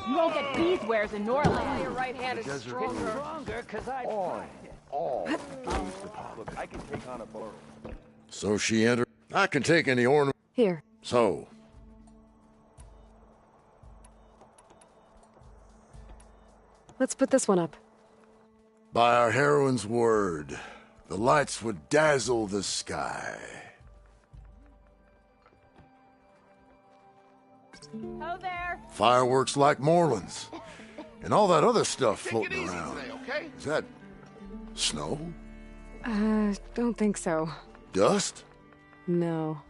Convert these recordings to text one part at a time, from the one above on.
You won't get these wares in Norland. Your right hand is stronger because I... Look, I can take on a borough. So she entered. I can take any ornament. Here. So, Let's put this one up. by our heroine's word, the lights would dazzle the sky. Ho there. Fireworks like Moreland's. And all that other stuff floating around. Is that snow? Don't think so. Dust? No.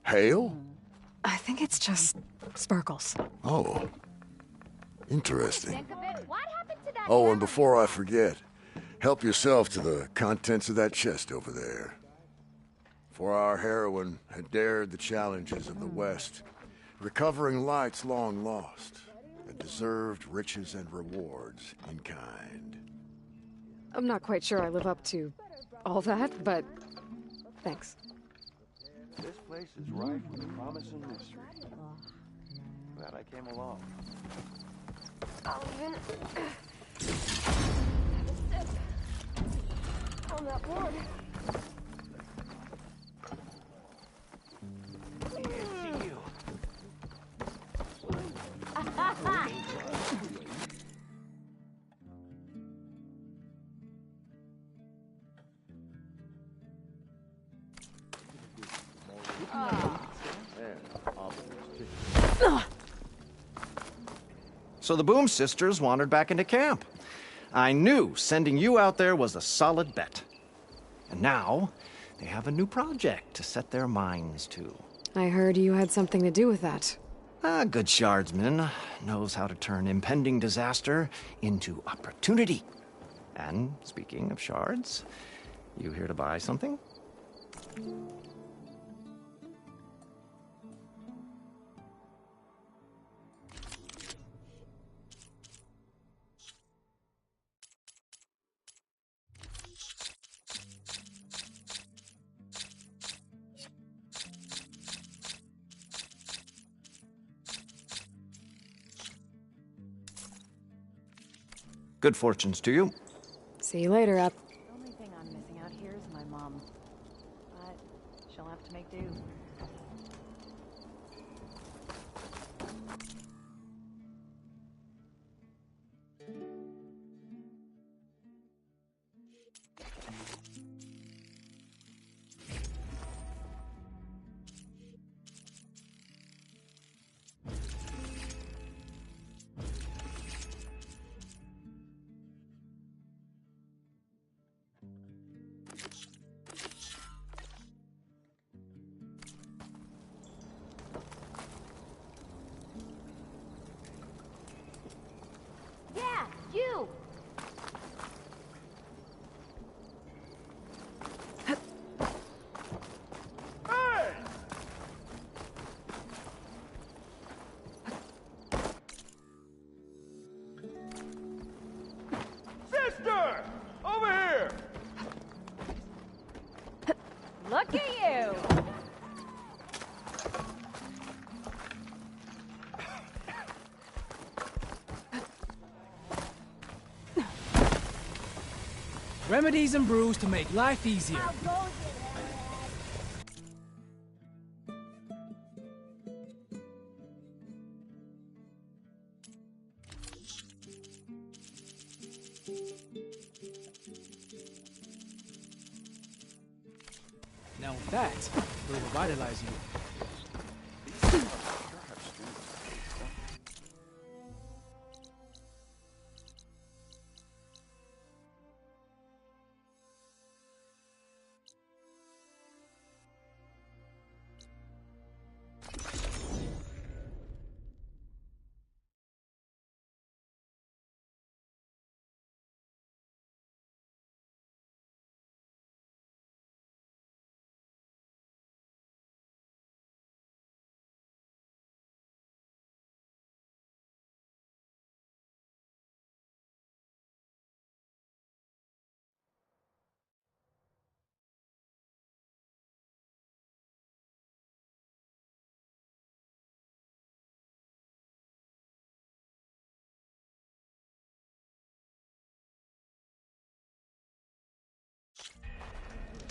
Hail? I think it's just sparkles. Oh. Interesting. Think of it. What happened to that? Oh, and before I forget, help yourself to the contents of that chest over there. For our heroine had dared the challenges of the West, recovering lights long lost, and deserved riches and rewards in kind. I'm not quite sure I live up to all that, but thanks. This place is rife with a promise and mystery. Glad I came along. Alvin. On that one. See you. So the Boom Sisters wandered back into camp. I knew sending you out there was a solid bet. And now, they have a new project to set their minds to. I heard you had something to do with that. A good shardsman knows how to turn impending disaster into opportunity. And speaking of shards, you here to buy something? Good fortunes to you. See you later, Up. The only thing I'm missing out here is my mom. But she'll have to make do. Yeah, you. Sister! Over here! Look at you. Remedies and brews to make life easier. Now that will revitalize you.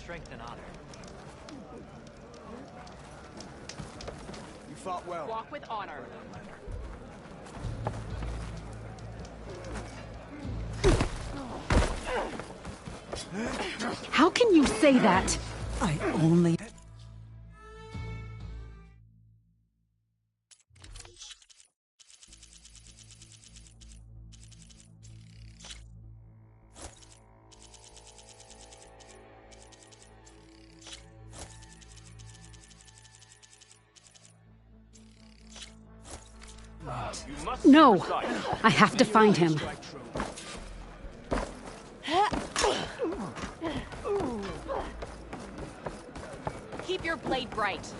strength and honor. You fought well. Walk with honor. How can you say that? I only... No, I have to find him. Keep your blade bright.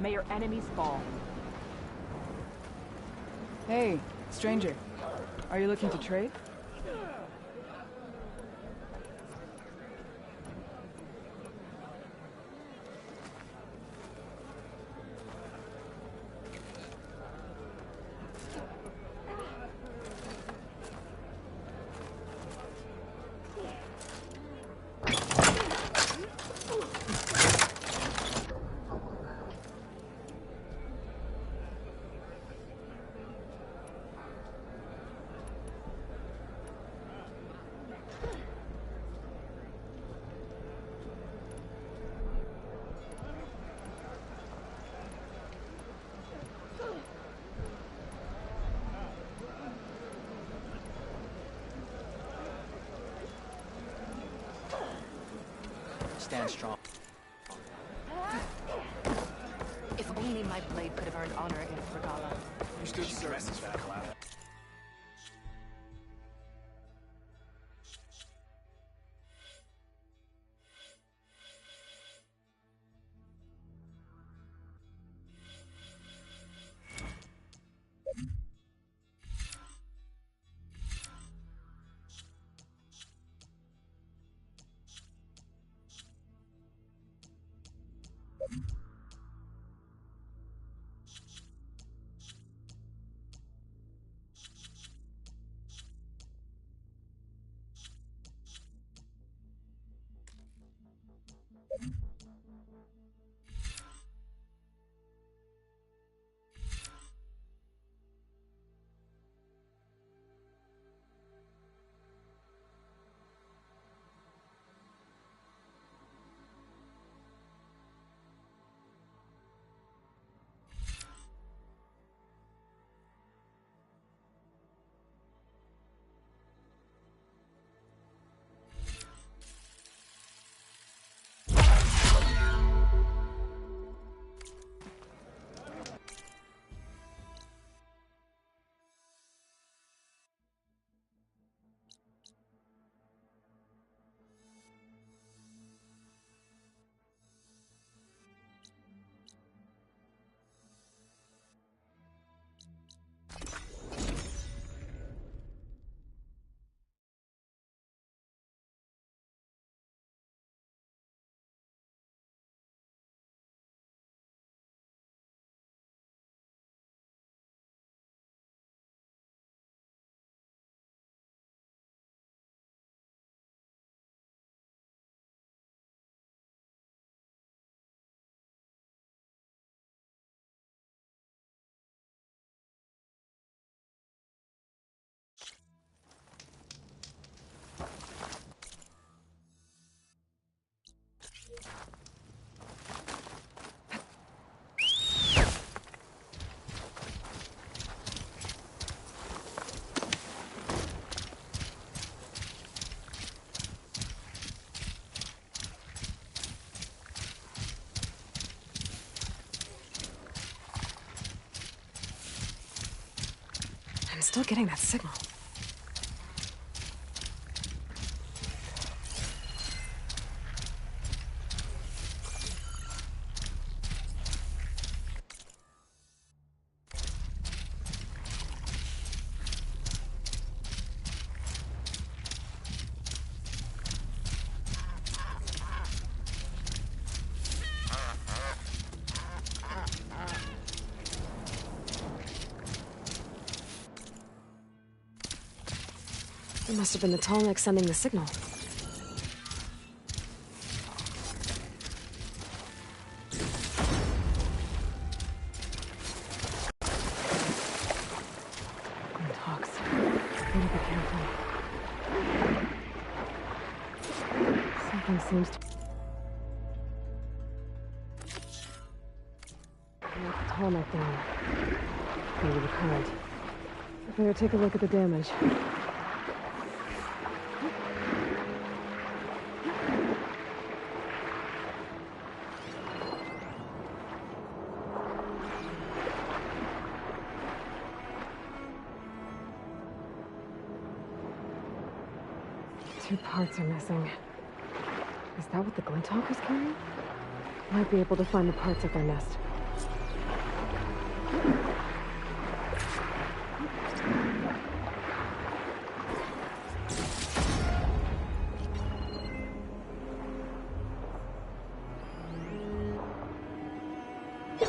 May your enemies fall. Hey, stranger. Are you looking to trade? Stand strong. If only my blade could have earned honor against Regala. You stood certain battle out. I'm still getting that signal. It must have been the Tallneck sending the signal. Talks. Better be careful. Something seems to... Knock the Tallneck down. Maybe the current. I better take a look at the damage. Two parts are missing. Is that what the Glinthawk is carrying? Might be able to find the parts at their nest. Those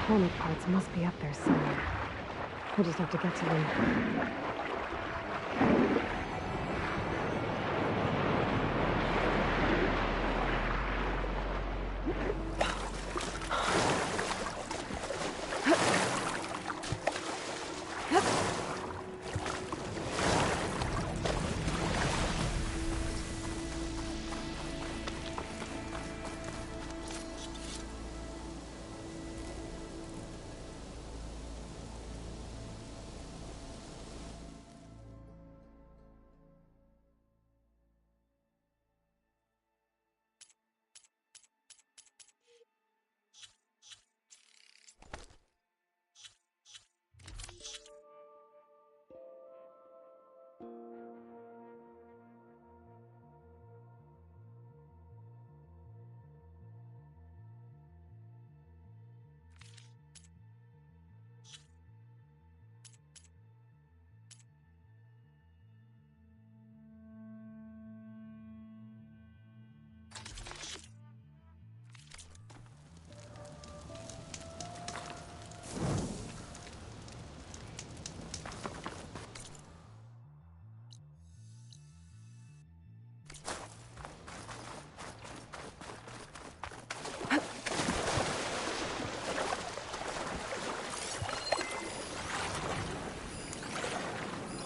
Tony parts must be up there somewhere. I just have to get to them.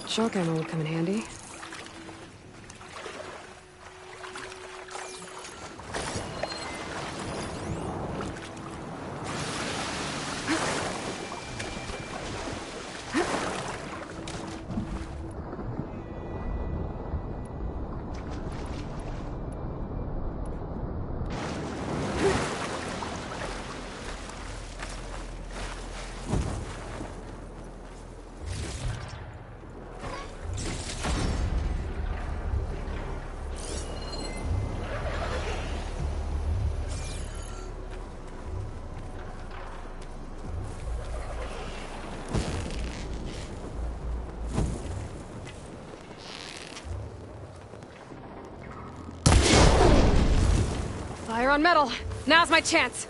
Shock ammo would come in handy. Fire on metal! Now's my chance!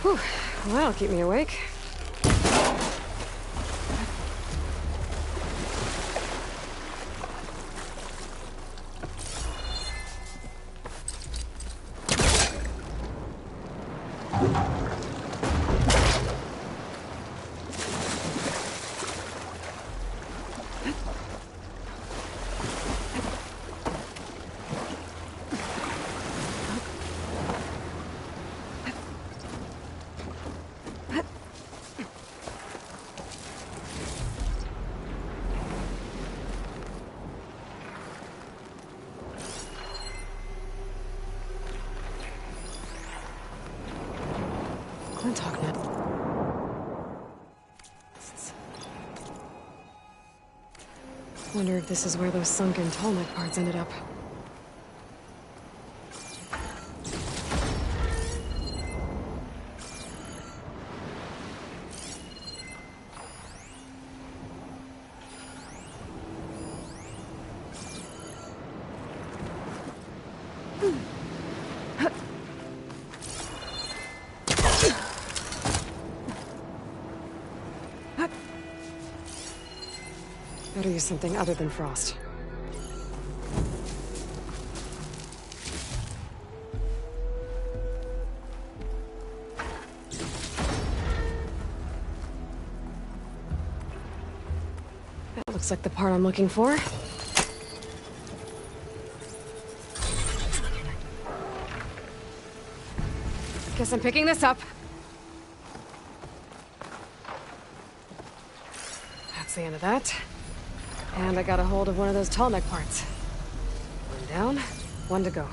Whew. Well, that'll keep me awake. Clintock net. Wonder if this is where those sunken Tallneck parts ended up. Better use something other than frost. That looks like the part I'm looking for. Guess I'm picking this up. That's the end of that. And I got a hold of one of those tall neck parts. One down, one to go.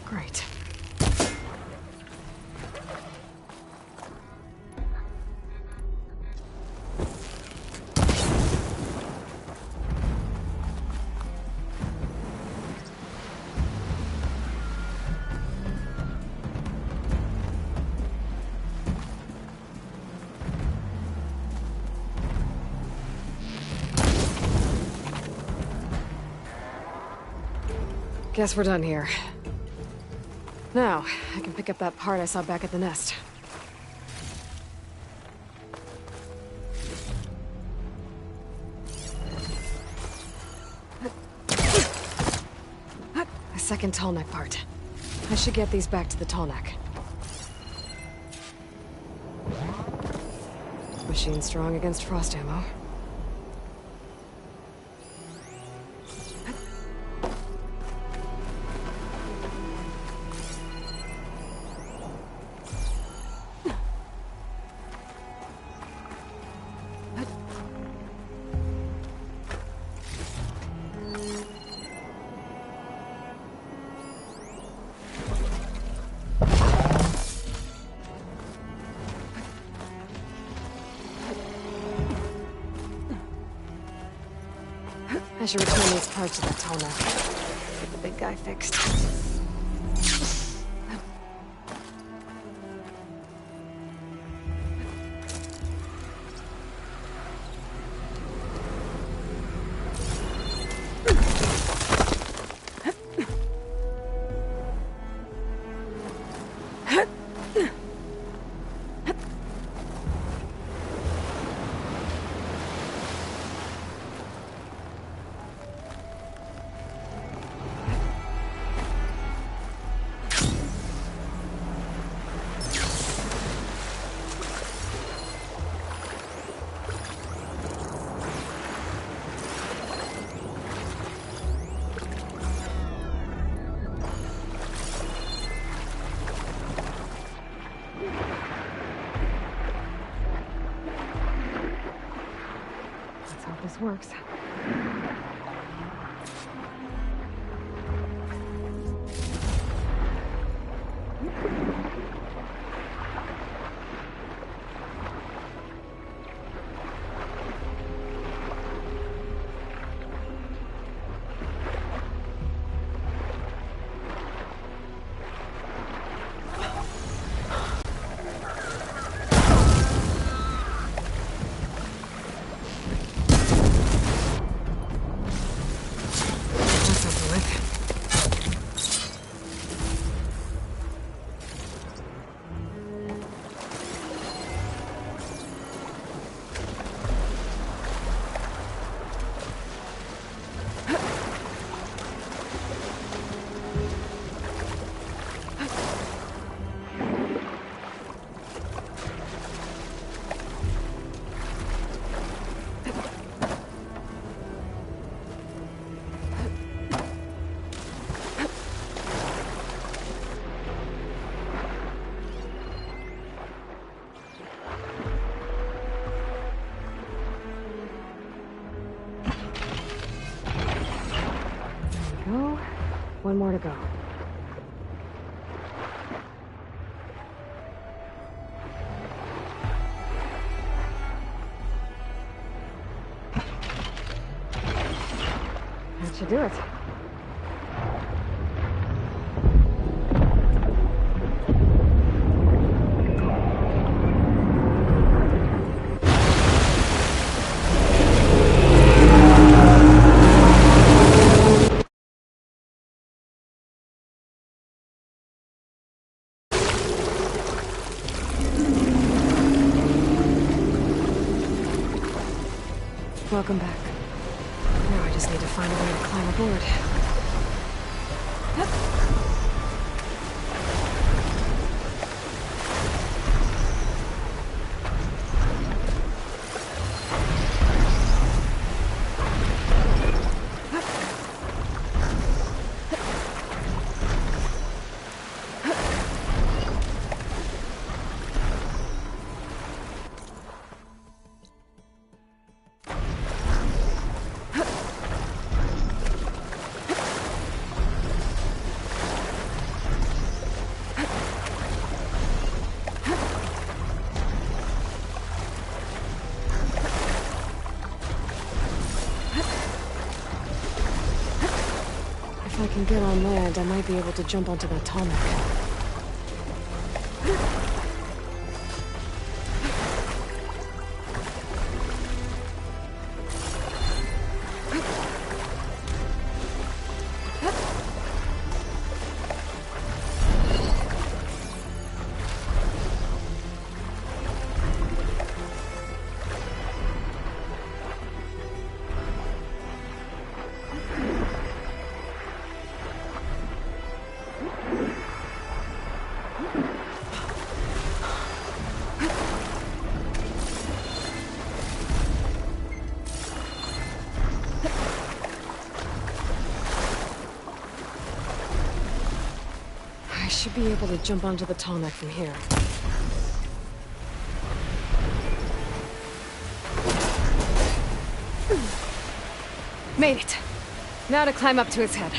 Great. Guess we're done here. Now, I can pick up that part I saw back at the nest. A second tall neck part. I should get these back to the tall neck. Machine strong against frost ammo. I should return these parts to the tall neck. Get the big guy fixed. This works. One more to go. That should do it. Welcome back. Now I just need to find a way to climb aboard. If I can get on land, I might be able to jump onto that tarmac. I should be able to jump onto the tarmac from here. Made it. Now to climb up to its head.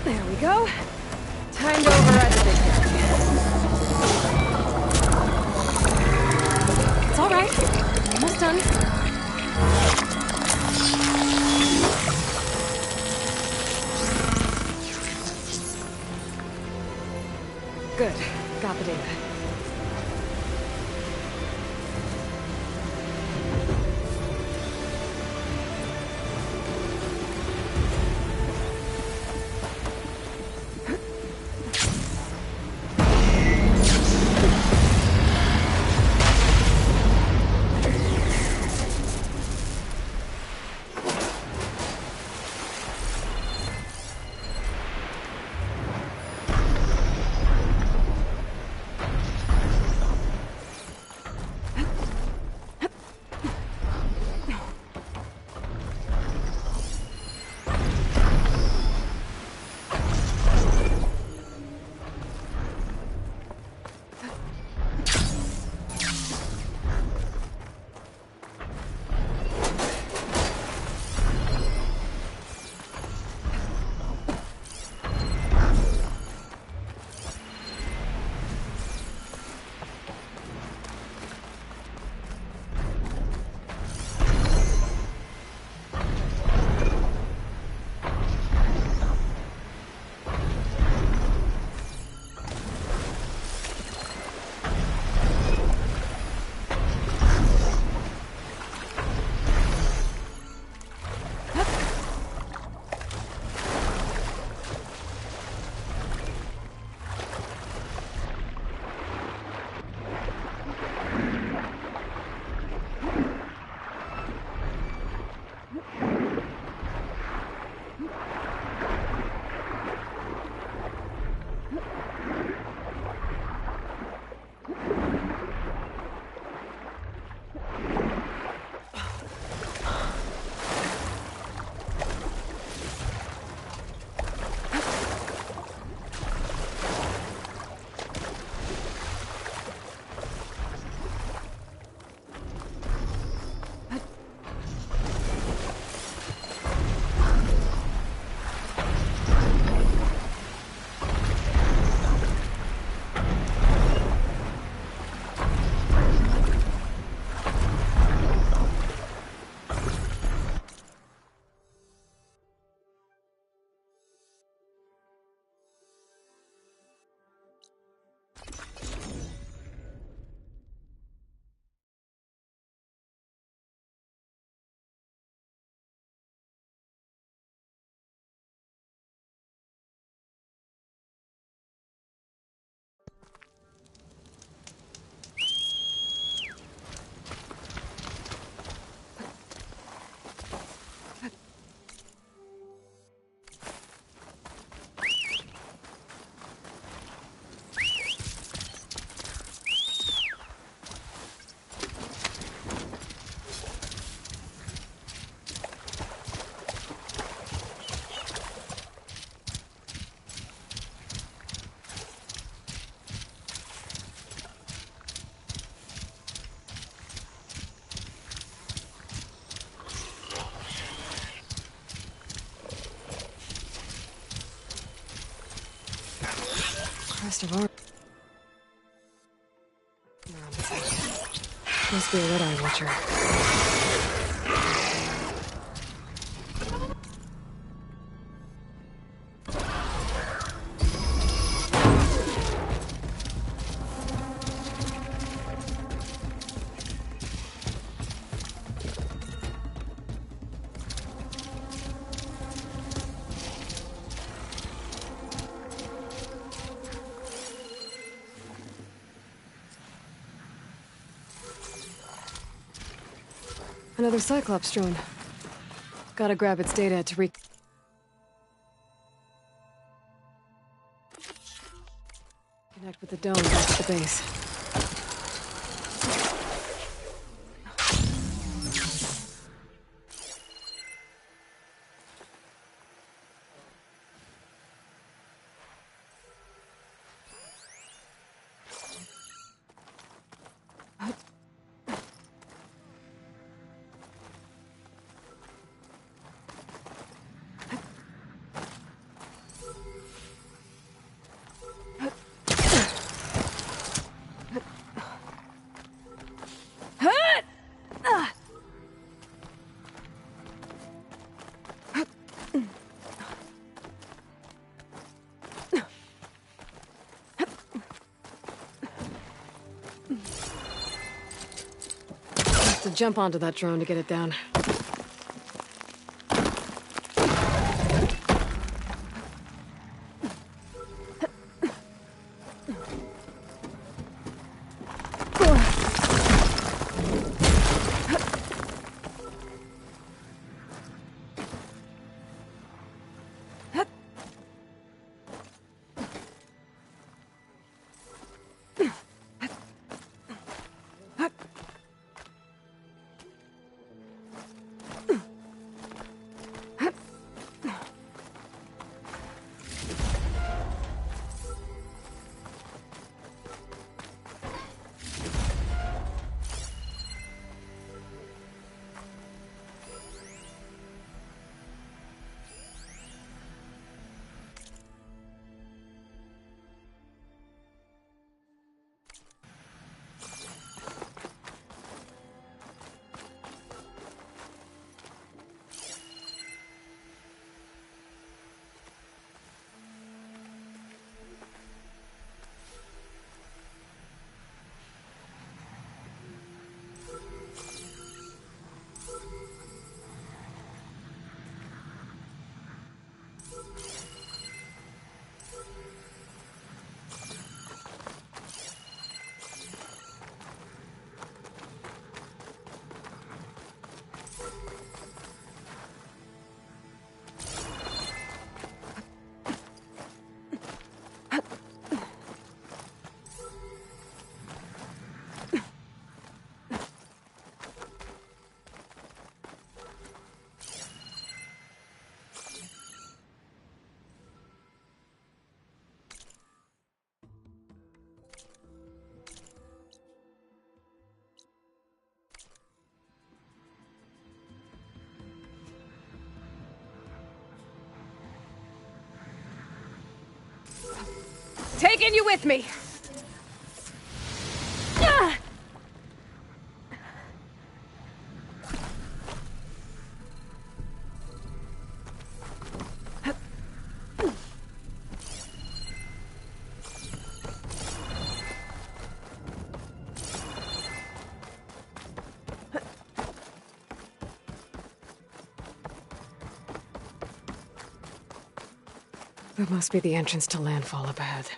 There we go. Time to override the big guy. It's all right. Almost done. Good. Got the data. chest of armor. Must be a Red-Eye Watcher. Another Cyclops drone. Gotta grab its data to connect with the dome back at the base. To jump onto that drone to get it down. Taking you with me! That must be the entrance to Landfall up ahead.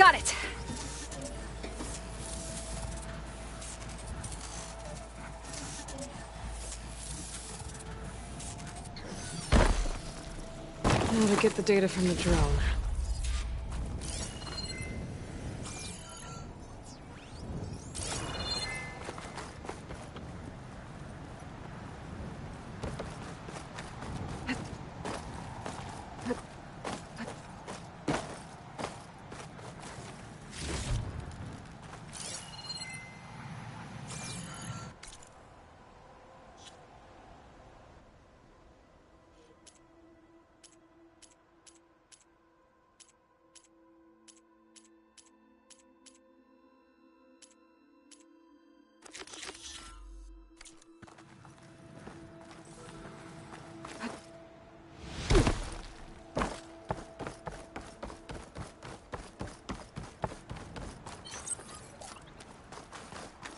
Got it. Now to get the data from the drone.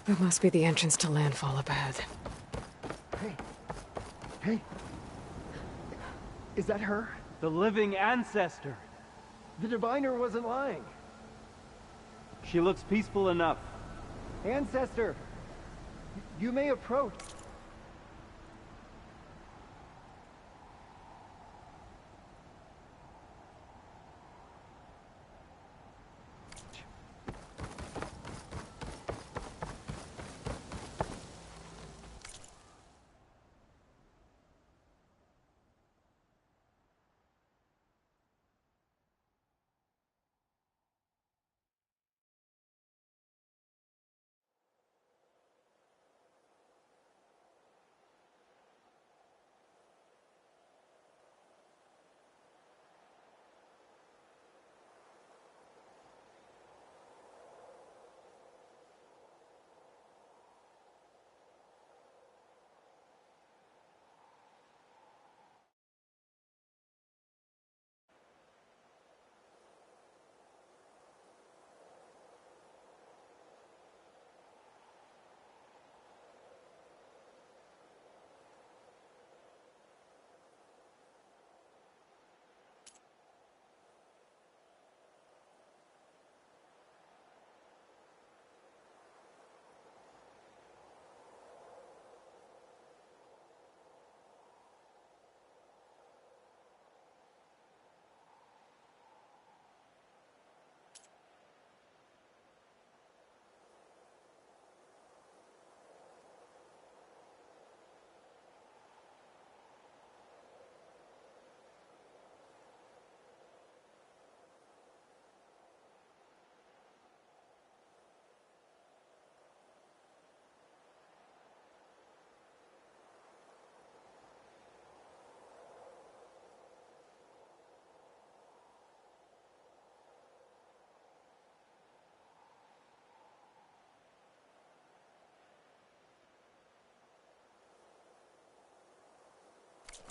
That must be the entrance to Landfall up ahead. Hey. Is that her? The living ancestor. The diviner wasn't lying. She looks peaceful enough. Ancestor, you may approach.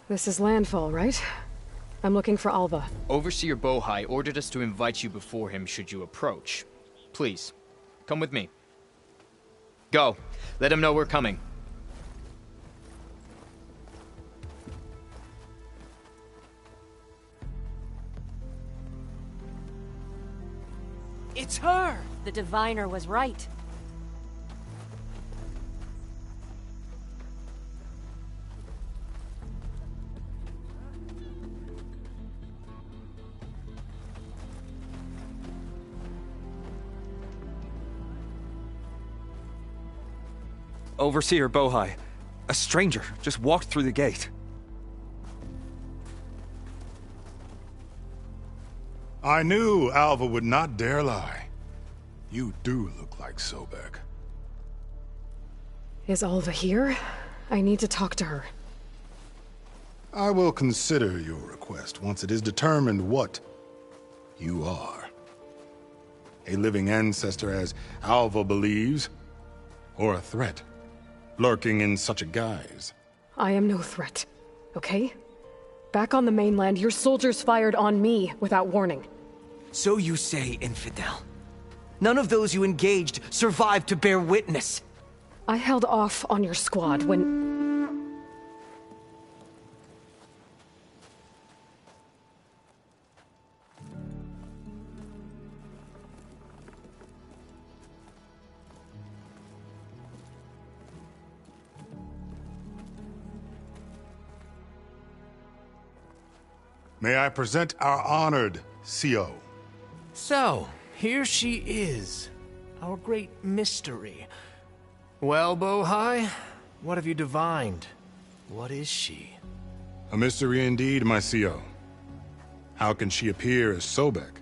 This is Landfall, right? I'm looking for Alva. Overseer Bohai ordered us to invite you before him should you approach. Please, come with me. Go. Let him know we're coming. It's her! The diviner was right. Overseer Bohai. A stranger just walked through the gate. I knew Alva would not dare lie. You do look like Sobek. Is Alva here? I need to talk to her. I will consider your request once it is determined what you are. A living ancestor, as Alva believes, or a threat, lurking in such a guise. I am no threat, okay? Back on the mainland, your soldiers fired on me without warning. So you say, Infidel. None of those you engaged survived to bear witness. I held off on your squad when... May I present our honored CO? So, here she is, our great mystery. Well, Bohai, what have you divined? What is she? A mystery indeed, my CO. How can she appear as Sobek,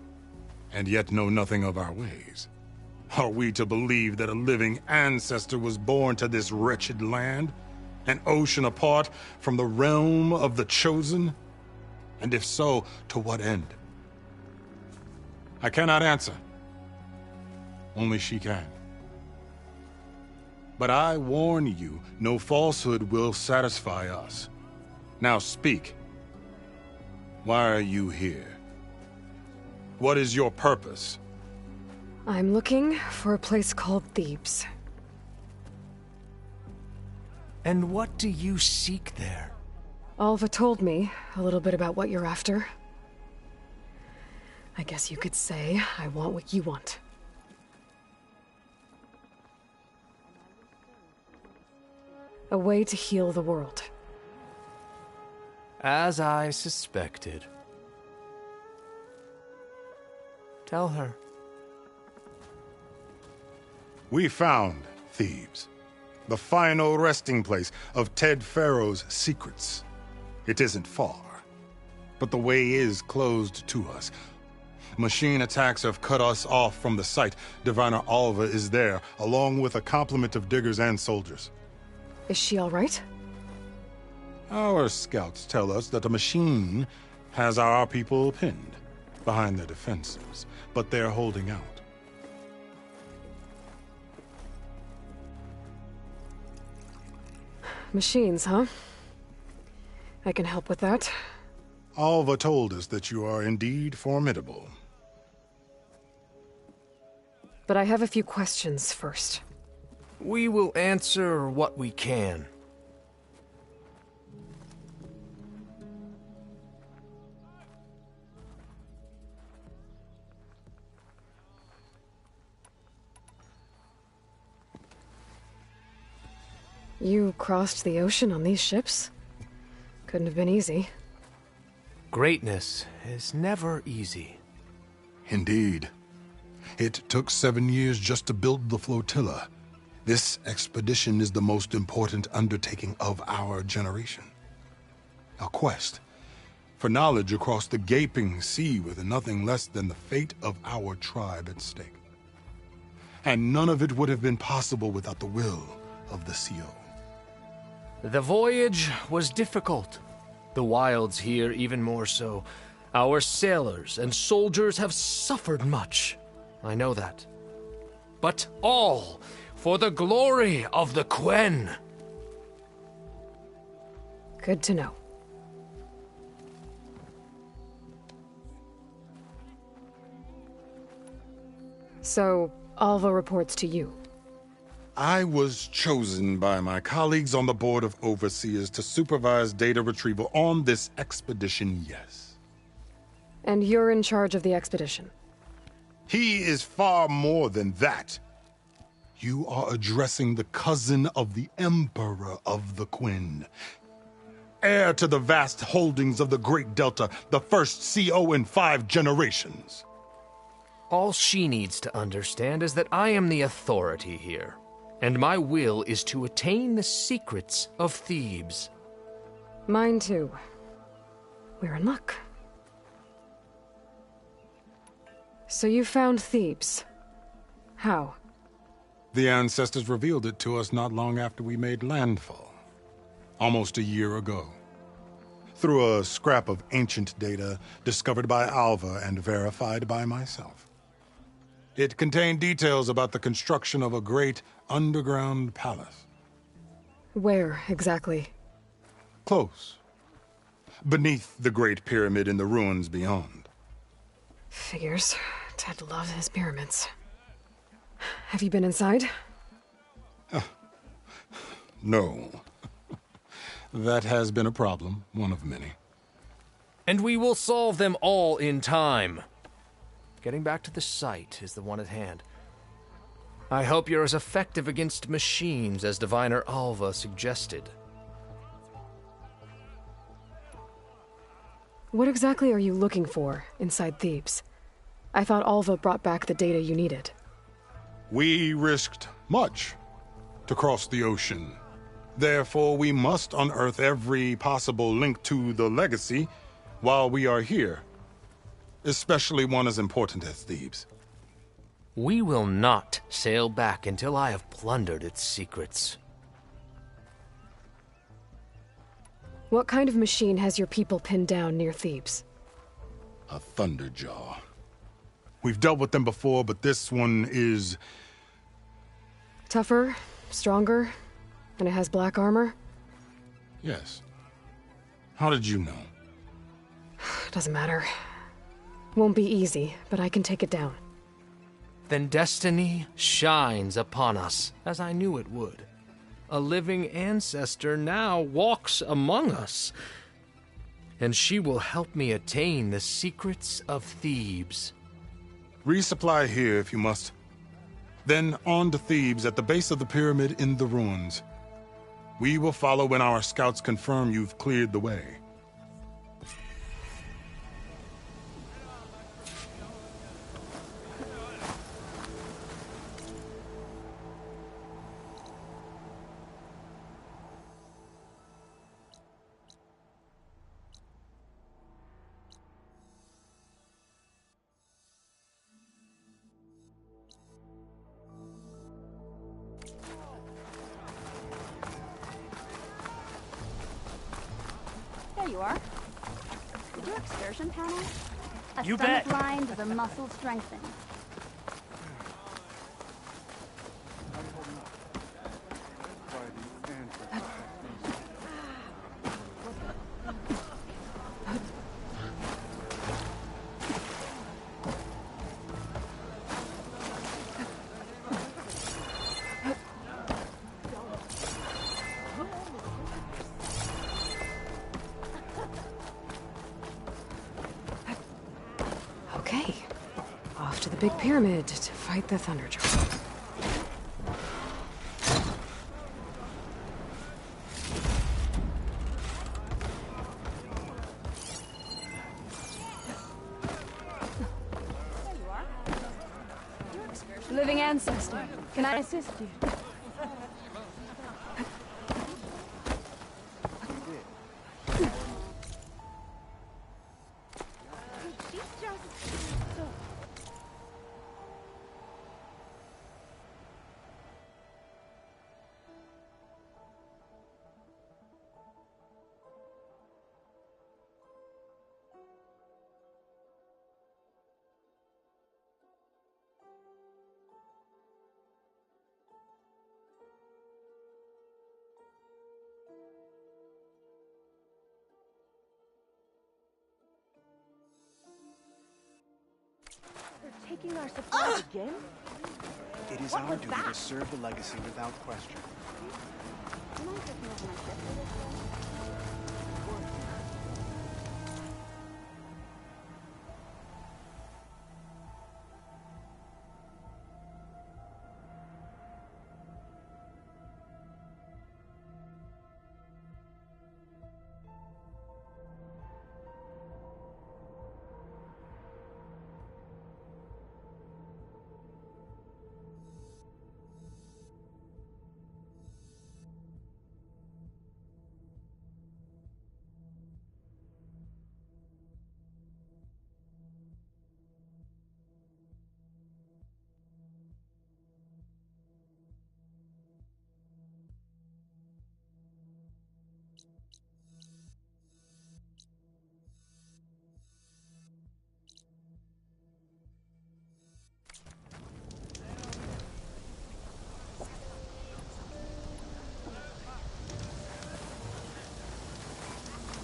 and yet know nothing of our ways? Are we to believe that a living ancestor was born to this wretched land, an ocean apart from the realm of the Chosen? And if so, to what end? I cannot answer. Only she can. But I warn you, no falsehood will satisfy us. Now speak. Why are you here? What is your purpose? I'm looking for a place called Thebes. And what do you seek there? Alva told me a little bit about what you're after. I guess you could say I want what you want. A way to heal the world. As I suspected. Tell her. We found Thebes, the final resting place of Ted Pharaoh's secrets. It isn't far, but the way is closed to us. Machine attacks have cut us off from the site. Diviner Alva is there, along with a complement of diggers and soldiers. Is she all right? Our scouts tell us that a machine has our people pinned behind their defenses, but they're holding out. Machines, huh? I can help with that. Alva told us that you are indeed formidable. But I have a few questions first. We will answer what we can. You crossed the ocean on these ships? Couldn't have been easy. Greatness is never easy. Indeed. It took 7 years just to build the flotilla. This expedition is the most important undertaking of our generation. A quest for knowledge across the gaping sea with nothing less than the fate of our tribe at stake. And none of it would have been possible without the will of the CO. The voyage was difficult. The wilds here even more so. Our sailors and soldiers have suffered much. I know that. But all for the glory of the Quen. Good to know. So, Alva reports to you. I was chosen by my colleagues on the Board of Overseers to supervise data retrieval on this expedition, yes. And you're in charge of the expedition? He is far more than that. You are addressing the cousin of the Emperor of the Quen. Heir to the vast holdings of the Great Delta, the first CO in 5 generations. All she needs to understand is that I am the authority here. And my will is to attain the secrets of Thebes. Mine too. We're in luck. So you found Thebes. How? The ancestors revealed it to us not long after we made landfall. Almost a year ago. Through a scrap of ancient data discovered by Alva and verified by myself. It contained details about the construction of a great underground palace. Where, exactly? Close. Beneath the Great Pyramid in the ruins beyond. Figures. Ted loves his pyramids. Have you been inside? No. That has been a problem, one of many. And we will solve them all in time. Getting back to the site is the one at hand. I hope you're as effective against machines as Diviner Alva suggested. What exactly are you looking for inside Thebes? I thought Alva brought back the data you needed. We risked much to cross the ocean. Therefore, we must unearth every possible link to the legacy while we are here, especially one as important as Thebes. We will not sail back until I have plundered its secrets. What kind of machine has your people pinned down near Thebes? A Thunderjaw. We've dealt with them before, but this one is... Tougher, stronger, and it has black armor? Yes. How did you know? Doesn't matter. Won't be easy, but I can take it down. Then destiny shines upon us, as I knew it would. A living ancestor now walks among us, and she will help me attain the secrets of Thebes. Resupply here if you must. Then on to Thebes at the base of the pyramid in the ruins. We will follow when our scouts confirm you've cleared the way. There you are. Did your excursion panel? A You stomach bet. lined with a muscle strengthened. Okay. Off to the big pyramid to fight the Thunderjaw. Living ancestor, can I assist you? They're taking our supplies again? It is What our was duty that? to serve the legacy without question. Am I taking over my ship for this?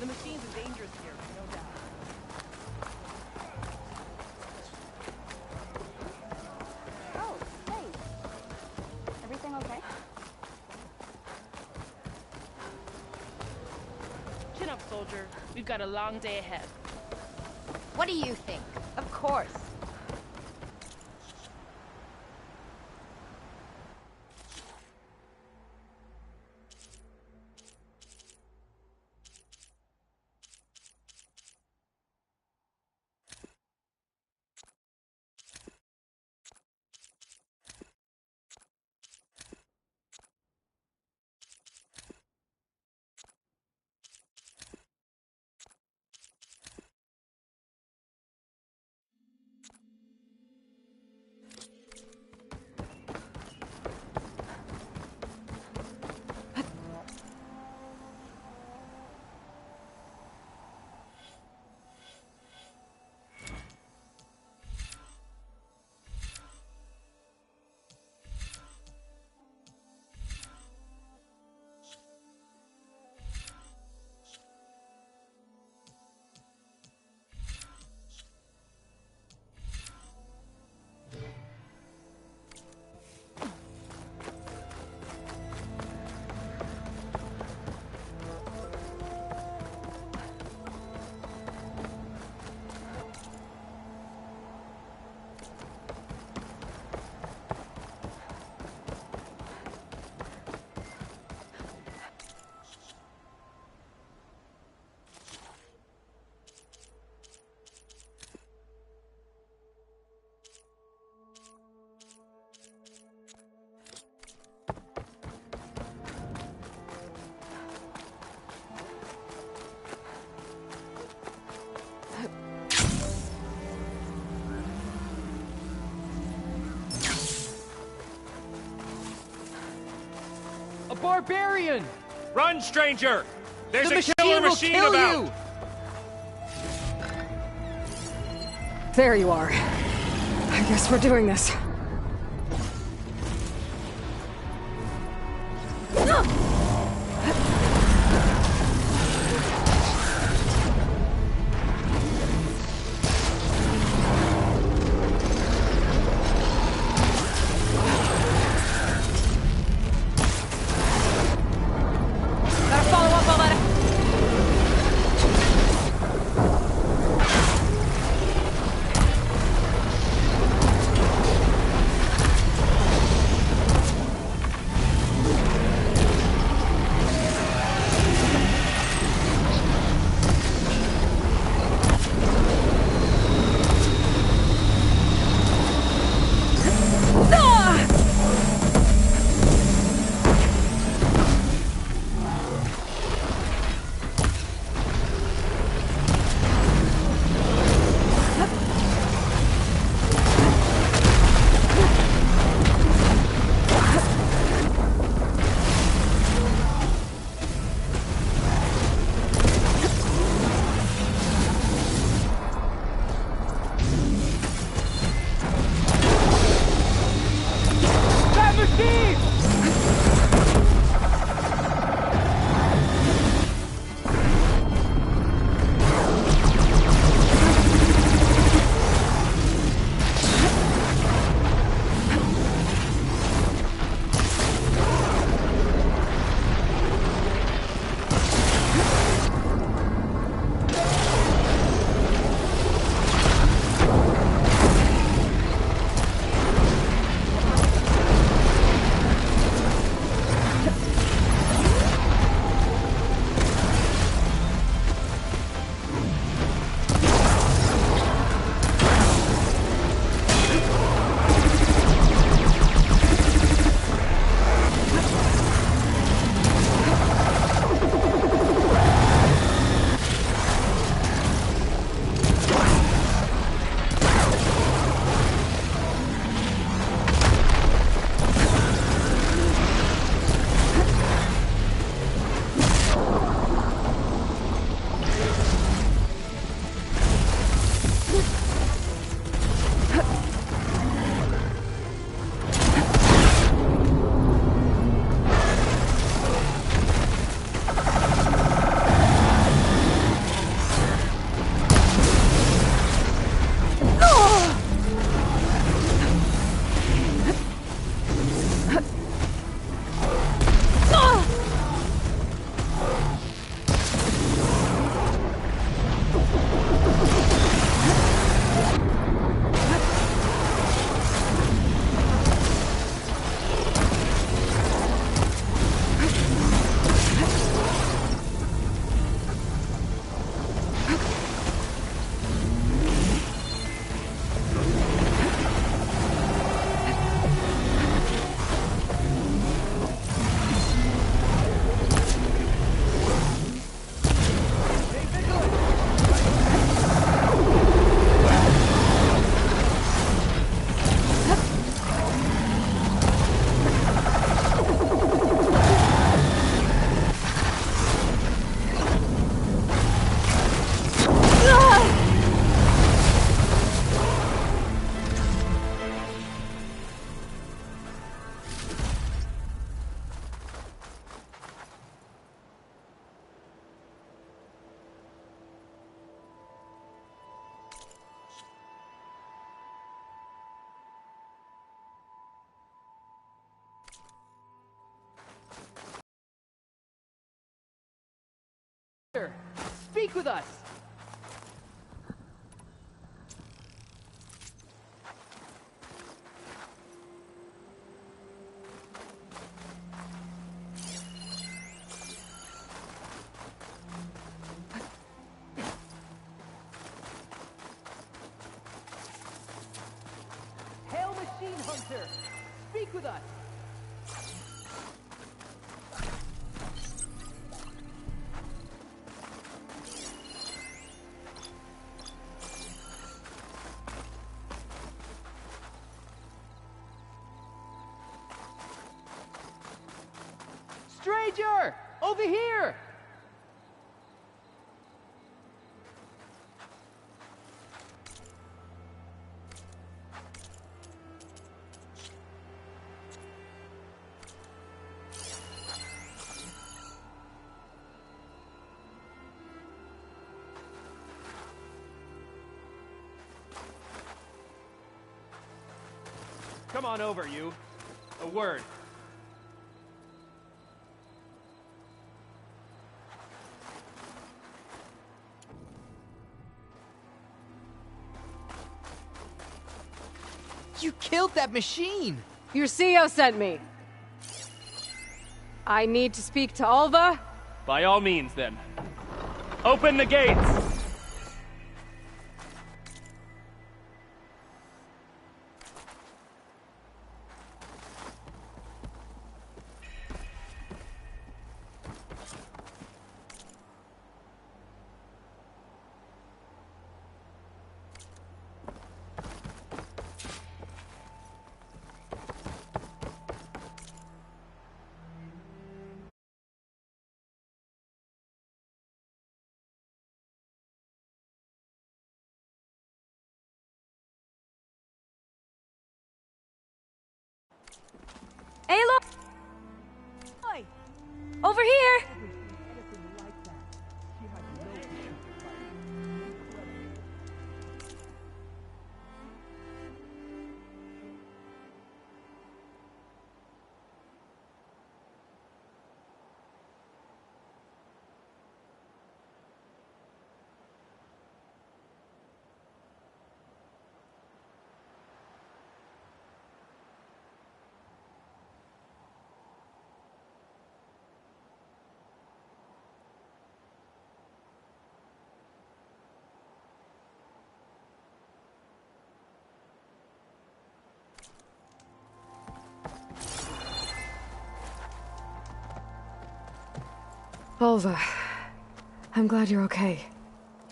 The machine's dangerous here, no doubt. Oh, hey. Everything okay? Chin up, soldier. We've got a long day ahead. What do you think? Of course. barbarian! Run, stranger! There's The a killer will machine kill about! you! There you are. I guess we're doing this. Gotta follow up all that. That machine! Speak with us! Hail Machine Hunter! Speak with us! Voyager! Over here! Come on over, you. A word. You killed that machine! Your CO sent me. I need to speak to Alva. By all means, then. Open the gates! Aloy! Over here! Alva, I'm glad you're okay.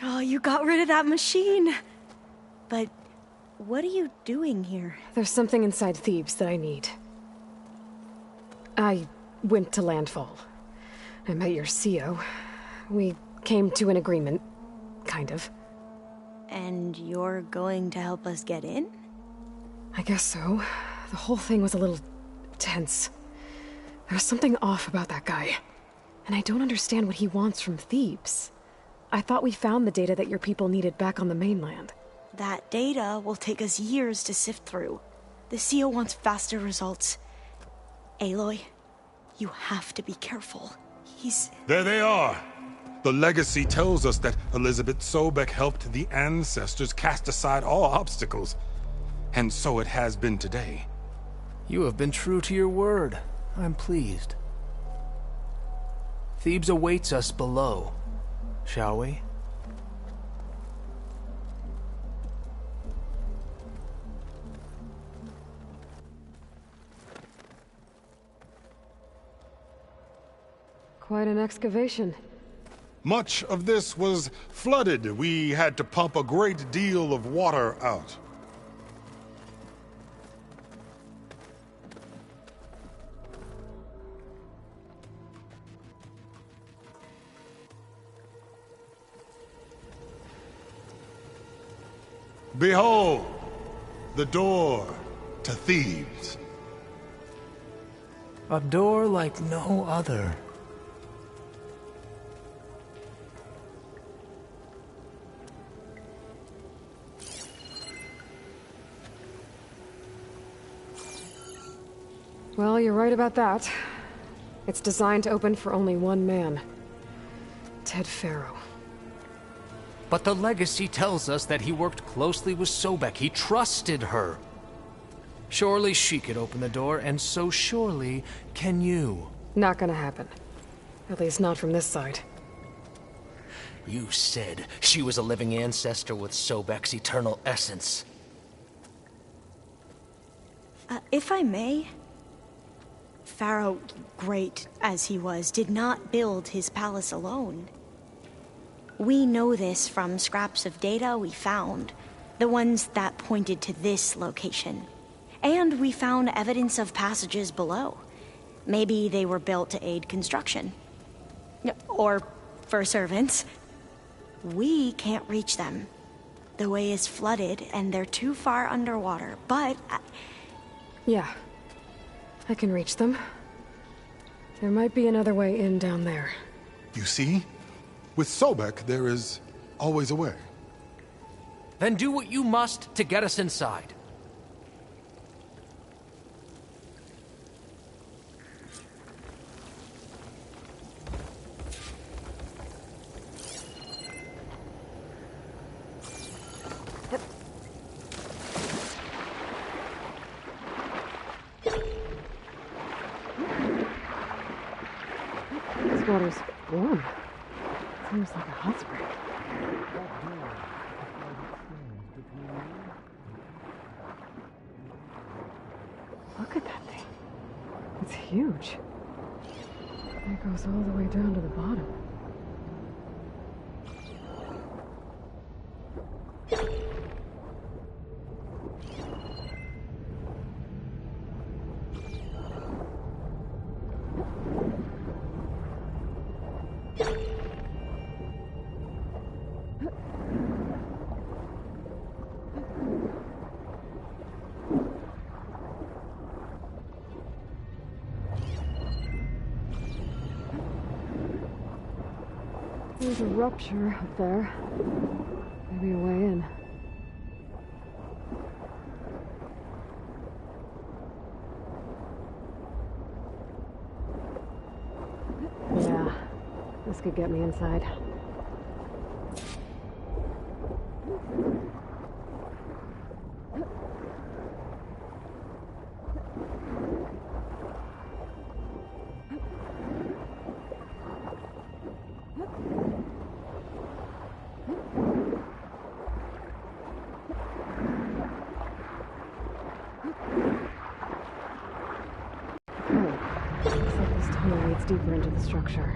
Oh, you got rid of that machine. But what are you doing here? There's something inside Thebes that I need. I went to Landfall. I met your CO. We came to an agreement, kind of. And you're going to help us get in? I guess so. The whole thing was a little tense. There was something off about that guy. And I don't understand what he wants from Thebes. I thought we found the data that your people needed back on the mainland. That data will take us years to sift through. The CO wants faster results. Aloy, you have to be careful. There they are! The legacy tells us that Elizabeth Sobek helped the ancestors cast aside all obstacles. And so it has been today. You have been true to your word. I'm pleased. Thebes awaits us below, shall we? Quite an excavation. Much of this was flooded. We had to pump a great deal of water out. Behold, the door to Thebes. A door like no other. Well, you're right about that. It's designed to open for only one man. Ted Faro. But the legacy tells us that he worked closely with Sobek. He trusted her. Surely she could open the door, and so surely can you. Not gonna happen. At least not from this side. You said she was a living ancestor with Sobek's eternal essence. If I may, Pharaoh, great as he was, did not build his palace alone. We know this from scraps of data we found, the ones that pointed to this location. And we found evidence of passages below. Maybe they were built to aid construction. Or for servants. We can't reach them. The way is flooded, and they're too far underwater, but... Yeah. I can reach them. There might be another way in down there. You see? With Sobek, there is always a way. Then do what you must to get us inside. This water's warm. Seems like a hot spring. Look at that thing. It's huge. It goes all the way down to the bottom. There's a rupture up there. Maybe a way in. Yeah, this could get me inside. Looks like this tunnel leads deeper into the structure.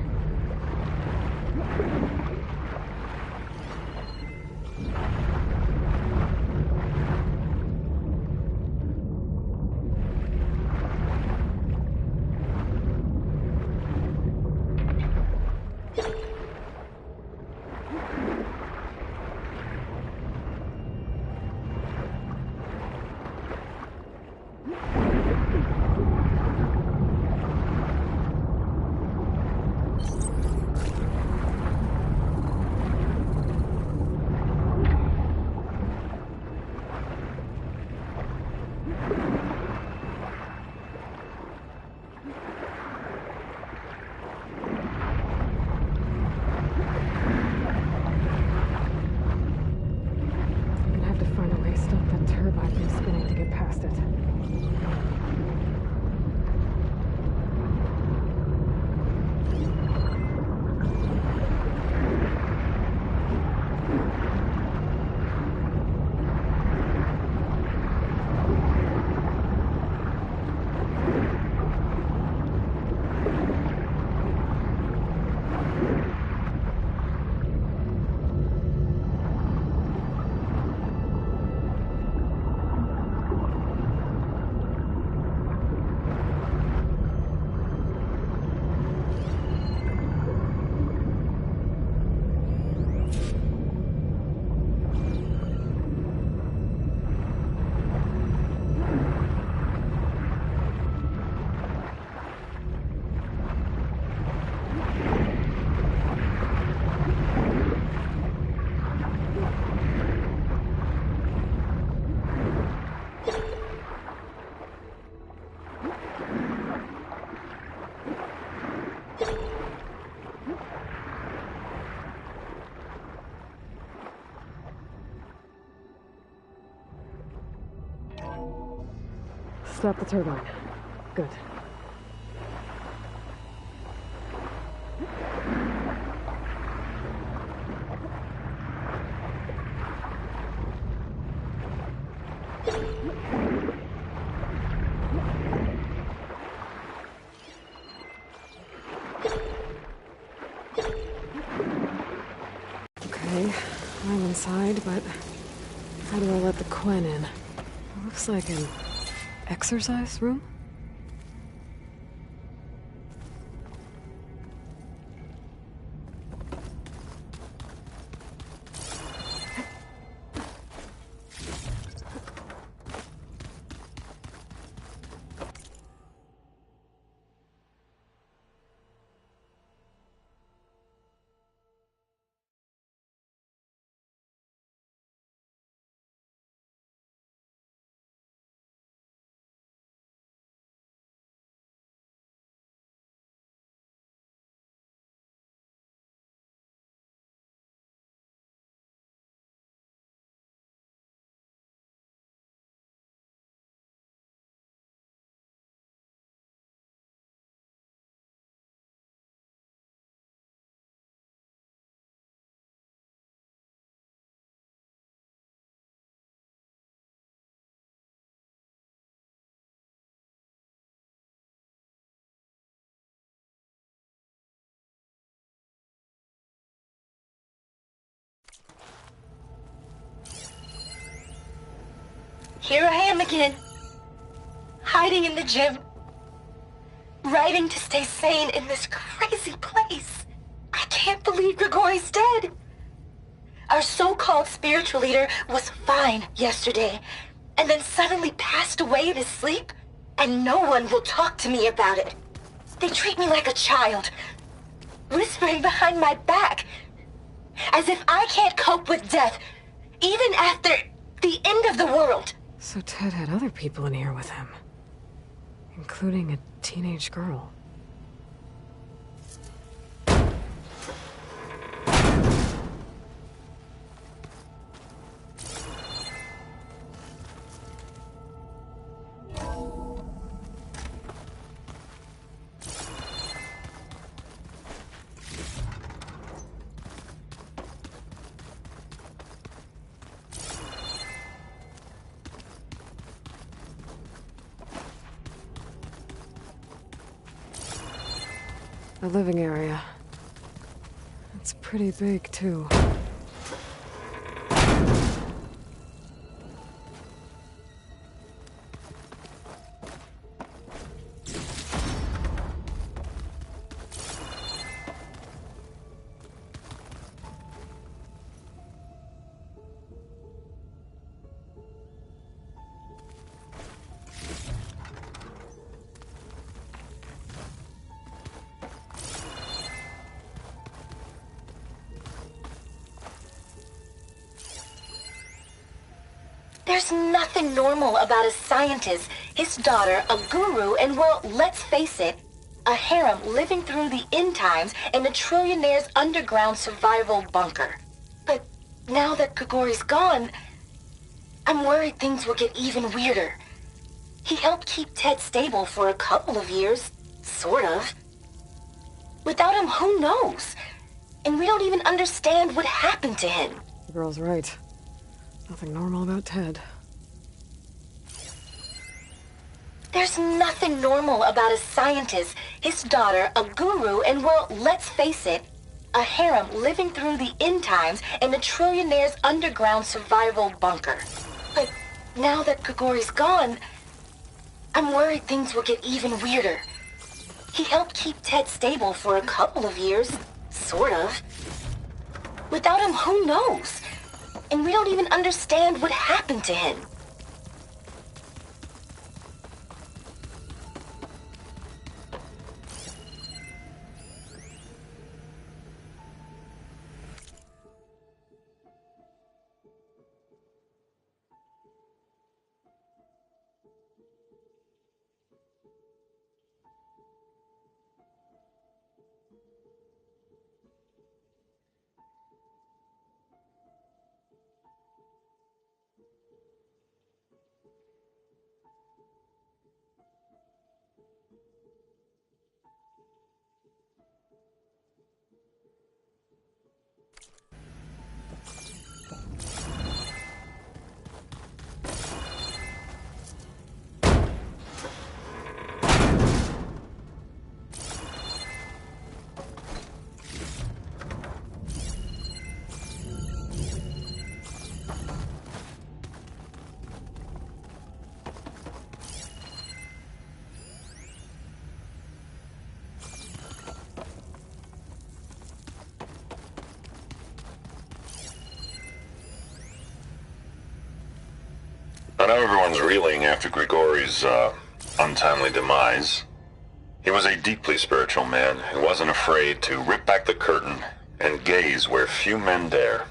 Stop the turbine. Good. Okay, I'm inside, but how do I let the Quen in? It looks like an exercise room? Here I am again, hiding in the gym, writing to stay sane in this crazy place. I can't believe Grigori's dead. Our so-called spiritual leader was fine yesterday, and then suddenly passed away in his sleep, and no one will talk to me about it. They treat me like a child, whispering behind my back, as if I can't cope with death, even after the end of the world. So Ted had other people in here with him, including a teenage girl. The living area. It's pretty big, too. There's nothing normal about a scientist, his daughter, a guru, and well, let's face it, a harem living through the end times in a trillionaire's underground survival bunker. But now that Grigori's gone, I'm worried things will get even weirder. He helped keep Ted stable for a couple of years, sort of. Without him, who knows? And we don't even understand what happened to him. The girl's right. Nothing normal about Ted. There's nothing normal about a scientist, his daughter, a guru, and well, let's face it, a harem living through the end times in a trillionaire's underground survival bunker. But now that Grigori's gone, I'm worried things will get even weirder. He helped keep Ted stable for a couple of years, sort of. Without him, who knows? And we don't even understand what happened to him. I know everyone's reeling after Grigori's untimely demise. He was a deeply spiritual man who wasn't afraid to rip back the curtain and gaze where few men dare.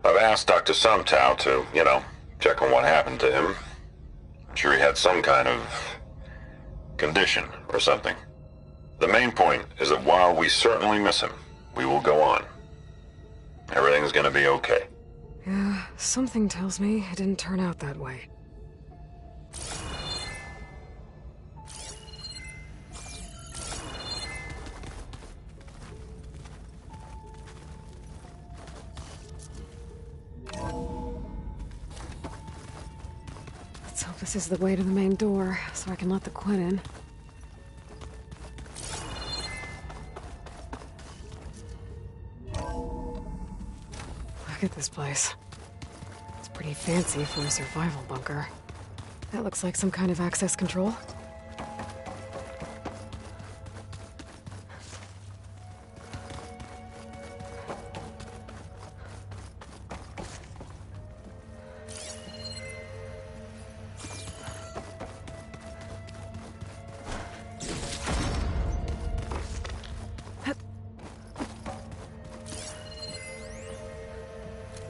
I've asked Dr. Sumtow to, check on what happened to him. I'm sure he had some kind of condition or something. The main point is that while we certainly miss him, we will go on. Everything's gonna be okay. Yeah, something tells me it didn't turn out that way. Let's hope this is the way to the main door, so I can let the Quinn in. Look at this place. It's pretty fancy for a survival bunker. That looks like some kind of access control.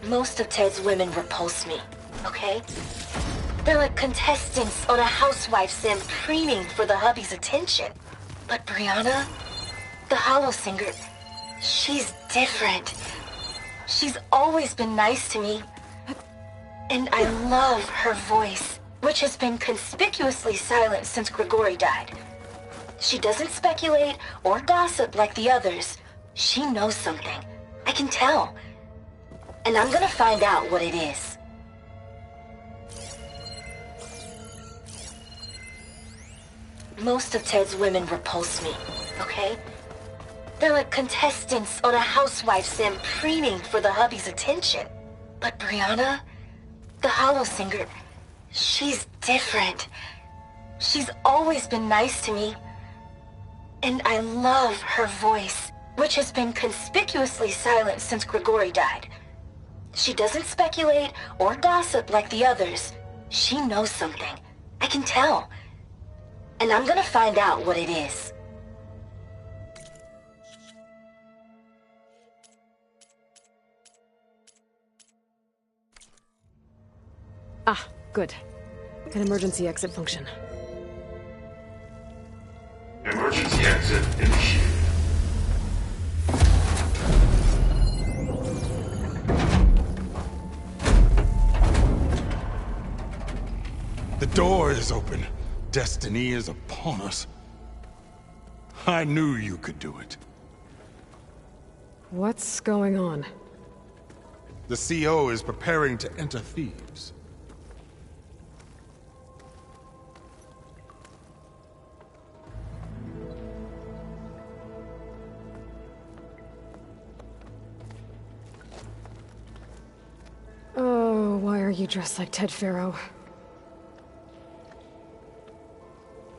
Most of Ted's women repulse me, okay? They're like contestants on a housewife sim preening for the hubby's attention. But Brianna, the Hollow Singer, she's different. She's always been nice to me. And I love her voice, which has been conspicuously silent since Grigori died. She doesn't speculate or gossip like the others. She knows something. I can tell. And I'm gonna find out what it is. Most of Ted's women repulse me, okay? They're like contestants on a housewife sim preening for the hubby's attention. But Brianna, the Hollow Singer, she's different. She's always been nice to me. And I love her voice, which has been conspicuously silent since Grigori died. She doesn't speculate or gossip like the others. She knows something. I can tell. And I'm gonna find out what it is. Ah, good. An emergency exit function. Emergency exit initiated. The door is open. Destiny is upon us. I knew you could do it. What's going on? The CO is preparing to enter Thebes. Oh, why are you dressed like Ted Faro?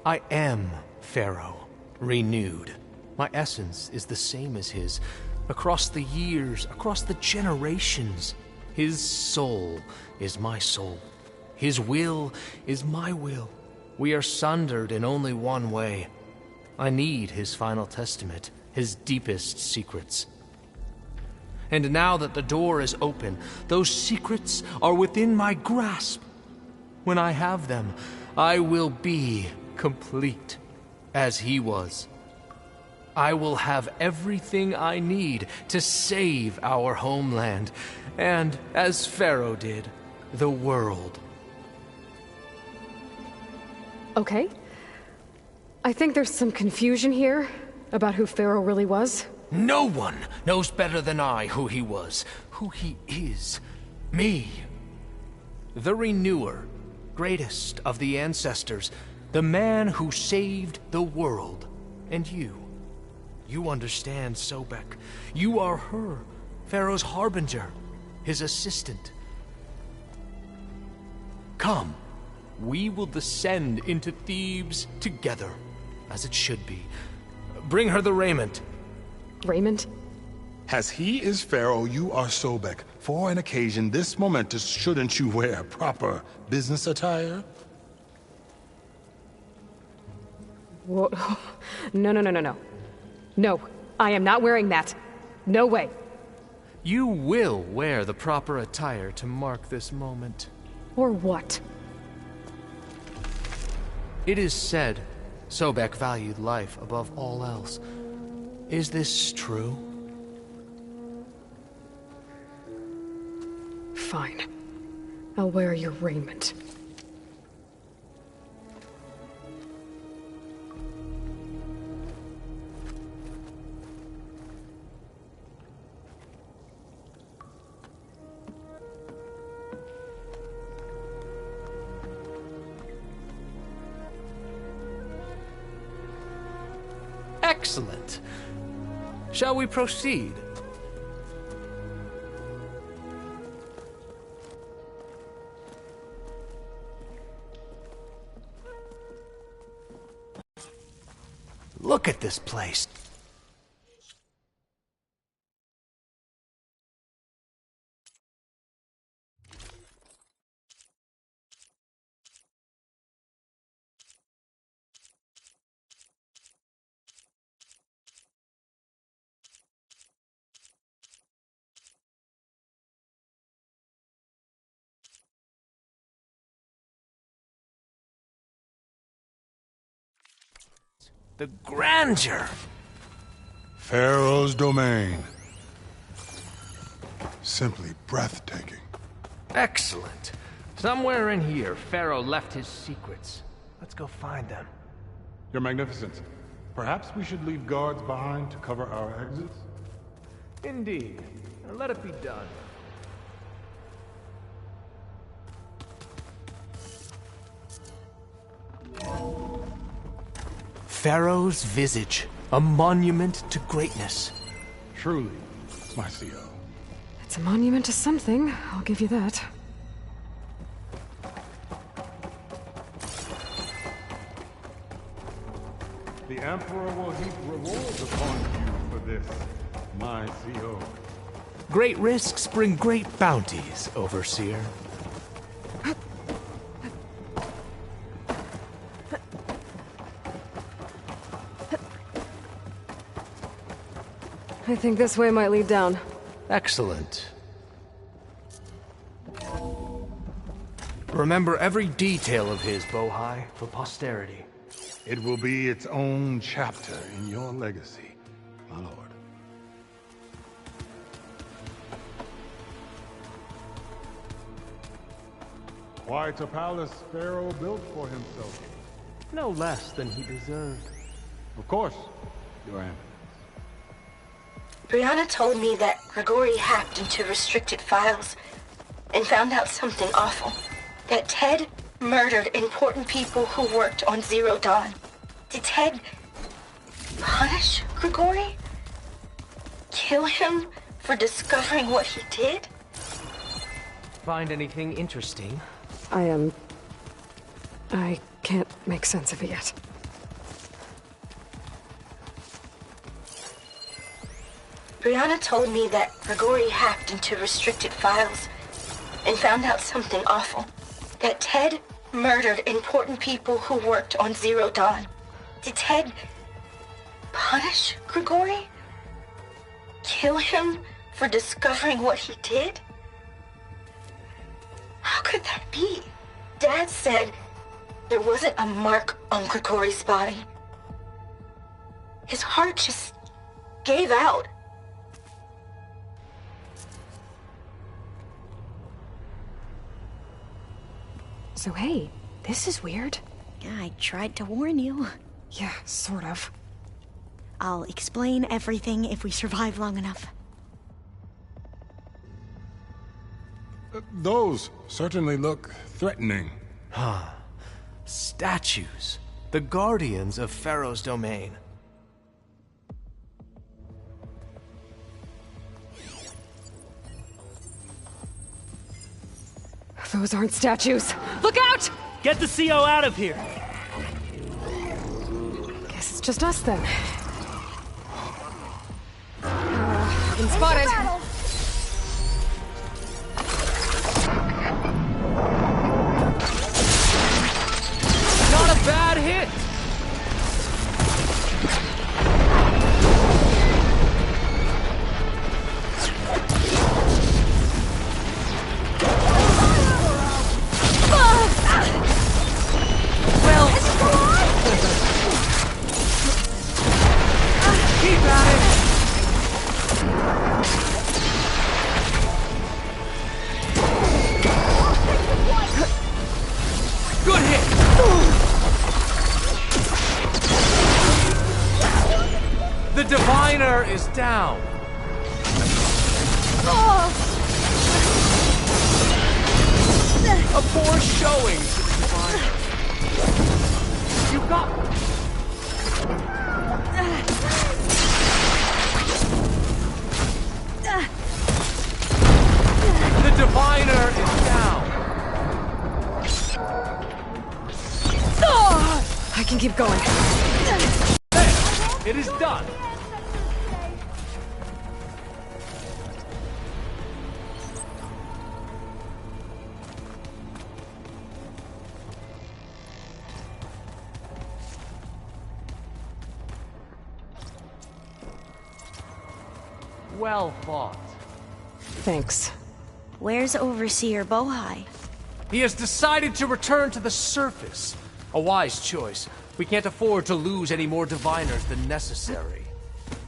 I am Pharaoh, renewed. My essence is the same as his. Across the years, across the generations, his soul is my soul. His will is my will. We are sundered in only one way. I need his final testament, his deepest secrets. And now that the door is open, those secrets are within my grasp. When I have them, I will be complete, as he was. I will have everything I need to save our homeland, and, as Pharaoh did, the world. Okay. I think there's some confusion here about who Pharaoh really was. No one knows better than I who he was, who he is. Me. The Renewer, greatest of the ancestors, the man who saved the world. And you. You understand, Sobek. You are her, Pharaoh's harbinger, his assistant. Come, we will descend into Thebes together, as it should be. Bring her the raiment. Raiment? As he is Pharaoh, you are Sobek. For an occasion this momentous, shouldn't you wear proper business attire? Whoa. No. No, I am not wearing that. No way. You will wear the proper attire to mark this moment. Or what? It is said Sobek valued life above all else. Is this true? Fine. I'll wear your raiment. Excellent. Shall we proceed? Look at this place. The grandeur! Pharaoh's domain. Simply breathtaking. Excellent. Somewhere in here, Pharaoh left his secrets. Let's go find them. Your Magnificence, perhaps we should leave guards behind to cover our exits? Indeed. Now let it be done. Pharaoh's visage, a monument to greatness. Truly, my CO. It's a monument to something, I'll give you that. The Emperor will heap rewards upon you for this, my CO. Great risks bring great bounties, Overseer. I think this way might lead down. Excellent. Remember every detail of his, Bohai, for posterity. It will be its own chapter in your legacy, my lord. Quite a palace Pharaoh built for himself. No less than he deserved. Of course, Your Eminence. Brianna told me that Grigori hacked into restricted files and found out something awful. That Ted murdered important people who worked on Zero Dawn. Did Ted punish Grigori? Kill him for discovering what he did? Find anything interesting? I can't make sense of it yet. Brianna told me that Grigori hacked into restricted files and found out something awful. That Ted murdered important people who worked on Zero Dawn. Did Ted punish Grigori? Kill him for discovering what he did? How could that be? Dad said there wasn't a mark on Grigori's body. His heart just gave out. So hey, this is weird. Yeah, I tried to warn you. Yeah, sort of. I'll explain everything if we survive long enough. Those certainly look threatening. Huh. Statues. The guardians of Pharaoh's domain. Those aren't statues. Look out! Get the CO out of here! Guess it's just us then. Been spotted. Not a bad hit! The Diviner is down. A poor showing to the Diviner. You got... The Diviner is down. I can keep going. It is done! Well fought. Thanks. Where's Overseer Bohai? He has decided to return to the surface. A wise choice. We can't afford to lose any more diviners than necessary.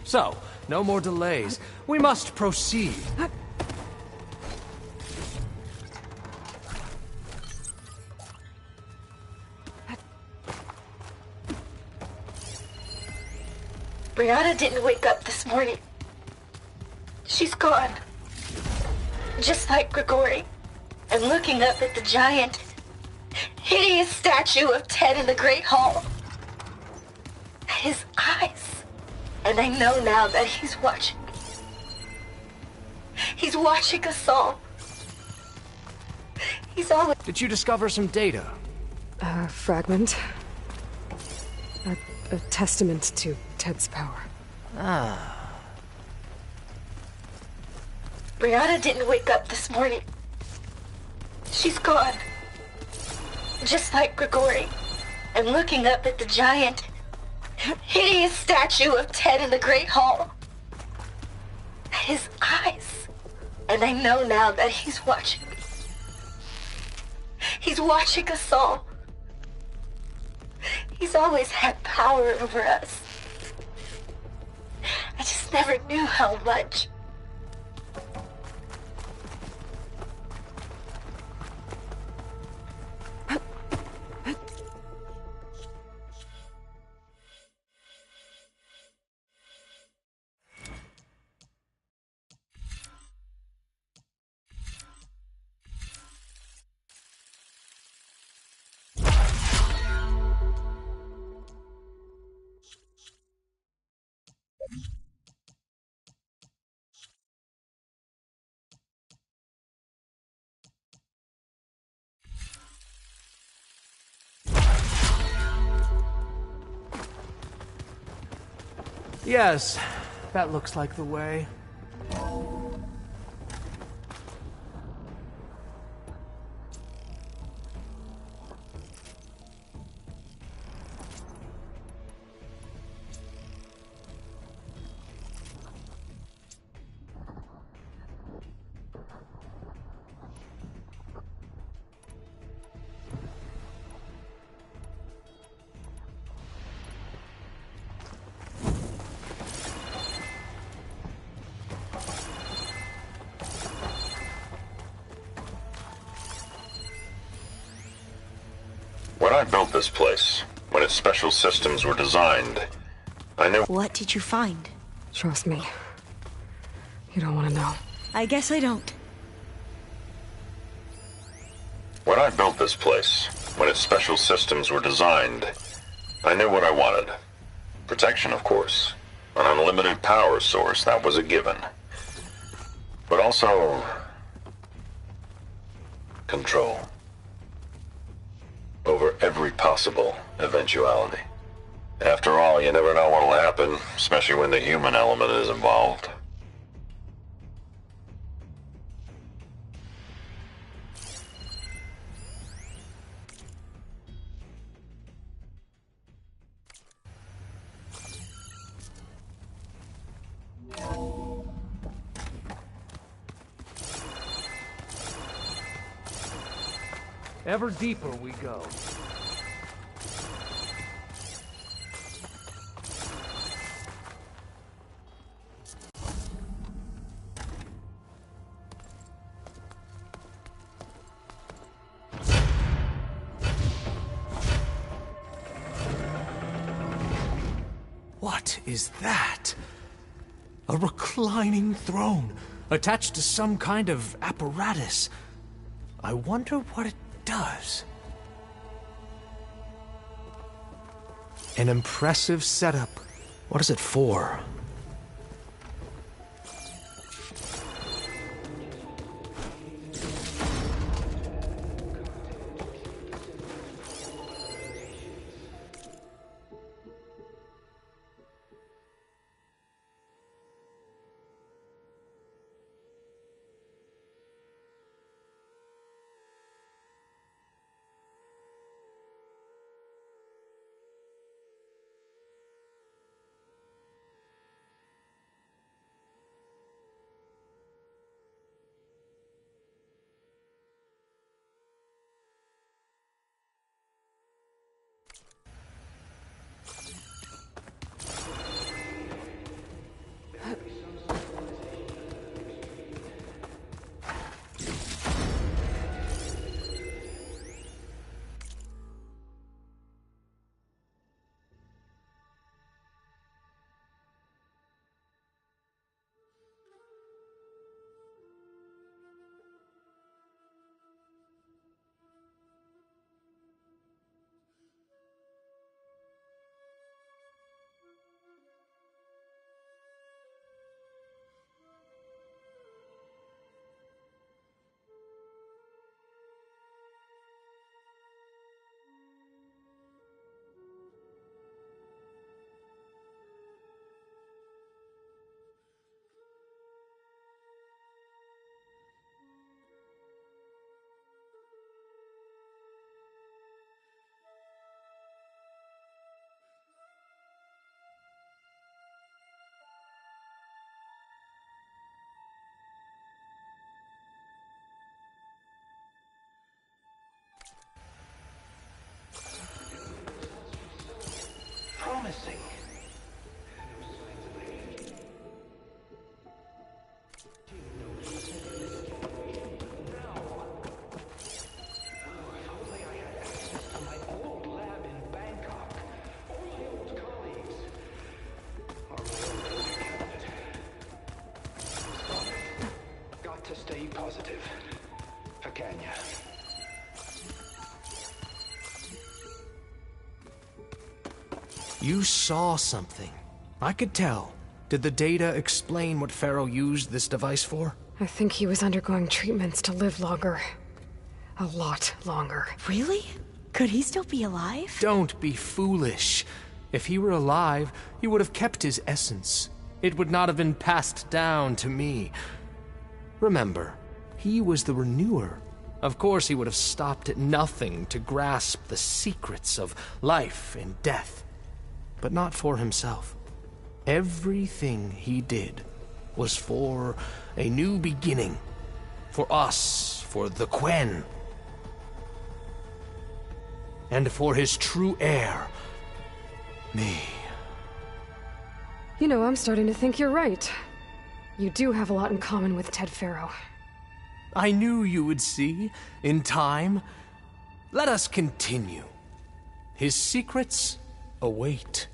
So, no more delays. We must proceed. Brianna didn't wake up this morning. She's gone. Just like Grigori. And looking up at the giant, hideous statue of Ted in the Great Hall. His eyes. And I know now that he's watching. He's watching us all. He's always... Did you discover some data? A fragment. A testament to Ted's power. Ah. Brianna didn't wake up this morning. She's gone. Just like Grigori. And looking up at the giant, hideous statue of Ted in the Great Hall. His eyes. And I know now that he's watching. He's watching us all. He's always had power over us. I just never knew how much. Yes, that looks like the way. When I built this place, when its special systems were designed, I knew... What did you find? Trust me. You don't want to know. I guess I don't. When I built this place, when its special systems were designed, I knew what I wanted. Protection, of course. An unlimited power source, that was a given. But also... control. Over every possible eventuality. After all, you never know what'll happen, especially when the human element is involved. Ever deeper we go. What is that? A reclining throne, attached to some kind of apparatus. I wonder what it does. An impressive setup. What is it for? You saw something. I could tell. Did the data explain what Pharaoh used this device for? I think he was undergoing treatments to live longer. A lot longer. Really? Could he still be alive? Don't be foolish. If he were alive, he would have kept his essence. It would not have been passed down to me. Remember, he was the renewer. Of course he would have stopped at nothing to grasp the secrets of life and death. But not for himself. Everything he did was for a new beginning. For us, for the Quen. And for his true heir, me. You know, I'm starting to think you're right. You do have a lot in common with Ted Pharaoh. I knew you would see, in time. Let us continue. His secrets await.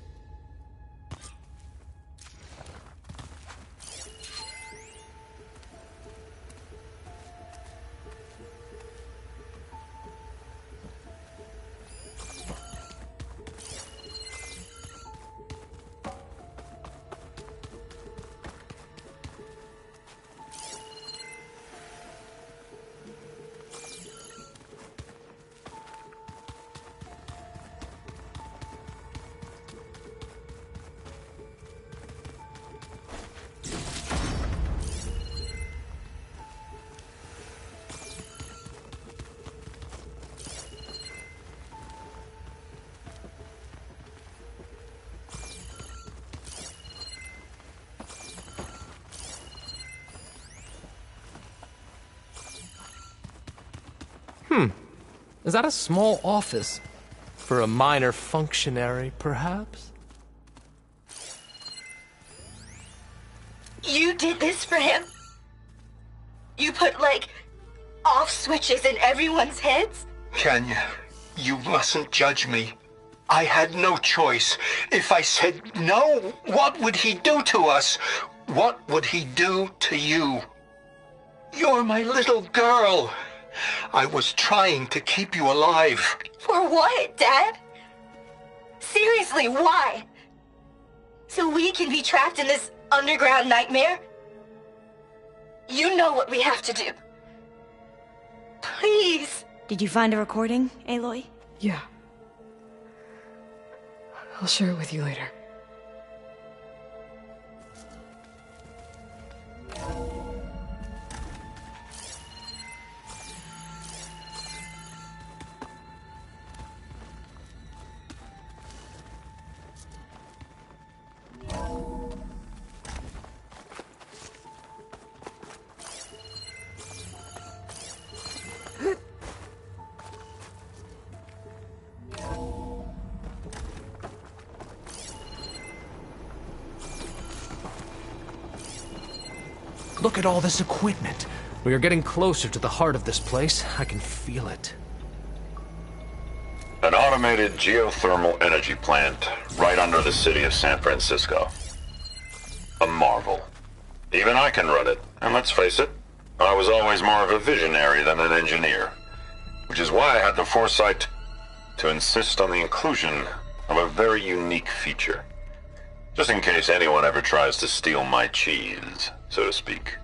Is that a small office? For a minor functionary, perhaps? You did this for him? You put, like, off switches in everyone's heads? Kenya, you mustn't judge me. I had no choice. If I said no, what would he do to us? What would he do to you? You're my little girl. I was trying to keep you alive. For what, Dad? Seriously, why? So we can be trapped in this underground nightmare? You know what we have to do. Please. Did you find a recording, Aloy? Yeah. I'll share it with you later. Look at all this equipment. We are getting closer to the heart of this place. I can feel it. An automated geothermal energy plant right under the city of San Francisco. A marvel. Even I can run it, and let's face it, I was always more of a visionary than an engineer. Which is why I had the foresight to insist on the inclusion of a very unique feature. Just in case anyone ever tries to steal my cheese, so to speak.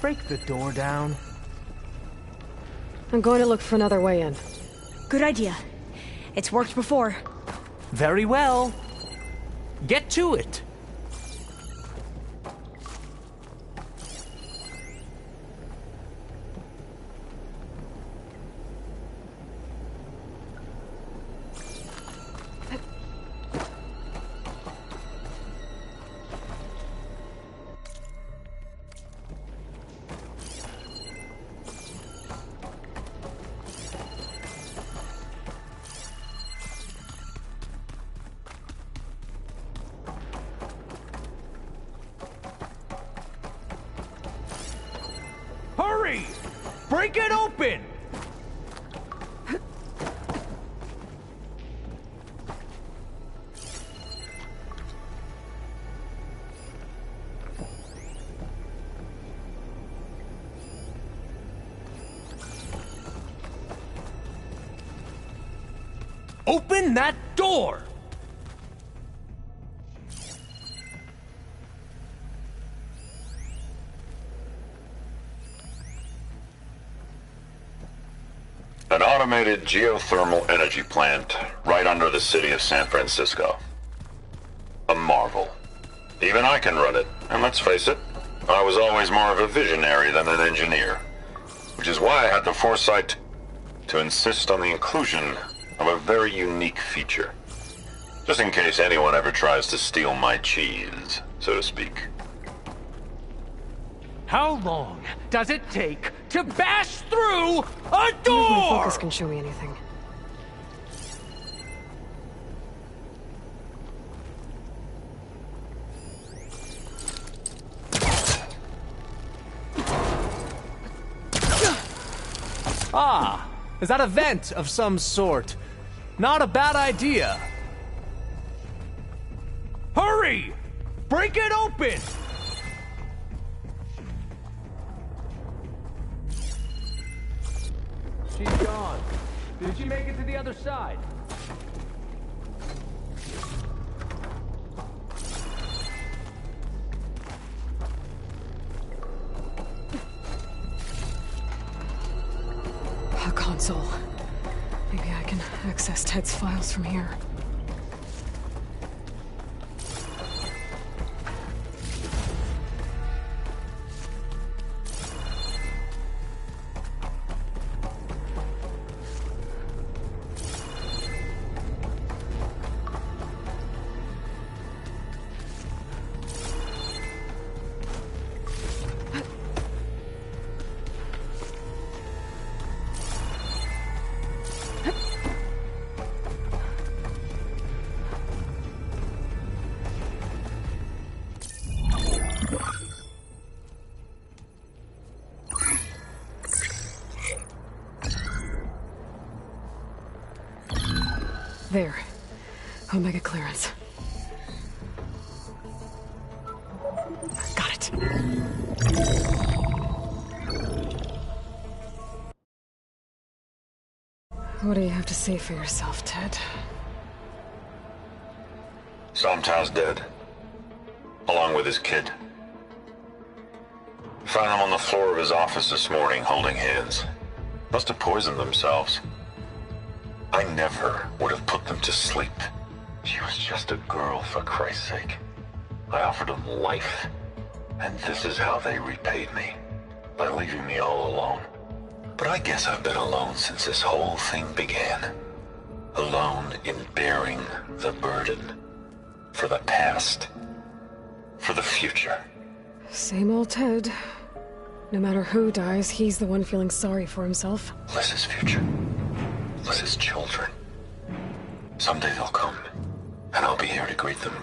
Break the door down. I'm going to look for another way in. Good idea. It's worked before. Very well. Get to it. Break it open! Open that door! An automated geothermal energy plant right under the city of San Francisco. A marvel. Even I can run it, and let's face it, I was always more of a visionary than an engineer. Which is why I had the foresight to insist on the inclusion of a very unique feature. Just in case anyone ever tries to steal my cheese, so to speak. How long does it take to bash through a Even door? focus can show me anything. Ah, is that a vent of some sort? Not a bad idea. Hurry! Break it open! She's gone. Did she make it to the other side? A console. Maybe I can access Ted's files from here. There. Omega clearance. Got it. What do you have to say for yourself, Ted? Somtow's dead. Along with his kid. Found them on the floor of his office this morning, holding hands. Must have poisoned themselves. I never would have put them to sleep. She was just a girl, for Christ's sake. I offered them life, and this is how they repaid me. By leaving me all alone. But I guess I've been alone since this whole thing began. Alone in bearing the burden. For the past. For the future. Same old Ted. No matter who dies, he's the one feeling sorry for himself. Liz's future. Liz's children. Someday they'll come, and I'll be here to greet them.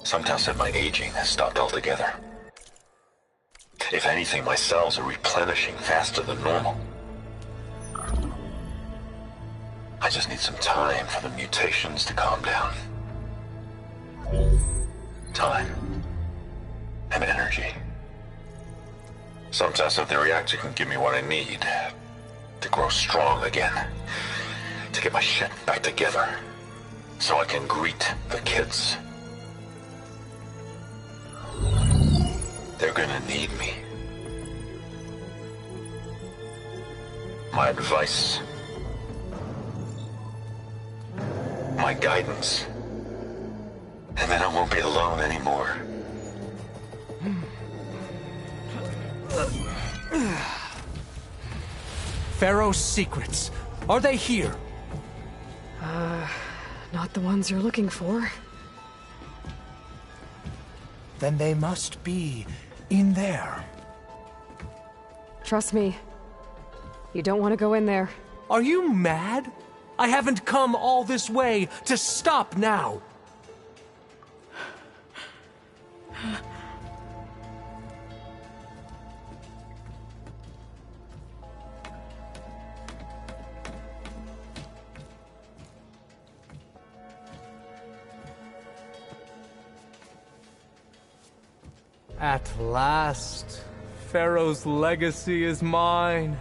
Sometimes said my aging has stopped altogether. If anything, my cells are replenishing faster than normal. I just need some time for the mutations to calm down. Time. And energy. Sometimes if the reactor can give me what I need to grow strong again, to get my shit back together, so I can greet the kids. They're gonna need me. My advice. My guidance. And then I won't be alone anymore. Pharaoh's secrets. Are they here? Not the ones you're looking for. Then they must be in there. Trust me. You don't want to go in there. Are you mad? I haven't come all this way to stop now. At last, Pharaoh's legacy is mine.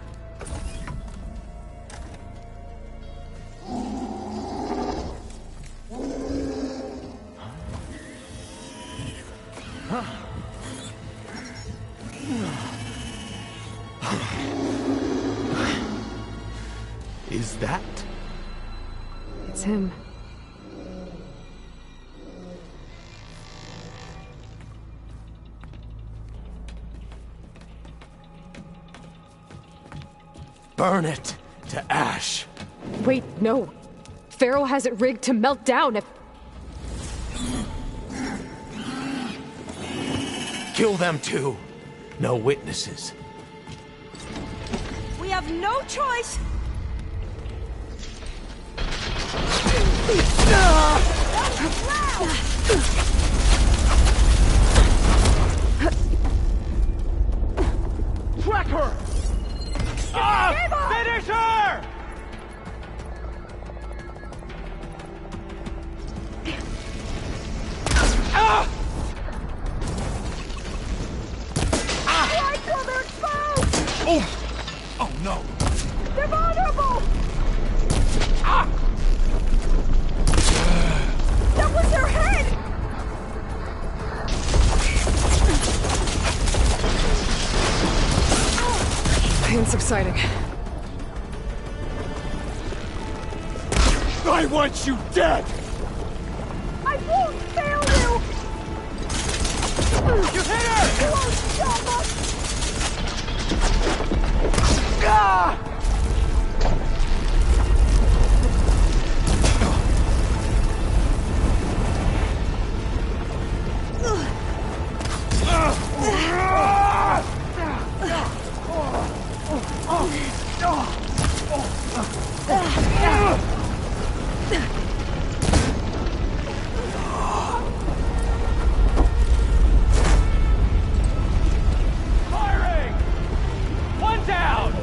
Is that? It's him. Burn it to ash. Wait, no. Pharaoh has it rigged to melt down if... Kill them too. No witnesses. We have no choice. Track her! Finish her! They're exposed! Oh! Oh no! They're vulnerable! That was their head! Pain's subsiding. I want you dead! I won't fail you! You hit her! You won't stop us! Ah! Firing! One down!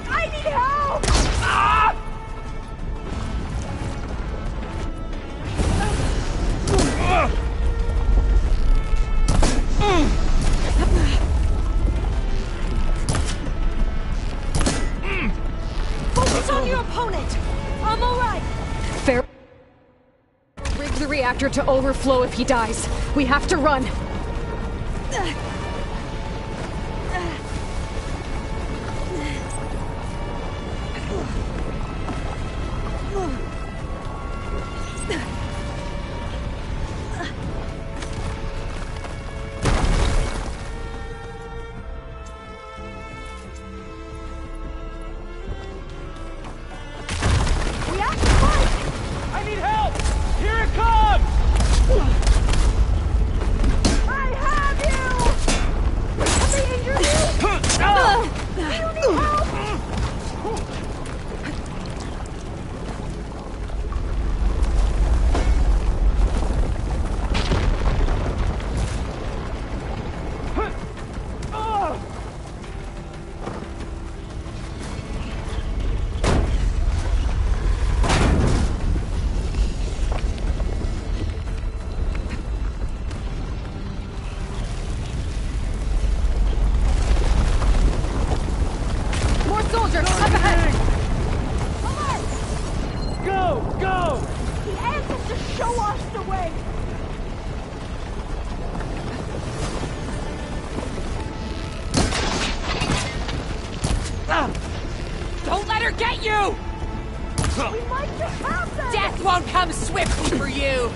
I need help! Ah! Focus on your opponent! I'm alright! Pharaoh... Rig the reactor to overflow if he dies. We have to run. We have to fight! I need help! Here it comes! I have you! Have they injured you? You need help! More soldiers! Up ahead! Go! Go! The ancestors show us the way! Don't let her get you! We might just have them! Death won't come swiftly for you!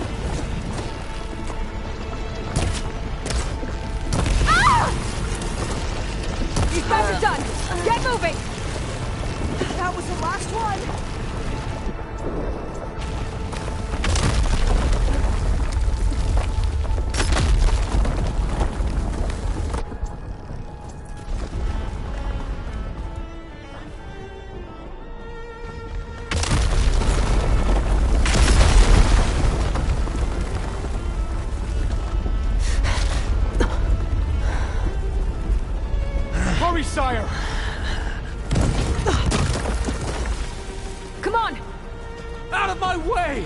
These guys are done! Get moving! That was the last one! of my way!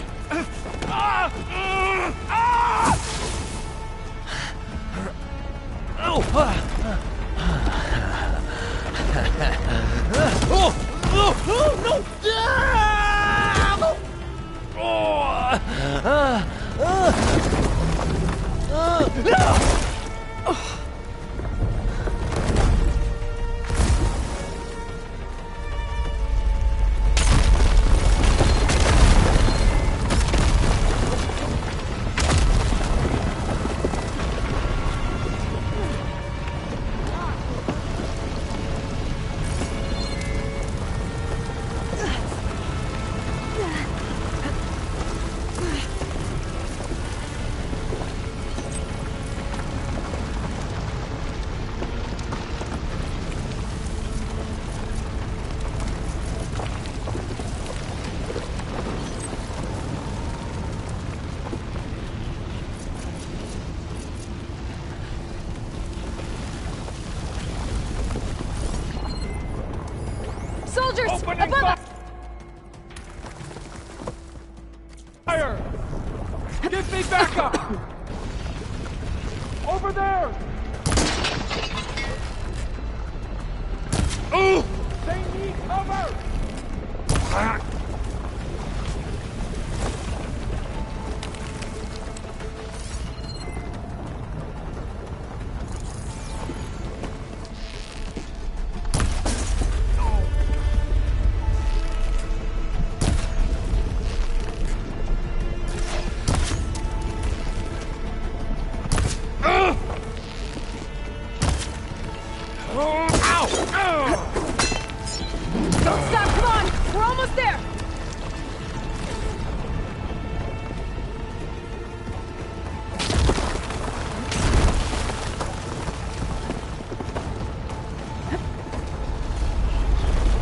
Soldiers! Opening Above us! Fire! Give me backup! Over there! Ooh! They need cover! Don't stop, come on! We're almost there!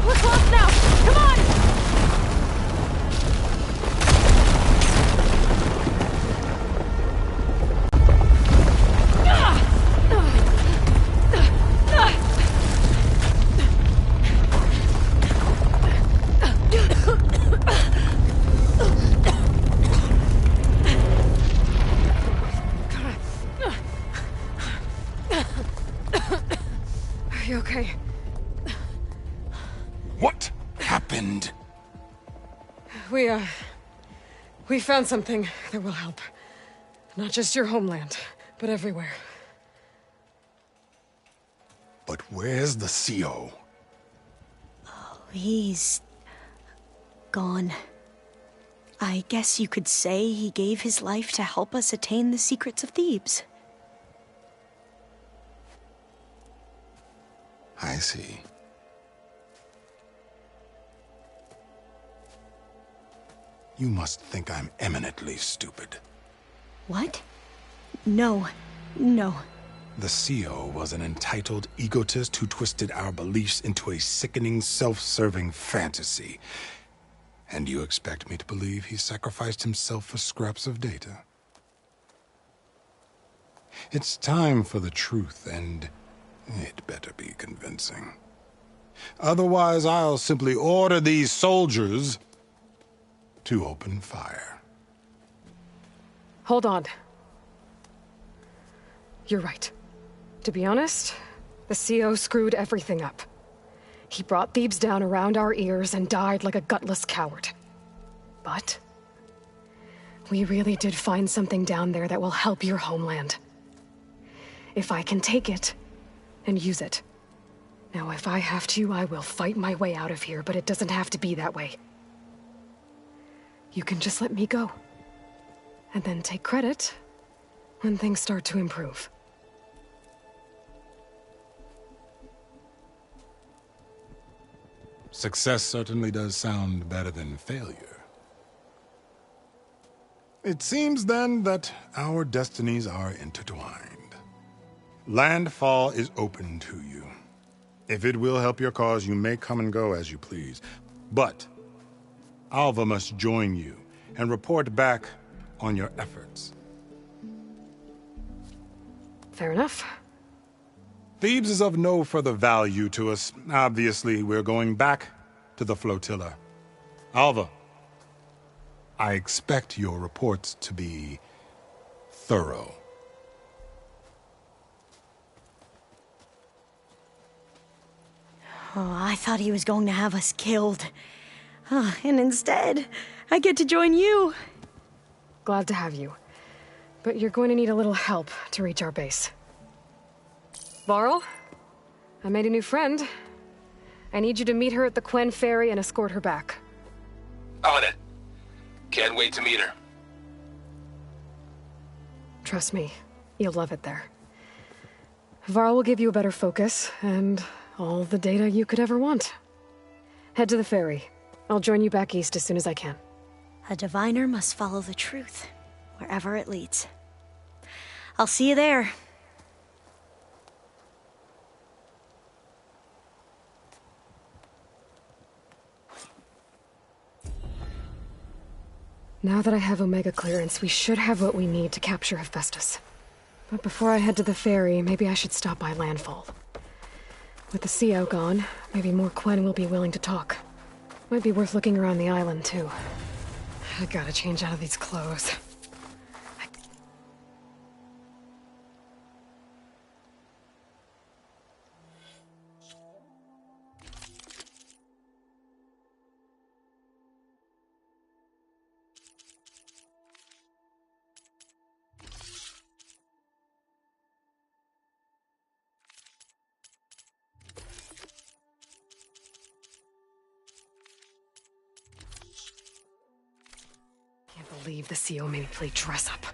We're close now! Come on! Are you okay? What happened? We found something that will help. Not just your homeland, but everywhere. But where's the CO? He's gone. I guess you could say he gave his life to help us attain the secrets of Thebes. I see. You must think I'm eminently stupid. What? No. No. The CO was an entitled egotist who twisted our beliefs into a sickening, self-serving fantasy. And you expect me to believe he sacrificed himself for scraps of data? It's time for the truth, and it better be convincing. Otherwise, I'll simply order these soldiers to open fire. Hold on. You're right. To be honest, the CO screwed everything up. He brought Thebes down around our ears and died like a gutless coward. But we really did find something down there that will help your homeland. If I can take it and use it. Now, if I have to, I will fight my way out of here, but it doesn't have to be that way. You can just let me go. And then take credit when things start to improve. Success certainly does sound better than failure. It seems then that our destinies are intertwined. Landfall is open to you. If it will help your cause, you may come and go as you please. But Alva must join you and report back on your efforts. Fair enough. Thebes is of no further value to us. Obviously, we're going back to the flotilla. Alva, I expect your reports to be thorough. Oh, I thought he was going to have us killed. And instead, I get to join you. Glad to have you. But you're going to need a little help to reach our base. Varl, I made a new friend. I need you to meet her at the Quen Ferry and escort her back. On it. Can't wait to meet her. Trust me, you'll love it there. Varl will give you a better focus, and all the data you could ever want. Head to the ferry. I'll join you back east as soon as I can. A diviner must follow the truth, wherever it leads. I'll see you there. Now that I have Omega clearance, we should have what we need to capture Hephaestus. But before I head to the ferry, maybe I should stop by Landfall. With the CO gone, maybe more Quen will be willing to talk. Might be worth looking around the island, too. I gotta change out of these clothes. Can't believe the CO made me play dress up.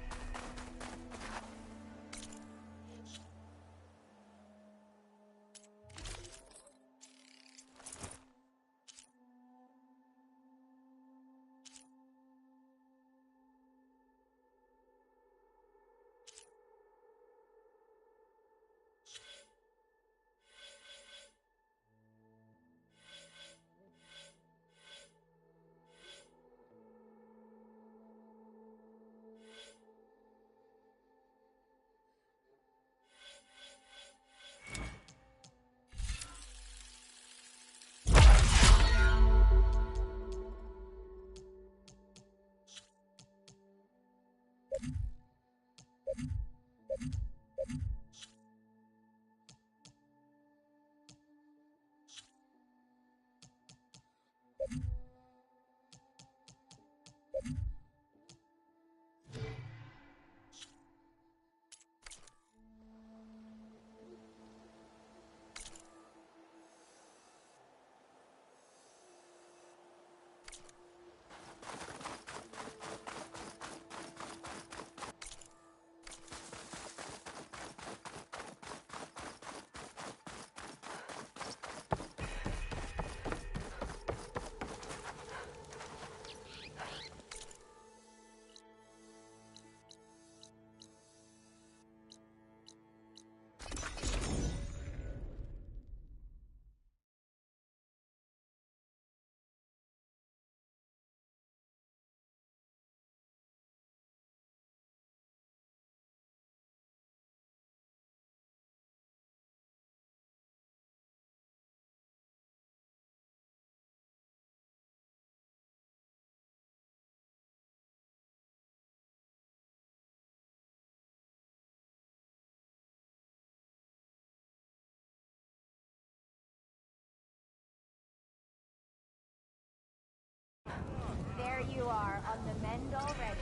There you are, on the mend already.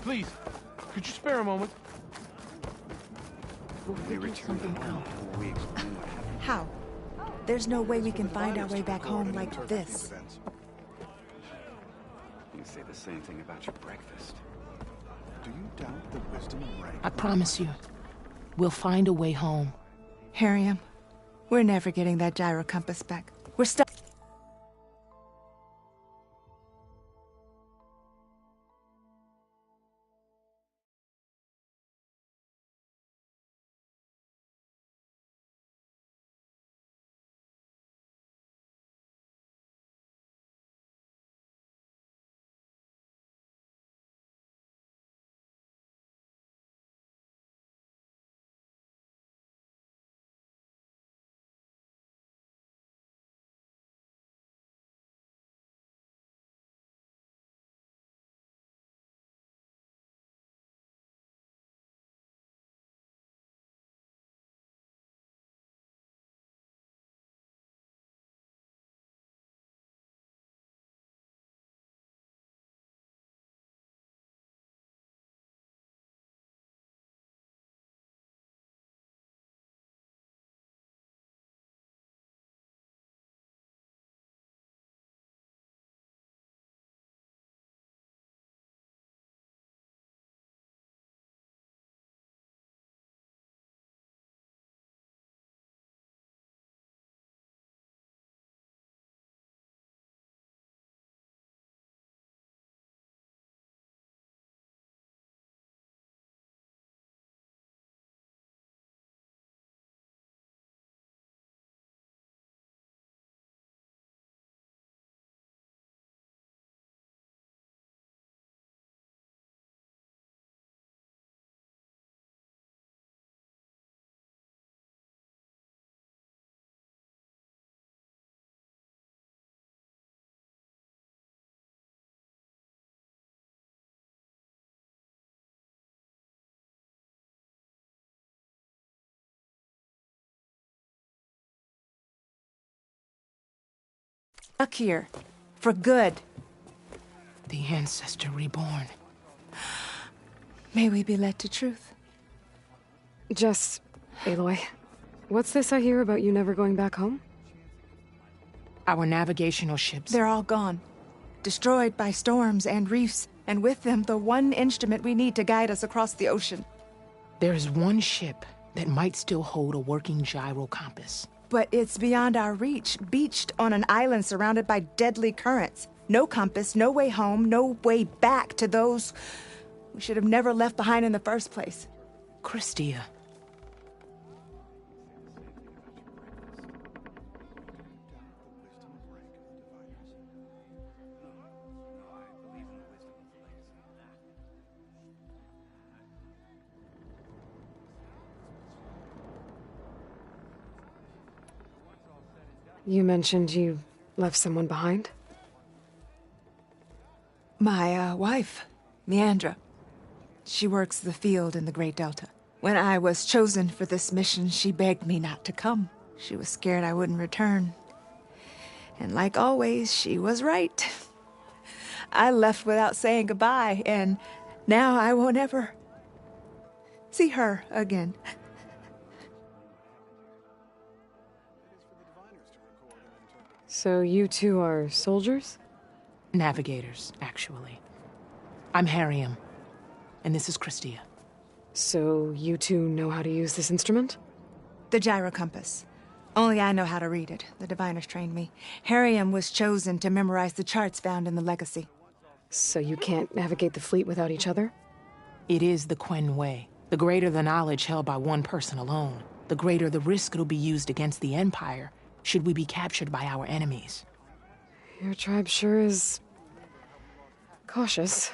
Please, could you spare a moment? We'll figure something out. How? There's no way we can find our way back home like this. You say the same thing about your breakfast. Do you doubt the wisdom and rank? I promise you, we'll find a way home. Harriam, we're never getting that gyro compass back. We're stuck. stuck here. For good. The Ancestor reborn. May we be led to truth. Jess, Aloy, what's this I hear about you never going back home? Our navigational ships. They're all gone. Destroyed by storms and reefs, and with them the one instrument we need to guide us across the ocean. There is one ship that might still hold a working gyro compass. But it's beyond our reach, beached on an island surrounded by deadly currents. No compass, no way home, no way back to those we should have never left behind in the first place. Christia. You mentioned you left someone behind? My wife, Meandra. She works the field in the Great Delta. When I was chosen for this mission, she begged me not to come. She was scared I wouldn't return. And like always, she was right. I left without saying goodbye, and now I won't ever see her again. So you two are soldiers? Navigators, actually. I'm Harium, and this is Christia. So you two know how to use this instrument? The gyro compass. Only I know how to read it. The diviners trained me. Harium was chosen to memorize the charts found in the Legacy. So you can't navigate the fleet without each other? It is the Quen way. The greater the knowledge held by one person alone, the greater the risk it'll be used against the Empire should we be captured by our enemies. Your tribe sure is cautious.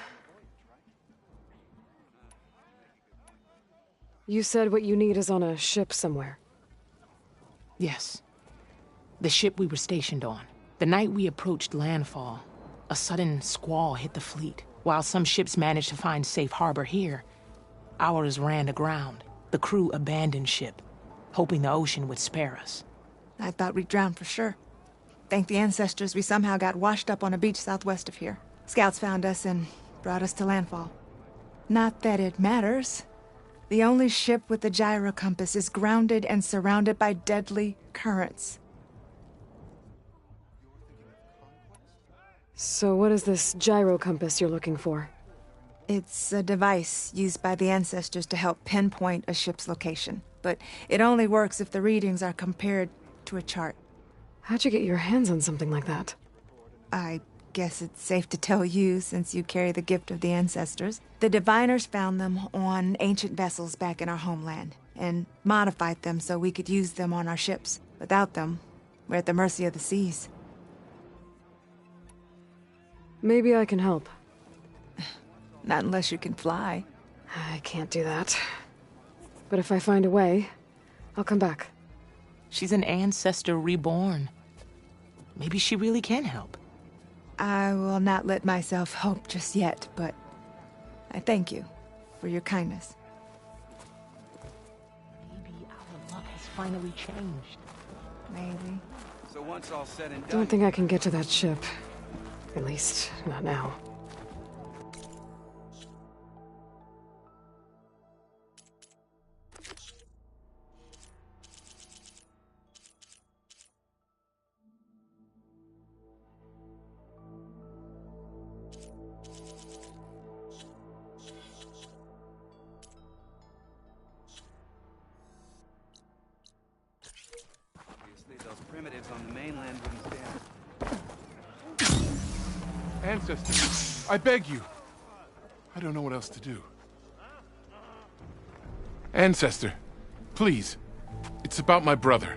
You said what you need is on a ship somewhere. Yes. The ship we were stationed on. The night we approached landfall, a sudden squall hit the fleet. While some ships managed to find safe harbor here, ours ran aground. The crew abandoned ship, hoping the ocean would spare us. I thought we'd drown for sure. Thank the ancestors, we somehow got washed up on a beach southwest of here. Scouts found us and brought us to landfall. Not that it matters. The only ship with the gyro compass is grounded and surrounded by deadly currents. So what is this gyro compass you're looking for? It's a device used by the ancestors to help pinpoint a ship's location. But it only works if the readings are compared to a chart. How'd you get your hands on something like that? I guess it's safe to tell you, since you carry the gift of the ancestors. The diviners found them on ancient vessels back in our homeland, and modified them so we could use them on our ships. Without them, we're at the mercy of the seas. Maybe I can help. Not unless you can fly. I can't do that. But if I find a way, I'll come back. She's an ancestor reborn. Maybe she really can help. I will not let myself hope just yet, but I thank you for your kindness. Maybe our luck has finally changed. Maybe. So once all said and done... Don't think I can get to that ship. At least, not now. Those primitives on the mainland wouldn't stand. Ancestor, I beg you. I don't know what else to do. Ancestor, please. It's about my brother.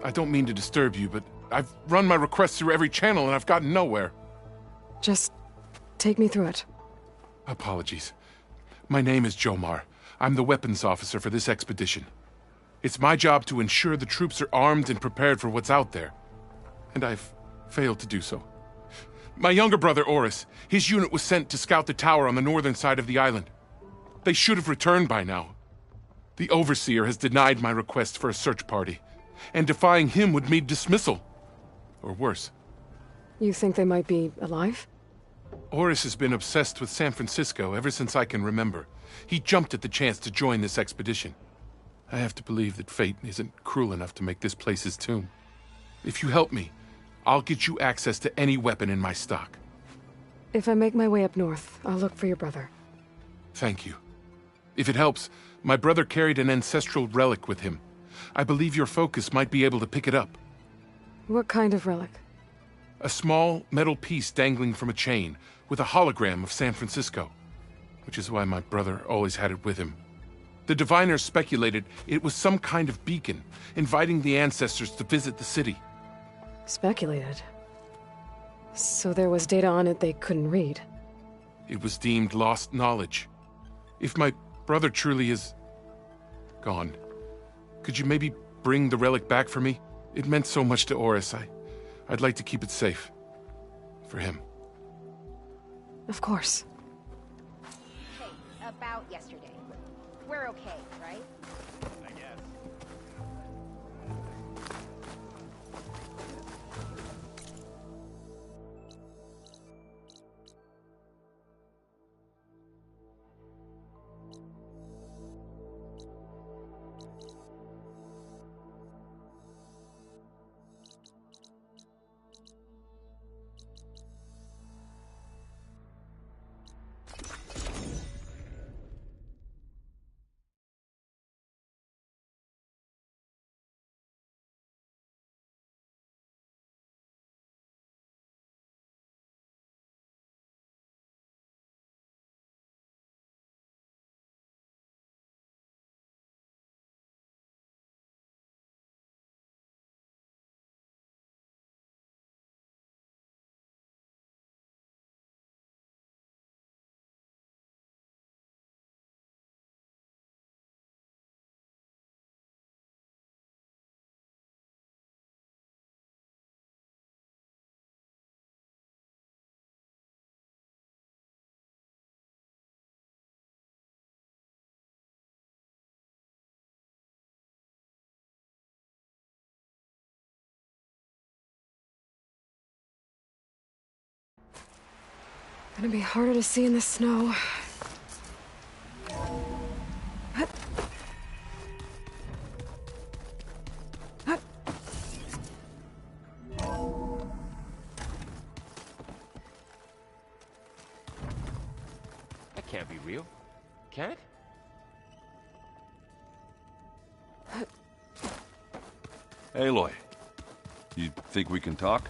I don't mean to disturb you, but I've run my requests through every channel and I've gotten nowhere. Just take me through it. Apologies. My name is Jomar. I'm the weapons officer for this expedition. It's my job to ensure the troops are armed and prepared for what's out there. And I've failed to do so. My younger brother, Oris, his unit was sent to scout the tower on the northern side of the island. They should have returned by now. The Overseer has denied my request for a search party, and defying him would mean dismissal. Or worse, You think they might be alive? Oris has been obsessed with San Francisco ever since I can remember. He jumped at the chance to join this expedition. I have to believe that fate isn't cruel enough to make this place his tomb. If you help me, I'll get you access to any weapon in my stock. If I make my way up north, I'll look for your brother. Thank you. If it helps, my brother carried an ancestral relic with him. I believe your focus might be able to pick it up. What kind of relic? A small metal piece dangling from a chain, with a hologram of San Francisco. Which is why my brother always had it with him. The diviners speculated it was some kind of beacon, inviting the ancestors to visit the city. Speculated? So there was data on it they couldn't read? It was deemed lost knowledge. If my brother truly is gone, could you maybe bring the relic back for me? It meant so much to Oris. I'd like to keep it safe. For him. Of course. Hey, about yesterday. We're okay, right? I guess. Gonna be harder to see in the snow. That can't be real. Can it? Aloy, you think we can talk?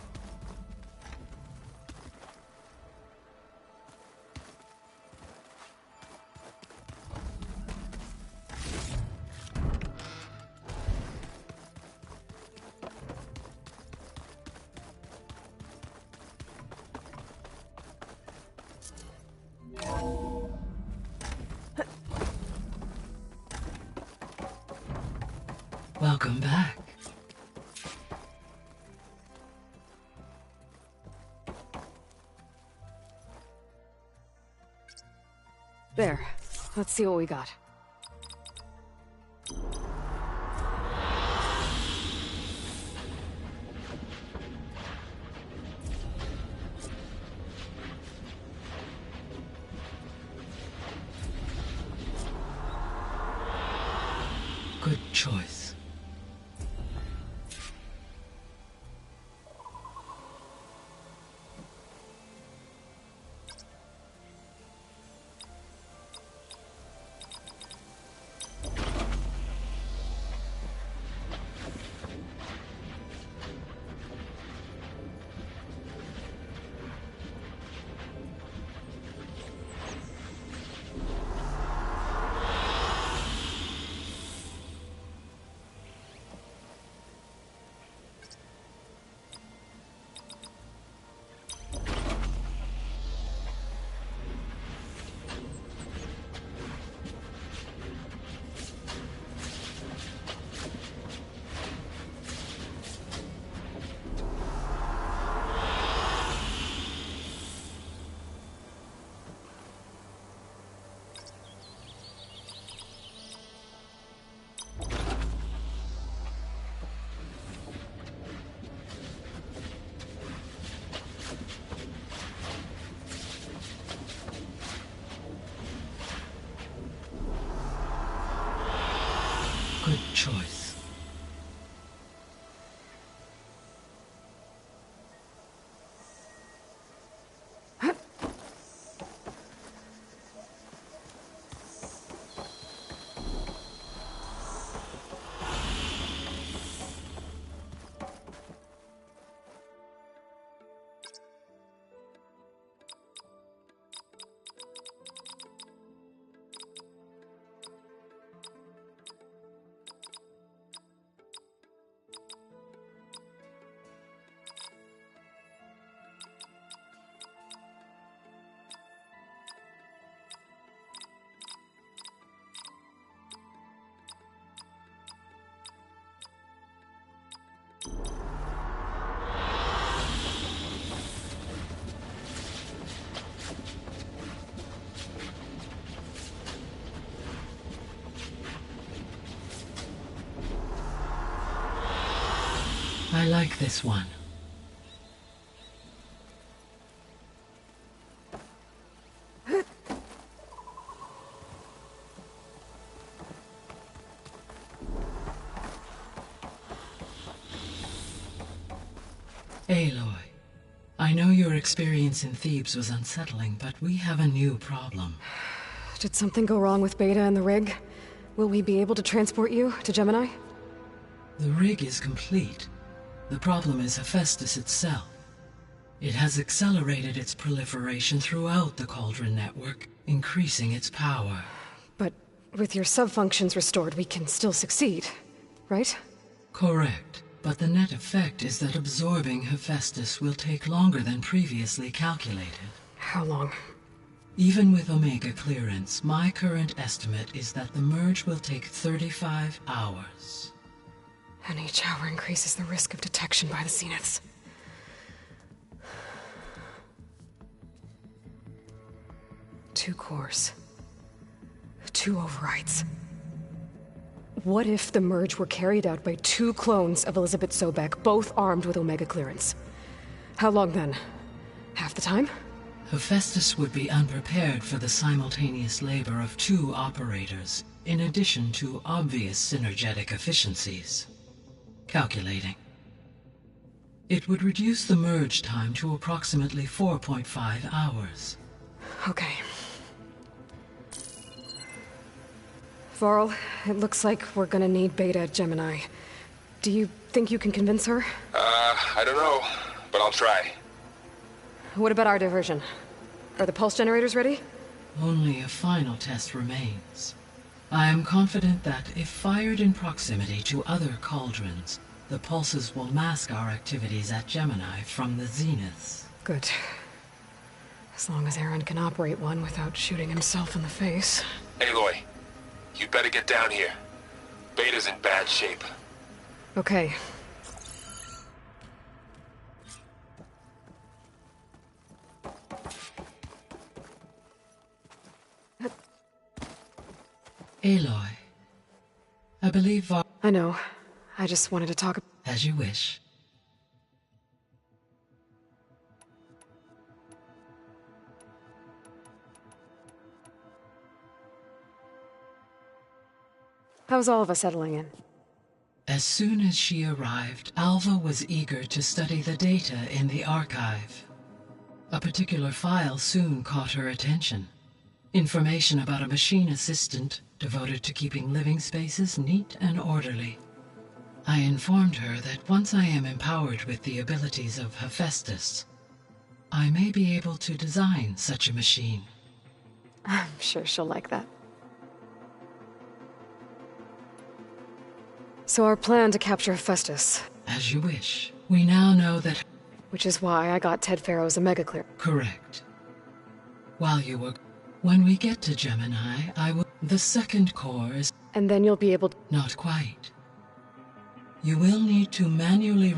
Welcome back. There. Let's see what we got. Good choice. choice. I like this one. Aloy, I know your experience in Thebes was unsettling, but we have a new problem. Did something go wrong with Beta and the rig? Will we be able to transport you to Gemini? The rig is complete. The problem is Hephaestus itself. It has accelerated its proliferation throughout the Cauldron network, increasing its power. But with your sub-functions restored, we can still succeed, right? Correct. But the net effect is that absorbing Hephaestus will take longer than previously calculated. How long? Even with Omega clearance, my current estimate is that the merge will take 35 hours. And each hour increases the risk of detection by the Zeniths. Two cores. Two overrides. What if the merge were carried out by two clones of Elizabeth Sobek, both armed with Omega clearance? How long then? Half the time? Hephaestus would be unprepared for the simultaneous labor of two operators, in addition to obvious synergetic efficiencies. Calculating. It would reduce the merge time to approximately 4.5 hours. Okay. Varl, it looks like we're gonna need Beta at Gemini. Do you think you can convince her? I don't know, but I'll try. What about our diversion? Are the pulse generators ready? Only a final test remains. I am confident that if fired in proximity to other cauldrons, the pulses will mask our activities at Gemini from the Zeniths. Good. As long as Aaron can operate one without shooting himself in the face. Aloy, you better get down here. Beta's in bad shape. Okay. Aloy, I believe I know. I just wanted to talk. As you wish. How's all of us settling in? As soon as she arrived, Alva was eager to study the data in the archive. A particular file soon caught her attention. Information about a machine assistant devoted to keeping living spaces neat and orderly. I informed her that once I am empowered with the abilities of Hephaestus, I may be able to design such a machine. I'm sure she'll like that. So our plan to capture Hephaestus. As you wish. We now know that... Which is why I got Ted Farrow's Omega clear. Correct. While you were... When we get to Gemini, I will... The second core is... And then you'll be able to... Not quite. You will need to manually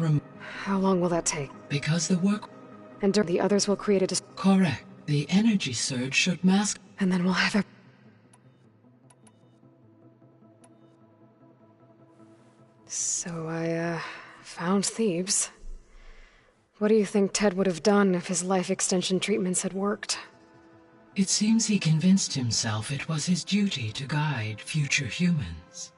How long will that take? Because the work... And the others will create a... Correct. The energy surge should mask... And then we'll have a... So I, found Thebes. What do you think Ted would have done if his life extension treatments had worked? It seems he convinced himself it was his duty to guide future humans.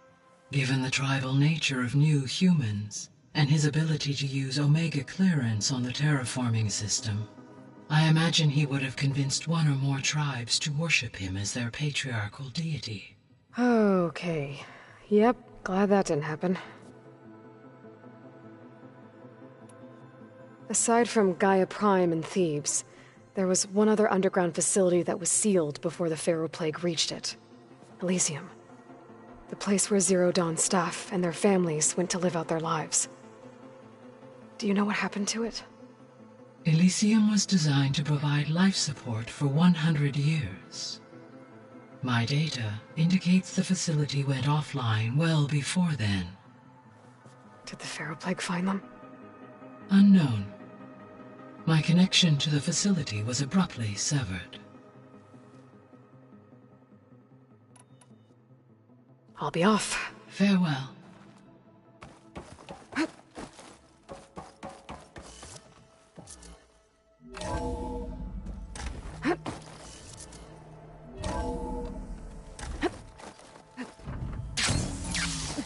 Given the tribal nature of new humans, and his ability to use Omega clearance on the terraforming system, I imagine he would have convinced one or more tribes to worship him as their patriarchal deity. Okay. Yep, glad that didn't happen. Aside from Gaia Prime and Thebes, there was one other underground facility that was sealed before the Pharaoh Plague reached it. Elysium. The place where Zero Dawn staff and their families went to live out their lives. Do you know what happened to it? Elysium was designed to provide life support for 100 years. My data indicates the facility went offline well before then. Did the Pharaoh Plague find them? Unknown. My connection to the facility was abruptly severed. I'll be off. Farewell.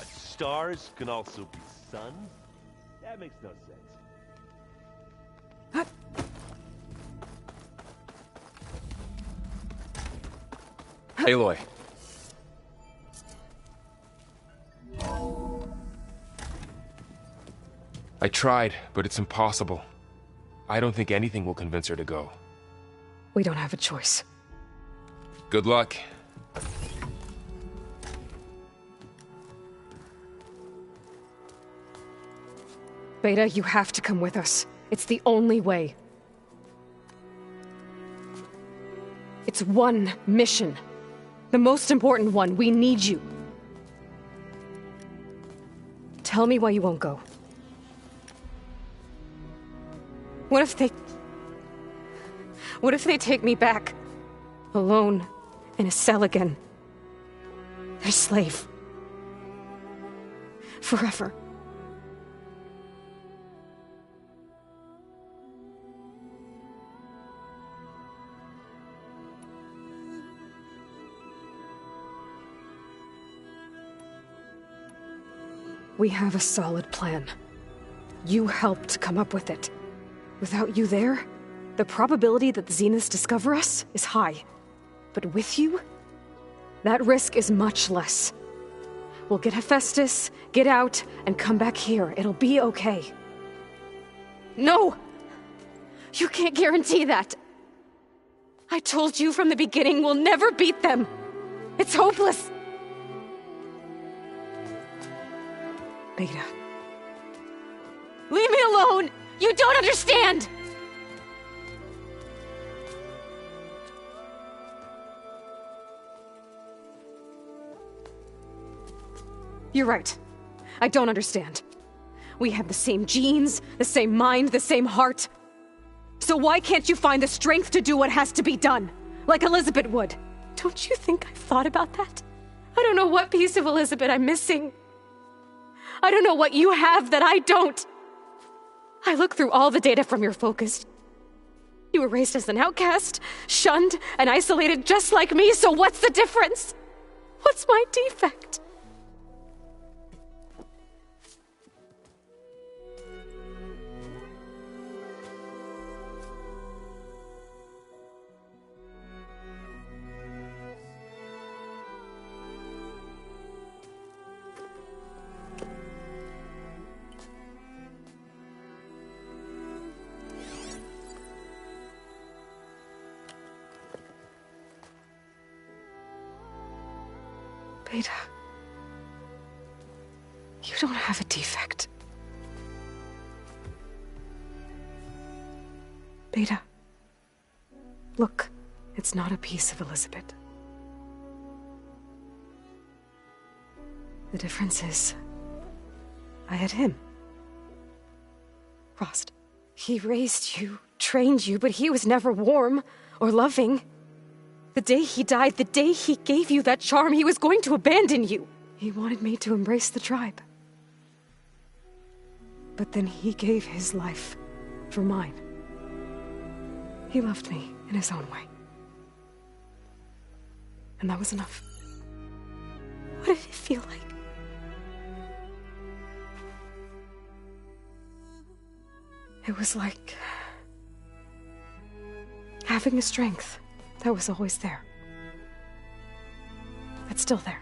Stars can also be suns? That makes no sense. Aloy. I tried, but it's impossible. I don't think anything will convince her to go. We don't have a choice. Good luck. Beta, you have to come with us. It's the only way. It's one mission. The most important one. We need you. Tell me why you won't go. What if they take me back? Alone, in a cell again. Their slave. Forever. We have a solid plan. You helped come up with it. Without you there, the probability that the Zeniths discover us is high. But with you, that risk is much less. We'll get Hephaestus, get out, and come back here. It'll be okay. No! You can't guarantee that! I told you from the beginning we'll never beat them! It's hopeless! Beta. Leave me alone! You don't understand! You're right. I don't understand. We have the same genes, the same mind, the same heart. So why can't you find the strength to do what has to be done? Like Elizabeth would. Don't you think I've thought about that? I don't know what piece of Elizabeth I'm missing. I don't know what you have that I don't. I look through all the data from your focus. You were raised as an outcast, shunned, and isolated just like me, so what's the difference? What's my defect? Beta, you don't have a defect. Beta, look, it's not a piece of Elizabeth. The difference is, I had him. Rost. He raised you, trained you, but he was never warm or loving. The day he died, the day he gave you that charm, he was going to abandon you. He wanted me to embrace the tribe. But then he gave his life for mine. He loved me in his own way. And that was enough. What did it feel like? It was like having a strength that was always there. It's still there.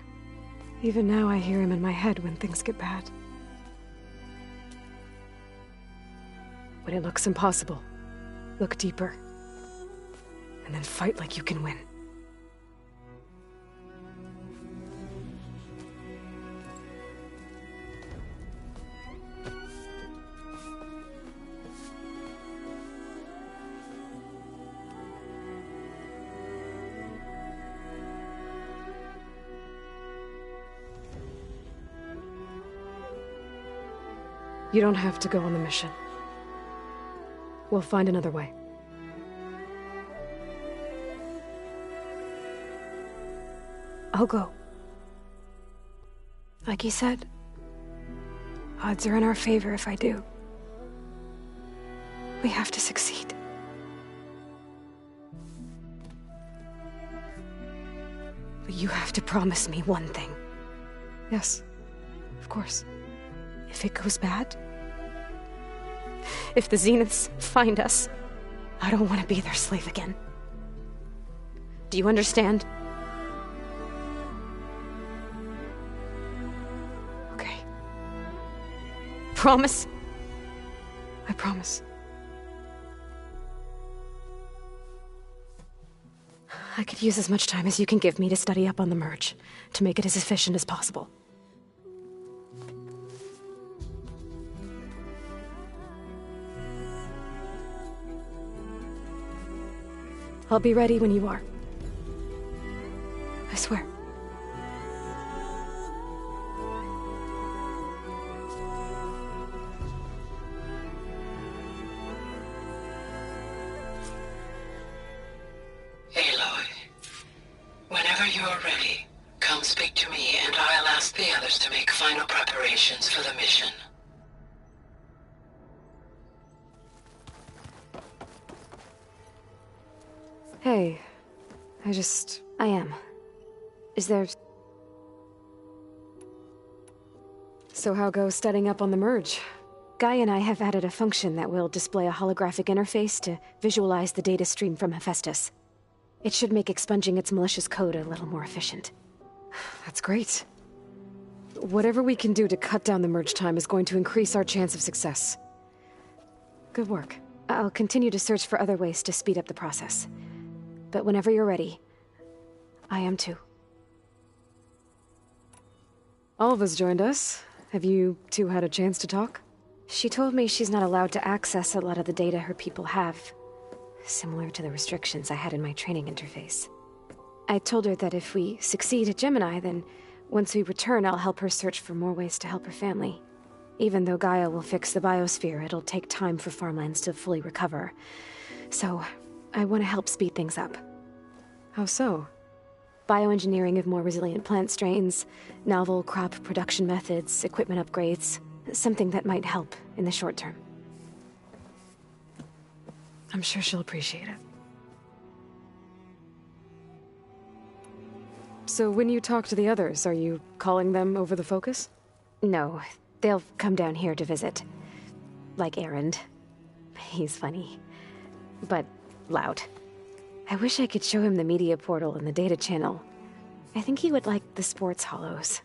Even now I hear him in my head when things get bad. When it looks impossible, look deeper. And then fight like you can win. You don't have to go on the mission. We'll find another way. I'll go. Like he said, odds are in our favor if I do. We have to succeed. But you have to promise me one thing. Yes, of course. If it goes bad, if the Zeniths find us, I don't want to be their slave again. Do you understand? Okay. Promise? I promise. I could use as much time as you can give me to study up on the merge, to make it as efficient as possible. I'll be ready when you are. I swear. Aloy, whenever you're ready, come speak to me and I'll ask the others to make final preparations for the mission. Hey, I am. Is there... So how goes studying up on the merge? Guy and I have added a function that will display a holographic interface to visualize the data stream from Hephaestus. It should make expunging its malicious code a little more efficient. That's great. Whatever we can do to cut down the merge time is going to increase our chance of success. Good work. I'll continue to search for other ways to speed up the process. But whenever you're ready, I am too. Alva's joined us. Have you two had a chance to talk? She told me she's not allowed to access a lot of the data her people have. Similar to the restrictions I had in my training interface. I told her that if we succeed at Gemini, then once we return, I'll help her search for more ways to help her family. Even though Gaia will fix the biosphere, it'll take time for farmlands to fully recover. So, I want to help speed things up. How so? Bioengineering of more resilient plant strains, novel crop production methods, equipment upgrades. Something that might help in the short term. I'm sure she'll appreciate it. So when you talk to the others, are you calling them over the focus? No, they'll come down here to visit. Like Erend. He's funny. But loud. I wish I could show him the media portal and the data channel. I think he would like the sports hollows.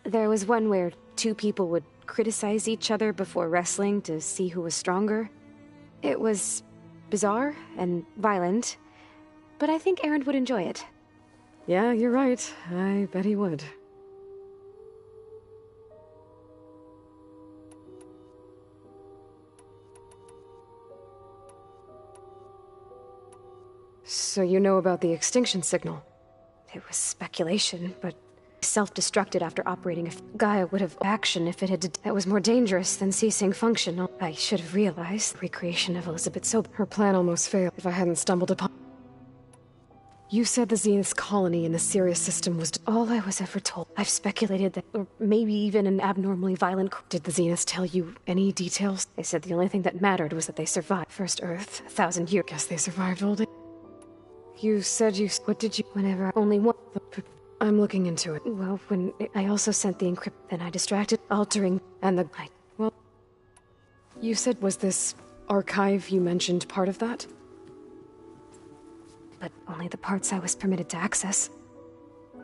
There was one where two people would criticize each other before wrestling to see who was stronger. It was bizarre and violent, but I think Erend would enjoy it. Yeah, you're right. I bet he would. So you know about the extinction signal? It was speculation, but self-destructed after operating. If Gaia would have action if it had... That was more dangerous than ceasing function. I should have realized. Recreation of Elizabeth Soap. Her plan almost failed if I hadn't stumbled upon... You said the Zenith's colony in the Sirius system was... All I was ever told. I've speculated that... Or maybe even an abnormally violent... Did the Zeniths tell you any details? They said the only thing that mattered was that they survived. First Earth, 1,000 years. Guess they survived all day. You said you... What did you... Whenever... Only one... I'm looking into it. Well, when I also sent the encrypt, then I distracted, altering, and the... Well... You said, was this archive you mentioned part of that? But only the parts I was permitted to access.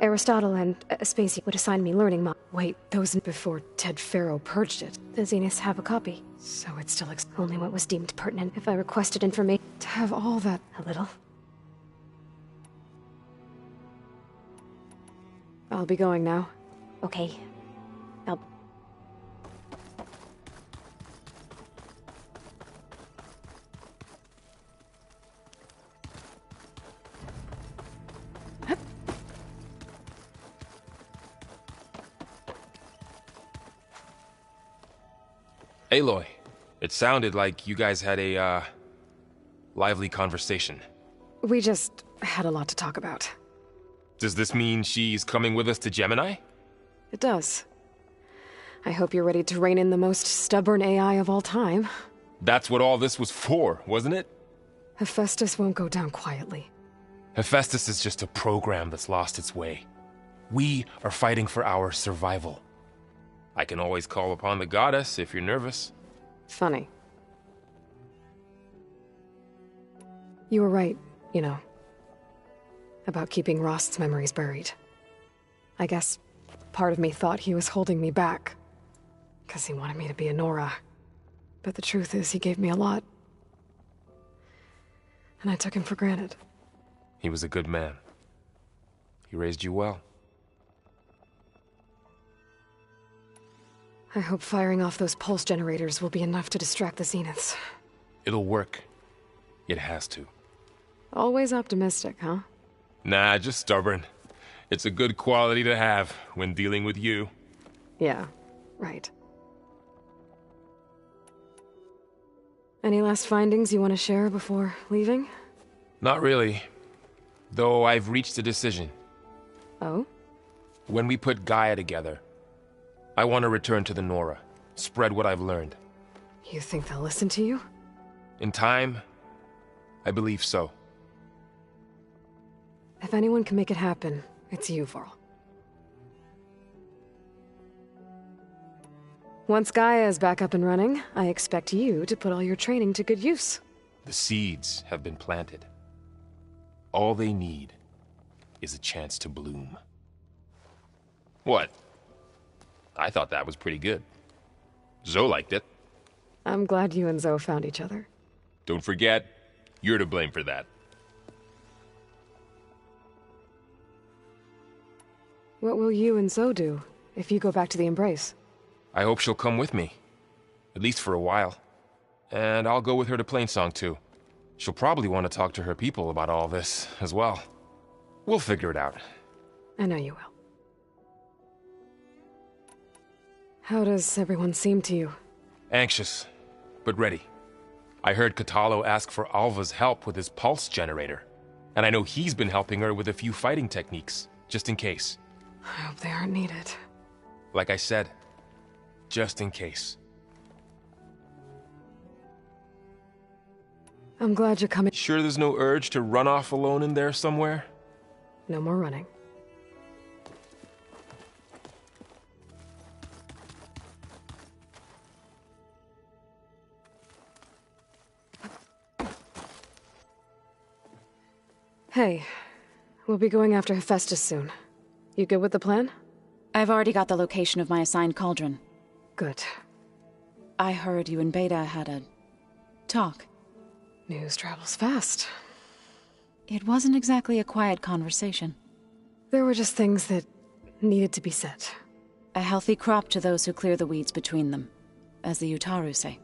Aristotle and Aspasia would assign me learning Wait, those before Ted Faro purged it. The Zeniths have a copy. So it's still only what was deemed pertinent if I requested information. To have all that... A little. I'll be going now. Okay. I'll... Aloy, it sounded like you guys had a, lively conversation. We just had a lot to talk about. Does this mean she's coming with us to Gemini? It does. I hope you're ready to rein in the most stubborn AI of all time. That's what all this was for, wasn't it? Hephaestus won't go down quietly. Hephaestus is just a program that's lost its way. We are fighting for our survival. I can always call upon the goddess if you're nervous. Funny. You were right, you know, about keeping Rost's memories buried. I guess part of me thought he was holding me back, because he wanted me to be a Nora. But the truth is, he gave me a lot. And I took him for granted. He was a good man. He raised you well. I hope firing off those pulse generators will be enough to distract the Zeniths. It'll work. It has to. Always optimistic, huh? Nah, just stubborn. It's a good quality to have when dealing with you. Yeah, right. Any last findings you want to share before leaving? Not really. Though I've reached a decision. Oh? When we put Gaia together, I want to return to the Nora, spread what I've learned. You think they'll listen to you? In time, I believe so. If anyone can make it happen, it's you, Varl. Once Gaia is back up and running, I expect you to put all your training to good use. The seeds have been planted. All they need is a chance to bloom. What? I thought that was pretty good. Zoe liked it. I'm glad you and Zoe found each other. Don't forget, you're to blame for that. What will you and Zoe do if you go back to the Embrace? I hope she'll come with me. At least for a while. And I'll go with her to Plainsong too. She'll probably want to talk to her people about all this as well. We'll figure it out. I know you will. How does everyone seem to you? Anxious, but ready. I heard Kotallo ask for Alva's help with his pulse generator. And I know he's been helping her with a few fighting techniques, just in case. I hope they aren't needed. Like I said, just in case. I'm glad you're coming. Sure there's no urge to run off alone in there somewhere? No more running. Hey, we'll be going after Hephaestus soon. You good with the plan? I've already got the location of my assigned cauldron. Good. I heard you and Beta had a talk. News travels fast. It wasn't exactly a quiet conversation. There were just things that needed to be said. A healthy crop to those who clear the weeds between them, as the Utaru say.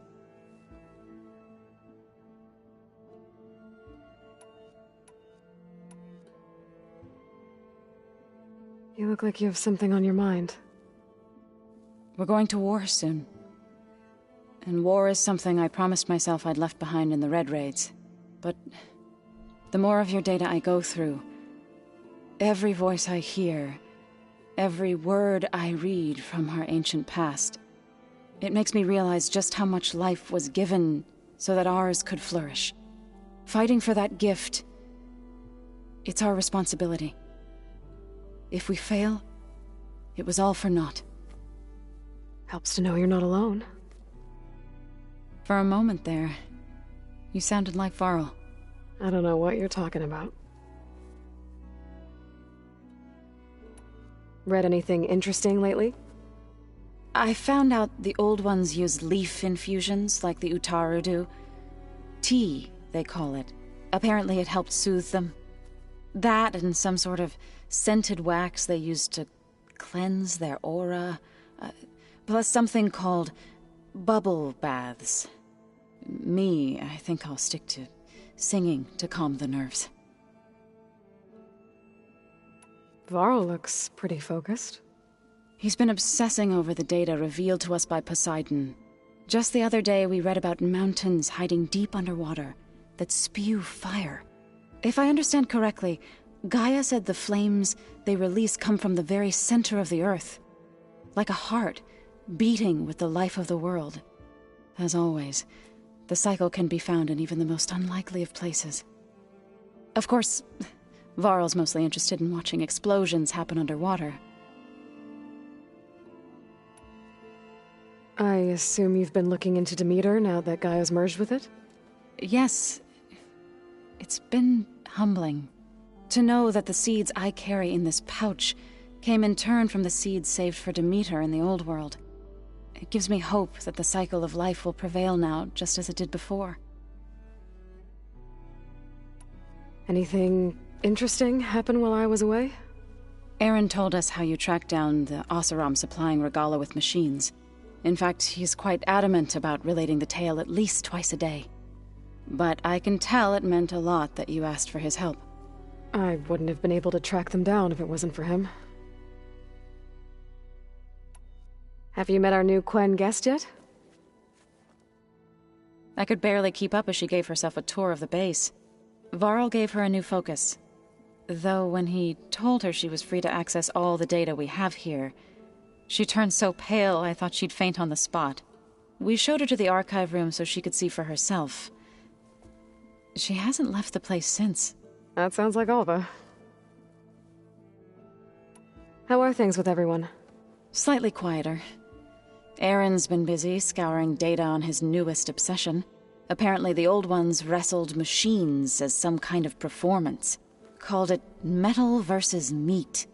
You look like you have something on your mind. We're going to war soon. And war is something I promised myself I'd left behind in the Red Raids. But the more of your data I go through, every voice I hear, every word I read from our ancient past, it makes me realize just how much life was given so that ours could flourish. Fighting for that gift, it's our responsibility. If we fail, it was all for naught. Helps to know you're not alone. For a moment there, You sounded like Varl. I don't know what you're talking about. Read anything interesting lately? I found out the Old Ones use leaf infusions like the Utaru do. Tea, they call it. Apparently it helped soothe them. That and some sort of scented wax they used to cleanse their aura. Plus something called bubble baths. I think I'll stick to singing to calm the nerves. Varl looks pretty focused. He's been obsessing over the data revealed to us by Poseidon. Just the other day, we read about mountains hiding deep underwater that spew fire. If I understand correctly, Gaia said the flames they release come from the very center of the earth. Like a heart, beating with the life of the world. As always, the cycle can be found in even the most unlikely of places. Of course, Varl's mostly interested in watching explosions happen underwater. I assume you've been looking into Demeter now that Gaia's merged with it? Yes. It's been humbling to know that the seeds I carry in this pouch came in turn from the seeds saved for Demeter in the old world. It gives me hope that the cycle of life will prevail now, just as it did before. Anything interesting happen while I was away? Aaron told us how you tracked down the Oseram supplying Regala with machines. In fact, he's quite adamant about relating the tale at least twice a day. But I can tell it meant a lot that you asked for his help. I wouldn't have been able to track them down if it wasn't for him. Have you met our new Quen guest yet? I could barely keep up as she gave herself a tour of the base. Varl gave her a new focus. Though when he told her she was free to access all the data we have here, she turned so pale I thought she'd faint on the spot. We showed her to the archive room so she could see for herself. She hasn't left the place since. That sounds like Alva. How are things with everyone? Slightly quieter. Aaron's been busy scouring data on his newest obsession. Apparently the Old Ones wrestled machines as some kind of performance. Called it metal versus meat.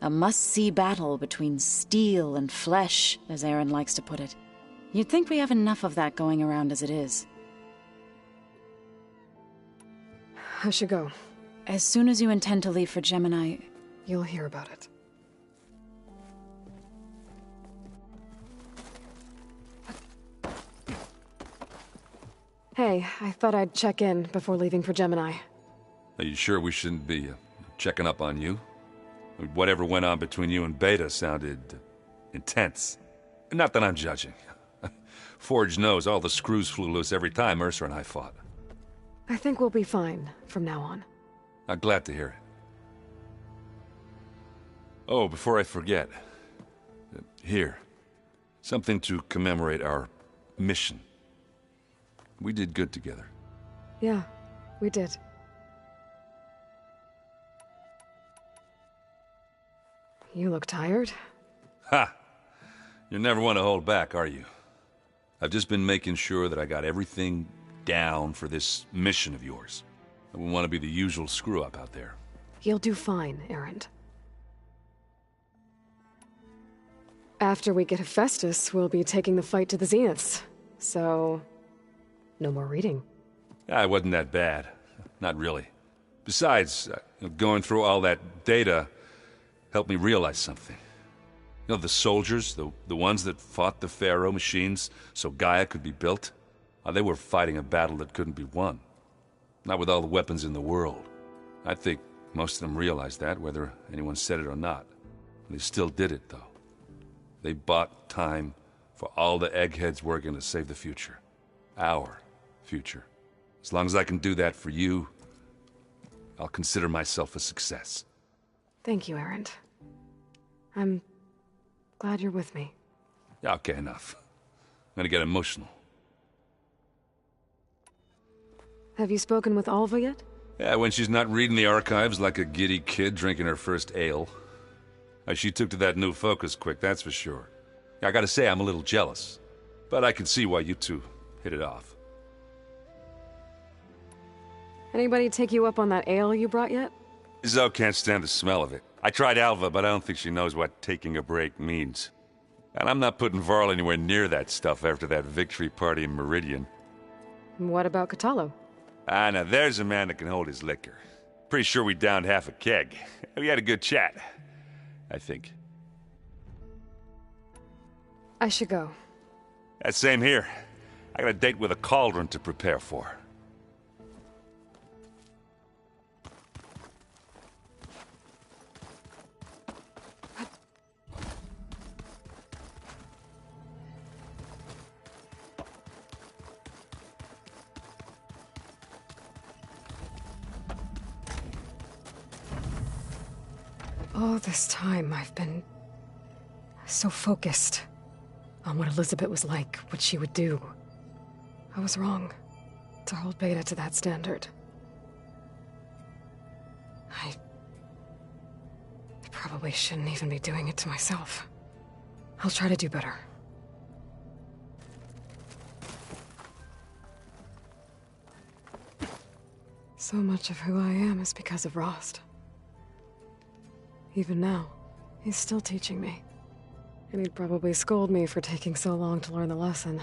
A must-see battle between steel and flesh, as Aaron likes to put it. You'd think we have enough of that going around as it is. I should go. As soon as you intend to leave for Gemini... You'll hear about it. Hey, I thought I'd check in before leaving for Gemini. Are you sure we shouldn't be checking up on you? Whatever went on between you and Beta sounded intense. Not that I'm judging. Forge knows all the screws flew loose every time Mercer and I fought. I think we'll be fine from now on. I'm glad to hear it. Oh, before I forget. Here. Something to commemorate our mission. We did good together. Yeah, we did. You look tired. Ha! You never want to hold back, are you? I've just been making sure that I got everything down for this mission of yours. I wouldn't want to be the usual screw-up out there. You'll do fine, Erend. After we get Hephaestus, we'll be taking the fight to the Zeniths. So... no more reading. It wasn't that bad. Not really. Besides, going through all that data helped me realize something. You know, the soldiers, the ones that fought the Pharaoh machines so Gaia could be built, they were fighting a battle that couldn't be won. Not with all the weapons in the world. I think most of them realized that, whether anyone said it or not. They still did it, though. They bought time for all the eggheads working to save the future. Our future. As long as I can do that for you, I'll consider myself a success. Thank you, Erend. I'm glad you're with me. Okay, enough. I'm gonna get emotional. Have you spoken with Alva yet? Yeah, when she's not reading the archives like a giddy kid drinking her first ale. She took to that new focus quick, that's for sure. I gotta say, I'm a little jealous. But I can see why you two hit it off. Anybody take you up on that ale you brought yet? Zoe can't stand the smell of it. I tried Alva, but I don't think she knows what taking a break means. And I'm not putting Varl anywhere near that stuff after that victory party in Meridian. What about Kotallo? Ah, now there's a man that can hold his liquor. Pretty sure we downed half a keg. We had a good chat, I think. I should go. Same here. I got a date with a cauldron to prepare for. All this time, I've been so focused on what Elizabeth was like, what she would do. I was wrong to hold Beta to that standard. I probably shouldn't even be doing it to myself. I'll try to do better. So much of who I am is because of Rost. Even now, he's still teaching me. And he'd probably scold me for taking so long to learn the lesson.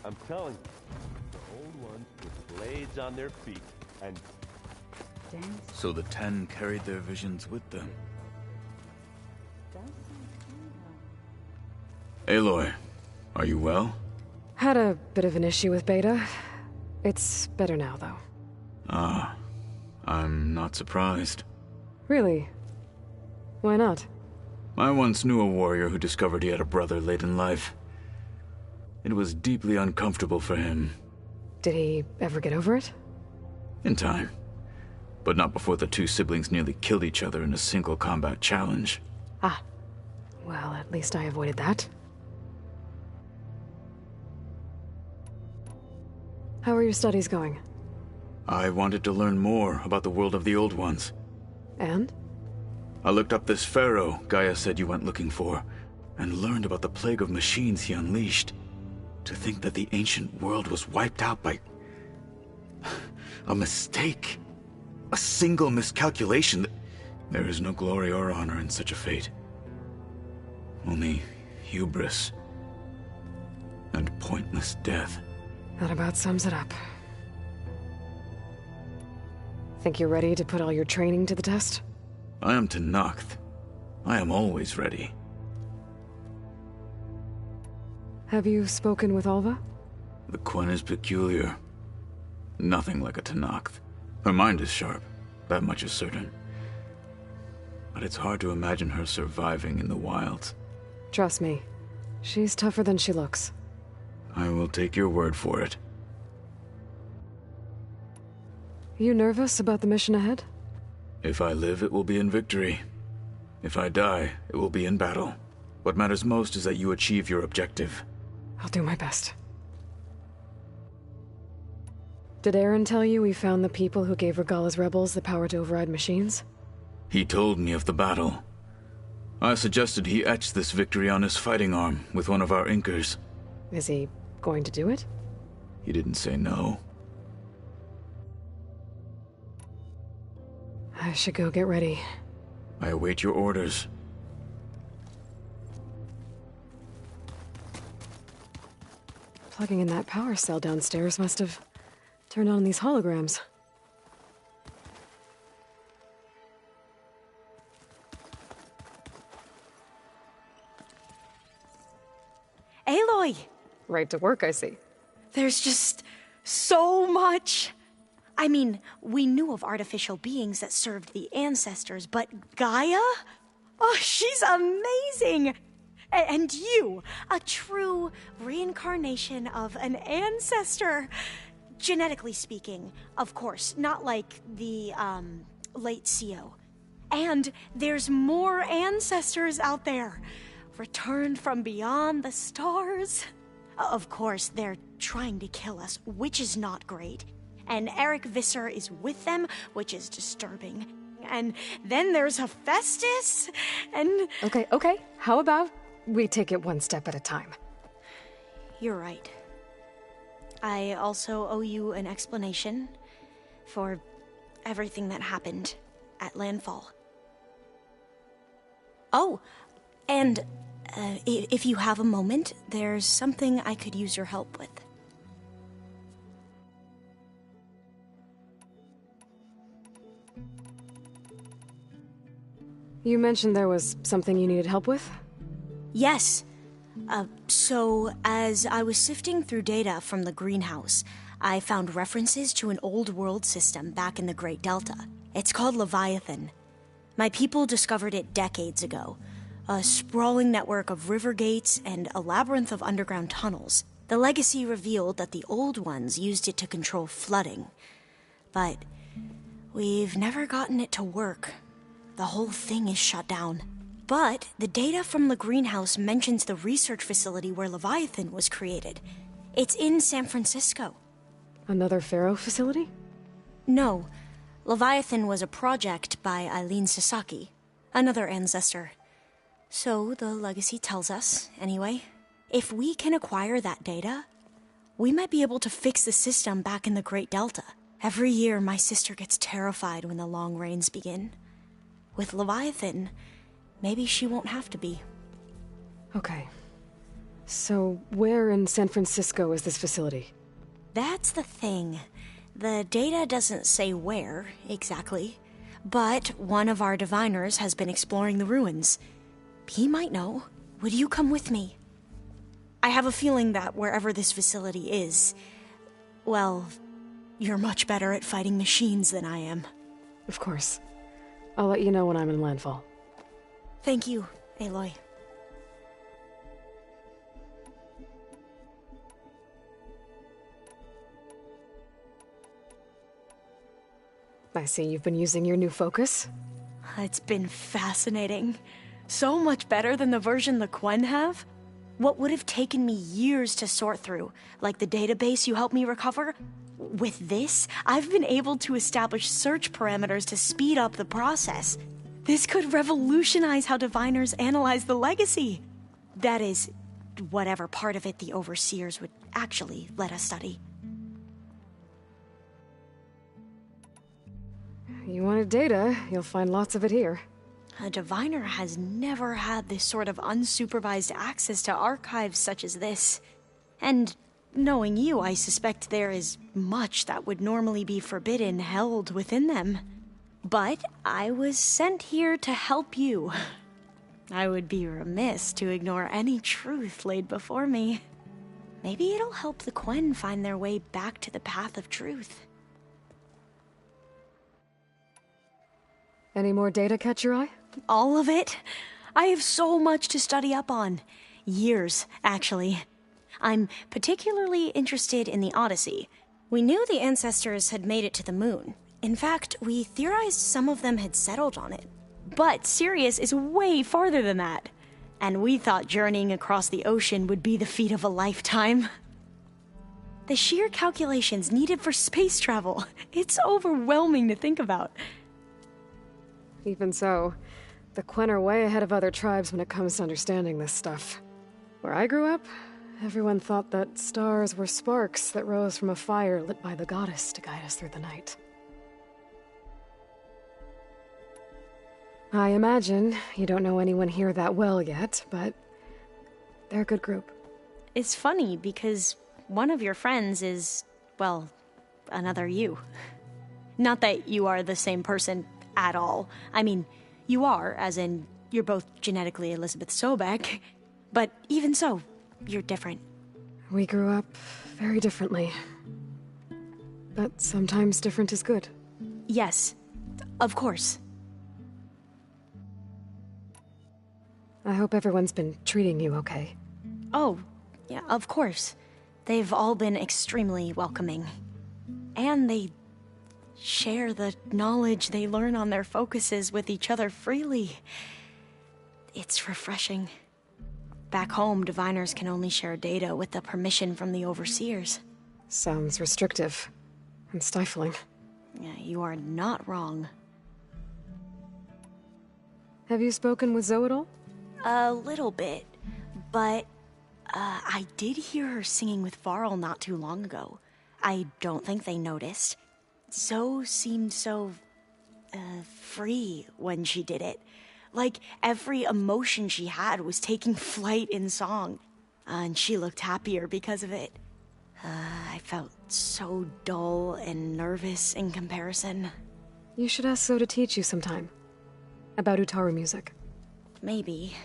I'm telling you, the old ones with blades on their feet and... So the Ten carried their visions with them. Aloy, are you well? Had a bit of an issue with Beta. It's better now, though. Ah, I'm not surprised. Really? Why not? I once knew a warrior who discovered he had a brother late in life. It was deeply uncomfortable for him. Did he ever get over it? In time. But not before the two siblings nearly killed each other in a single combat challenge. Ah. Well, at least I avoided that. How are your studies going? I wanted to learn more about the world of the Old Ones. And? I looked up this pharaoh Gaia said you went looking for, and learned about the plague of machines he unleashed. To think that the ancient world was wiped out by... a mistake. A single miscalculation. There is no glory or honor in such a fate. Only hubris. And pointless death. That about sums it up. Think you're ready to put all your training to the test? I am Tenakth. I am always ready. Have you spoken with Alva? The Quen is peculiar. Nothing like a Tenakth. Her mind is sharp, that much is certain. But it's hard to imagine her surviving in the wilds. Trust me, she's tougher than she looks. I will take your word for it. You nervous about the mission ahead? If I live, it will be in victory. If I die, it will be in battle. What matters most is that you achieve your objective. I'll do my best. Did Aaron tell you we found the people who gave Regalla's rebels the power to override machines? He told me of the battle. I suggested he etch this victory on his fighting arm with one of our Inkers. Is he going to do it? He didn't say no. I should go get ready. I await your orders. Plugging in that power cell downstairs must have turned on these holograms. Aloy! Right to work, I see. There's just so much. I mean, we knew of artificial beings that served the ancestors, but Gaia? Oh, she's amazing! And you, a true reincarnation of an ancestor. Genetically speaking, of course, not like the, late CO. And there's more ancestors out there, returned from beyond the stars. Of course, they're trying to kill us, which is not great. And Eric Visser is with them, which is disturbing. And then there's Hephaestus, and... Okay. How about we take it one step at a time? You're right. I also owe you an explanation for everything that happened at Landfall. Oh, and if you have a moment, there's something I could use your help with. You mentioned there was something you needed help with? Yes. So, as I was sifting through data from the greenhouse, I found references to an old world system back in the Great Delta. It's called Leviathan. My people discovered it decades ago. A sprawling network of river gates and a labyrinth of underground tunnels. The legacy revealed that the old ones used it to control flooding. But we've never gotten it to work. The whole thing is shut down. But the data from the greenhouse mentions the research facility where Leviathan was created. It's in San Francisco. Another Pharaoh facility? No. Leviathan was a project by Eileen Sasaki, another ancestor. So the legacy tells us, anyway. If we can acquire that data, we might be able to fix the system back in the Great Delta. Every year, my sister gets terrified when the long rains begin. With Leviathan, maybe she won't have to be. Okay. So, where in San Francisco is this facility? That's the thing. The data doesn't say where, exactly. But one of our diviners has been exploring the ruins. He might know. Would you come with me? I have a feeling that wherever this facility is, well, you're much better at fighting machines than I am. Of course. I'll let you know when I'm in Landfall. Thank you, Aloy. I see you've been using your new focus. It's been fascinating. So much better than the version the Quen have. What would have taken me years to sort through, like the database you helped me recover, with this, I've been able to establish search parameters to speed up the process. This could revolutionize how diviners analyze the legacy. That is, whatever part of it the overseers would actually let us study. You wanted data, you'll find lots of it here. A diviner has never had this sort of unsupervised access to archives such as this. And knowing you, I suspect there is much that would normally be forbidden held within them. But I was sent here to help you. I would be remiss to ignore any truth laid before me. Maybe it'll help the Quen find their way back to the path of truth. Any more data catch your eye? All of it? I have so much to study up on. Years, actually. I'm particularly interested in the Odyssey. We knew the ancestors had made it to the moon. In fact, we theorized some of them had settled on it. But Sirius is way farther than that. And we thought journeying across the ocean would be the feat of a lifetime. The sheer calculations needed for space travel, it's overwhelming to think about. Even so, the Quen are way ahead of other tribes when it comes to understanding this stuff. Where I grew up, everyone thought that stars were sparks that rose from a fire lit by the goddess to guide us through the night. I imagine you don't know anyone here that well yet, but they're a good group. It's funny because one of your friends is, well, another you. Not that you are the same person at all. I mean, you are, as in, you're both genetically Elizabeth Sobek, but even so, you're different. We grew up very differently. But sometimes different is good. Yes, of course. I hope everyone's been treating you okay. Oh, yeah, of course. They've all been extremely welcoming. And they share the knowledge they learn on their focuses with each other freely. It's refreshing. Back home, diviners can only share data with the permission from the overseers. Sounds restrictive and stifling. Yeah, you are not wrong. Have you spoken with Zoe at all? A little bit, but I did hear her singing with Varl not too long ago. I don't think they noticed. Zoe seemed so free when she did it. Like every emotion she had was taking flight in song. And she looked happier because of it. I felt so dull and nervous in comparison. You should ask Zoe to teach you sometime. About Utaru music. Maybe.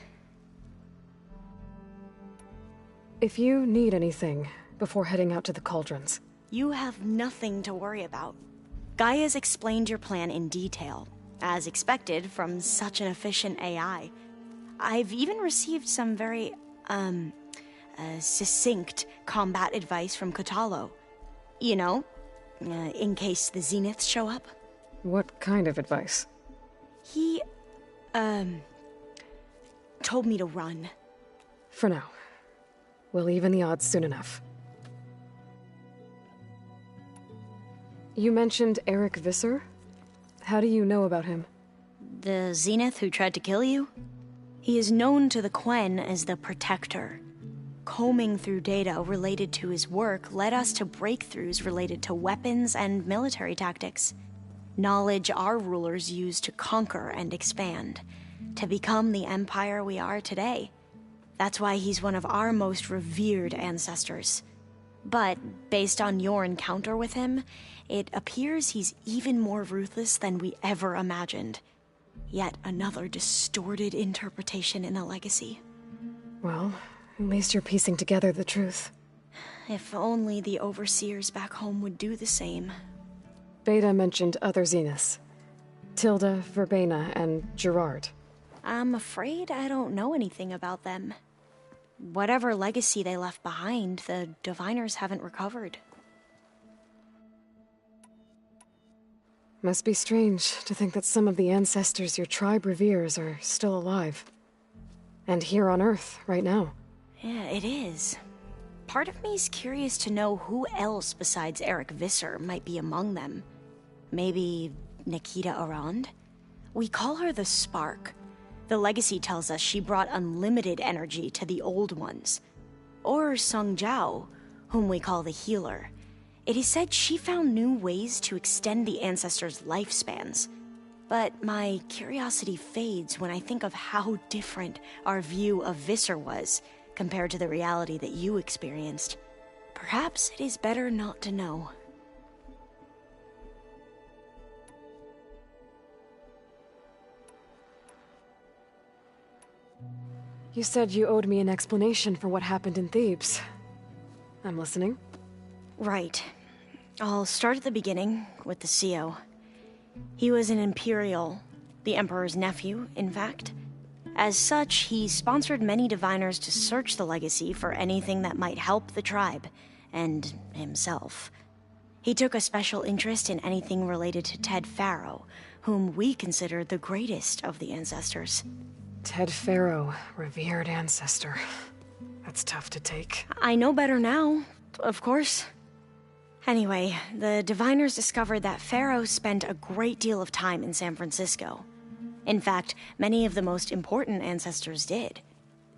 If you need anything before heading out to the cauldrons. You have nothing to worry about. Gaia's explained your plan in detail, as expected from such an efficient AI. I've even received some very, succinct combat advice from Kotallo. You know, in case the Zeniths show up. What kind of advice? He, told me to run. For now. We'll even the odds soon enough. You mentioned Eric Visser? How do you know about him? The Zenith who tried to kill you? He is known to the Quen as the Protector. Combing through data related to his work led us to breakthroughs related to weapons and military tactics. Knowledge our rulers used to conquer and expand, to become the empire we are today. That's why he's one of our most revered ancestors. But, based on your encounter with him, it appears he's even more ruthless than we ever imagined. Yet another distorted interpretation in the legacy. Well, at least you're piecing together the truth. If only the overseers back home would do the same. Beta mentioned other Zeniths. Tilda, Verbena, and Gerard. I'm afraid I don't know anything about them. Whatever legacy they left behind, the diviners haven't recovered. Must be strange to think that some of the ancestors your tribe reveres are still alive. And here on Earth, right now. Yeah, it is. Part of me's curious to know who else besides Eric Visser might be among them. Maybe Nikita Arand? We call her the Spark. The legacy tells us she brought unlimited energy to the old ones. Or Sung Jiao, whom we call the Healer. It is said she found new ways to extend the ancestors' lifespans. But my curiosity fades when I think of how different our view of Visser was compared to the reality that you experienced. Perhaps it is better not to know. You said you owed me an explanation for what happened in Thebes. I'm listening. Right. I'll start at the beginning, with the CEO. He was an Imperial, the Emperor's nephew, in fact. As such, he sponsored many diviners to search the legacy for anything that might help the tribe, and himself. He took a special interest in anything related to Ted Faro, whom we consider the greatest of the ancestors. Ted Faro, revered ancestor. That's tough to take. I know better now, of course. Anyway, the diviners discovered that Faro spent a great deal of time in San Francisco. In fact, many of the most important ancestors did.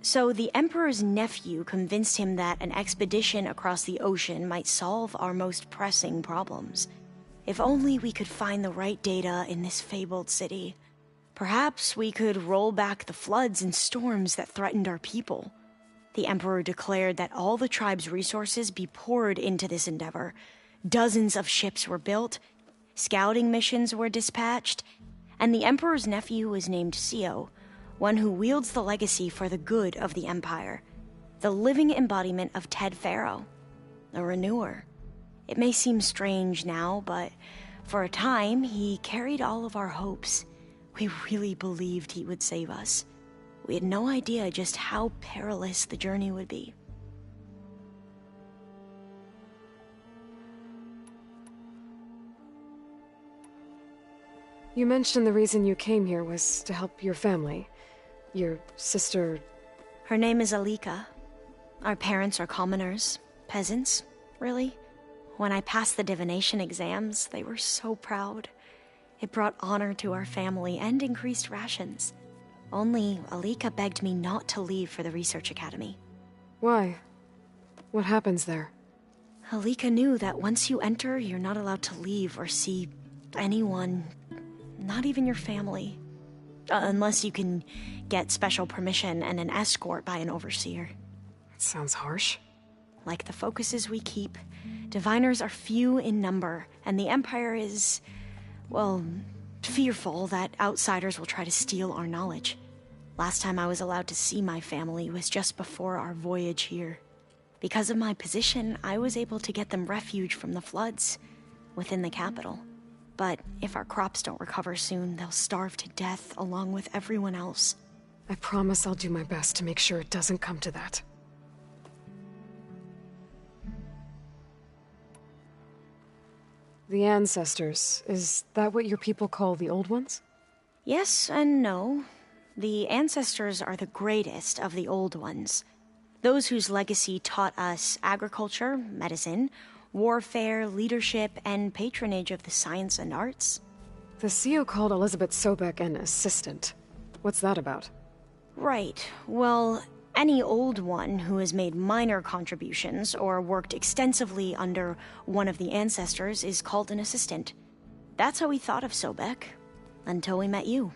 So the Emperor's nephew convinced him that an expedition across the ocean might solve our most pressing problems. If only we could find the right data in this fabled city. Perhaps we could roll back the floods and storms that threatened our people. The Emperor declared that all the tribe's resources be poured into this endeavor. Dozens of ships were built, scouting missions were dispatched, and the Emperor's nephew was named Sio, one who wields the legacy for the good of the Empire, the living embodiment of Ted Faro, a renewer. It may seem strange now, but for a time, he carried all of our hopes. We really believed he would save us. We had no idea just how perilous the journey would be. You mentioned the reason you came here was to help your family. Your sister... Her name is Alika. Our parents are commoners. Peasants, really. When I passed the divination exams, they were so proud. It brought honor to our family and increased rations. Only Alika begged me not to leave for the research academy. Why? What happens there? Alika knew that once you enter, you're not allowed to leave or see anyone, not even your family. Unless you can get special permission and an escort by an overseer. That sounds harsh. Like the focuses we keep, diviners are few in number, and the Empire is, well, fearful that outsiders will try to steal our knowledge. Last time I was allowed to see my family was just before our voyage here. Because of my position, I was able to get them refuge from the floods within the capital. But if our crops don't recover soon, they'll starve to death along with everyone else. I promise I'll do my best to make sure it doesn't come to that. The Ancestors, is that what your people call the Old Ones? Yes and no. The Ancestors are the greatest of the Old Ones. Those whose legacy taught us agriculture, medicine, warfare, leadership, and patronage of the science and arts. The CEO called Elizabeth Sobek an assistant. What's that about? Right. Well, any Old One who has made minor contributions or worked extensively under one of the Ancestors is called an assistant. That's how we thought of Sobek, until we met you.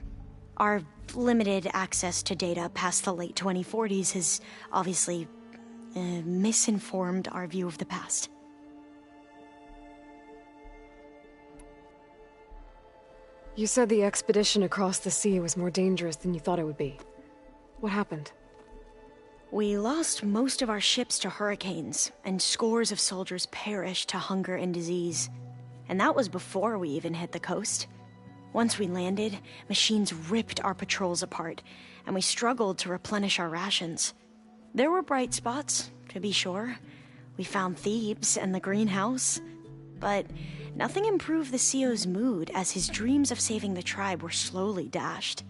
Our limited access to data past the late 2040s has obviously misinformed our view of the past. You said the expedition across the sea was more dangerous than you thought it would be. What happened? We lost most of our ships to hurricanes, and scores of soldiers perished to hunger and disease. And that was before we even hit the coast. Once we landed, machines ripped our patrols apart, and we struggled to replenish our rations. There were bright spots, to be sure. We found Thebes and the greenhouse, but nothing improved the CEO's mood as his dreams of saving the tribe were slowly dashed.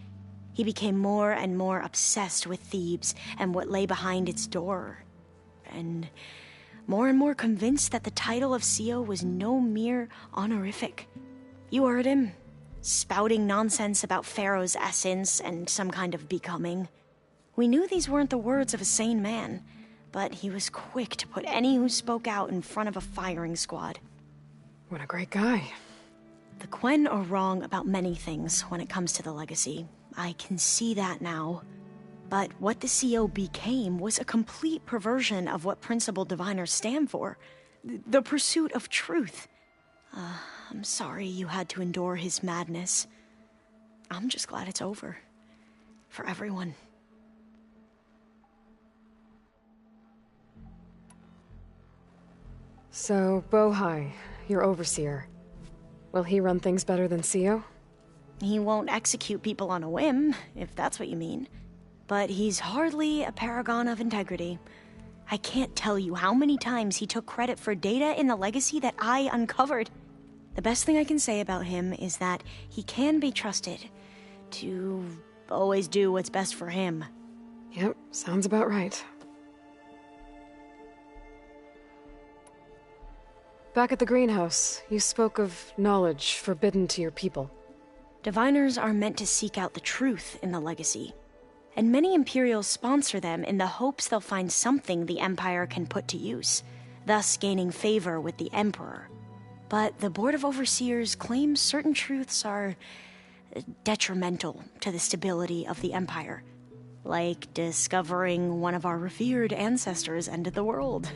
He became more and more obsessed with Thebes and what lay behind its door, and more convinced that the title of CEO was no mere honorific. You heard him, spouting nonsense about Pharaoh's essence and some kind of becoming. We knew these weren't the words of a sane man, but he was quick to put any who spoke out in front of a firing squad. What a great guy. The Quen are wrong about many things when it comes to the legacy. I can see that now. But what the CEO became was a complete perversion of what principled diviners stand for. The pursuit of truth. I'm sorry you had to endure his madness. I'm just glad it's over. For everyone. So, Bohai, your overseer. Will he run things better than CEO? He won't execute people on a whim, if that's what you mean. But he's hardly a paragon of integrity. I can't tell you how many times he took credit for data in the legacy that I uncovered. The best thing I can say about him is that he can be trusted to always do what's best for him. Yep, sounds about right. Back at the greenhouse, you spoke of knowledge forbidden to your people. Diviners are meant to seek out the truth in the legacy, and many Imperials sponsor them in the hopes they'll find something the Empire can put to use, thus gaining favor with the Emperor. But the Board of Overseers claims certain truths are detrimental to the stability of the Empire. Like discovering one of our revered ancestors ended the world.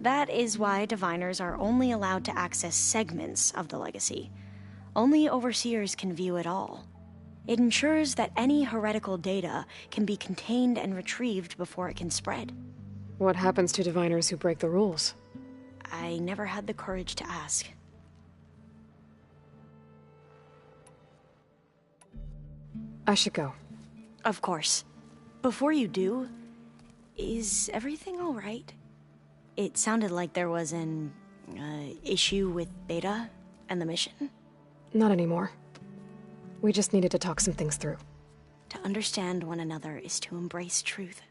That is why diviners are only allowed to access segments of the legacy. Only overseers can view it all. It ensures that any heretical data can be contained and retrieved before it can spread. What happens to diviners who break the rules? I never had the courage to ask. I should go. Of course. Before you do, is everything all right? It sounded like there was an issue with Beta and the mission. Not anymore. We just needed to talk some things through. To understand one another is to embrace truth.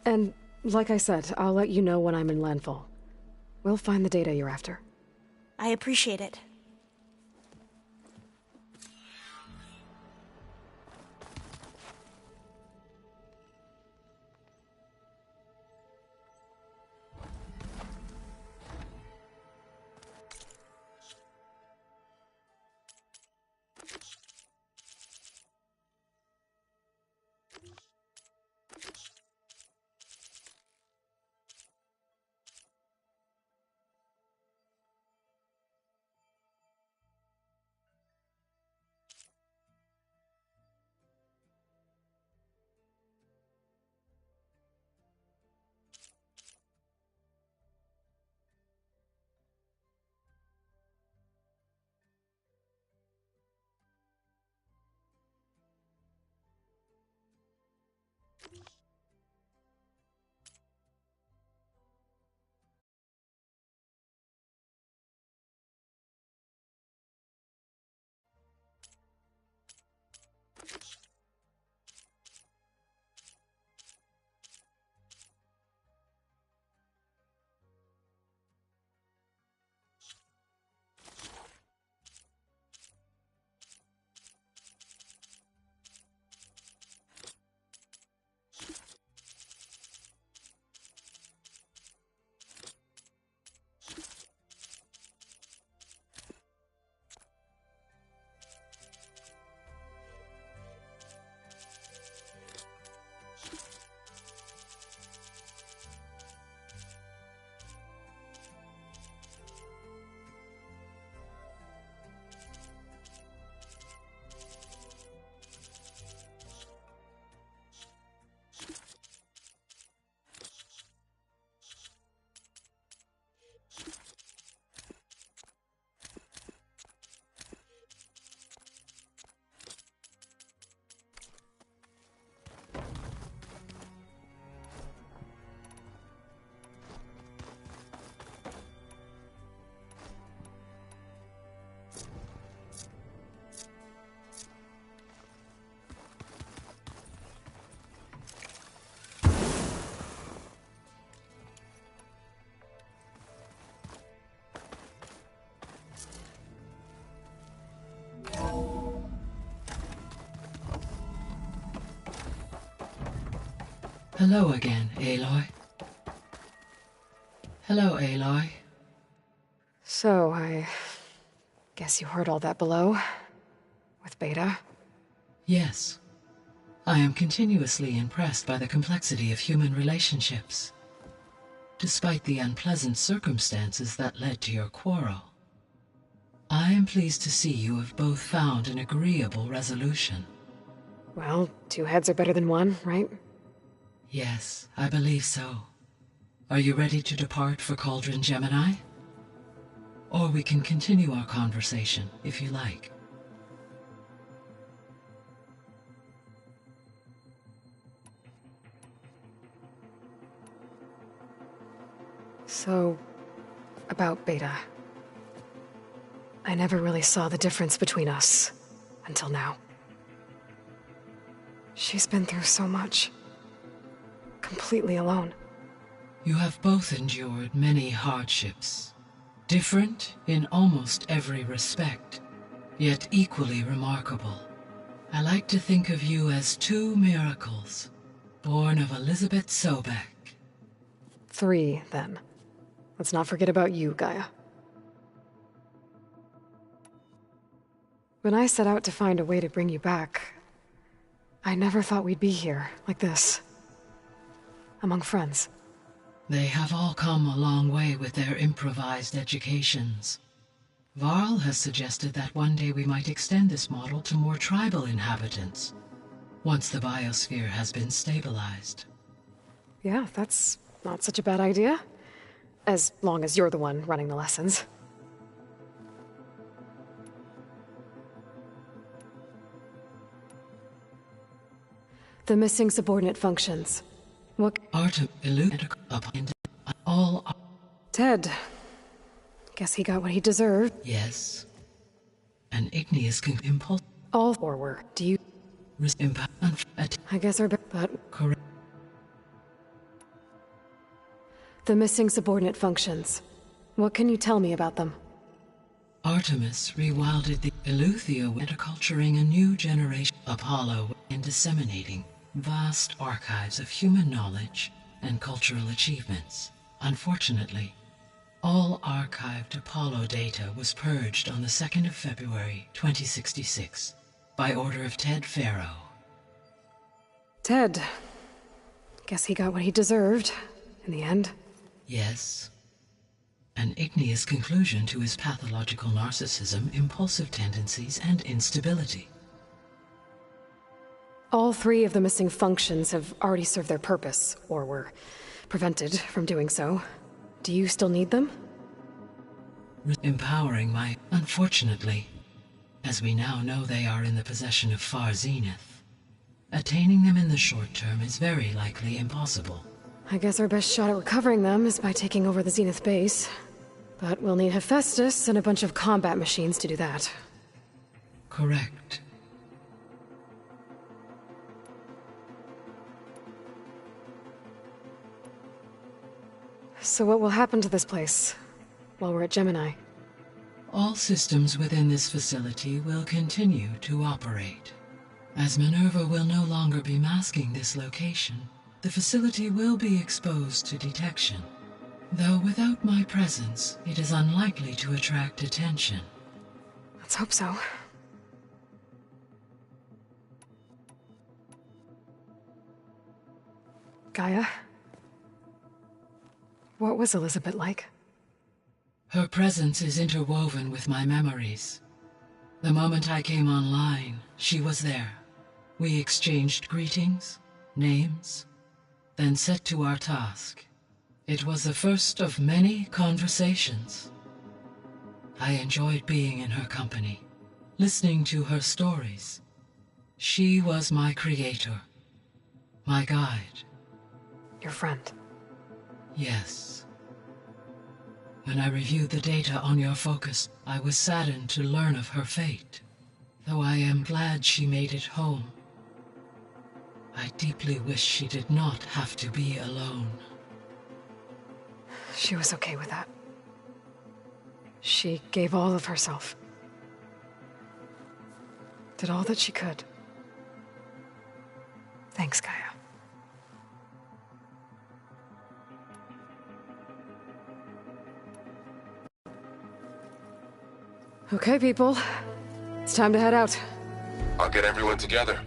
And, like I said, I'll let you know when I'm in landfall. We'll find the data you're after. I appreciate it. Hello again, Aloy. Hello, Aloy. So, I guess you heard all that below? With Beta? Yes. I am continuously impressed by the complexity of human relationships. Despite the unpleasant circumstances that led to your quarrel, I am pleased to see you have both found an agreeable resolution. Well, two heads are better than one, right? Yes, I believe so. Are you ready to depart for Cauldron Gemini? Or we can continue our conversation, if you like. So, about Beta. I never really saw the difference between us, until now. She's been through so much. Completely alone. You have both endured many hardships. Different in almost every respect, yet equally remarkable. I like to think of you as two miracles, born of Elizabeth Sobek. 3, then. Let's not forget about you, Gaia. When I set out to find a way to bring you back, I never thought we'd be here, like this. Among friends. They have all come a long way with their improvised educations. Varl has suggested that one day we might extend this model to more tribal inhabitants, once the biosphere has been stabilized. Yeah, that's not such a bad idea. As long as you're the one running the lessons. The missing subordinate functions. What? All. Ted. Guess he got what he deserved. Yes. An igneous impulse. All forward. Do you? I guess our but correct. The missing subordinate functions. What can you tell me about them? Artemis rewilded the Eleuthia, interculturing a new generation. Apollo in disseminating vast archives of human knowledge and cultural achievements. Unfortunately, all archived Apollo data was purged on the 2nd of February, 2066, by order of Ted Faro. Ted. Guess he got what he deserved, in the end. Yes. An igneous conclusion to his pathological narcissism, impulsive tendencies, and instability. All 3 of the missing functions have already served their purpose, or were prevented from doing so. Do you still need them? Empowering my... Unfortunately, as we now know they are in the possession of Far Zenith, attaining them in the short term is very likely impossible. I guess our best shot at recovering them is by taking over the Zenith base. But we'll need Hephaestus and a bunch of combat machines to do that. Correct. So what will happen to this place while we're at Gemini? All systems within this facility will continue to operate. As Minerva will no longer be masking this location, the facility will be exposed to detection. Though without my presence, it is unlikely to attract attention. Let's hope so. Gaia? What was Elizabeth like? Her presence is interwoven with my memories. The moment I came online, she was there. We exchanged greetings, names, then set to our task. It was the first of many conversations. I enjoyed being in her company, listening to her stories. She was my creator, my guide. Your friend? Yes. When I reviewed the data on your focus, I was saddened to learn of her fate, though I am glad she made it home. I deeply wish she did not have to be alone. She was okay with that. She gave all of herself. Did all that she could. Thanks, Gaia. Okay, people. It's time to head out. I'll get everyone together.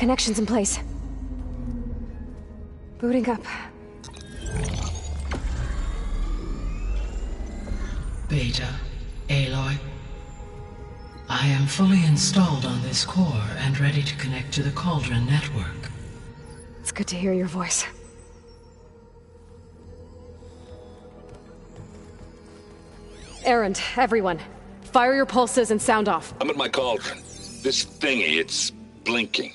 Connection's in place. Booting up. Beta, Aloy. I am fully installed on this core and ready to connect to the Cauldron network. It's good to hear your voice. Erend, everyone. Fire your pulses and sound off. I'm at my cauldron. This thingy, it's blinking.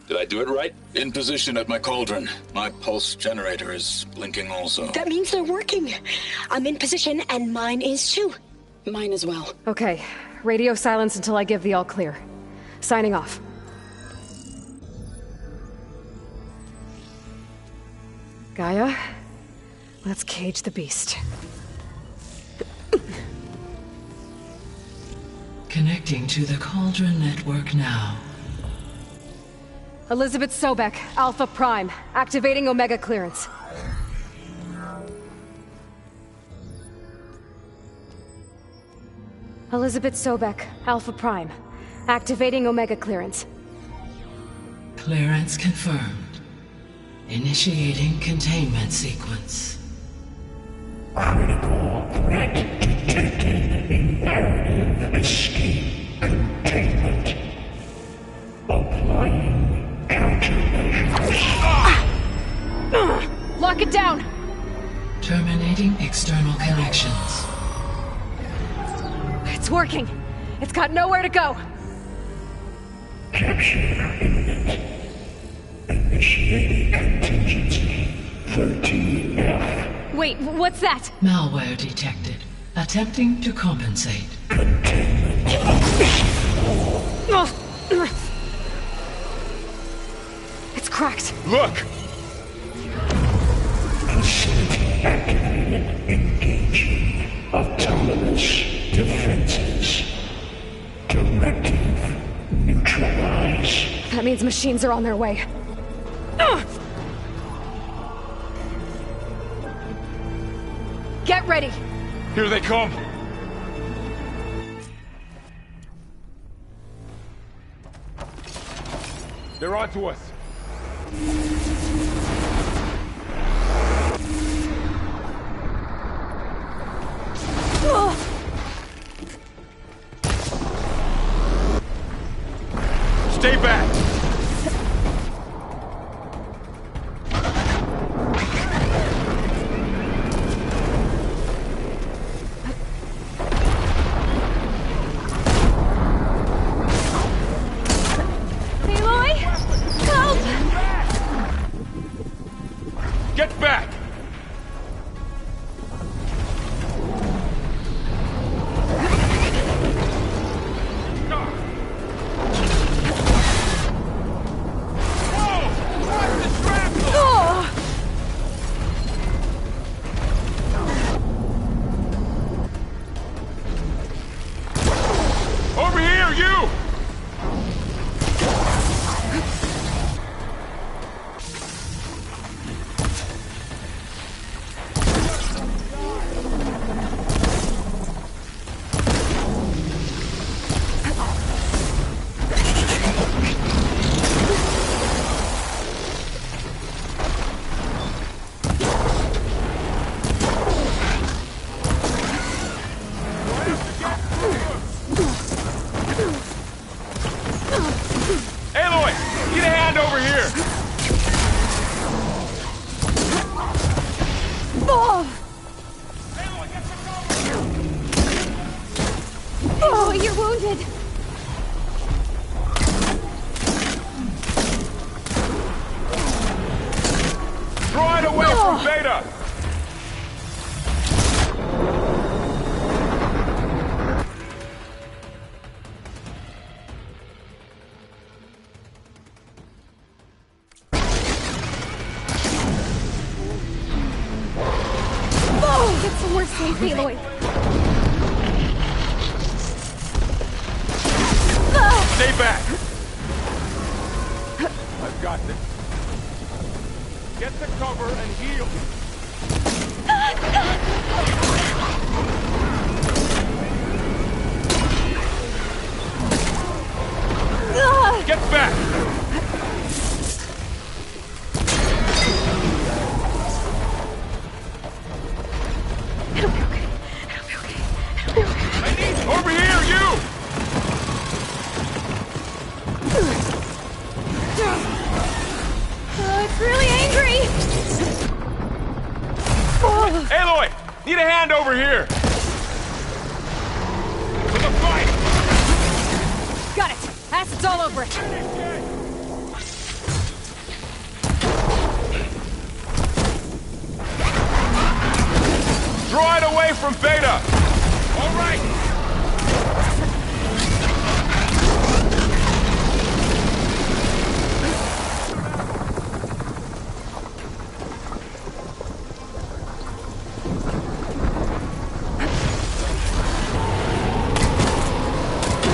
Did I do it right? In position at my cauldron. My pulse generator is blinking also. That means they're working. I'm in position, and mine is too. Mine as well. Okay. Radio silence until I give the all clear. Signing off. Gaia, let's cage the beast. Connecting to the Cauldron network now. Elizabeth Sobek, Alpha Prime, activating Omega clearance. Elizabeth Sobek, Alpha Prime, activating Omega clearance. Clearance confirmed. Initiating containment sequence. Critical threat detected. Imperative escape containment. Applying countermeasures. Lock it down! Terminating external connections. It's working! It's got nowhere to go! Capture imminent. Initiating contingency 13F. Wait, what's that? Malware detected. Attempting to compensate. It's cracked. Look! Facility activated. Engaging autonomous defenses. Directive neutralize. That means machines are on their way. Get ready! Here they come! They're onto us! Stay back! Aloy! Help! Get back! Over here, you! Aloy! Get a hand over here! Oh, you're wounded! Draw it away from Beta! Get somewhere safe, Aloy! Stay back! I've got this. Get to cover and heal. Get back! here! For the fight! Got it! Acid's all over it! Draw it away from Beta! All right!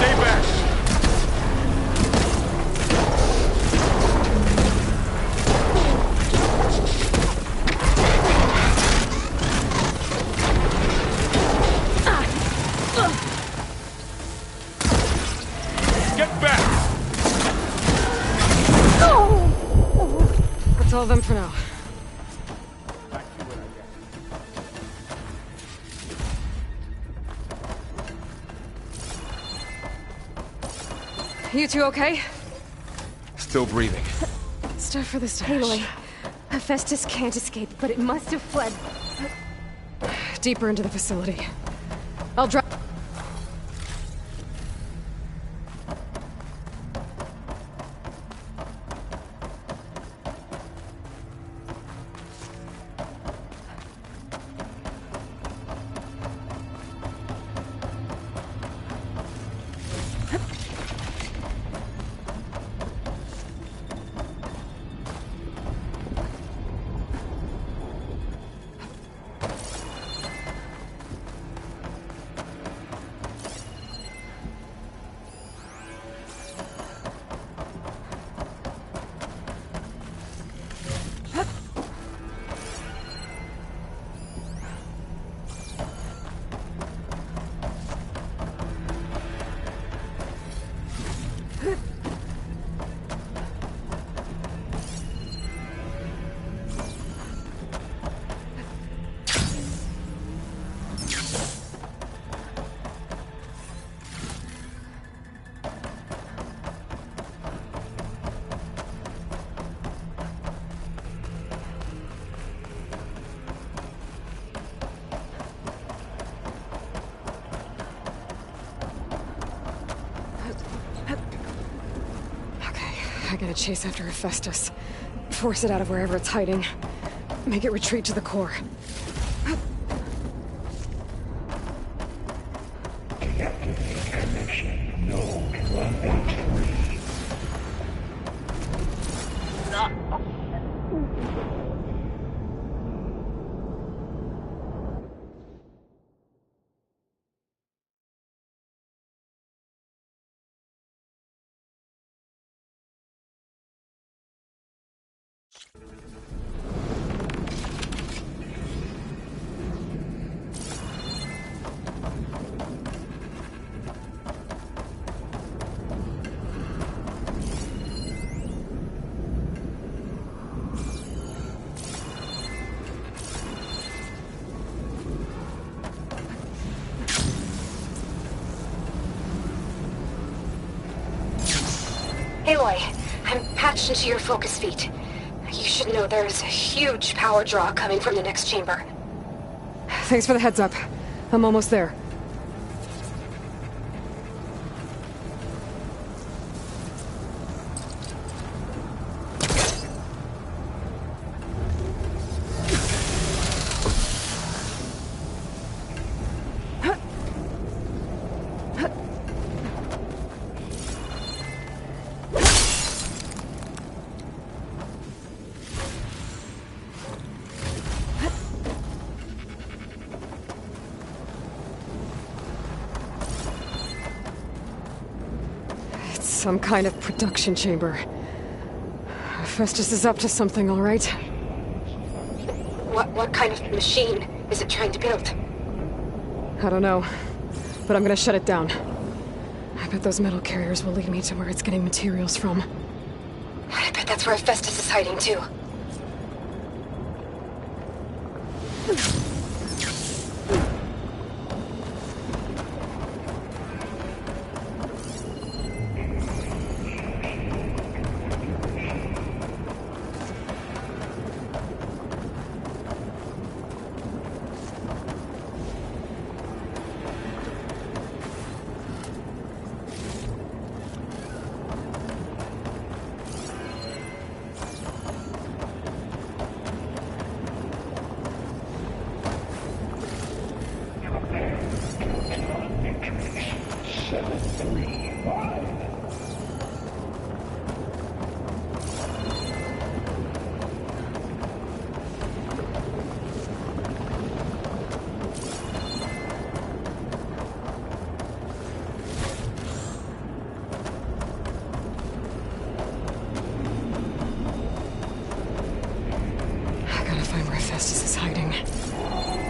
Stay back! Get back! That's all of them for now. You two okay? Still breathing. Stuff for the stash. Aloy, Hephaestus can't escape, but it must have fled. Deeper into the facility. I'll drop. I gotta chase after Hephaestus. Force it out of wherever it's hiding. Make it retreat to the core. Deactivate connection. Node 183. Aloy, I'm patched into your focus feet. You should know there's a huge power draw coming from the next chamber. Thanks for the heads up. I'm almost there. Some kind of production chamber. Hephaestus is up to something, all right? What kind of machine is it trying to build? I don't know, but I'm gonna shut it down. I bet those metal carriers will lead me to where it's getting materials from. I bet that's where Hephaestus is hiding, too. I gotta find where Festus is hiding.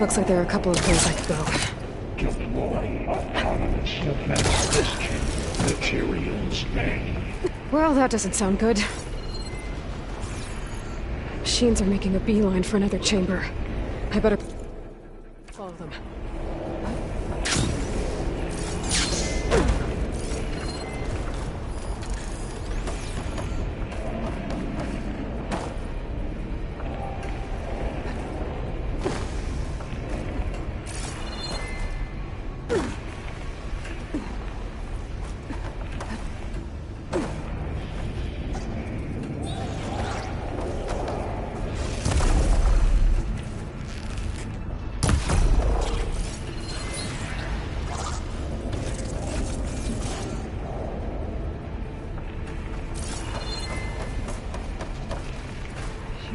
Looks like there are a couple of places I could go. Deploy autonomous defense system. Materials ready. Well, that doesn't sound good. Machines are making a beeline for another chamber. I better follow them.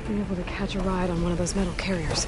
Be able to catch a ride on one of those metal carriers.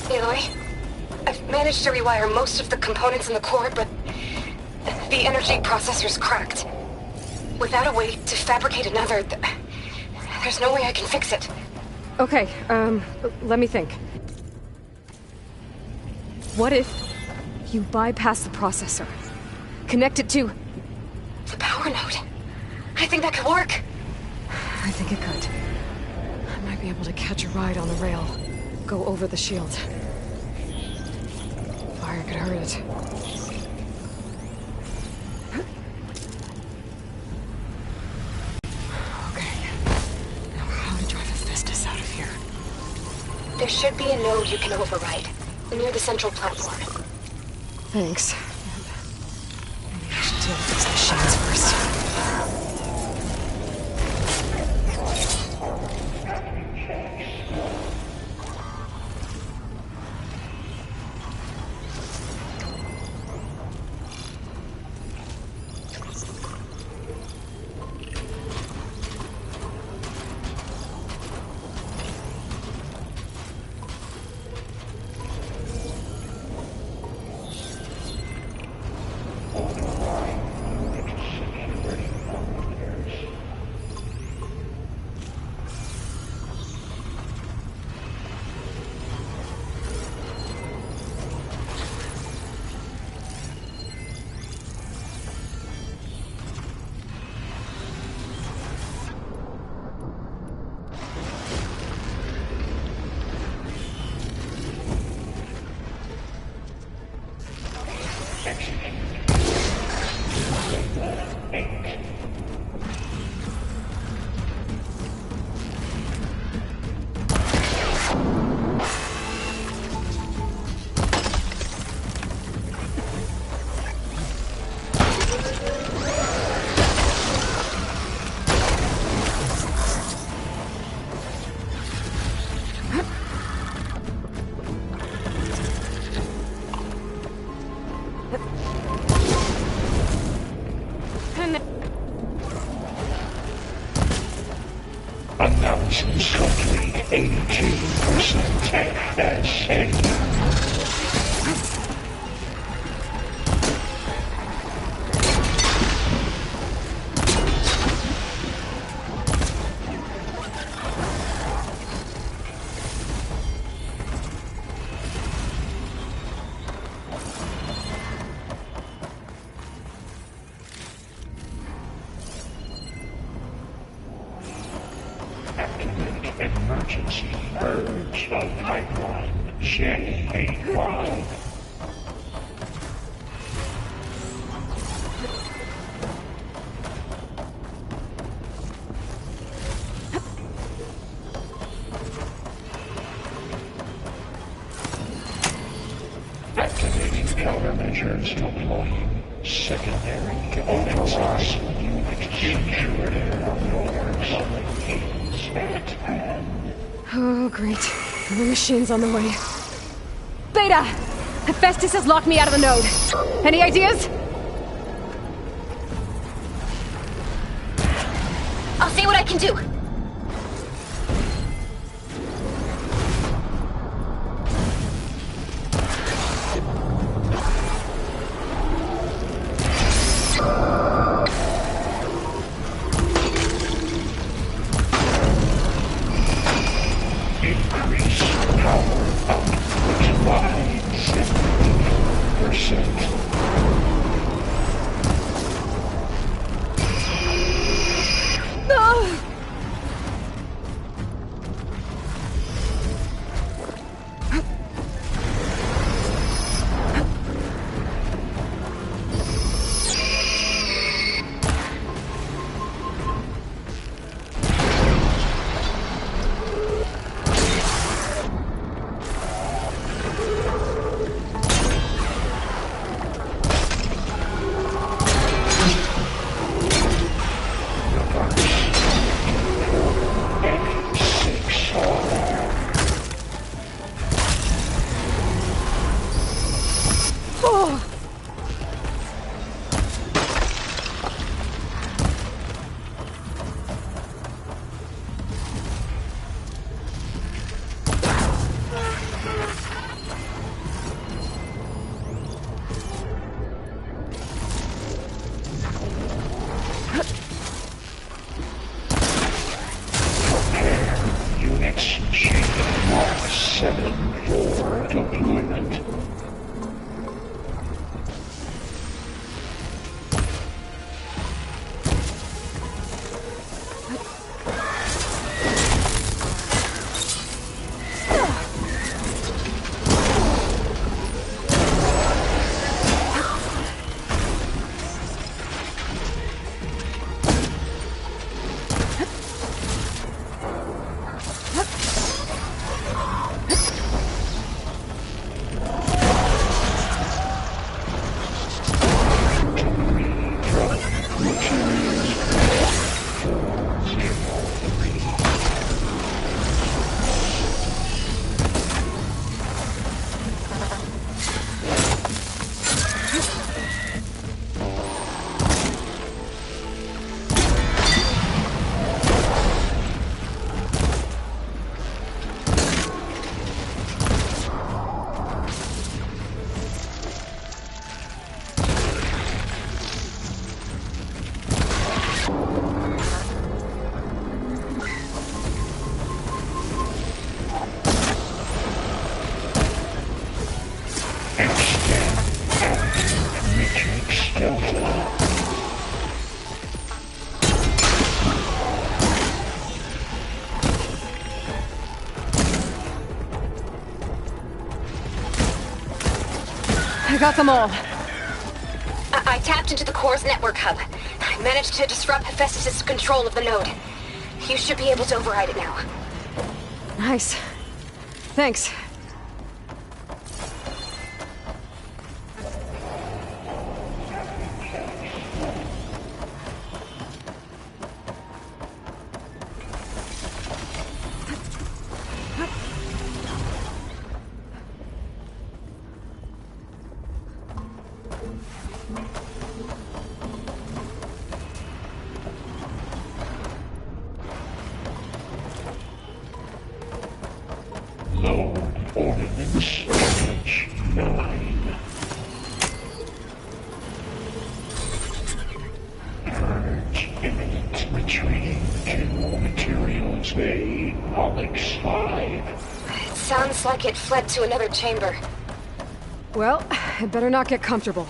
Aloy, I've managed to rewire most of the components in the core, but the energy processor's cracked. Without a way to fabricate another, there's no way I can fix it. Okay, let me think. What if you bypass the processor? Connect it to the power node. I think that could work. I think it could. I might be able to catch a ride on the rail. Go over the shield. Fire could hurt it. Okay. Now how to drive Hephaestus out of here? There should be a node you can override, near the central platform. Thanks. Maybe I should deal with these machines first. Announcements complete. 82% tech as scheduled. Activate emergency purge of pipeline J85. Activating countermeasures deploying secondary to override unit security of yours at hand. Oh, great. The machine's on the way. Beta! Hephaestus has locked me out of the node. Any ideas? I'll see what I can do. I got them all. I tapped into the core's network hub. I managed to disrupt Hephaestus' control of the node. You should be able to override it now. Nice. Thanks. It fled to another chamber. Well, I'd better not get comfortable.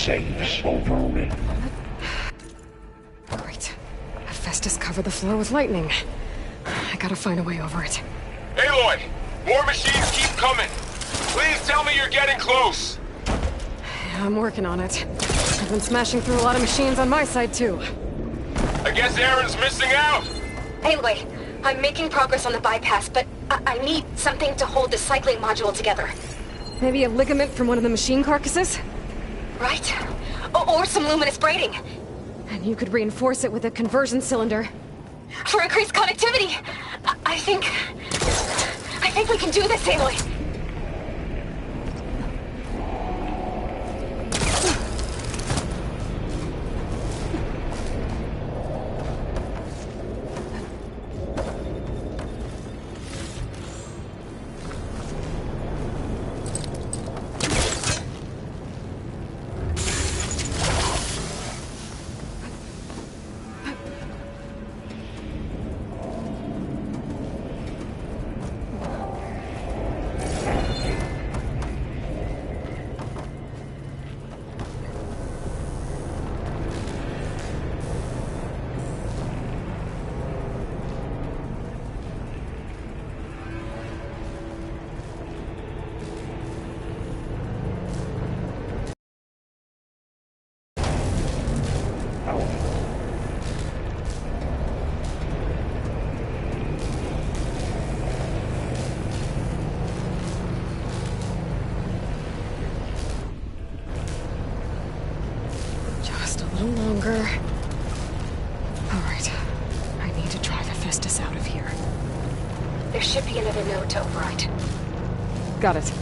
safes overridden. Great. Hephaestus covered the floor with lightning. I gotta find a way over it. Aloy! More machines keep coming! Please tell me you're getting close! Yeah, I'm working on it. I've been smashing through a lot of machines on my side, too. I guess Aaron's missing out! Aloy, I'm making progress on the bypass, but I need something to hold the cycling module together. Maybe a ligament from one of the machine carcasses? Right. Or some luminous braiding. And you could reinforce it with a conversion cylinder. For increased connectivity! I think we can do this, Aloy! Just a little longer. All right. I need to drive Hephaestus out of here. There should be another node to override. Got it.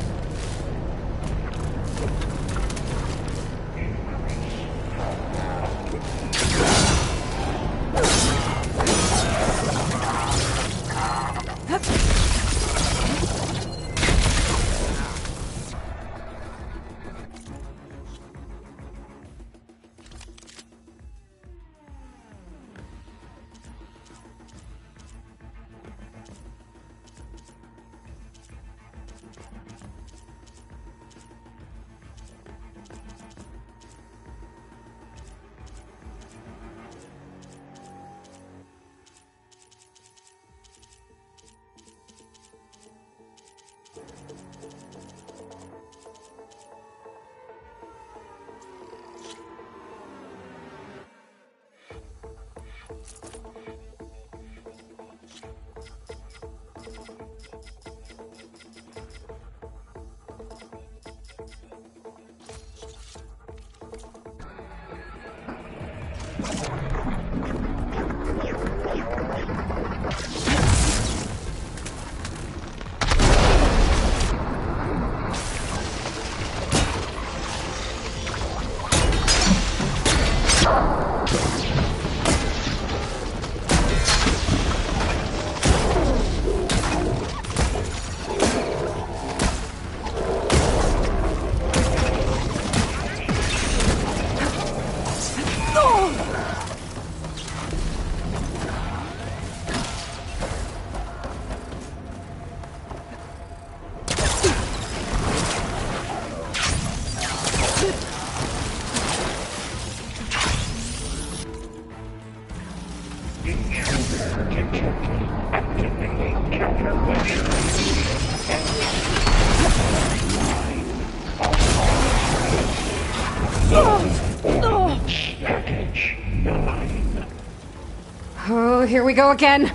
Oh, here we go again.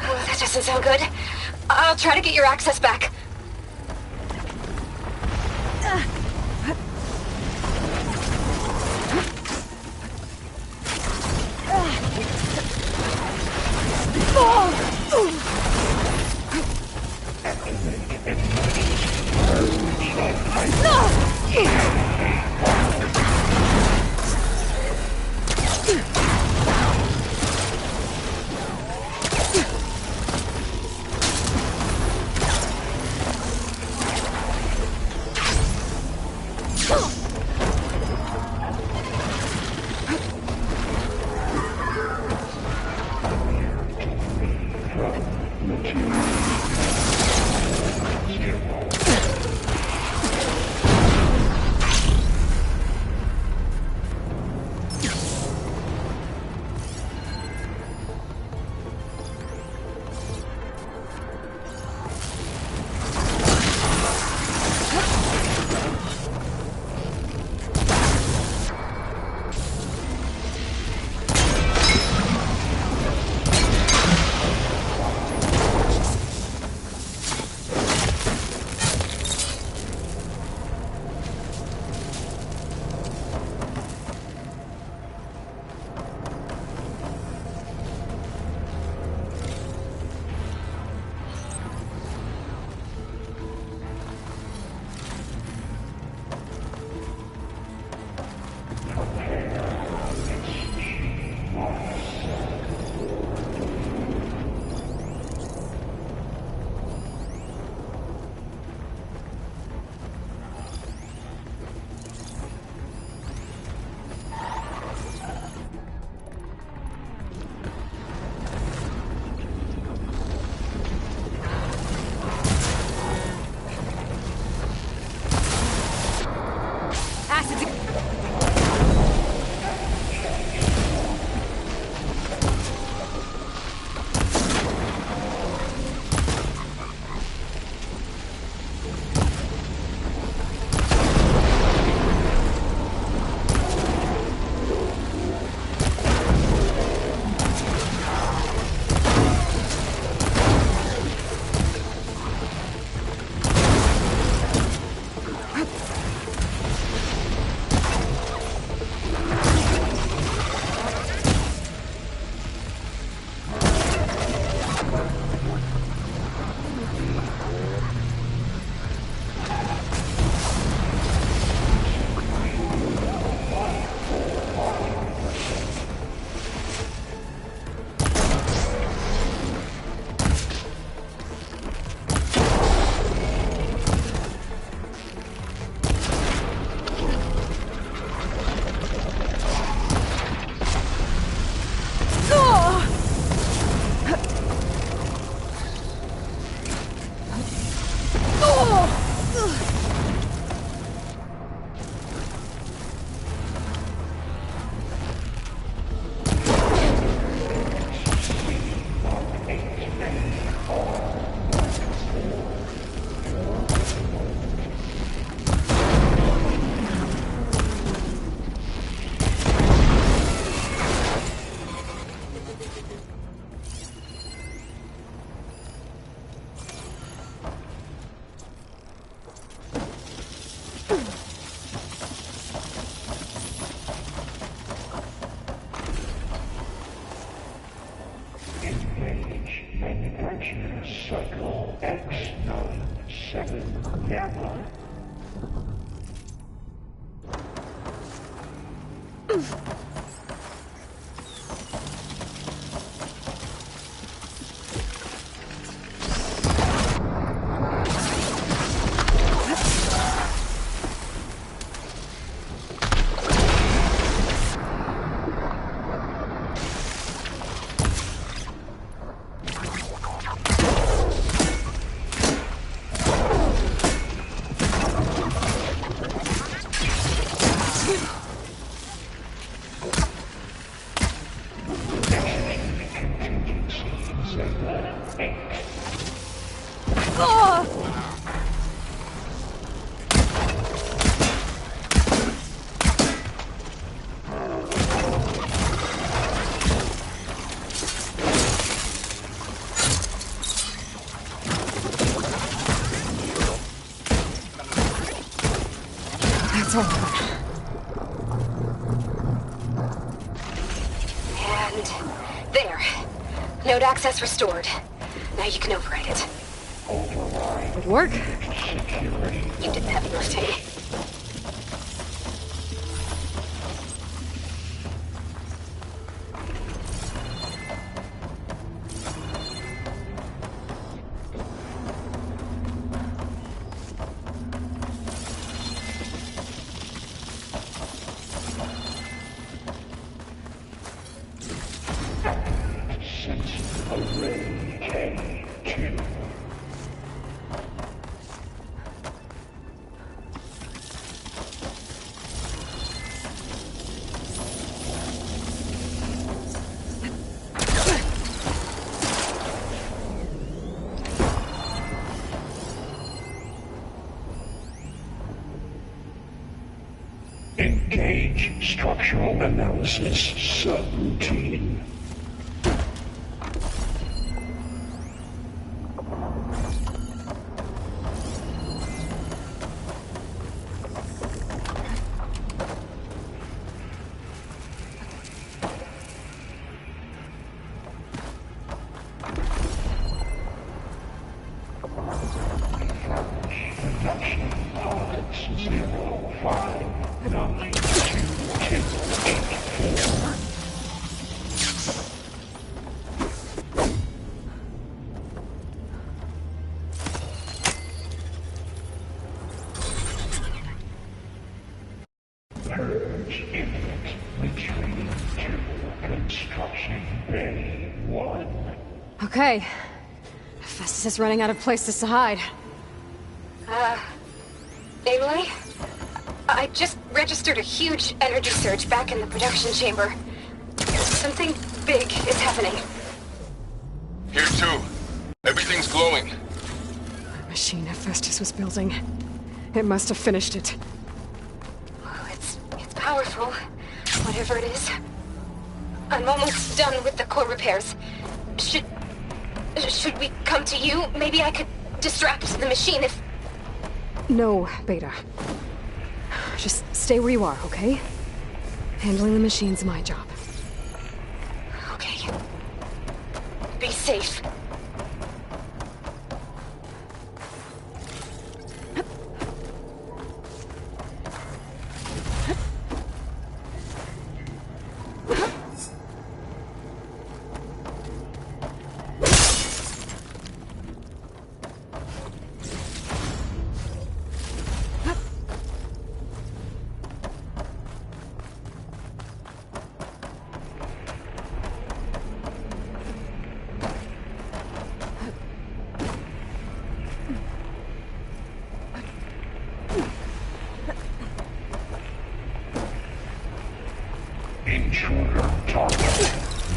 Oh, that doesn't sound good. I'll try to get your access back. Cycle X97 Gamma. That's all. And there. Node access restored. Now you can override it. Good work. You did the heavy lifting. Engage structural analysis subroutine. Production pods 0592284. Purge imminent. Retreating to Construction Bay 1. Okay. Festus is running out of places to hide. Aloy? I just registered a huge energy surge back in the production chamber. Something big is happening. Here too. Everything's glowing. The machine Festus was building. It must have finished it. Oh, it's powerful. Whatever it is. I'm almost done with the core repairs. Should we come to you? Maybe I could distract the machine if... No, Beta. Just stay where you are, okay? Handling the machine's my job. Okay. Be safe. Intruder target.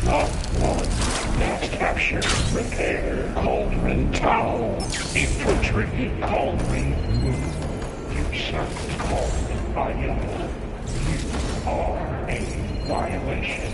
Lot 1. Next capture. Repair. Cauldron Tower. Infiltrate Cauldron Moon. Usurped Cauldron Iona. You are a violation.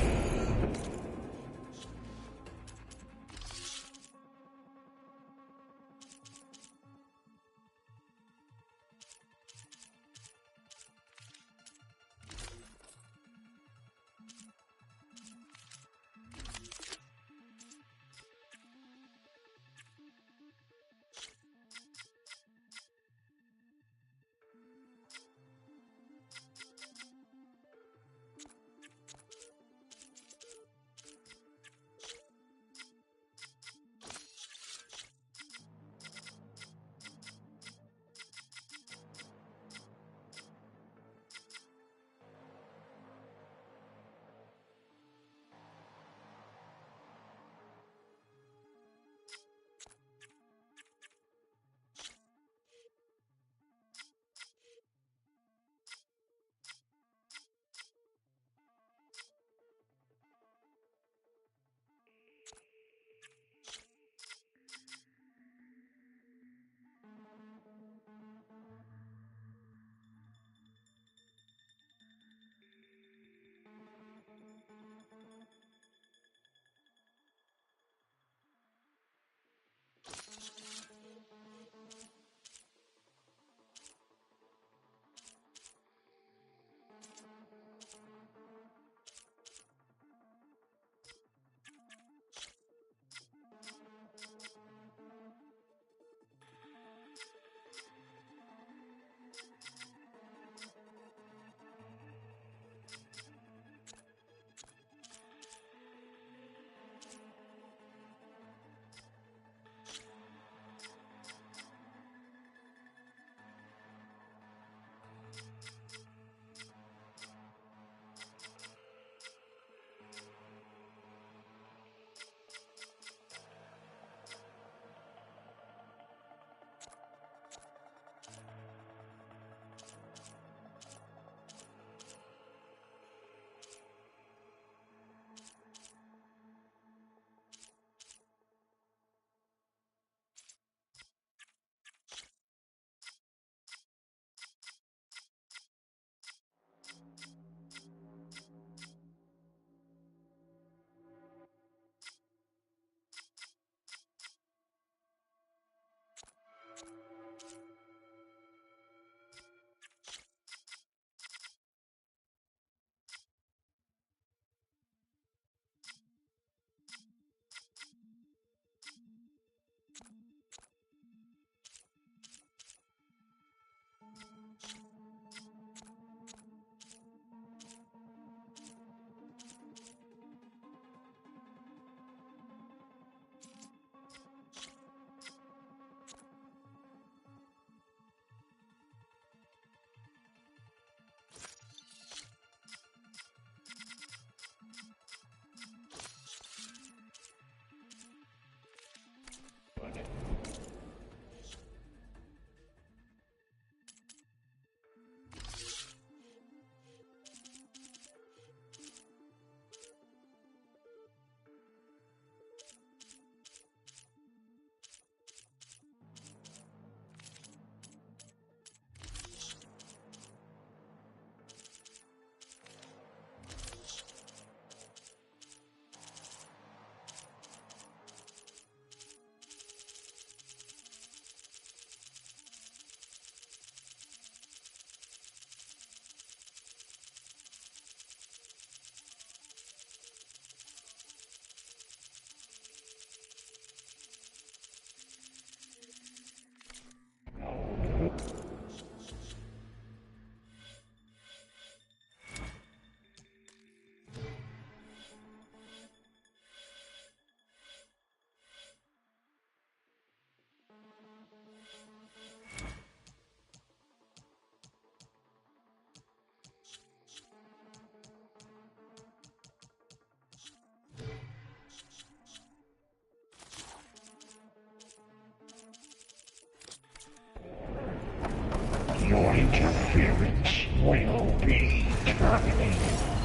interference will be terminated.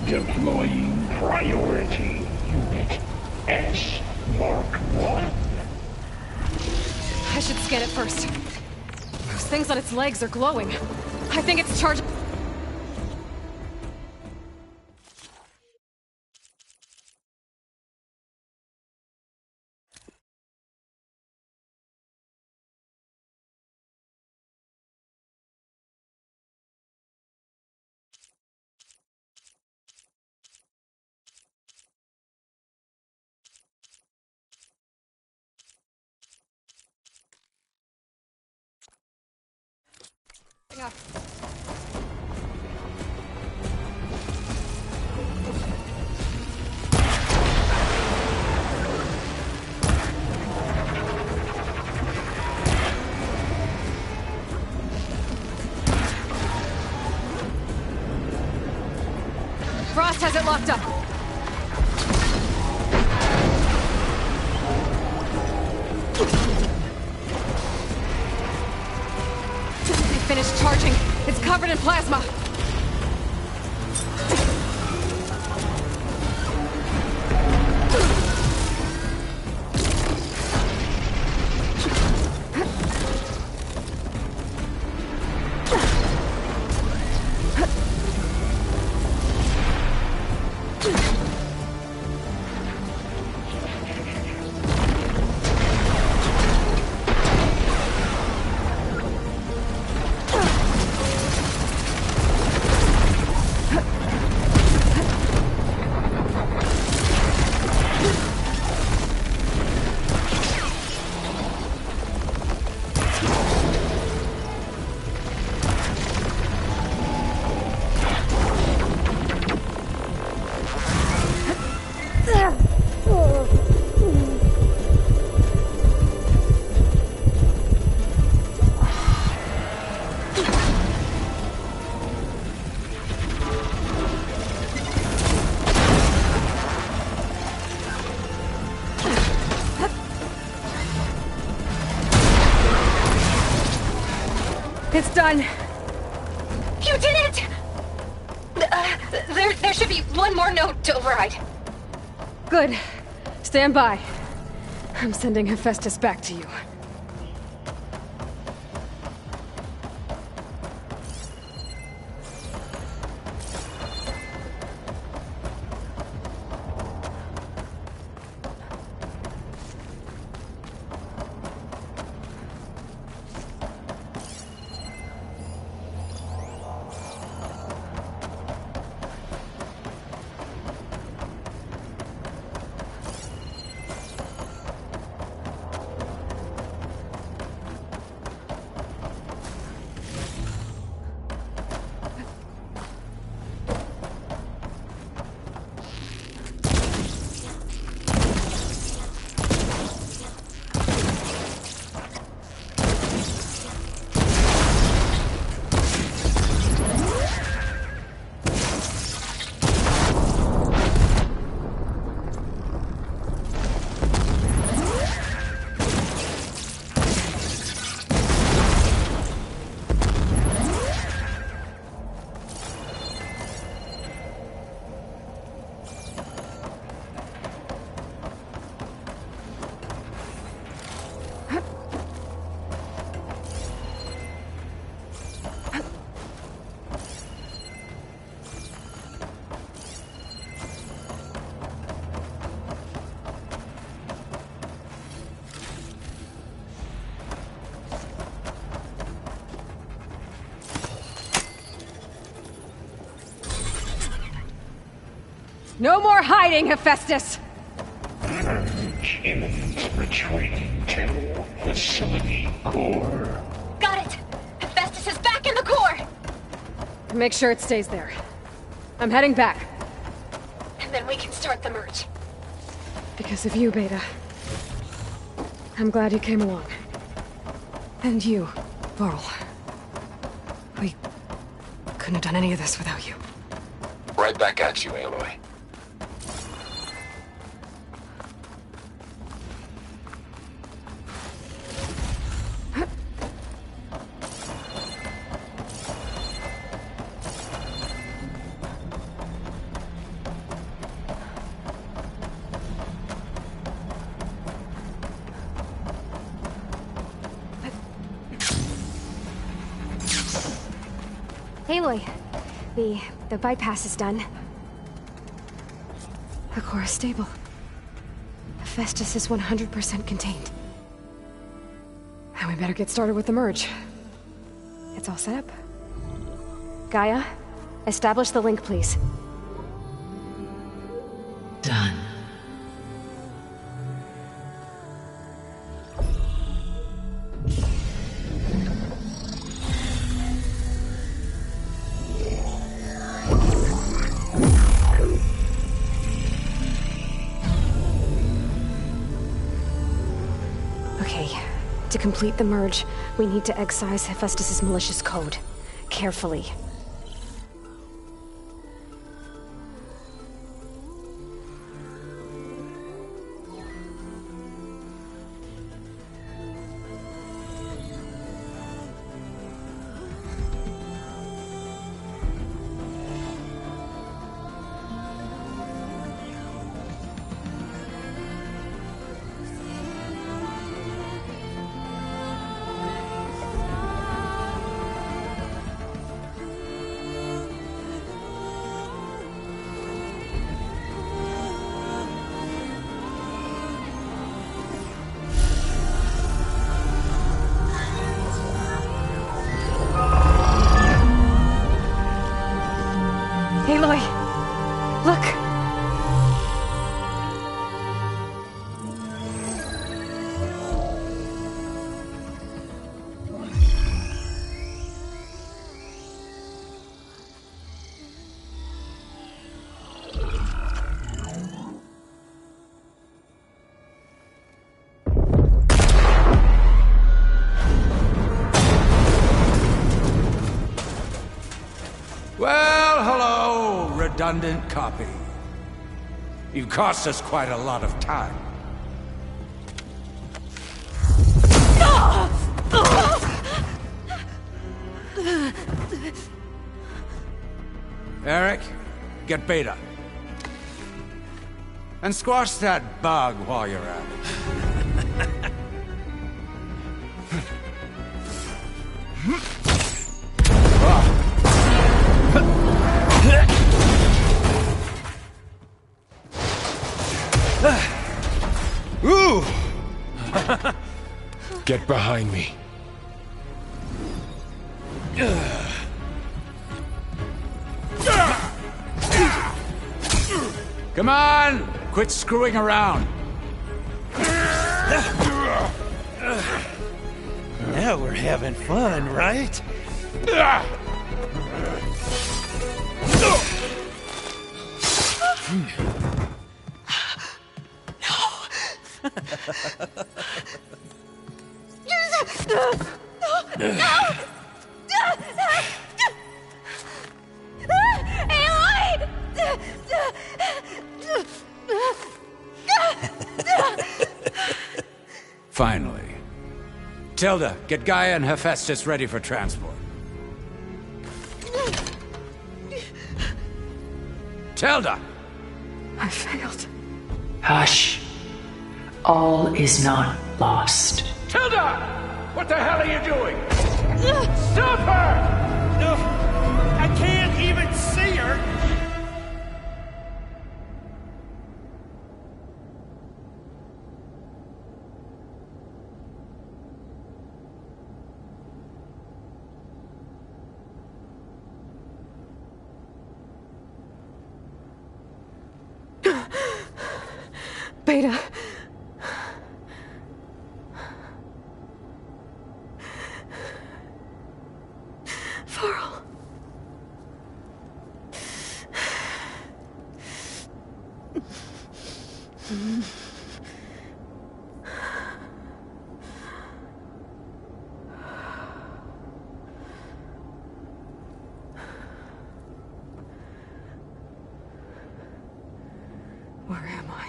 Deploying priority unit S Mark 1. I should scan it first. Those things on its legs are glowing. I think it's charged. Up. Frost has it locked up. Finished charging. It's covered in plasma. It's done. You did it! There should be one more node to override. Good. Stand by. I'm sending Hephaestus back to you. No more hiding, Hephaestus! Imminent retreat to facility core. Got it! Hephaestus is back in the core! Make sure it stays there. I'm heading back. And then we can start the merge. Because of you, Beta. I'm glad you came along. And you, Varl. We couldn't have done any of this without you. Right back at you, Aloy. Aloy, the bypass is done. The core is stable. Hephaestus is 100% contained. And we better get started with the merge. It's all set up. Gaia, establish the link, please. Done. Okay, to complete the merge, we need to excise Hephaestus' malicious code. Carefully. Aloy! Look! Well, hello, redundant copy. You've cost us quite a lot of time. Eric, get Beta. And squash that bug while you're at it. Ooh! Get behind me. Come on! Quit screwing around. Now we're having fun, right? Finally. Tilda, get Gaia and Hephaestus ready for transport. Tilda! I failed. Hush. All is not lost. Tilda! What the hell are you doing? Stop her! No, I can't even see her. Beta. Varl. Where am I?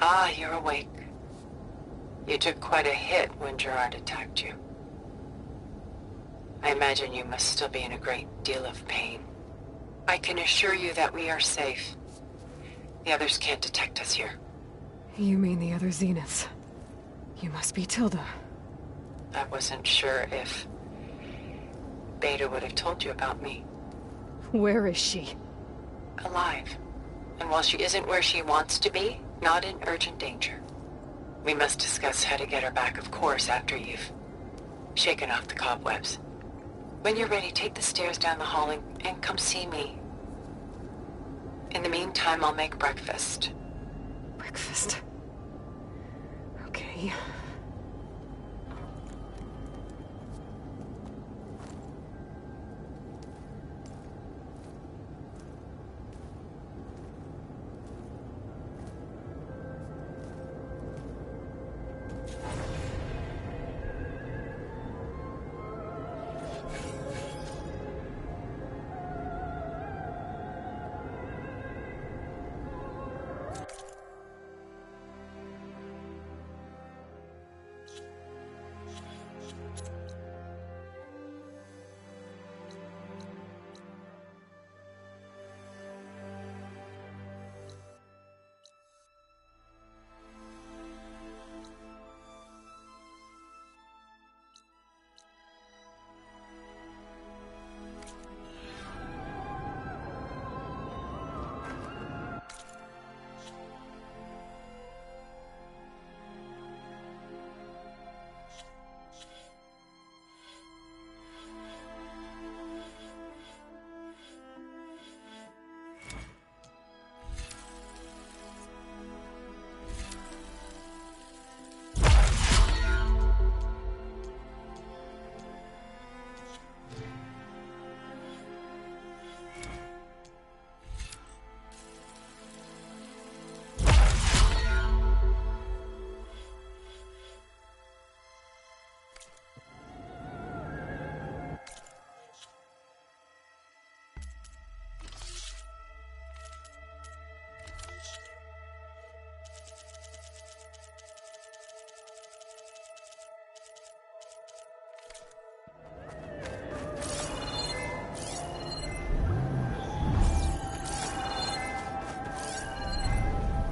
Ah, you're awake. You took quite a hit when Gerard attacked you. I imagine you must still be in a great deal of pain. I can assure you that we are safe. The others can't detect us here. You mean the other Zeniths? You must be Tilda. I wasn't sure if Beta would have told you about me. Where is she? Alive. And while she isn't where she wants to be, not in urgent danger. We must discuss how to get her back, of course, after you've shaken off the cobwebs. When you're ready, take the stairs down the hall and come see me. In the meantime, I'll make breakfast. Breakfast? Okay.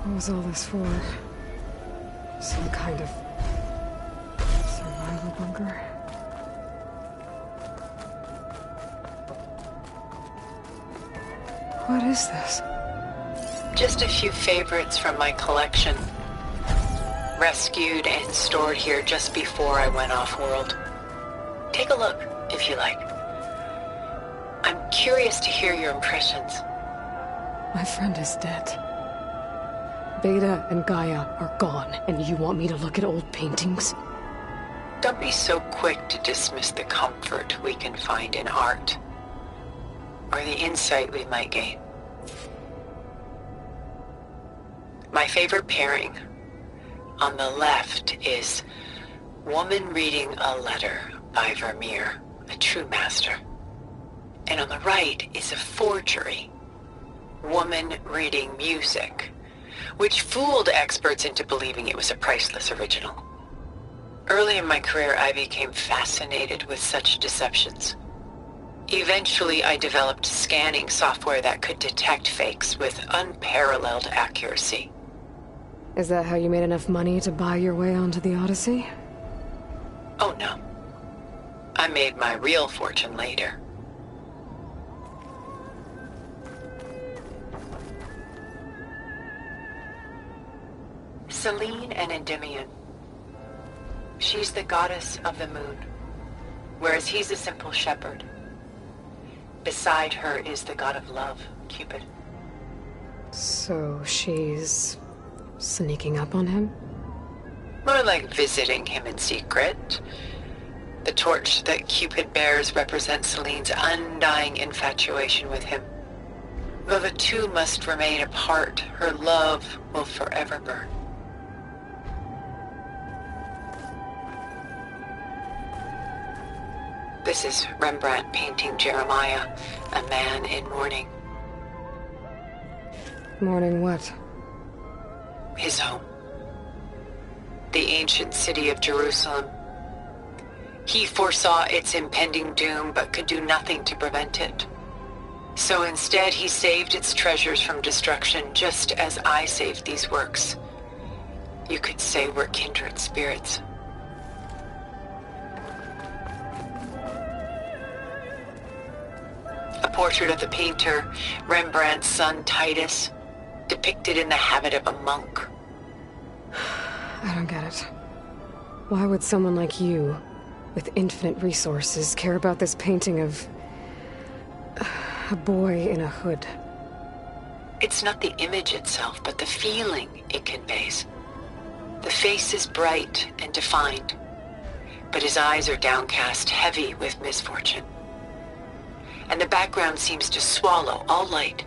What was all this for? Some kind of survival bunker? What is this? Just a few favorites from my collection. Rescued and stored here just before I went off-world. Take a look, if you like. I'm curious to hear your impressions. My friend is dead. Beta and Gaia are gone, and you want me to look at old paintings? Don't be so quick to dismiss the comfort we can find in art, or the insight we might gain. My favorite pairing on the left is Woman Reading a Letter by Vermeer, a true master. And on the right is a forgery, Woman Reading Music, which fooled experts into believing it was a priceless original. Early in my career, I became fascinated with such deceptions. Eventually, I developed scanning software that could detect fakes with unparalleled accuracy. Is that how you made enough money to buy your way onto the Odyssey? Oh no. I made my real fortune later. Selene and Endymion. She's the goddess of the moon, whereas he's a simple shepherd. Beside her is the god of love, Cupid. So she's sneaking up on him? More like visiting him in secret. The torch that Cupid bears represents Selene's undying infatuation with him. Though the two must remain apart, her love will forever burn. This is Rembrandt painting Jeremiah, a man in mourning. Mourning what? His home. The ancient city of Jerusalem. He foresaw its impending doom, but could do nothing to prevent it. So instead, he saved its treasures from destruction, just as I saved these works. You could say we're kindred spirits. portrait of the painter Rembrandt's son Titus, depicted in the habit of a monk. I don't get it. Why would someone like you, with infinite resources, care about this painting of a boy in a hood? It's not the image itself, but the feeling it conveys. The face is bright and defined, but his eyes are downcast, heavy with misfortune. And the background seems to swallow all light.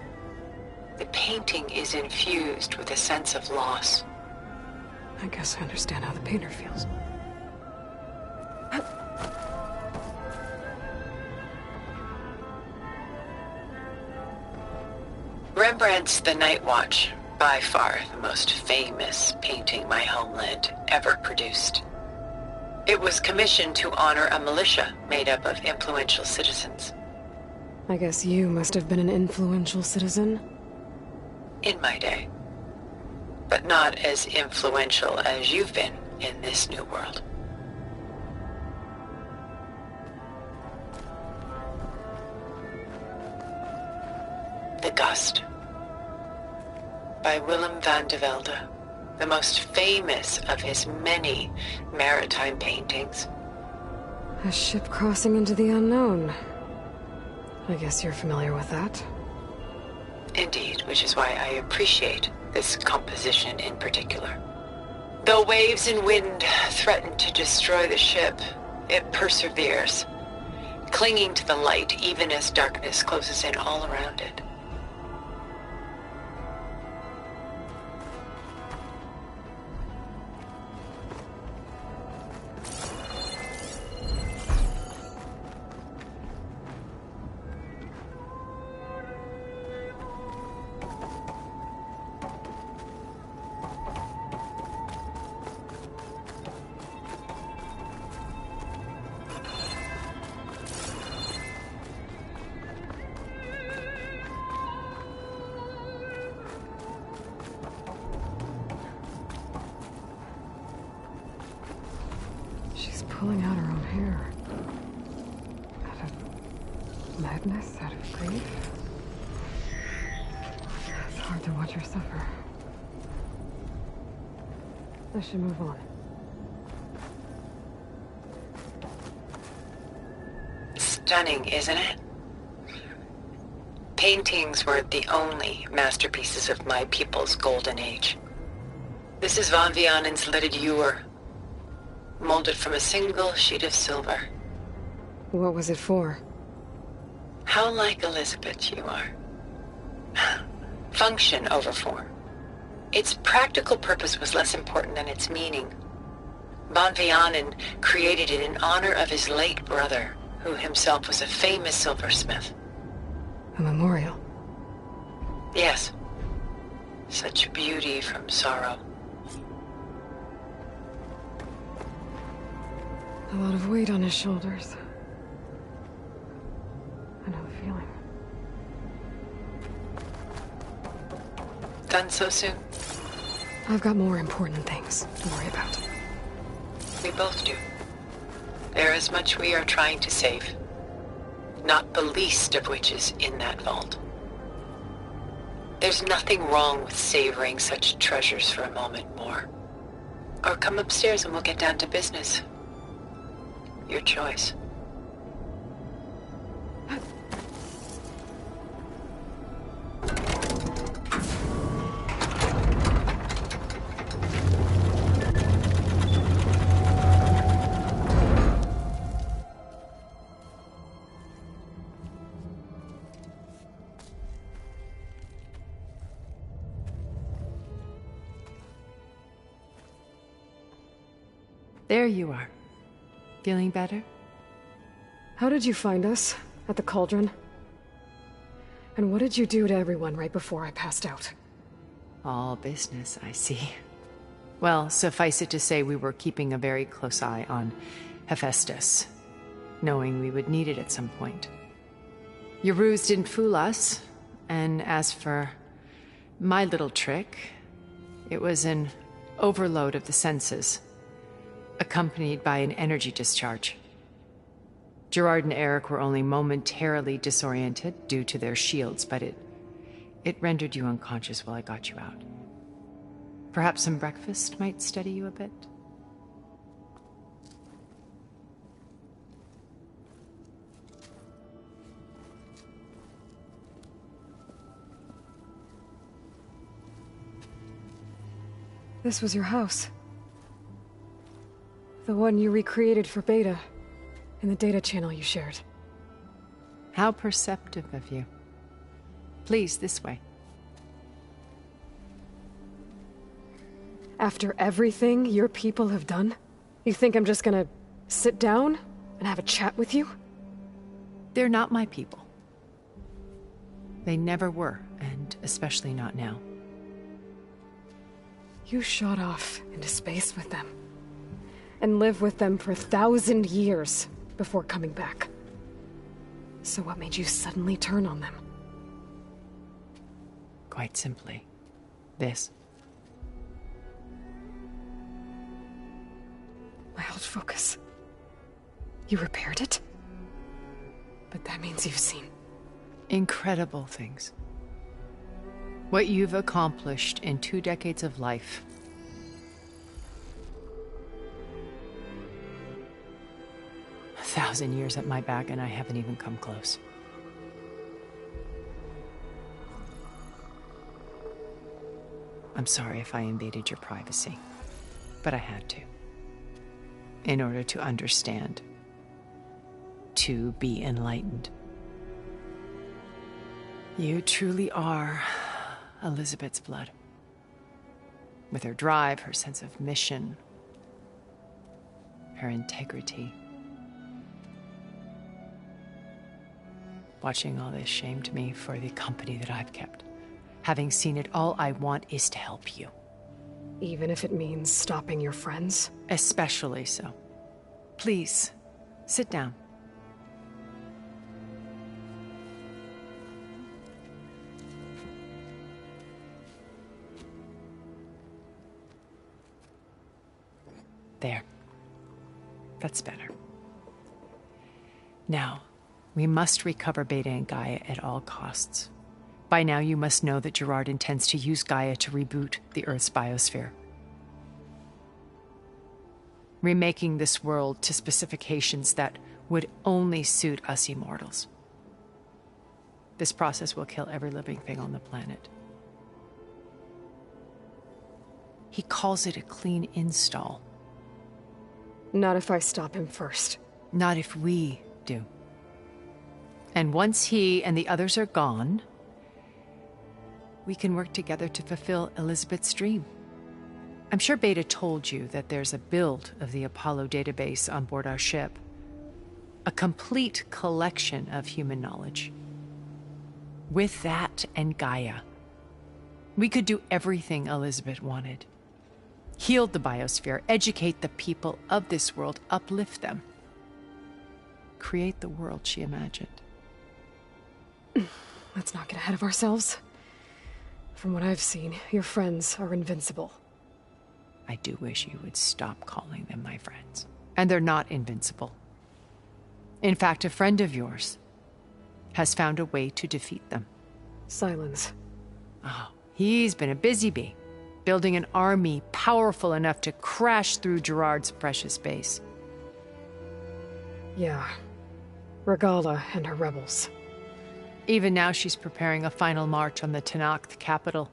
The painting is infused with a sense of loss. I guess I understand how the painter feels. Rembrandt's The Night Watch, by far the most famous painting my homeland ever produced. It was commissioned to honor a militia made up of influential citizens. I guess you must have been an influential citizen? In my day. But not as influential as you've been in this new world. The Gust, by Willem van de Velde, the most famous of his many maritime paintings. A ship crossing into the unknown. I guess you're familiar with that. Indeed, which is why I appreciate this composition in particular. Though waves and wind threaten to destroy the ship, it perseveres, clinging to the light even as darkness closes in all around it. Pulling out her own hair. Out of madness, out of grief. It's hard to watch her suffer. I should move on. Stunning, isn't it? Paintings were the only masterpieces of my people's golden age. This is Van Vianen's leaded ewer, molded from a single sheet of silver. What was it for? How like Elizabeth you are. Function over form. Its practical purpose was less important than its meaning. Van Vianen created it in honor of his late brother, who himself was a famous silversmith. A memorial? Yes. Such beauty from sorrow. A lot of weight on his shoulders. I know the feeling. Done so soon? I've got more important things to worry about. We both do. There is much we are trying to save. Not the least of which is in that vault. There's nothing wrong with savoring such treasures for a moment more. Or come upstairs and we'll get down to business. Your choice. There you are. Feeling better? How did you find us? At the Cauldron? And what did you do to everyone right before I passed out? All business, I see. Well, suffice it to say we were keeping a very close eye on Hephaestus, knowing we would need it at some point. Your ruse didn't fool us, and as for my little trick, it was an overload of the senses, accompanied by an energy discharge. Gerard and Eric were only momentarily disoriented due to their shields, but it rendered you unconscious while I got you out. Perhaps some breakfast might steady you a bit? This was your house. The one you recreated for Beta, in the data channel you shared. How perceptive of you. Please, this way. After everything your people have done, you think I'm just gonna sit down and have a chat with you? They're not my people. They never were, and especially not now. You shot off into space with them, and lived with them for 1,000 years before coming back. So what made you suddenly turn on them? Quite simply, this. My old focus. You repaired it? But that means you've seen... incredible things. What you've accomplished in 2 decades of life. A 1,000 years at my back and I haven't even come close. I'm sorry if I invaded your privacy, but I had to. In order to understand. To be enlightened. You truly are Elizabeth's blood. With her drive, her sense of mission, her integrity. Watching all this shamed me for the company that I've kept. Having seen it, all I want is to help you. Even if it means stopping your friends? Especially so. Please, sit down. There. That's better. Now, we must recover Beta and Gaia at all costs. By now, you must know that Gerard intends to use Gaia to reboot the Earth's biosphere. Remaking this world to specifications that would only suit us immortals. This process will kill every living thing on the planet. He calls it a clean install. Not if I stop him first. Not if we do. And once he and the others are gone, we can work together to fulfill Elizabeth's dream. I'm sure Beta told you that there's a build of the Apollo database on board our ship. A complete collection of human knowledge. With that and Gaia, we could do everything Elizabeth wanted. Heal the biosphere, educate the people of this world, uplift them. Create the world she imagined. Let's not get ahead of ourselves. From what I've seen, your friends are invincible. I do wish you would stop calling them my friends. And they're not invincible. In fact, a friend of yours has found a way to defeat them. Silence. Oh, he's been a busy bee. Building an army powerful enough to crash through Gerard's precious base. Yeah. Regala and her rebels. Even now she's preparing a final march on the Tenakth capital.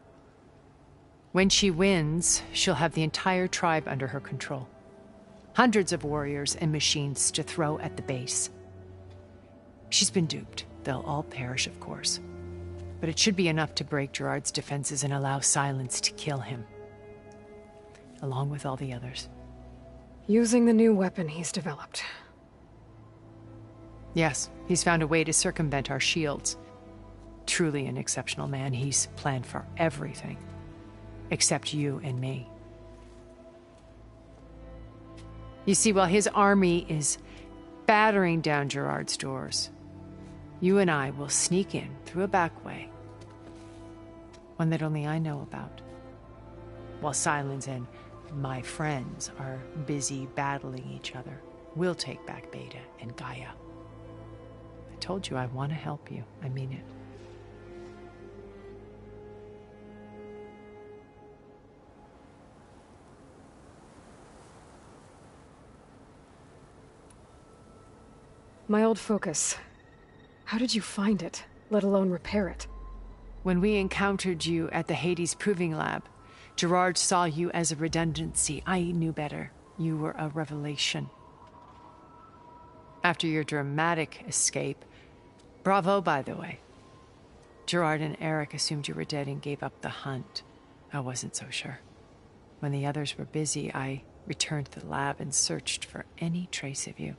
When she wins, she'll have the entire tribe under her control. Hundreds of warriors and machines to throw at the base. She's been duped. They'll all perish, of course. But it should be enough to break Gerard's defenses and allow Silence to kill him. Along with all the others. Using the new weapon he's developed. Yes, he's found a way to circumvent our shields. Truly an exceptional man. He's planned for everything. Except you and me. You see, while his army is battering down Gerard's doors, you and I will sneak in through a back way. One that only I know about. While Silence and my friends are busy battling each other, we'll take back Beta and Gaia. I told you I want to help you. I mean it. My old focus. How did you find it, let alone repair it? When we encountered you at the Hades Proving Lab, Gerard saw you as a redundancy. I knew better. You were a revelation. After your dramatic escape, bravo, by the way. Gerard and Eric assumed you were dead and gave up the hunt. I wasn't so sure. When the others were busy, I returned to the lab and searched for any trace of you.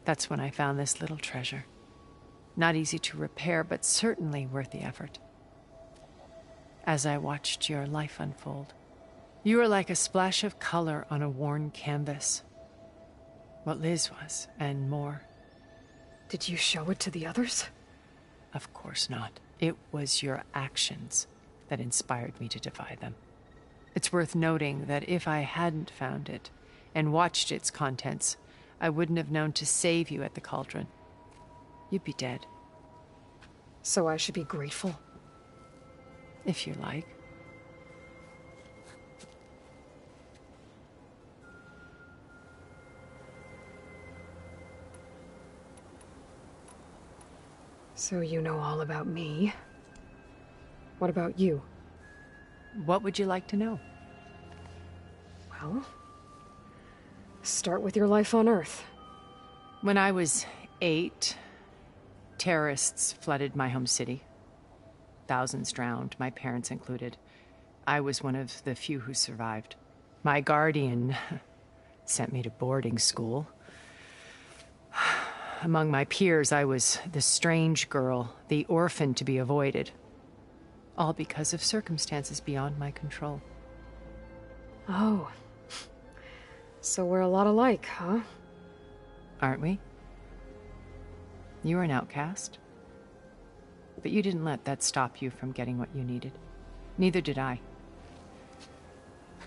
That's when I found this little treasure. Not easy to repair, but certainly worth the effort. As I watched your life unfold, you were like a splash of color on a worn canvas. What Liz was, and more. Did you show it to the others? Of course not. It was your actions that inspired me to defy them. It's worth noting that if I hadn't found it and watched its contents, I wouldn't have known to save you at the cauldron. You'd be dead. So I should be grateful? If you like. So you know all about me. What about you? What would you like to know? Well, start with your life on Earth. When I was 8, terrorists flooded my home city. Thousands drowned, my parents included. I was one of the few who survived. My guardian sent me to boarding school. Among my peers, I was the strange girl, the orphan to be avoided. All because of circumstances beyond my control. Oh. So we're a lot alike, huh? Aren't we? You were an outcast. But you didn't let that stop you from getting what you needed. Neither did I.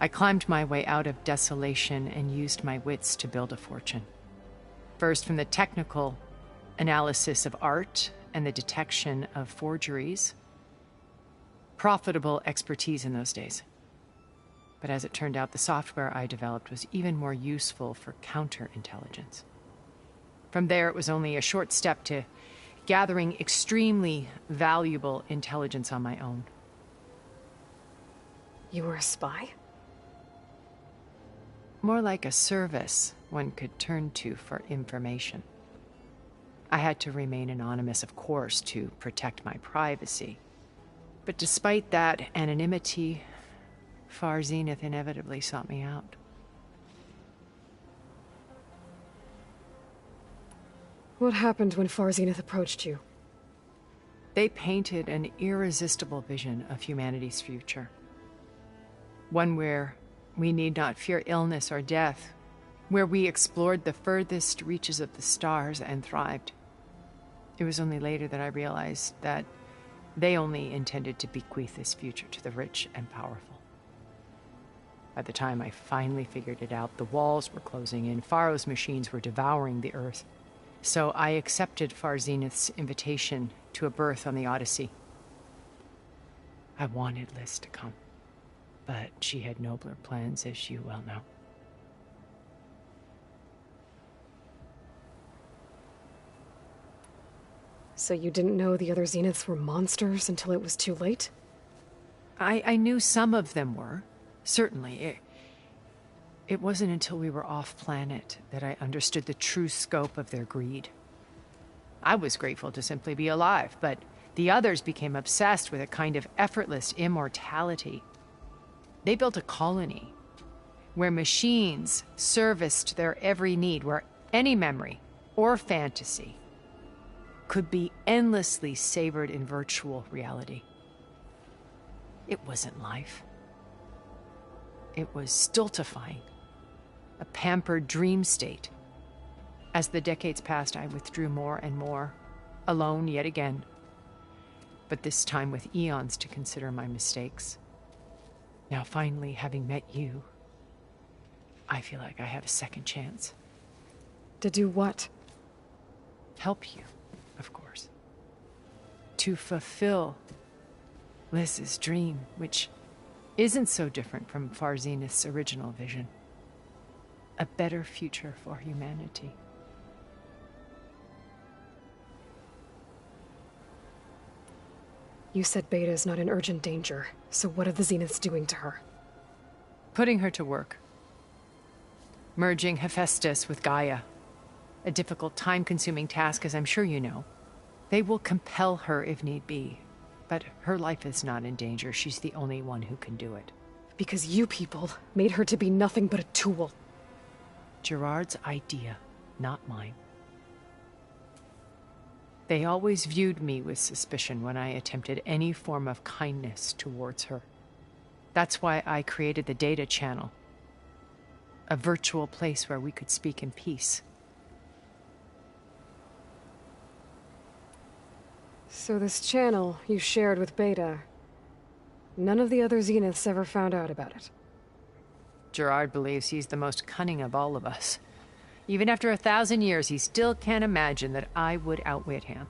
I climbed my way out of desolation and used my wits to build a fortune. First, from the technical analysis of art and the detection of forgeries. Profitable expertise in those days. But as it turned out, the software I developed was even more useful for counterintelligence. From there, it was only a short step to gathering extremely valuable intelligence on my own. You were a spy? More like a service one could turn to for information. I had to remain anonymous, of course, to protect my privacy. But despite that anonymity, Far Zenith inevitably sought me out. What happened when Far Zenith approached you? They painted an irresistible vision of humanity's future. One where we need not fear illness or death, where we explored the furthest reaches of the stars and thrived. It was only later that I realized that they only intended to bequeath this future to the rich and powerful. By the time I finally figured it out, the walls were closing in, Pharaoh's machines were devouring the Earth. So I accepted Far Zenith's invitation to a berth on the Odyssey. I wanted Liz to come, but she had nobler plans, as you well know. So you didn't know the other Zeniths were monsters until it was too late? I knew some of them were, certainly. It wasn't until we were off-planet that I understood the true scope of their greed. I was grateful to simply be alive, but the others became obsessed with a kind of effortless immortality. They built a colony where machines serviced their every need, where any memory or fantasy could be endlessly savored in virtual reality. It wasn't life. It was stultifying, a pampered dream state. As the decades passed, I withdrew more and more, alone yet again, but this time with eons to consider my mistakes. Now finally, having met you, I feel like I have a second chance. To do what? help you, of course. To fulfill Liz's dream, which isn't so different from Far Zenith's original vision. A better future for humanity. You said Beta is not in urgent danger, so what are the Zeniths doing to her? Putting her to work. Merging Hephaestus with Gaia. A difficult, time-consuming task, as I'm sure you know. They will compel her if need be. But her life is not in danger. She's the only one who can do it. Because you people made her to be nothing but a tool. Gerard's idea, not mine. They always viewed me with suspicion when I attempted any form of kindness towards her. That's why I created the data channel. A virtual place where we could speak in peace. So this channel you shared with Beta, none of the other Zeniths ever found out about it? Gerard believes he's the most cunning of all of us. Even after 1,000 years, he still can't imagine that I would outwit him.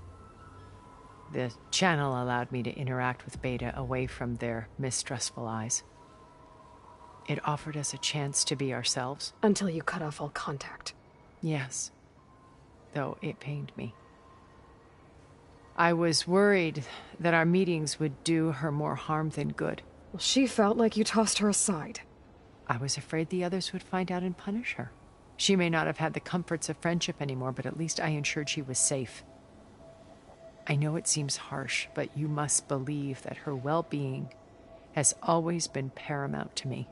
The channel allowed me to interact with Beta away from their mistrustful eyes. It offered us a chance to be ourselves. Until you cut off all contact. Yes. Though it pained me. I was worried that our meetings would do her more harm than good. Well, she felt like you tossed her aside. I was afraid the others would find out and punish her. She may not have had the comforts of friendship anymore, but at least I ensured she was safe. I know it seems harsh, but you must believe that her well-being has always been paramount to me.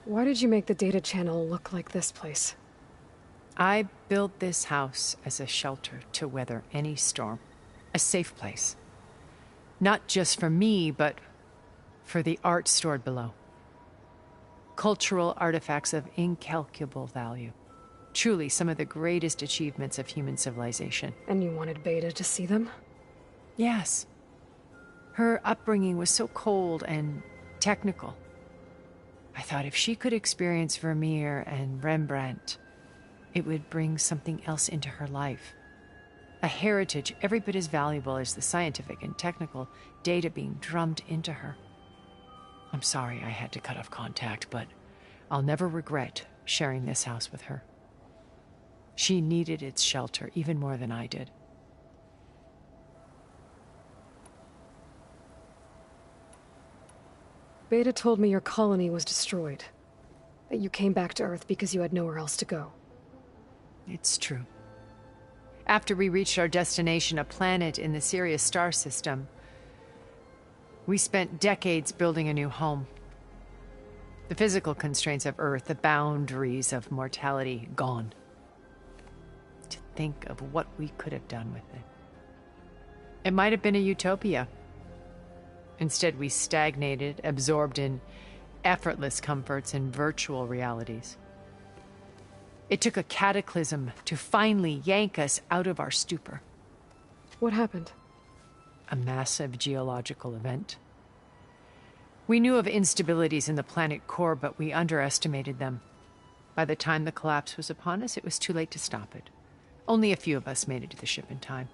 Why did you make the data channel look like this place? I built this house as a shelter to weather any storm. A safe place. Not just for me, but for the art stored below. Cultural artifacts of incalculable value. Truly some of the greatest achievements of human civilization. And you wanted Beta to see them? Yes. Her upbringing was so cold and technical. I thought if she could experience Vermeer and Rembrandt, it would bring something else into her life. A heritage every bit as valuable as the scientific and technical data being drummed into her. I'm sorry I had to cut off contact, but I'll never regret sharing this house with her. She needed its shelter even more than I did. Beta told me your colony was destroyed. That you came back to Earth because you had nowhere else to go. It's true. After we reached our destination, a planet in the Sirius star system, we spent decades building a new home. The physical constraints of Earth, the boundaries of mortality, gone. To think of what we could have done with it. It might have been a utopia. Instead, we stagnated, absorbed in effortless comforts and virtual realities. It took a cataclysm to finally yank us out of our stupor. What happened? A massive geological event. We knew of instabilities in the planet core, but we underestimated them. By the time the collapse was upon us, it was too late to stop it. Only a few of us made it to the ship in time.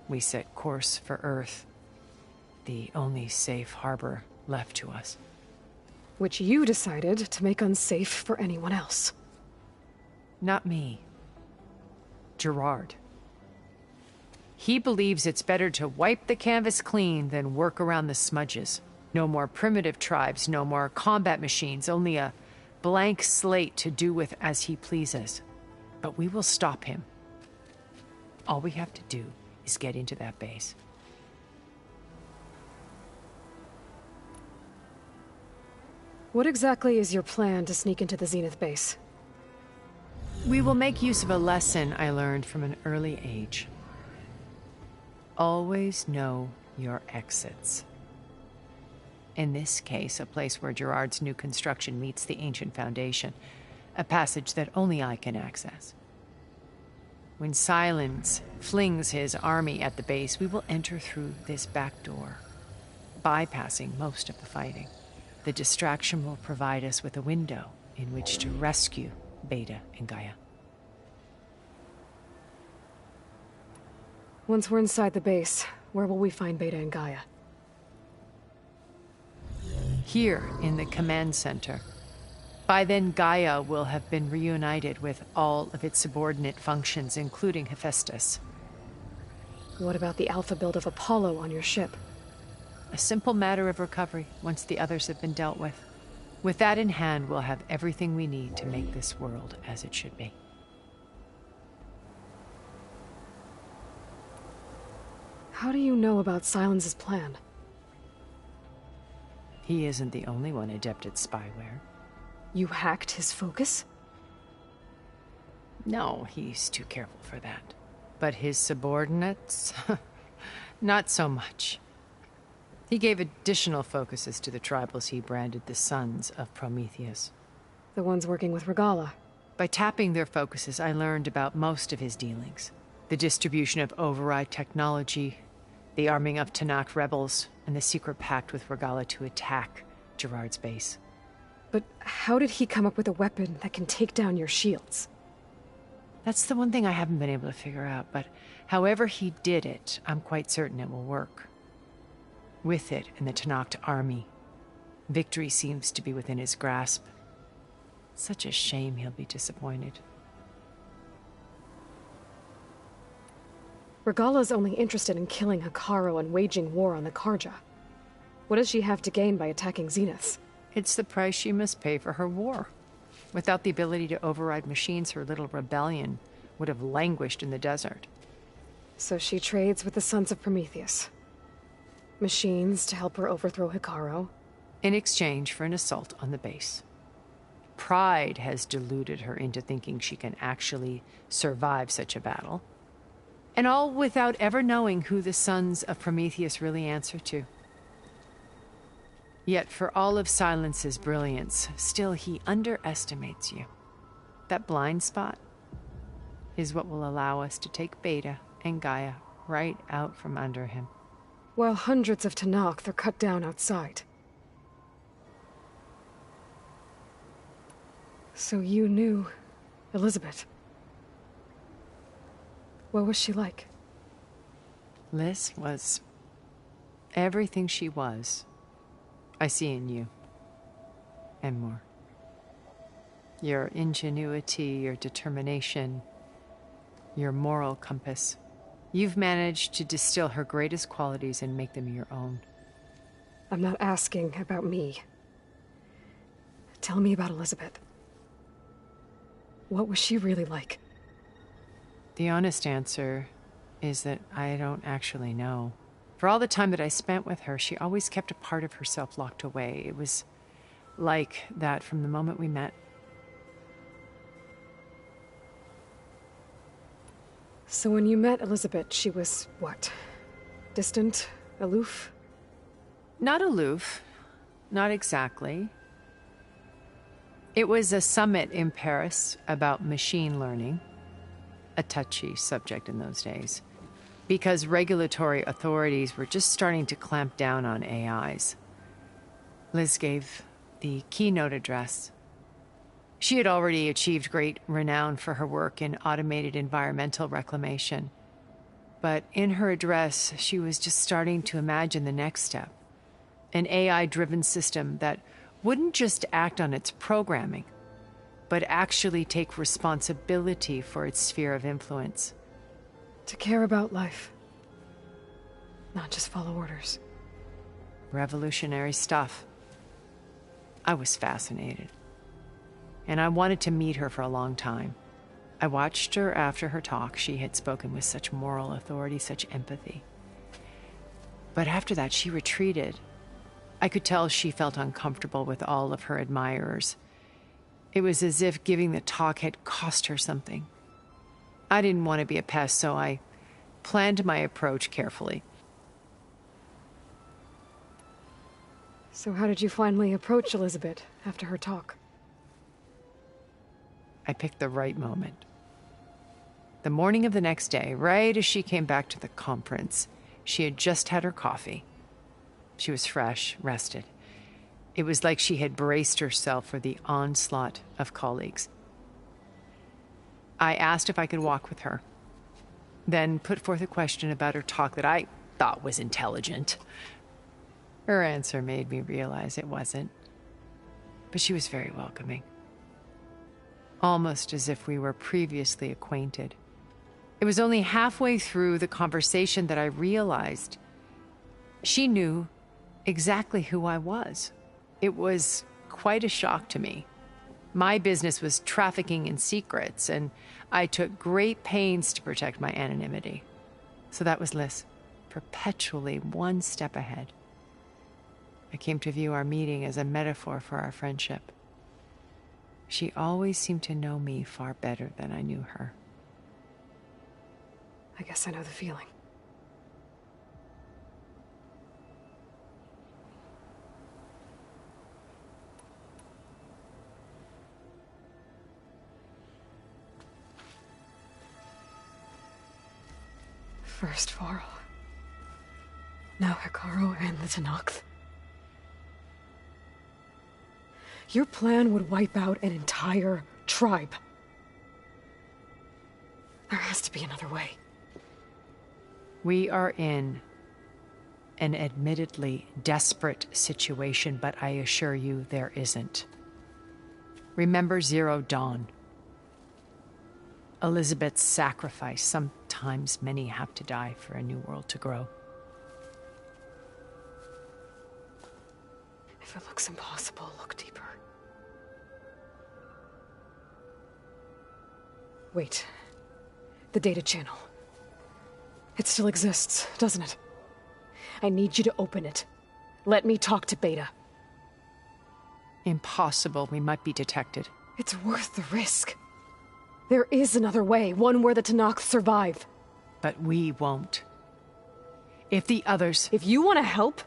We set course for Earth, the only safe harbor left to us. Which you decided to make unsafe for anyone else. Not me. Gerard. He believes it's better to wipe the canvas clean than work around the smudges. No more primitive tribes, no more combat machines, only a blank slate to do with as he pleases. But we will stop him. All we have to do is get into that base. What exactly is your plan to sneak into the Zenith base? We will make use of a lesson I learned from an early age. Always know your exits. In this case, a place where Gerard's new construction meets the ancient foundation, a passage that only I can access. When Silence flings his army at the base, we will enter through this back door, bypassing most of the fighting. The distraction will provide us with a window in which to rescue Beta and Gaia. Once we're inside the base, where will we find Beta and Gaia? Here in the command center. By then, Gaia will have been reunited with all of its subordinate functions, including Hephaestus. What about the alpha build of Apollo on your ship? A simple matter of recovery once the others have been dealt with. With that in hand, we'll have everything we need to make this world as it should be. How do you know about Silence's plan? He isn't the only one adept at spyware. You hacked his focus? No, he's too careful for that. But his subordinates? Not so much. He gave additional focuses to the tribals he branded the Sons of Prometheus. The ones working with Regalla. By tapping their focuses, I learned about most of his dealings. The distribution of override technology, the arming of Tanakh rebels, and the secret pact with Regalla to attack Gerard's base. But how did he come up with a weapon that can take down your shields? That's the one thing I haven't been able to figure out, but however he did it, I'm quite certain it will work. With it and the Tanakh army, victory seems to be within his grasp. Such a shame he'll be disappointed. Regalla's only interested in killing Hekarro and waging war on the Karja. What does she have to gain by attacking Zeniths? It's the price she must pay for her war. Without the ability to override machines, her little rebellion would have languished in the desert. So she trades with the Sons of Prometheus. Machines to help her overthrow Hekarro. In exchange for an assault on the base. Pride has deluded her into thinking she can actually survive such a battle. And all without ever knowing who the Sons of Prometheus really answer to. Yet for all of Silence's brilliance, still he underestimates you. That blind spot is what will allow us to take Beta and Gaia right out from under him. While hundreds of Tanakh are cut down outside. So you knew Elizabeth. What was she like? Liz was everything she was. I see in you. And more. Your ingenuity, your determination, your moral compass. You've managed to distill her greatest qualities and make them your own. I'm not asking about me. Tell me about Elizabeth. What was she really like? The honest answer is that I don't actually know. For all the time that I spent with her, she always kept a part of herself locked away. It was like that from the moment we met. So when you met Elizabeth, she was what? Distant? Aloof? Not aloof. Not exactly. It was a summit in Paris about machine learning. A touchy subject in those days. Because regulatory authorities were just starting to clamp down on AIs. Liz gave the keynote address. She had already achieved great renown for her work in automated environmental reclamation. But in her address, she was just starting to imagine the next step. An AI-driven system that wouldn't just act on its programming, but actually take responsibility for its sphere of influence. To care about life. Not just follow orders. Revolutionary stuff. I was fascinated. And I wanted to meet her for a long time. I watched her after her talk. She had spoken with such moral authority, such empathy. But after that, she retreated. I could tell she felt uncomfortable with all of her admirers. It was as if giving the talk had cost her something. I didn't want to be a pest, so I planned my approach carefully. So how did you finally approach Elizabeth after her talk? I picked the right moment. The morning of the next day, right as she came back to the conference, she had just had her coffee. She was fresh, rested. It was like she had braced herself for the onslaught of colleagues. I asked if I could walk with her, then put forth a question about her talk that I thought was intelligent. Her answer made me realize it wasn't, but she was very welcoming. Almost as if we were previously acquainted. It was only halfway through the conversation that I realized she knew exactly who I was. It was quite a shock to me. My business was trafficking in secrets, and I took great pains to protect my anonymity. So that was Liz, perpetually one step ahead. I came to view our meeting as a metaphor for our friendship. She always seemed to know me far better than I knew her. I guess I know the feeling. First Varl. Now Hekarro and the Tenakth. Your plan would wipe out an entire tribe. There has to be another way. We are in an admittedly desperate situation, but I assure you there isn't. Remember Zero Dawn. Elizabeth's sacrifice. Sometimes many have to die for a new world to grow. If it looks impossible, look deeper. Wait. The data channel. It still exists, doesn't it? I need you to open it. Let me talk to Beta. Impossible. We might be detected. It's worth the risk. There is another way, one where the Tenakth survive. But we won't. If the others... If you want to help,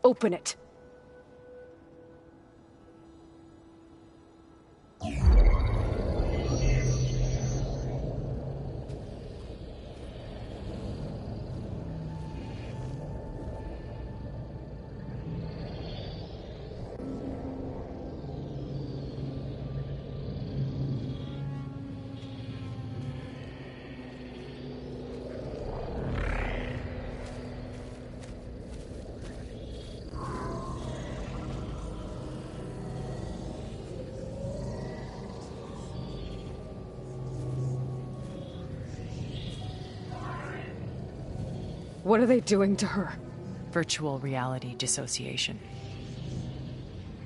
open it. What are they doing to her? Virtual reality dissociation.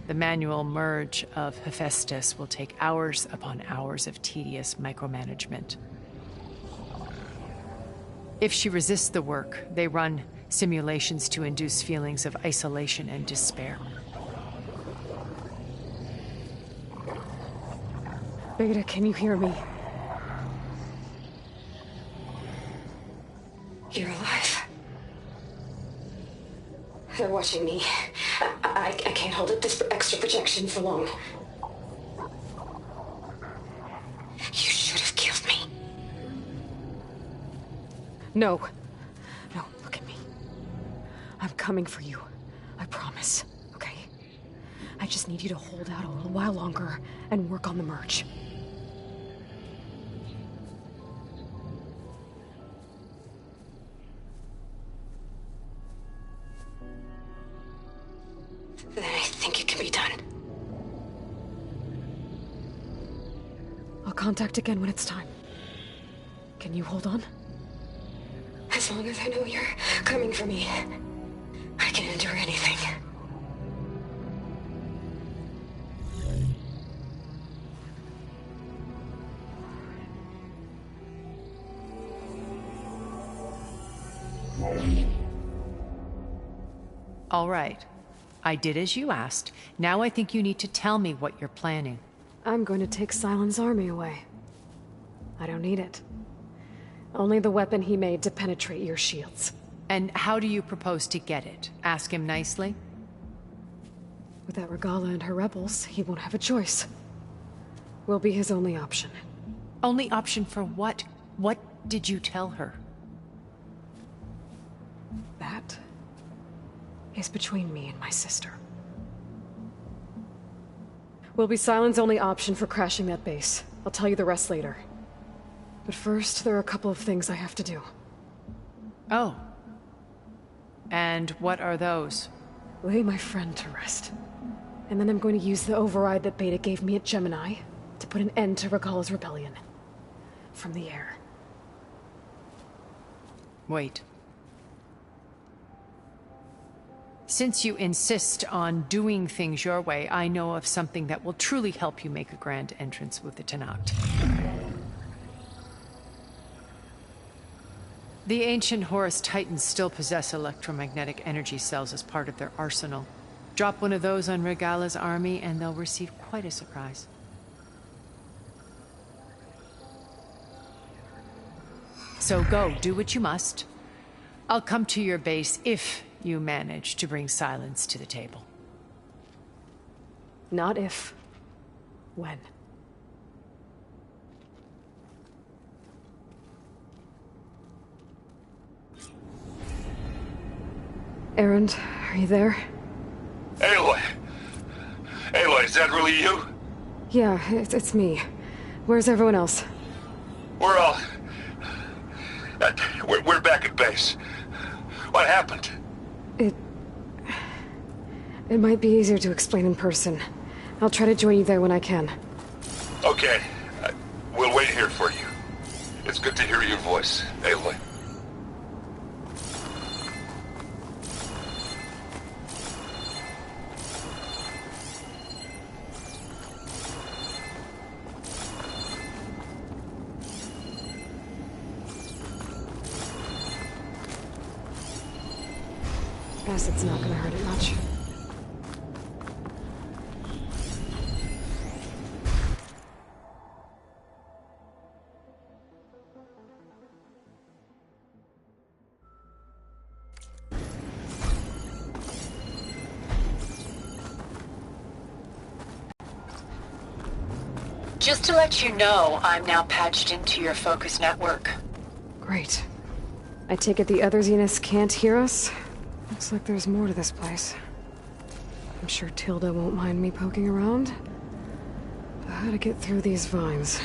The manual merge of Hephaestus will take hours upon hours of tedious micromanagement. If she resists the work, they run simulations to induce feelings of isolation and despair. Beta, can you hear me? You're alive. They're watching me. I can't hold up this extra projection for long. You should have killed me. No. No, look at me. I'm coming for you. I promise, okay? I just need you to hold out a little while longer and work on the merge. Then I think it can be done. I'll contact again when it's time. Can you hold on? As long as I know you're coming for me, I can endure anything. All right. I did as you asked. Now I think you need to tell me what you're planning. I'm going to take Sylens' army away. I don't need it. Only the weapon he made to penetrate your shields. And how do you propose to get it? Ask him nicely? Without Regalla and her rebels, he won't have a choice. We'll be his only option. Only option for what? What did you tell her? That is between me and my sister. Will be Sylens' only option for crashing that base. I'll tell you the rest later. But first, there are a couple of things I have to do. Oh. And what are those? Lay my friend to rest. And then I'm going to use the override that Beta gave me at Gemini to put an end to Regalla's rebellion. From the air. Wait. Since you insist on doing things your way, I know of something that will truly help you make a grand entrance with the Tenakth. The ancient Horus Titans still possess electromagnetic energy cells as part of their arsenal. Drop one of those on Regalla's army and they'll receive quite a surprise. So go, do what you must. I'll come to your base if you manage to bring silence to the table. Not if. When. Erend, are you there? Aloy! Aloy, is that really you? Yeah, it's me. Where's everyone else? We're all... We're back at base. What happened? It might be easier to explain in person. I'll try to join you there when I can. Okay. We'll wait here for you. It's good to hear your voice, Aloy. Guess it's not gonna hurt it much. Just to let you know, I'm now patched into your focus network. Great. I take it the other Zeniths can't hear us? Looks like there's more to this place. I'm sure Tilda won't mind me poking around. But how to get through these vines?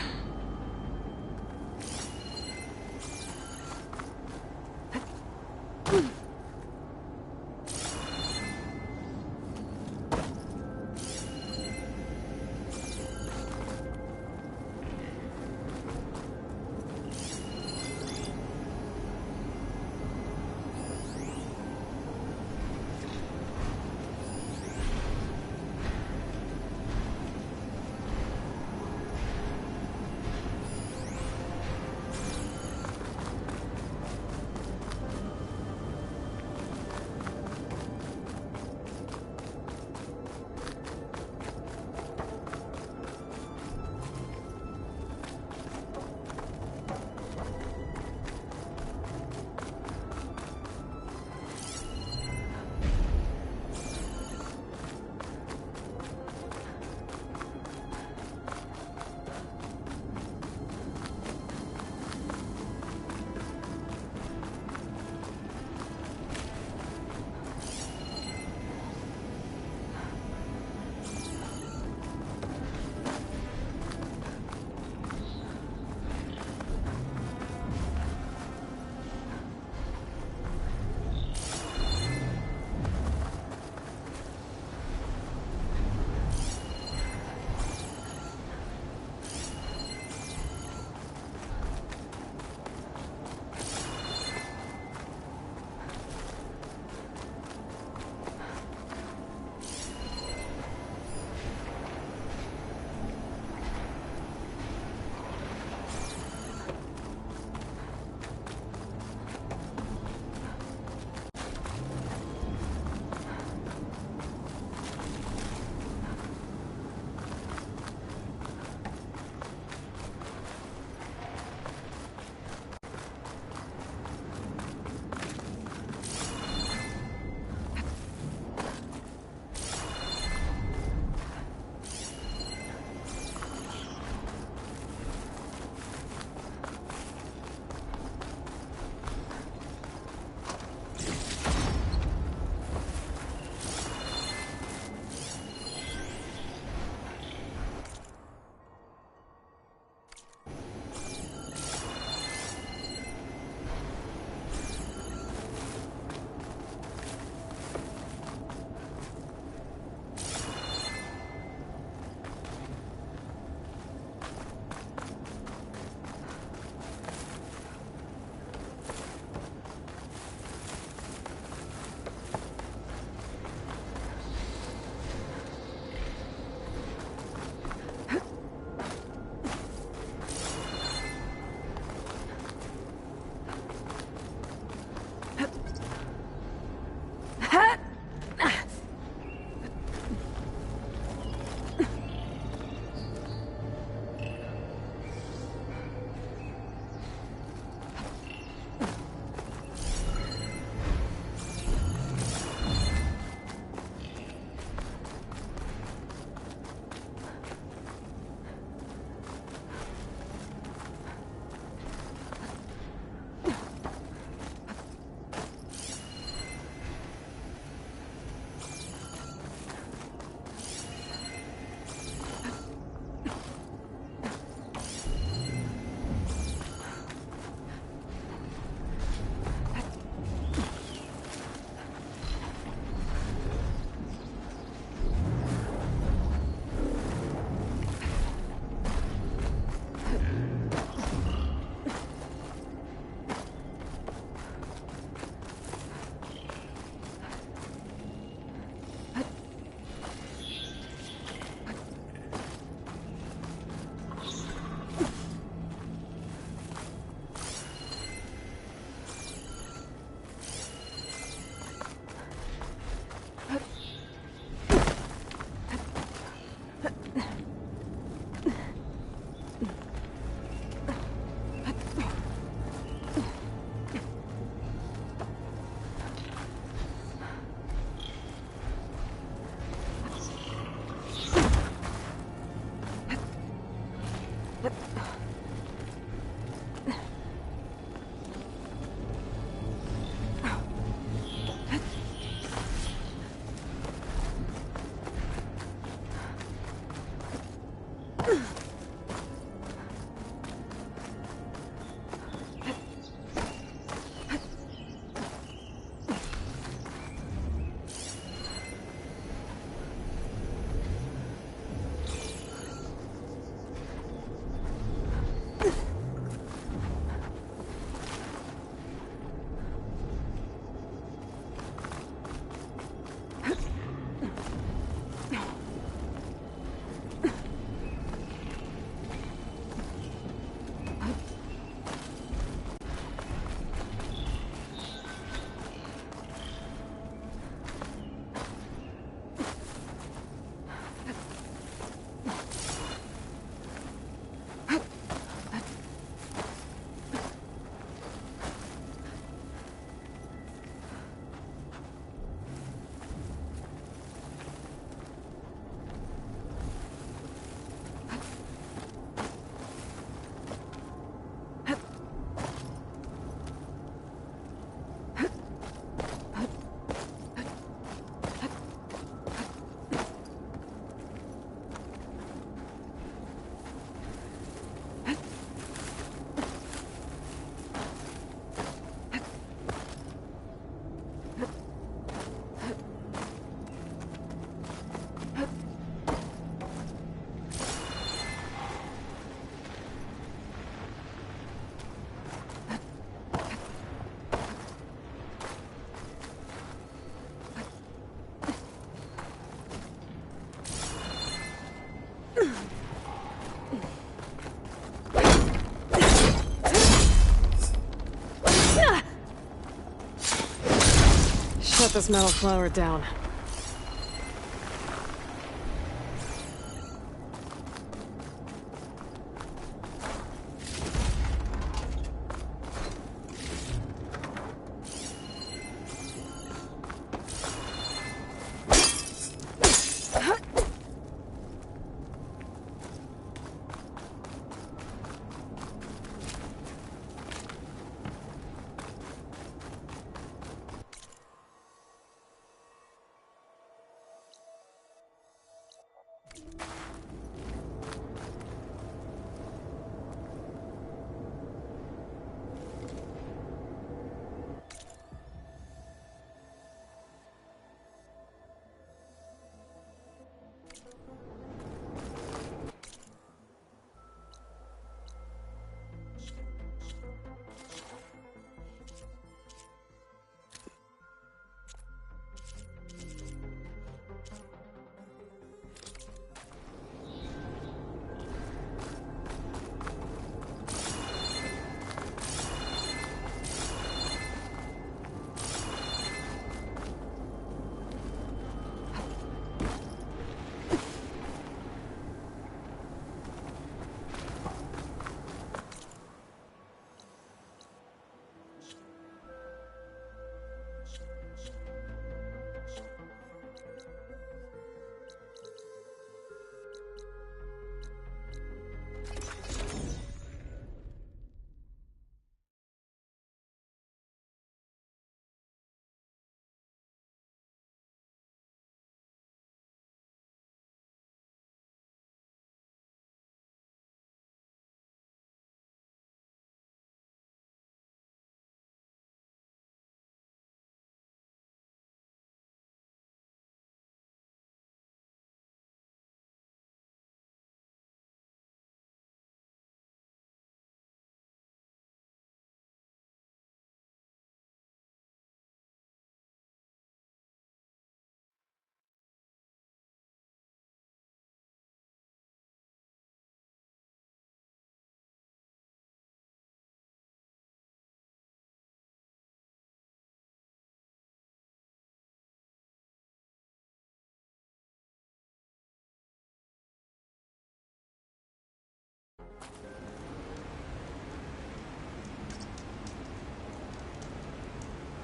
this metal flower down.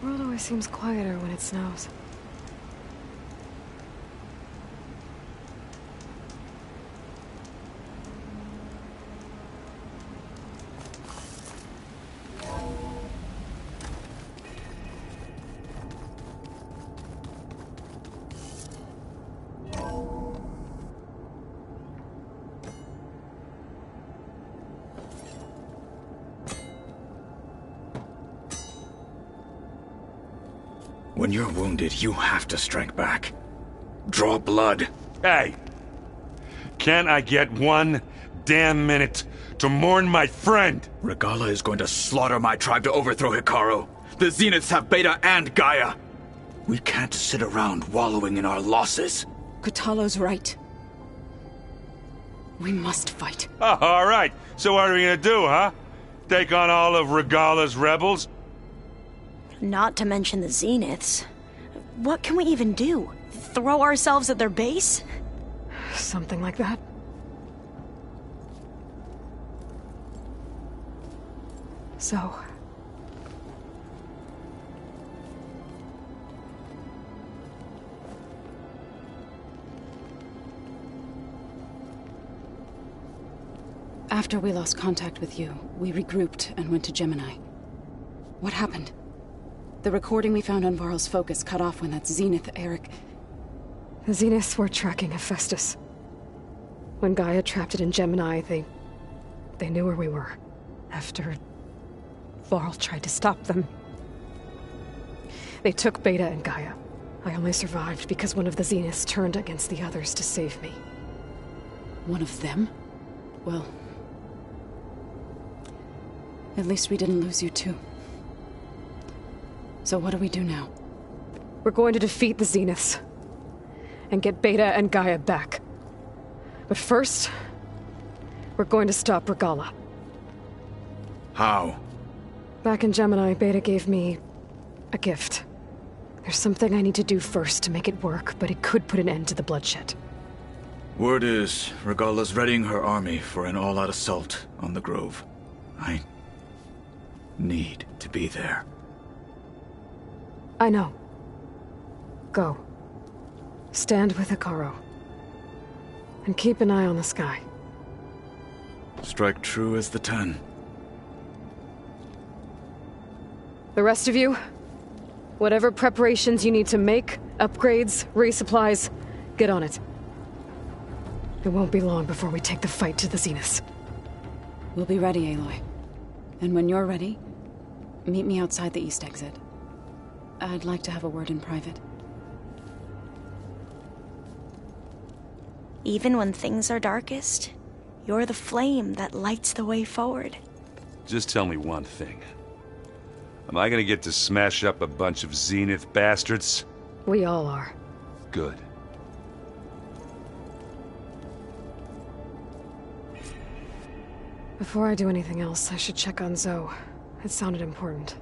The world always seems quieter when it snows. When you're wounded, you have to strike back. Draw blood. Hey! Can't I get one damn minute to mourn my friend? Regalla is going to slaughter my tribe to overthrow Hekarro. The Zeniths have Beta and Gaia. We can't sit around wallowing in our losses. Kotallo's right. We must fight. Oh, all right. So what are we gonna do, huh? Take on all of Regalla's rebels? Not to mention the Zeniths. What can we even do? Throw ourselves at their base? Something like that. So... After we lost contact with you, we regrouped and went to Gemini. What happened? The recording we found on Varl's focus cut off when that Zenith, Eric... The Zeniths were tracking Hephaestus. When Gaia trapped it in Gemini, they knew where we were. After... Varl tried to stop them. They took Beta and Gaia. I only survived because one of the Zeniths turned against the others to save me. One of them? Well... At least we didn't lose you too. So what do we do now? We're going to defeat the Zeniths. And get Beta and Gaia back. But first... we're going to stop Regalla. How? Back in Gemini, Beta gave me... a gift. There's something I need to do first to make it work, but it could put an end to the bloodshed. Word is, Regalla's readying her army for an all-out assault on the Grove. I need to be there. I know. Go. Stand with Hekarro. And keep an eye on the sky. Strike true as the 10. The rest of you, whatever preparations you need to make, upgrades, resupplies, get on it. It won't be long before we take the fight to the Zenith. We'll be ready, Aloy. And when you're ready, meet me outside the east exit. I'd like to have a word in private. Even when things are darkest, you're the flame that lights the way forward. Just tell me one thing. Am I gonna get to smash up a bunch of Zenith bastards? We all are. Good. Before I do anything else, I should check on Zoe. It sounded important.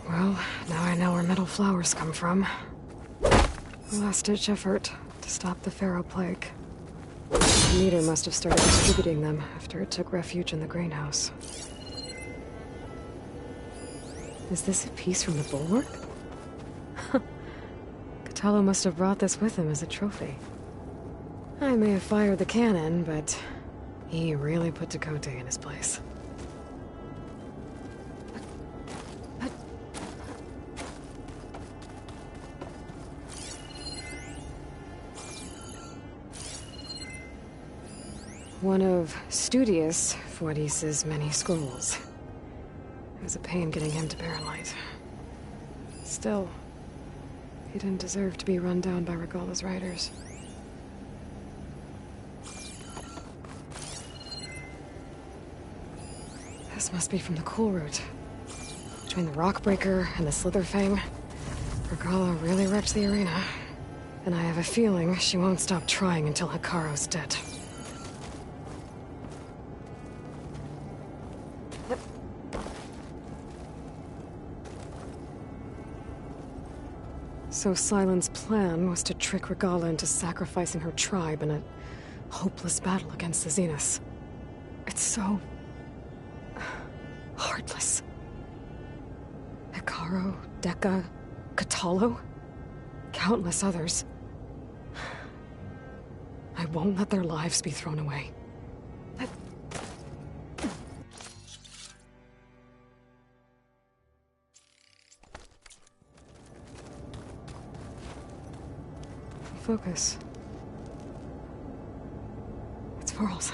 Well, now I know where metal flowers come from. A last-ditch effort to stop the Pharaoh plague. The meter must have started distributing them after it took refuge in the greenhouse. Is this a piece from the bulwark? Kotallo must have brought this with him as a trophy. I may have fired the cannon, but he really put Tekotteh in his place. One of Studious Fuadis's many scrolls. It was a pain getting him to Barren-Light. Still, he didn't deserve to be run down by Regalla's riders. This must be from the Cool Route. Between the Rockbreaker and the Slitherfang, Regalla really wrecked the arena. And I have a feeling she won't stop trying until Hekarro's dead. So Sylens' plan was to trick Regalla into sacrificing her tribe in a hopeless battle against the Zeniths. It's so... heartless. Hekarro, Dekka, Kotallo, countless others. I won't let their lives be thrown away. Focus. It's Varl's.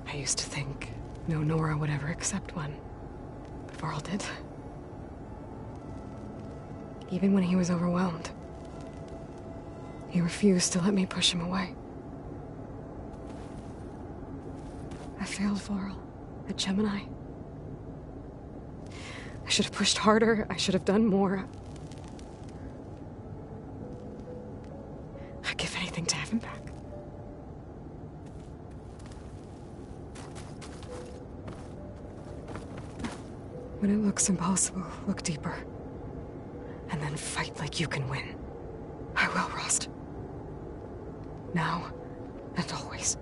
I used to think no Nora would ever accept one, but Varl did. Even when he was overwhelmed, he refused to let me push him away. I failed Varl at Gemini. I should have pushed harder. I should have done more. I'd give anything to have him back. When it looks impossible, look deeper. And then fight like you can win. I will, Rost. Now and always.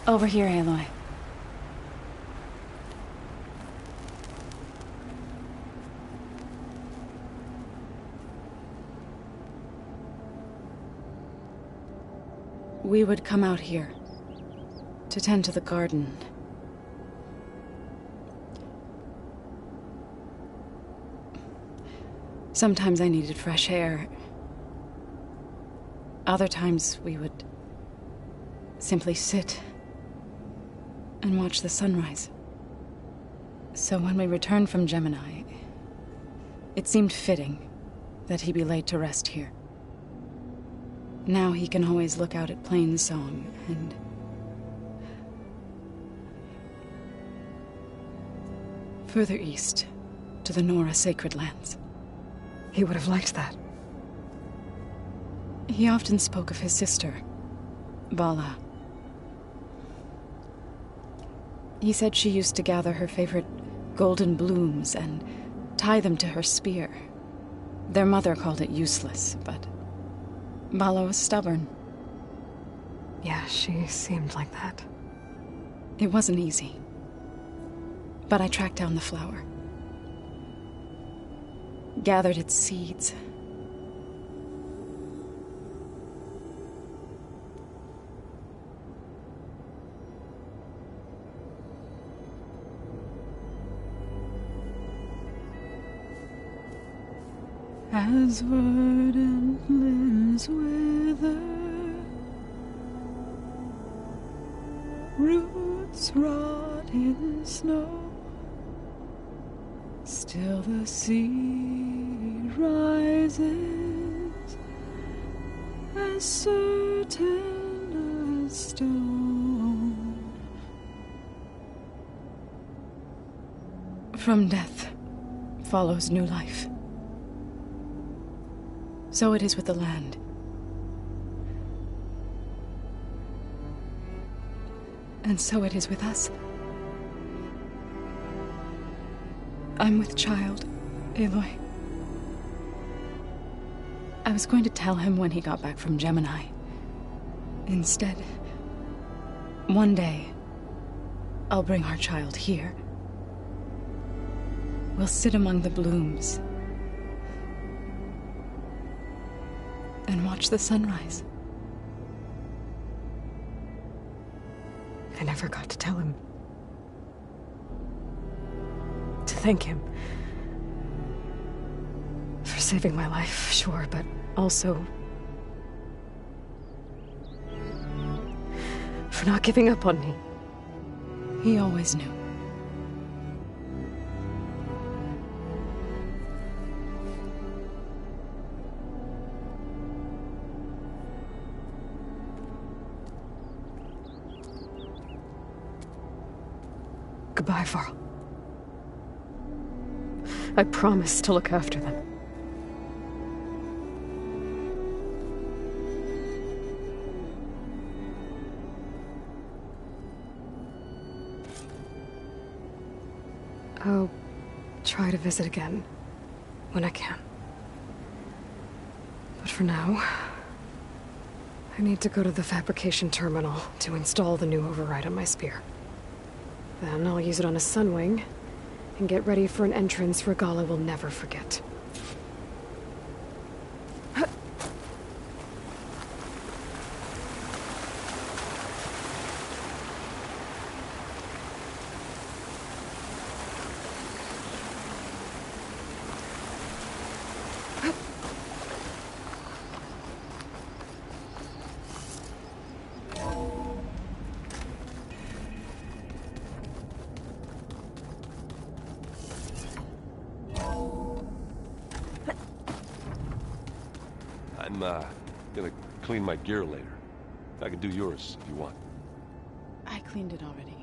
Over here, Aloy. We would come out here to tend to the garden. Sometimes I needed fresh air. Other times we would simply sit and watch the sunrise. So when we returned from Gemini, it seemed fitting that he be laid to rest here. Now he can always look out at Plainsong and... further east, to the Nora Sacred Lands. He would have liked that. He often spoke of his sister, Vala. He said she used to gather her favorite golden blooms and tie them to her spear. Their mother called it useless, but Vala was stubborn. Yeah, she seemed like that. It wasn't easy. But I tracked down the flower. Gathered its seeds. As verdant limbs wither, roots rot in snow, still the seed rises, as certain as stone. From death follows new life. So it is with the land. And so it is with us. I'm with child, Aloy. I was going to tell him when he got back from Gemini. Instead, one day, I'll bring our child here. We'll sit among the blooms and watch the sunrise. I never got to tell him. To thank him. For saving my life, sure, but also... for not giving up on me. He always knew. Goodbye, Varl. I promise to look after them. I'll try to visit again when I can. But for now, I need to go to the fabrication terminal to install the new override on my spear. Then I'll use it on a Sunwing, and get ready for an entrance Regalla will never forget. I'm, gonna clean my gear later. I can do yours if you want. I cleaned it already.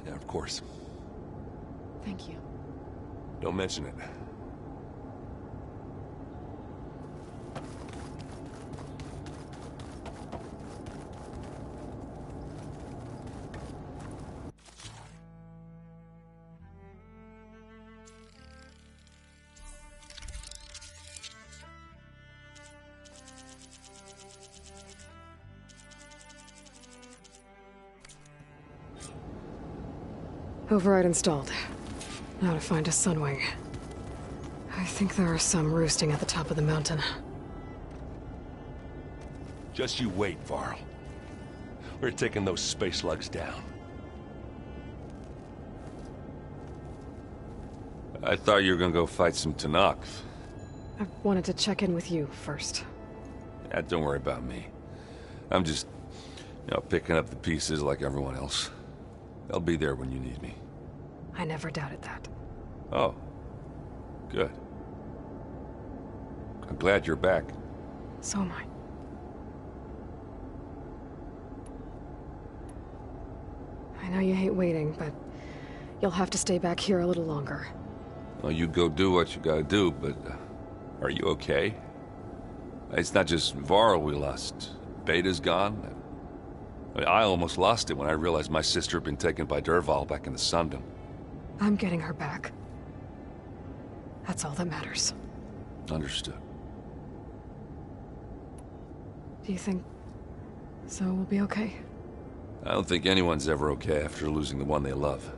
Yeah, of course. Thank you. Don't mention it. Override installed. Now to find a Sunwing. I think there are some roosting at the top of the mountain. Just you wait, Varl. We're taking those space slugs down. I thought you were gonna go fight some Tenakth. I wanted to check in with you first. Don't worry about me. I'm just, picking up the pieces like everyone else. I'll be there when you need me. I never doubted that. Oh. Good. I'm glad you're back. So am I. I know you hate waiting, but you'll have to stay back here a little longer. Well, you go do what you gotta do, but are you okay? It's not just Varl we lost. Beta's gone. I almost lost it when I realized my sister had been taken by Dervahl back in the Sundom. I'm getting her back. That's all that matters. Understood. Do you think Zoe will be okay? I don't think anyone's ever okay after losing the one they love.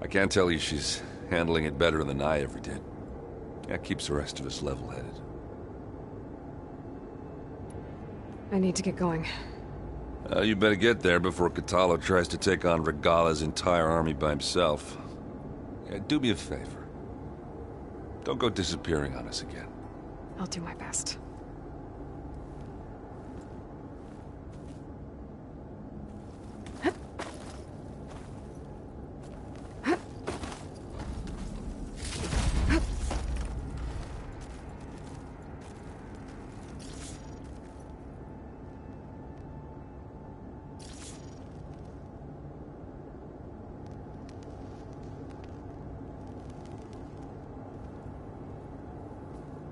I can't tell you she's handling it better than I ever did. That keeps the rest of us level-headed. I need to get going. You better get there before Kotallo tries to take on Regalla's entire army by himself. Yeah, do me a favor. Don't go disappearing on us again. I'll do my best.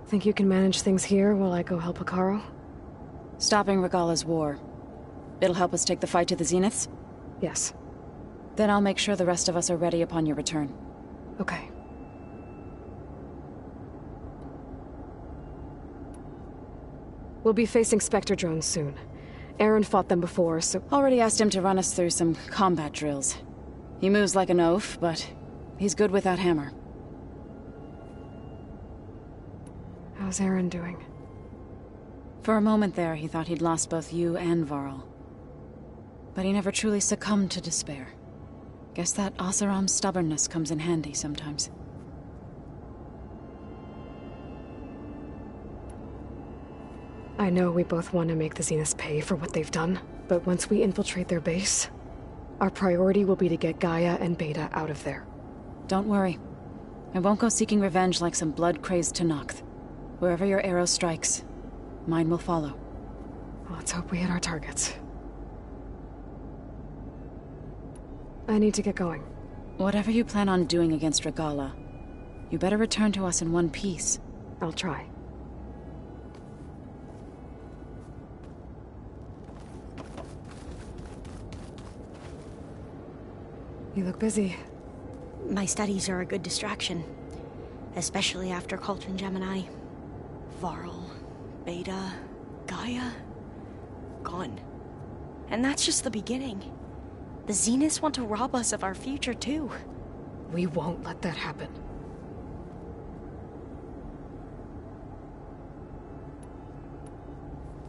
Think you can manage things here while I go help Hekarro? Stopping Regalla's war. It'll help us take the fight to the Zeniths? Yes. Then I'll make sure the rest of us are ready upon your return. Okay. We'll be facing Spectre drones soon. Aaron fought them before, so... Already asked him to run us through some combat drills. He moves like an oaf, but he's good with that hammer. How's Aaron doing? For a moment there, he thought he'd lost both you and Varl. But he never truly succumbed to despair. Guess that Oseram's stubbornness comes in handy sometimes. I know we both want to make the Zeniths pay for what they've done, but once we infiltrate their base, our priority will be to get Gaia and Beta out of there. Don't worry. I won't go seeking revenge like some blood-crazed Tenakth. Wherever your arrow strikes, mine will follow. Let's hope we hit our targets. I need to get going. Whatever you plan on doing against Regalla, you better return to us in one piece. I'll try. You look busy. My studies are a good distraction. Especially after Cauldron Gemini. Varl, Beta, Gaia, gone. And that's just the beginning. The Zeniths want to rob us of our future, too. We won't let that happen.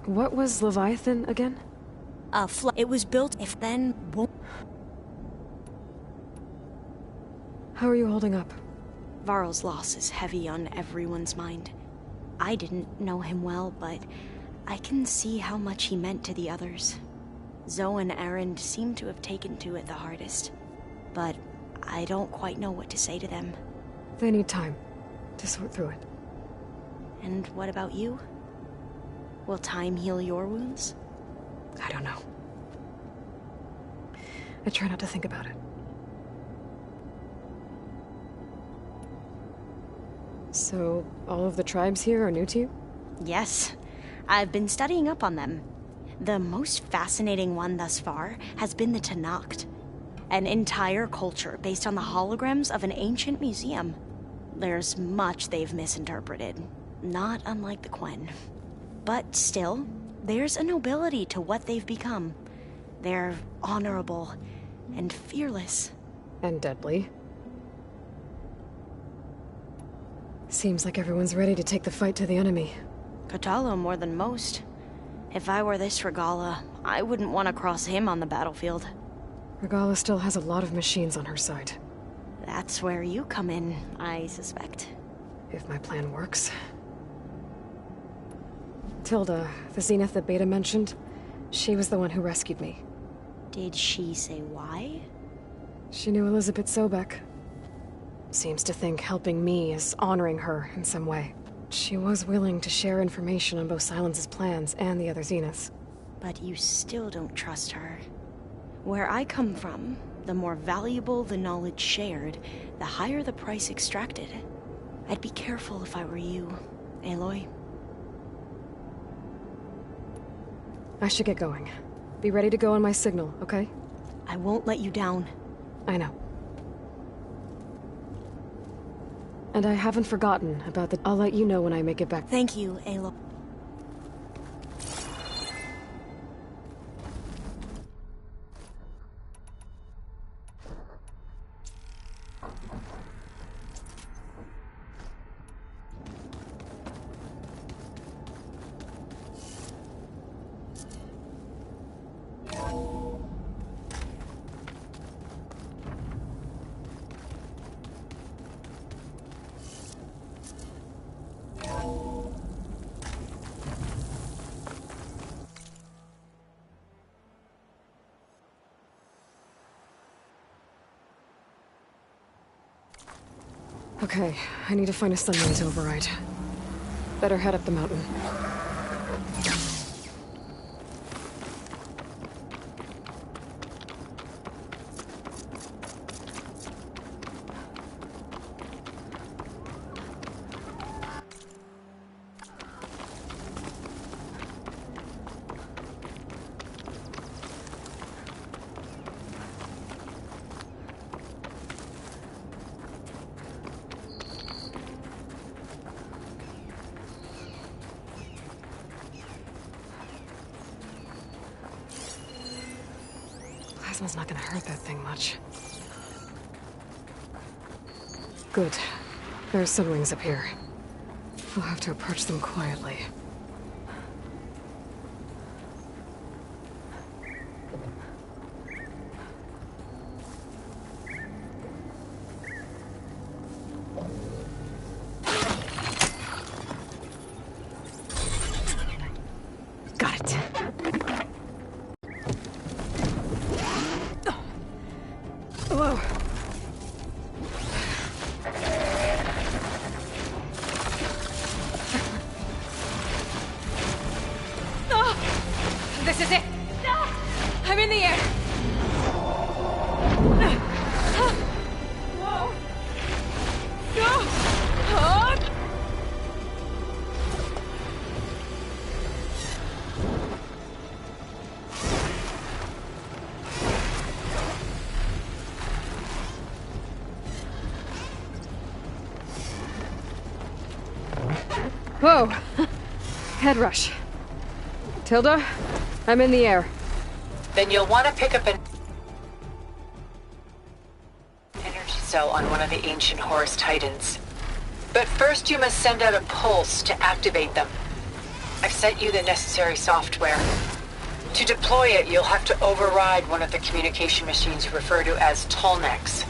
What was Leviathan again? It was built if then won't... How are you holding up? Varl's loss is heavy on everyone's mind. I didn't know him well, but I can see how much he meant to the others. Zoe and Aaron seem to have taken to it the hardest, but I don't quite know what to say to them. They need time to sort through it. And what about you? Will time heal your wounds? I don't know. I try not to think about it. So, all of the tribes here are new to you? Yes. I've been studying up on them. The most fascinating one thus far has been the Tenakth. An entire culture based on the holograms of an ancient museum. There's much they've misinterpreted, not unlike the Quen. But still, there's a nobility to what they've become. They're honorable and fearless. And deadly. Seems like everyone's ready to take the fight to the enemy. Kotallo more than most. If I were this Regala, I wouldn't want to cross him on the battlefield. Regala still has a lot of machines on her side. That's where you come in, I suspect. If my plan works. Tilda, the Zenith that Beta mentioned, she was the one who rescued me. Did she say why? She knew Elizabeth Sobek. Seems to think helping me is honoring her in some way. She was willing to share information on both Silence's plans and the other Zeniths. But you still don't trust her. Where I come from, the more valuable the knowledge shared, the higher the price extracted. I'd be careful if I were you, Aloy. I should get going. Be ready to go on my signal, okay? I won't let you down. I know. And I haven't forgotten about the... I'll let you know when I make it back. Thank you, Aloy. Okay, I need to find a sunrise override. Better head up the mountain. Plasma's not gonna hurt that thing much. Good. There are sunwings up here. We'll have to approach them quietly. Got it. Whoa. This is it! I'm in the air! Whoa! Whoa! Head rush. Tilda, I'm in the air. Then you'll want to pick up an energy cell on one of the ancient Horus Titans. But first you must send out a pulse to activate them. I've sent you the necessary software. To deploy it, you'll have to override one of the communication machines you refer to as Tallnecks.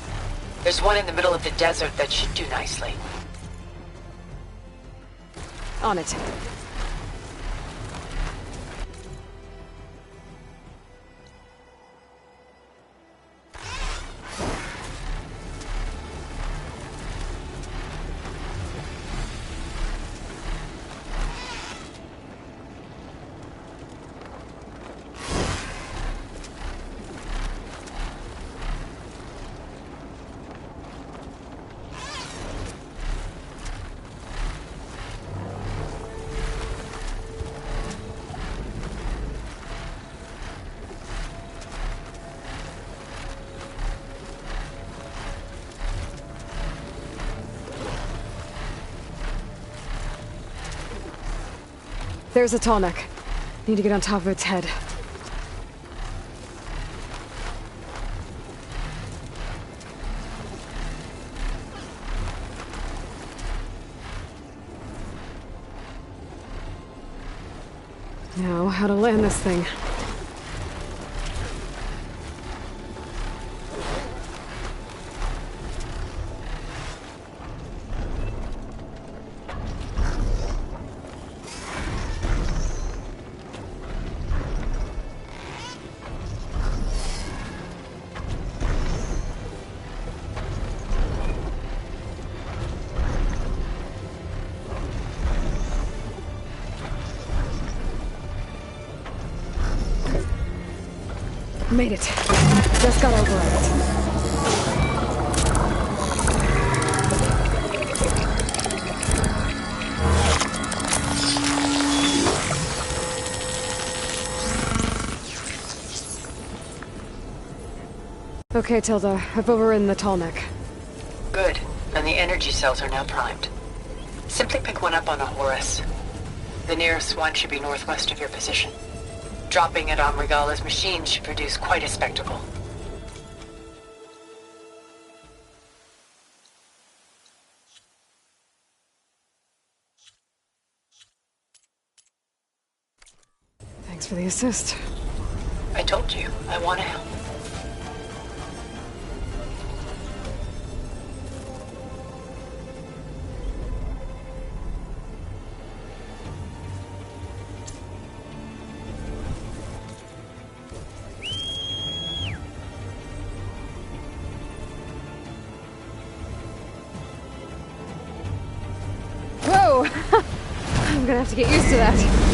There's one in the middle of the desert that should do nicely. On it. There's a Tallneck. Need to get on top of its head. Now, how to land this thing. Made it. Just got over it. Okay, Tilda. I've overridden the Tallneck. Good. And the energy cells are now primed. Simply pick one up on a Horus. The nearest one should be northwest of your position. Dropping it on Regala's machine should produce quite a spectacle. Thanks for the assist. I told you, I want to help. Whoa! I'm gonna have to get used to that.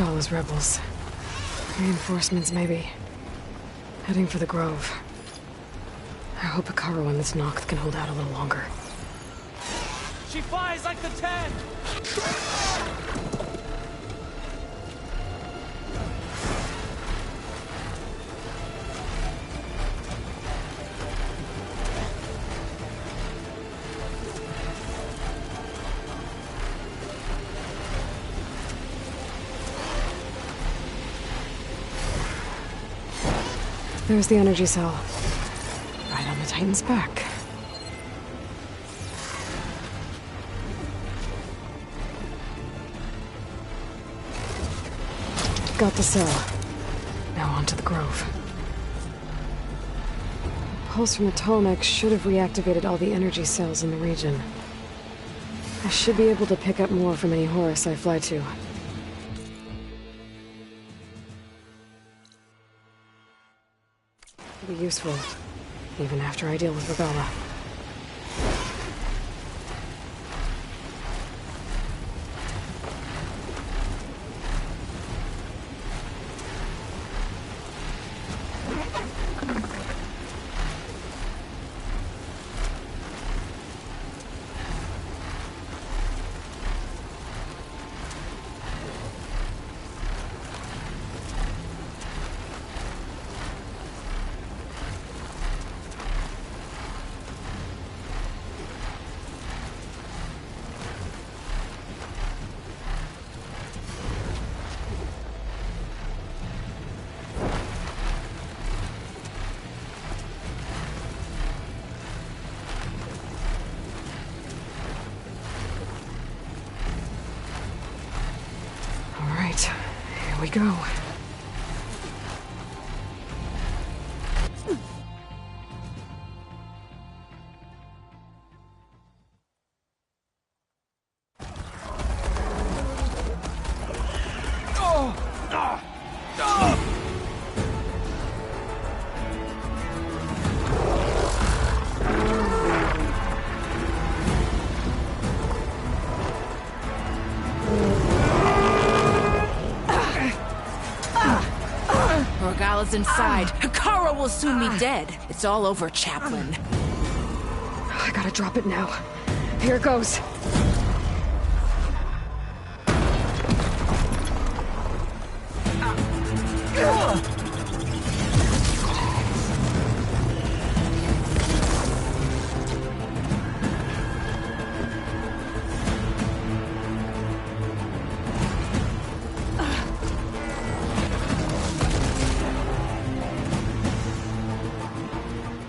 Regala's rebels. Reinforcements, maybe. Heading for the Grove. I hope Hekarro and this Noct can hold out a little longer. She flies like the 10! There's the energy cell. Right on the Titan's back. Got the cell. Now on to the Grove. The pulse from the Tallneck should have reactivated all the energy cells in the region. I should be able to pick up more from any Horus I fly to. Be useful, even after I deal with Regala. Here we go. is inside. Hikaru will soon be dead. It's all over, Chaplain. I gotta drop it now. Here it goes.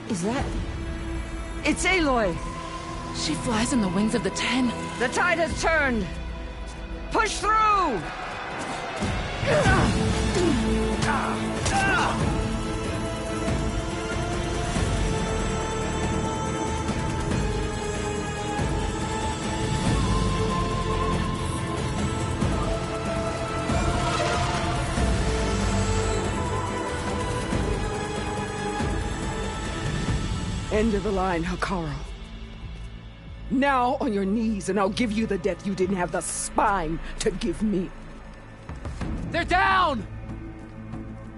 Is that... It's Aloy! She flies on the wings of the Ten. The tide has turned! Push through! End of the line, Hikaru. Now on your knees, and I'll give you the death you didn't have the spine to give me. They're down!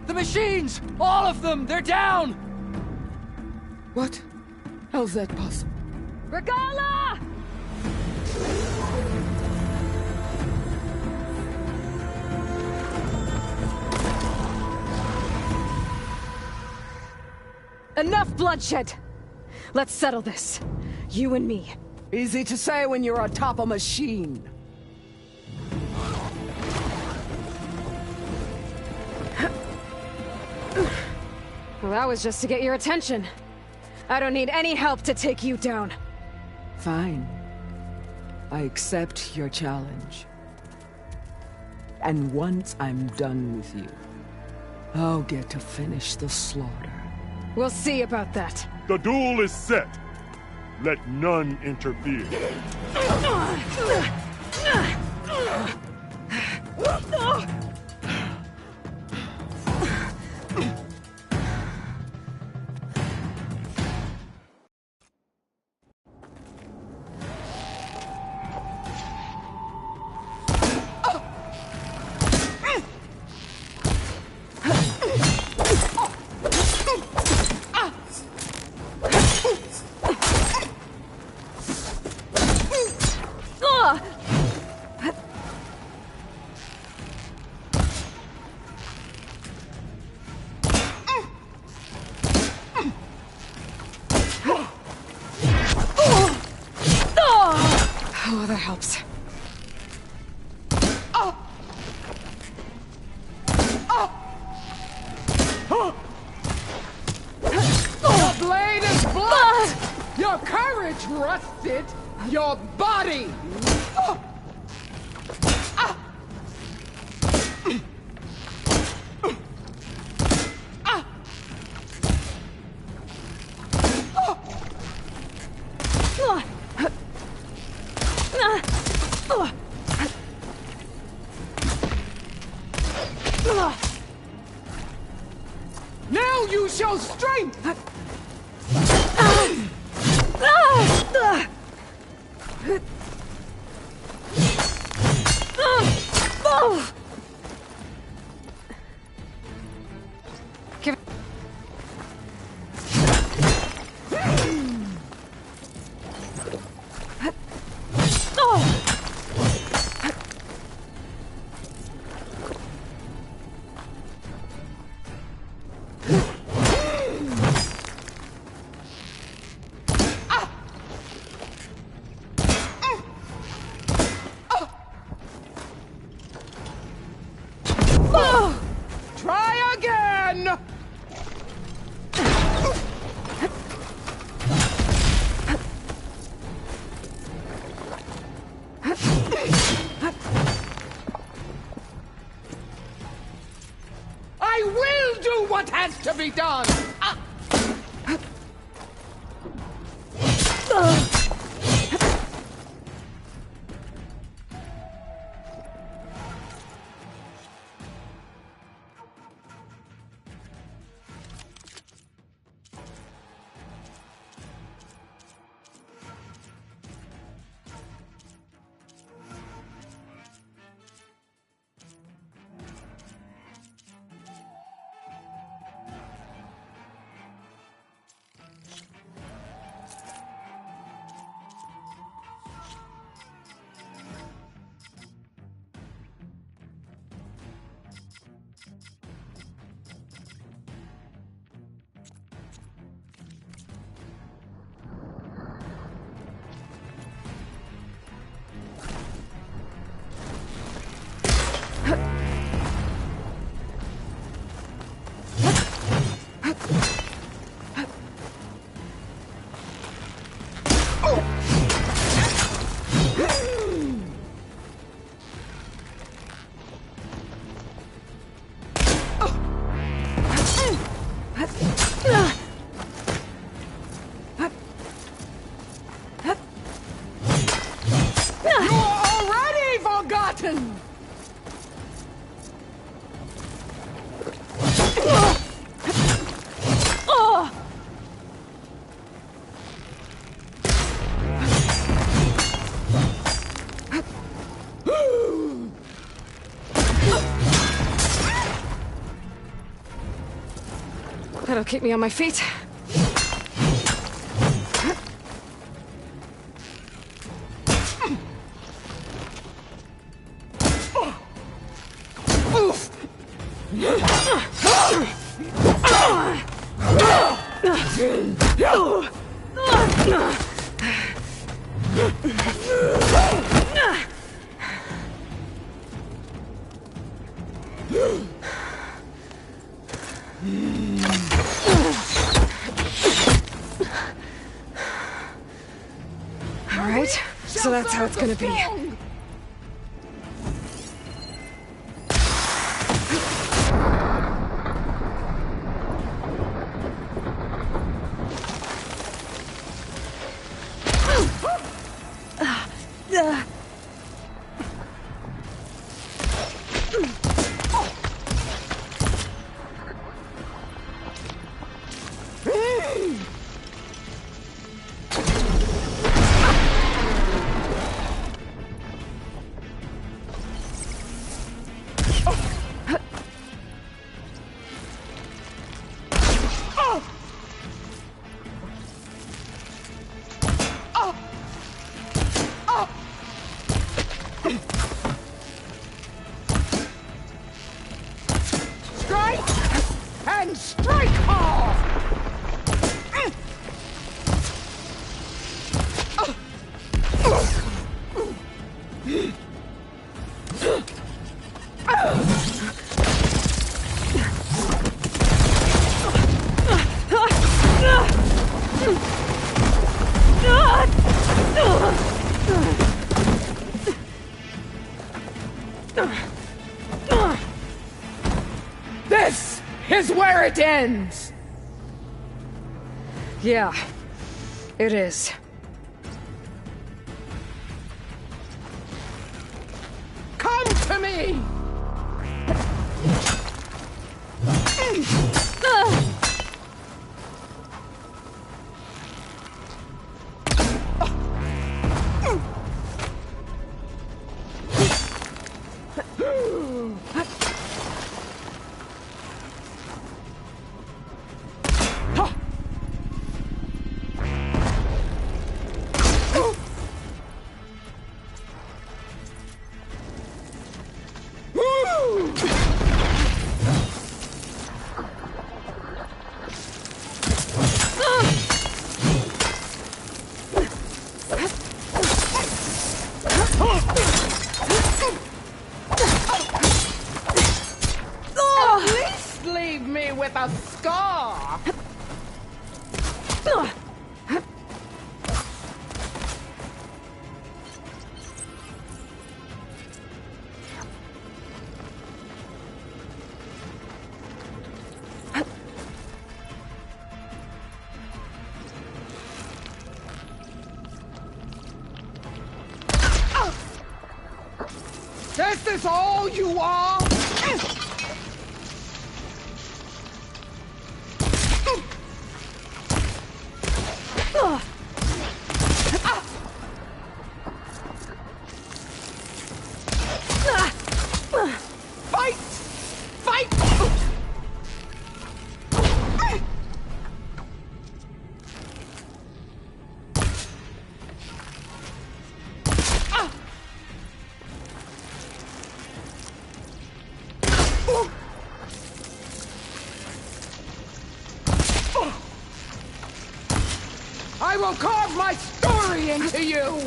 The machines! All of them! They're down! What? How's that possible? Regala! Enough bloodshed! Let's settle this. You and me. Easy to say when you're atop a machine. Well, that was just to get your attention. I don't need any help to take you down. Fine. I accept your challenge. And once I'm done with you, I'll get to finish the slaughter. We'll see about that. The duel is set. Let none interfere. Oh, that helps. Your blade is blocked! Your courage rusted! Your body! Now you show strength! Try again! I will do what has to be done! That'll keep me on my feet. All right, so that's how it's gonna be. This is where it ends! Yeah, it is. Come to me! This is all you are? Fight! Fight! I will carve my story into you!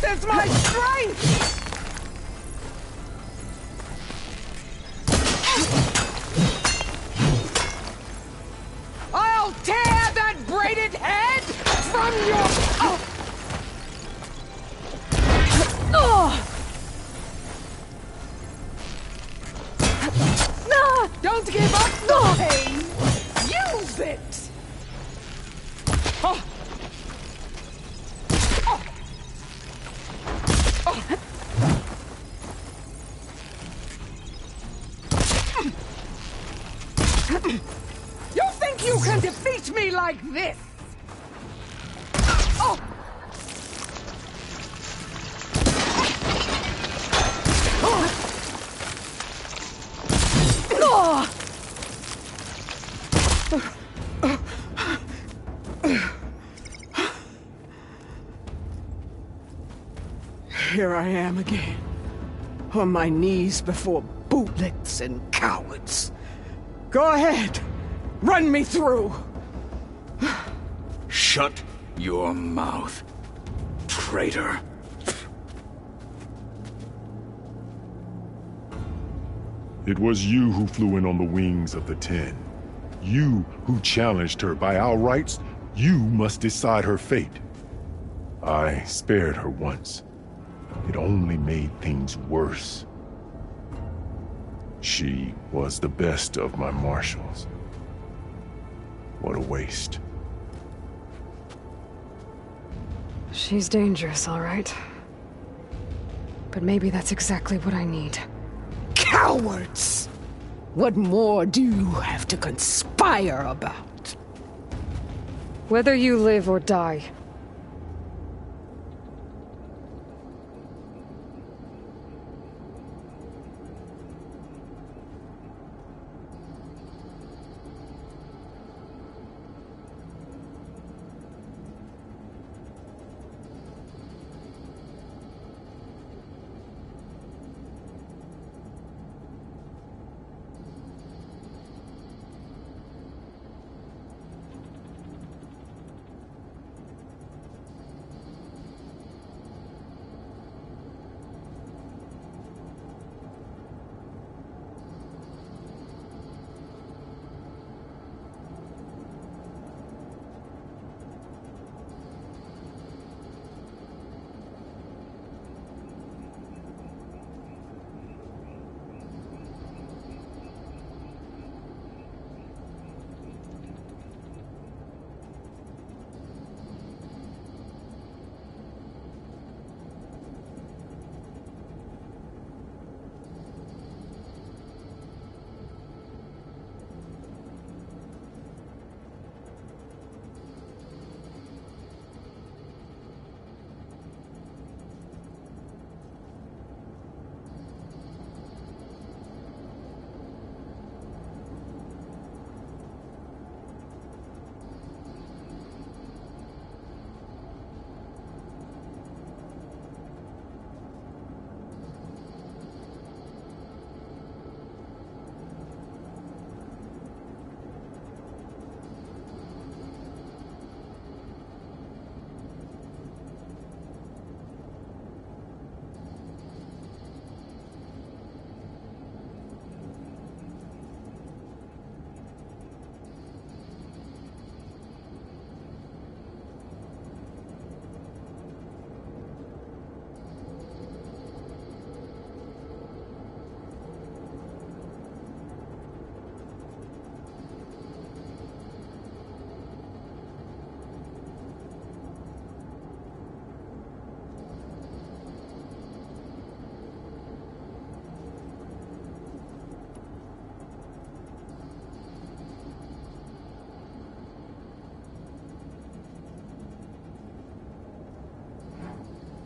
This is my strength! I'll tear that braided head from your... Don't give up the pain! Use it! like this! Oh! Here I am again, on my knees before bootlets and cowards. Go ahead, run me through. Shut your mouth, traitor. It was you who flew in on the wings of the Ten. You who challenged her by our rights. You must decide her fate. I spared her once. It only made things worse. She was the best of my marshals. What a waste. She's dangerous, all right. But maybe that's exactly what I need. Cowards! What more do you have to conspire about? Whether you live or die,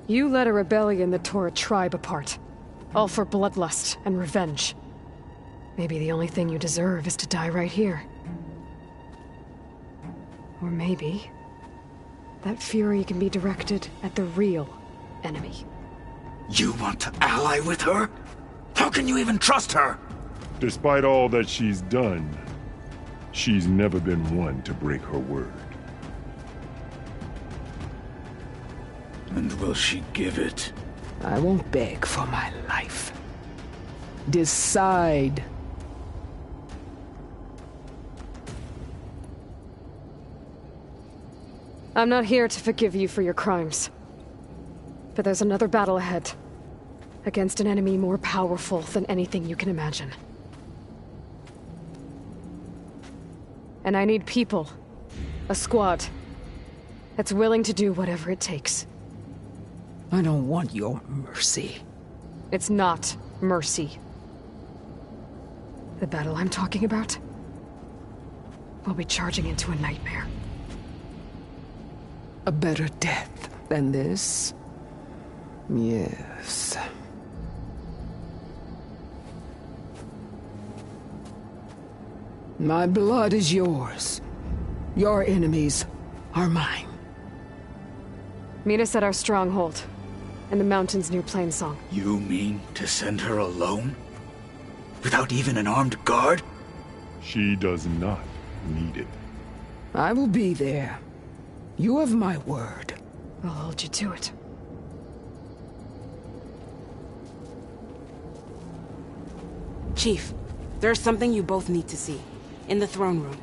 you led a rebellion that tore a tribe apart. All for bloodlust and revenge. Maybe the only thing you deserve is to die right here. Or maybe that fury can be directed at the real enemy. You want to ally with her? How can you even trust her? Despite all that she's done, she's never been one to break her word. And will she give it? I won't beg for my life. Decide. I'm not here to forgive you for your crimes. But there's another battle ahead. Against an enemy more powerful than anything you can imagine. And I need people. A squad. That's willing to do whatever it takes. I don't want your mercy. It's not mercy. The battle I'm talking about? We'll be charging into a nightmare. A better death than this? Yes. My blood is yours. Your enemies are mine. Meet us at our stronghold, in the mountains near Plainsong. You mean to send her alone? Without even an armed guard? She does not need it. I will be there. You have my word. I'll hold you to it. Chief, there's something you both need to see. In the throne room.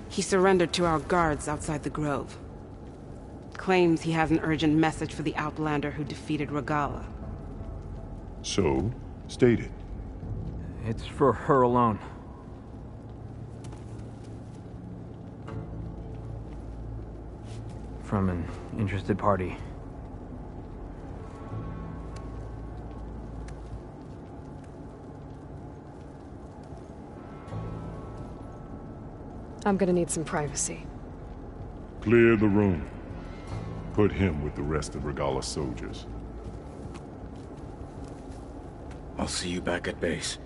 He surrendered to our guards outside the grove. Claims he has an urgent message for the Outlander who defeated Regalla. So, state it. It's for her alone. From an interested party. I'm gonna need some privacy. Clear the room. Put him with the rest of Regalla's soldiers. I'll see you back at base.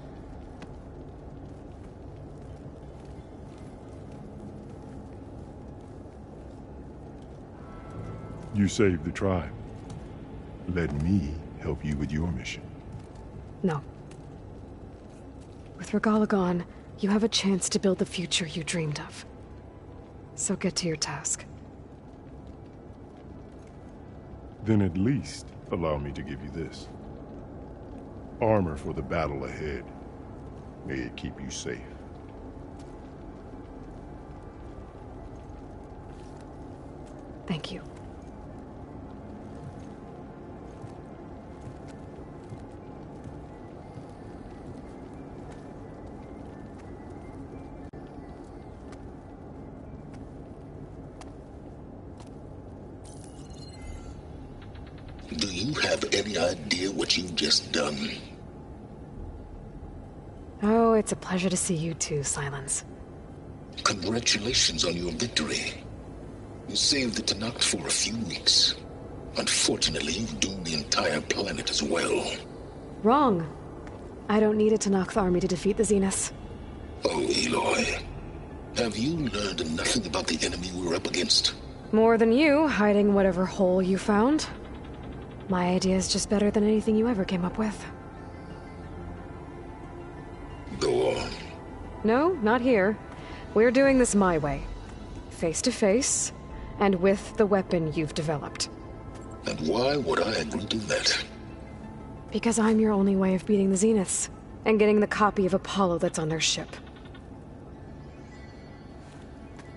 You saved the tribe. Let me help you with your mission. No. With Regalla gone, you have a chance to build the future you dreamed of. So get to your task. Then at least allow me to give you this. Armor for the battle ahead. May it keep you safe. Thank you. Do you have any idea what you've just done? Oh, it's a pleasure to see you too, Silence. Congratulations on your victory. You saved the Tenakth for a few weeks. Unfortunately, you've doomed the entire planet as well. Wrong. I don't need a Tenakth army to defeat the Zeniths. Oh, Aloy. Have you learned nothing about the enemy we're up against? More than you, hiding whatever hole you found. My idea is just better than anything you ever came up with. Go on. No, not here. We're doing this my way. Face to face, and with the weapon you've developed. And why would I agree to that? Because I'm your only way of beating the Zeniths, and getting the copy of Apollo that's on their ship.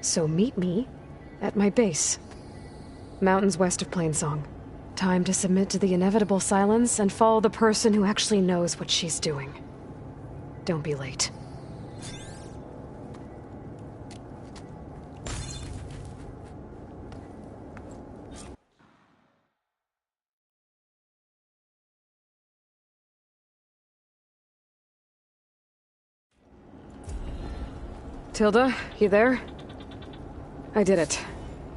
So meet me at my base. Mountains west of Plainsong. Time to submit to the inevitable silence and follow the person who actually knows what she's doing. Don't be late. Tilda, you there? I did it.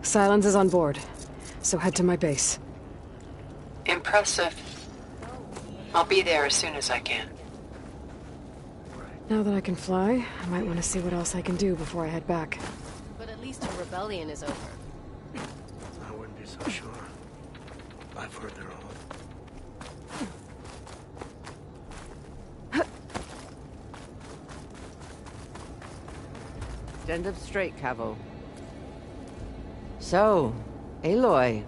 Silence is on board, so head to my base. Impressive. I'll be there as soon as I can. Now that I can fly, I might want to see what else I can do before I head back. But at least a rebellion is over. I wouldn't be so sure. I've heard their own. Stand up straight, Cavo. So, Aloy.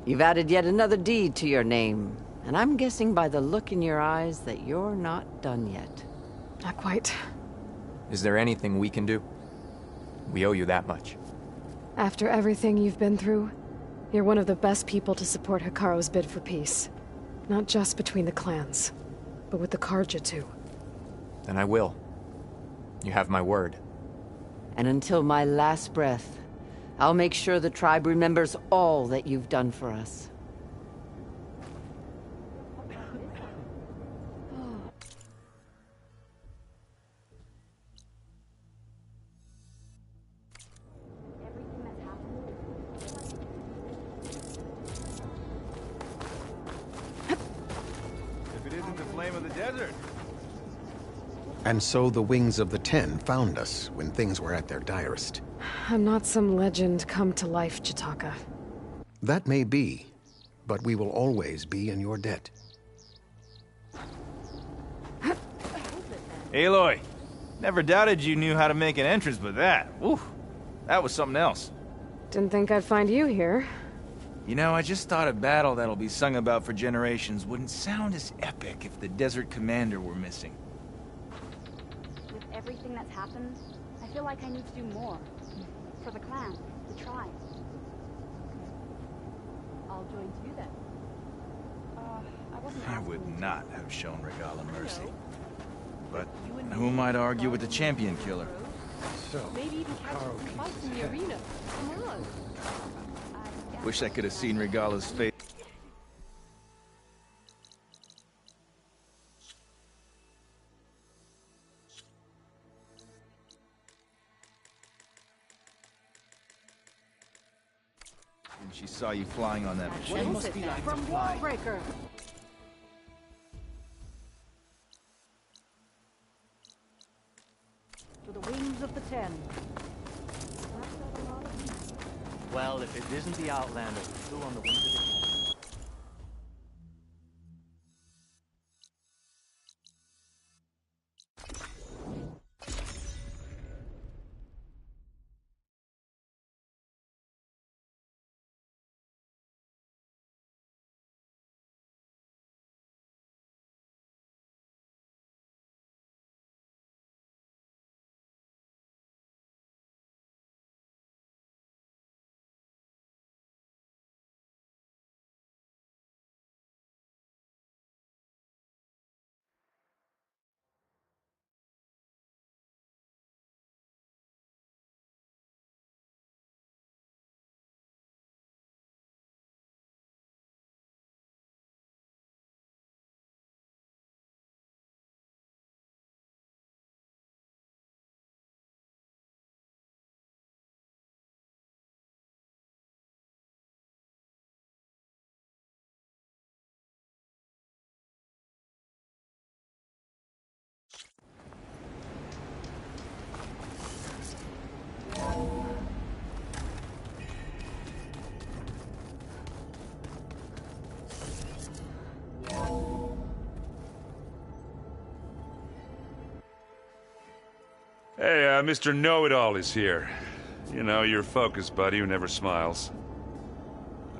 You've added yet another deed to your name, and I'm guessing by the look in your eyes that you're not done yet. Not quite. Is there anything we can do? We owe you that much. After everything you've been through, you're one of the best people to support Hekarro's bid for peace. Not just between the clans, but with the Carja too. Then I will. You have my word. And until my last breath, I'll make sure the tribe remembers all that you've done for us. And so the Wings of the Ten found us when things were at their direst. I'm not some legend come to life, Jataka. That may be, but we will always be in your debt. Aloy, never doubted you knew how to make an entrance, but that, whew, that was something else. Didn't think I'd find you here. You know, I just thought a battle that'll be sung about for generations wouldn't sound as epic if the Desert Commander were missing. With everything that's happened, I feel like I need to do more. For the clan, the tribe. I'll join you then. I would not have shown Regalla mercy. But who am I to argue with the champion killer? So, maybe even catch some fights in the arena. Come on. Wish I could have seen Regalla's face. And she saw you flying on that machine. What must be like from Wallbreaker. To the Wings of the Ten. Well, if it isn't the Outlander who flew on the Wings of the Ten. Hey, Mr. Know-It-All is here. You know, your focus buddy who never smiles.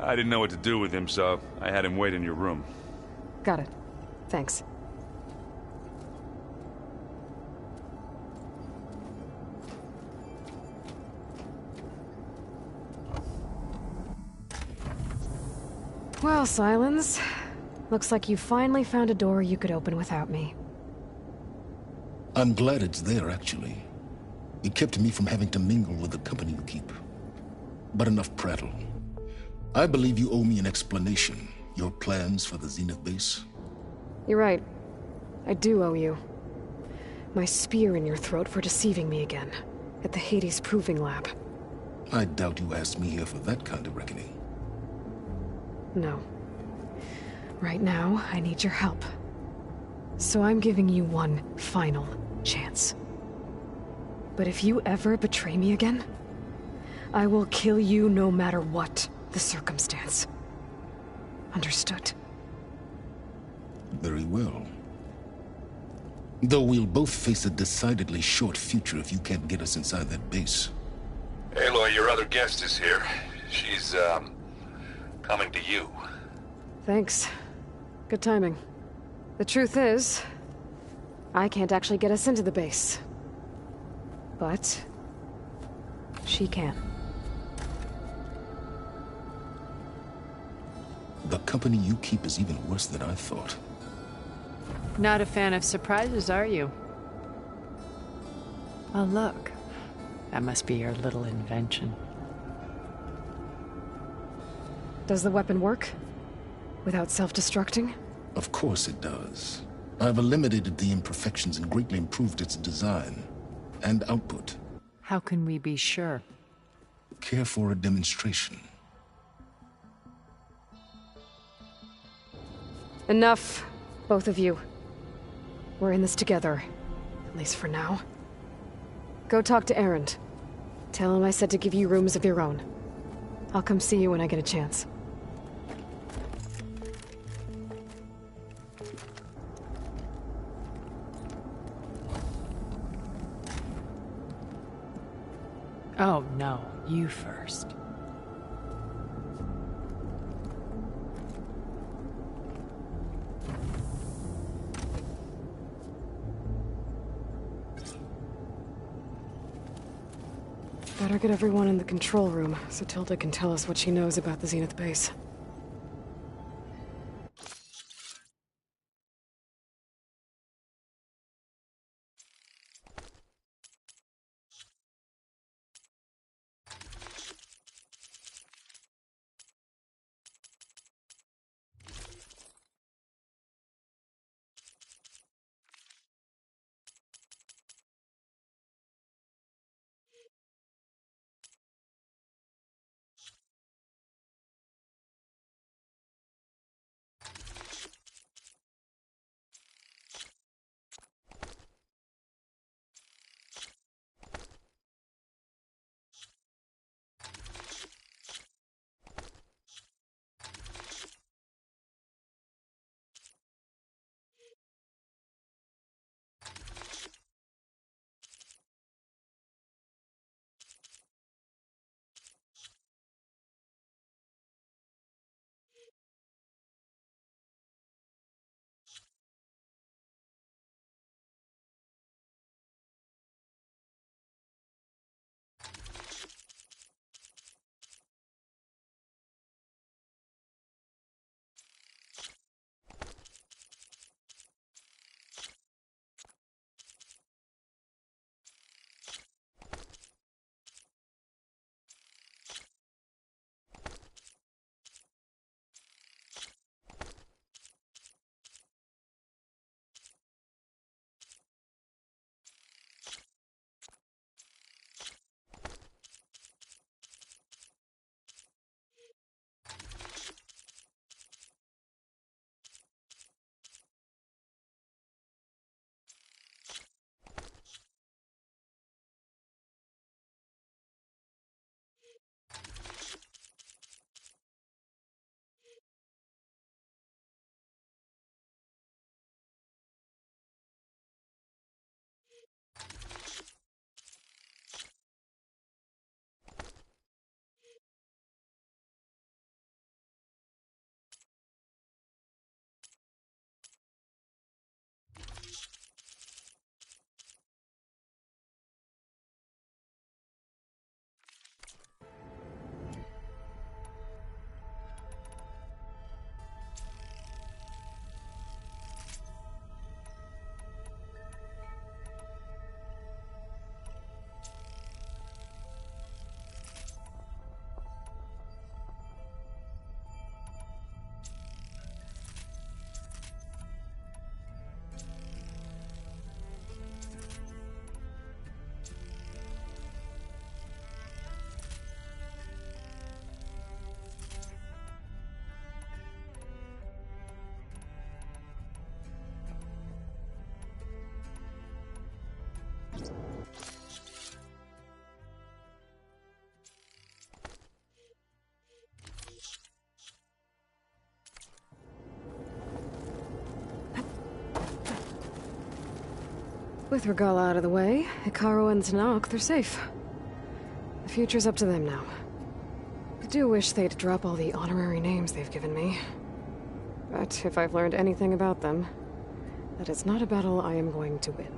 I didn't know what to do with him, so I had him wait in your room. Got it. Thanks. Well, Sylens. Looks like you finally found a door you could open without me. I'm glad it's there, actually. It kept me from having to mingle with the company you keep. But enough prattle. I believe you owe me an explanation. Your plans for the Zenith base? You're right. I do owe you. My spear in your throat for deceiving me again. At the Hades Proving Lab. I doubt you asked me here for that kind of reckoning. No. Right now, I need your help. So I'm giving you one final chance. But if you ever betray me again, I will kill you no matter what the circumstance. Understood? Very well. Though we'll both face a decidedly short future if you can't get us inside that base. Aloy, your other guest is here. She's, coming to you. Thanks. Good timing. The truth is, I can't actually get us into the base. But she can. The company you keep is even worse than I thought. Not a fan of surprises, are you? Oh, look. That must be your little invention. Does the weapon work? Without self-destructing? Of course it does. I've eliminated the imperfections and greatly improved its design and output. How can we be sure? Care for a demonstration? Enough, both of you. We're in this together, at least for now. Go talk to Erend. Tell him I said to give you rooms of your own. I'll come see you when I get a chance. Oh, no. You first. Better get everyone in the control room, so Tilda can tell us what she knows about the Zenith base. With Regalla out of the way, Hekarro and Tenakth, they're safe. The future's up to them now. I do wish they'd drop all the honorary names they've given me. But if I've learned anything about them, that it's not a battle I am going to win.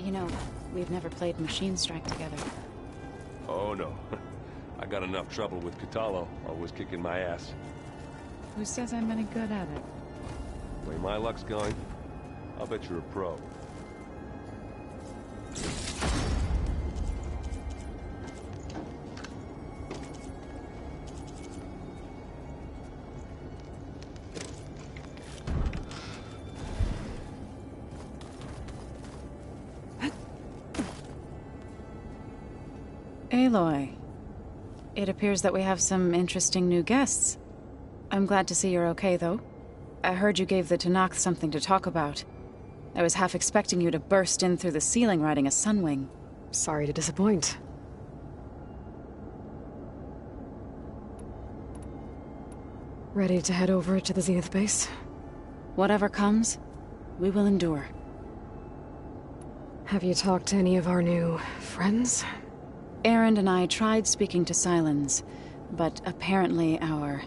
You know, we've never played Machine Strike together. Oh, no. I got enough trouble with Kotallo, always kicking my ass. Who says I'm any good at it? The way my luck's going, I'll bet you're a pro. Aloy, it appears that we have some interesting new guests. I'm glad to see you're okay, though. I heard you gave the Tenakth something to talk about. I was half expecting you to burst in through the ceiling riding a Sunwing. Sorry to disappoint. Ready to head over to the Zenith base? Whatever comes, we will endure. Have you talked to any of our new friends? Erend and I tried speaking to Sylens, but apparently our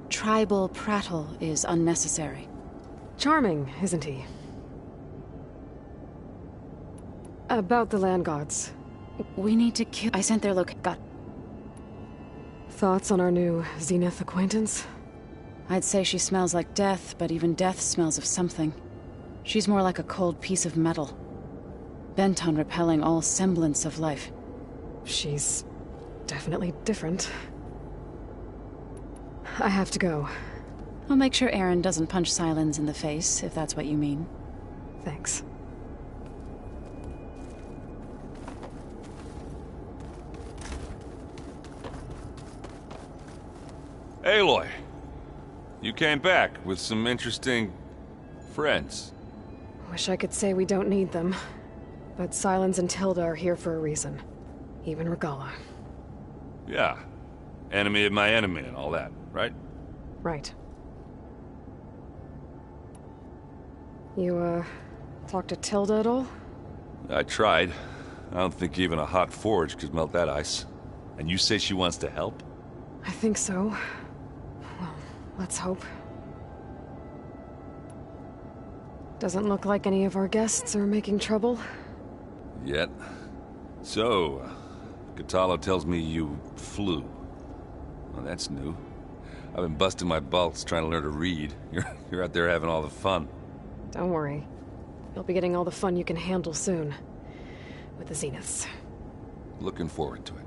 tribal prattle is unnecessary. Charming, isn't he? About the land gods. We need to kill— I sent their Got thoughts on our new Zenith acquaintance? I'd say she smells like death, but even death smells of something. She's more like a cold piece of metal, bent on repelling all semblance of life. She's definitely different. I have to go. I'll make sure Erend doesn't punch Sylens in the face, if that's what you mean. Thanks. Aloy, you came back with some interesting friends. Wish I could say we don't need them, but Sylens and Tilda are here for a reason. Even Regalla. Yeah. Enemy of my enemy and all that, right? Right. You, talked to Tilda at all? I tried. I don't think even a hot forge could melt that ice. And you say she wants to help? I think so. Well, let's hope. Doesn't look like any of our guests are making trouble. Yet. So, Kotallo tells me you flew. Well, that's new. I've been busting my balls trying to learn to read. You're out there having all the fun. Don't worry. You'll be getting all the fun you can handle soon. With the Zeniths. Looking forward to it.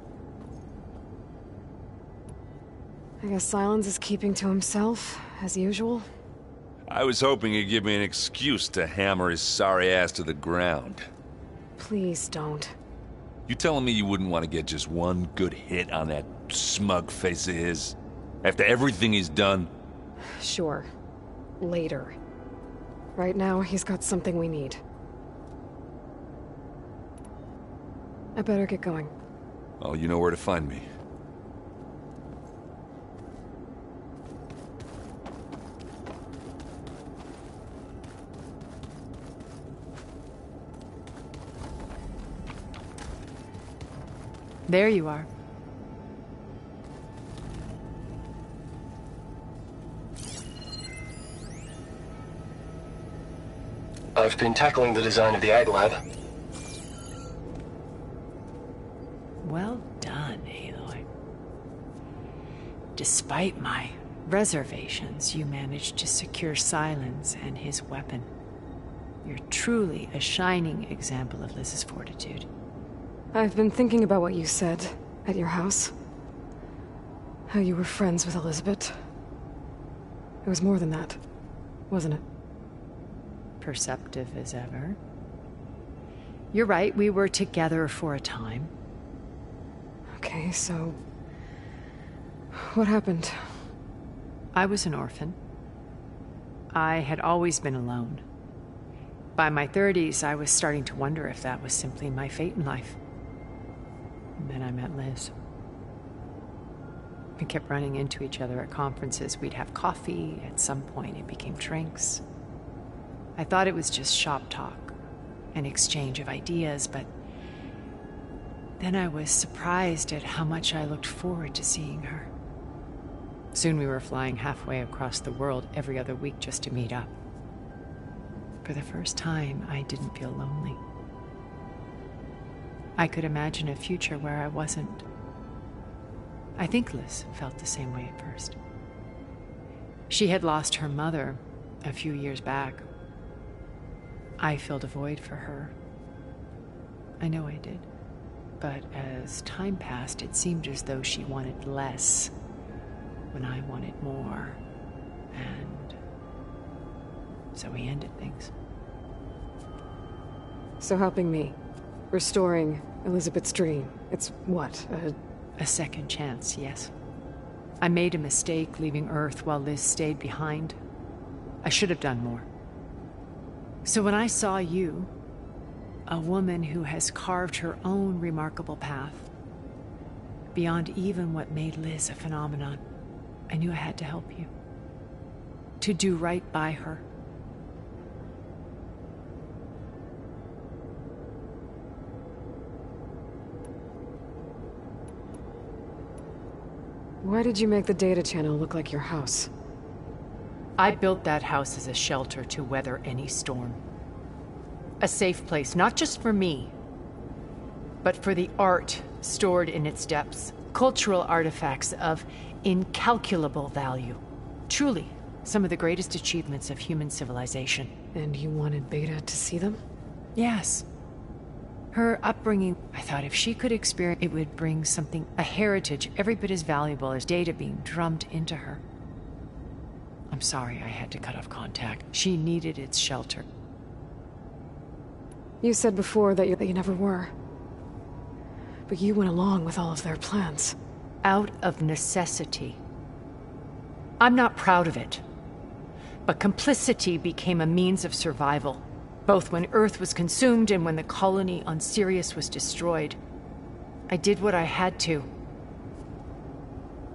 I guess Sylens is keeping to himself, as usual. I was hoping he'd give me an excuse to hammer his sorry ass to the ground. Please don't. You telling me you wouldn't want to get just one good hit on that smug face of his? After everything he's done? Sure. Later. Right now, he's got something we need. I better get going. Oh, you know where to find me. There you are. I've been tackling the design of the Ag Lab. Well done, Aloy. Despite my reservations, you managed to secure Sylens and his weapon. You're truly a shining example of Liz's fortitude. I've been thinking about what you said at your house. How you were friends with Elizabeth. It was more than that, wasn't it? Perceptive as ever. You're right, we were together for a time. Okay, so... what happened? I was an orphan. I had always been alone. By my 30s, I was starting to wonder if that was simply my fate in life. And then I met Liz. We kept running into each other at conferences. We'd have coffee. At some point, it became drinks. I thought it was just shop talk, an exchange of ideas, but then I was surprised at how much I looked forward to seeing her. Soon we were flying halfway across the world every other week just to meet up. For the first time, I didn't feel lonely. I could imagine a future where I wasn't. I think Liz felt the same way at first. She had lost her mother a few years back. I filled a void for her. I know I did. But as time passed, it seemed as though she wanted less when I wanted more. And so we ended things. So helping me, restoring Elizabeth's dream, it's what, a second chance, yes. I made a mistake leaving Earth while Liz stayed behind. I should have done more. So when I saw you, a woman who has carved her own remarkable path, beyond even what made Liz a phenomenon, I knew I had to help you. To do right by her. Why did you make the data channel look like your house? I built that house as a shelter to weather any storm. A safe place, not just for me, but for the art stored in its depths. Cultural artifacts of incalculable value. Truly, some of the greatest achievements of human civilization. And you wanted Beta to see them? Yes. Her upbringing, I thought if she could experience, it would bring something, a heritage every bit as valuable as data being drummed into her. I'm sorry I had to cut off contact. She needed its shelter. You said before that you never were. But you went along with all of their plans. Out of necessity. I'm not proud of it. But complicity became a means of survival, both when Earth was consumed and when the colony on Sirius was destroyed. I did what I had to.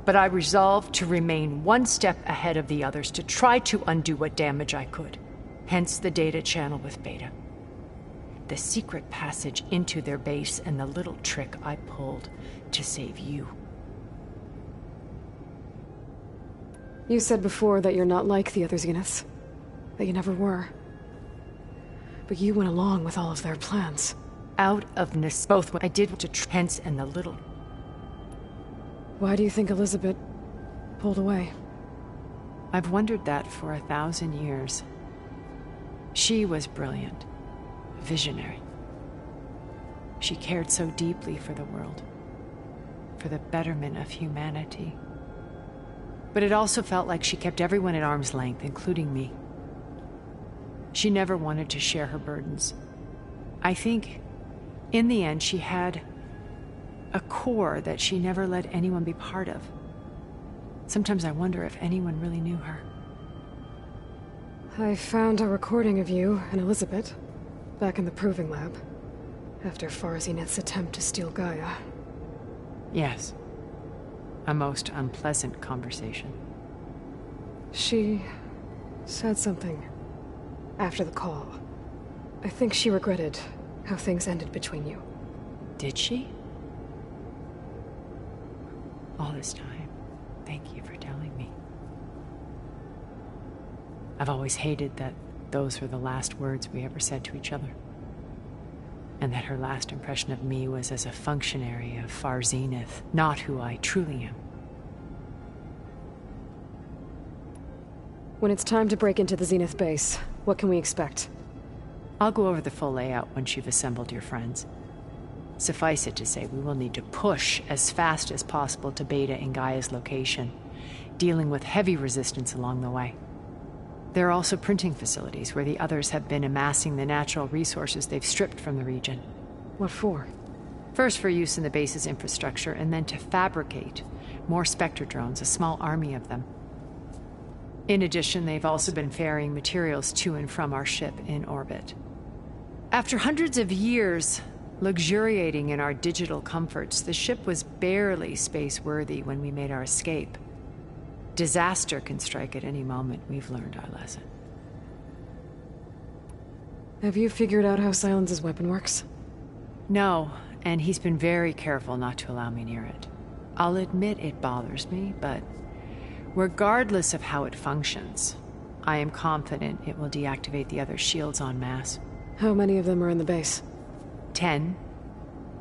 But I resolved to remain one step ahead of the others, to try to undo what damage I could. Hence the data channel with Beta. The secret passage into their base and the little trick I pulled to save you. You said before that you're not like the other Zeniths. That you never were. But you went along with all of their plans. Out of both what I did to hence and the little. Why do you think Elizabeth pulled away? I've wondered that for 1,000 years. She was brilliant. Visionary. She cared so deeply for the world, for the betterment of humanity. But it also felt like she kept everyone at arm's length, including me. She never wanted to share her burdens. I think, in the end, she had a core that she never let anyone be part of. Sometimes I wonder if anyone really knew her. I found a recording of you and Elizabeth back in the Proving Lab, after Far Zenith's attempt to steal Gaia. Yes. A most unpleasant conversation. She said something after the call. I think she regretted how things ended between you. Did she? All this time, thank you for telling me. I've always hated that those were the last words we ever said to each other. And that her last impression of me was as a functionary of Far Zenith, not who I truly am. When it's time to break into the Zenith base, what can we expect? I'll go over the full layout once you've assembled your friends. Suffice it to say, we will need to push as fast as possible to Beta and Gaia's location, dealing with heavy resistance along the way. There are also printing facilities where the others have been amassing the natural resources they've stripped from the region. What for? First for use in the base's infrastructure, and then to fabricate more Spectre drones, a small army of them. In addition, they've also been ferrying materials to and from our ship in orbit. After hundreds of years luxuriating in our digital comforts, the ship was barely space-worthy when we made our escape. Disaster can strike at any moment. We've learned our lesson. Have you figured out how Silence's weapon works? No, and he's been very careful not to allow me near it. I'll admit it bothers me, but regardless of how it functions, I am confident it will deactivate the other shields en masse. How many of them are in the base? 10.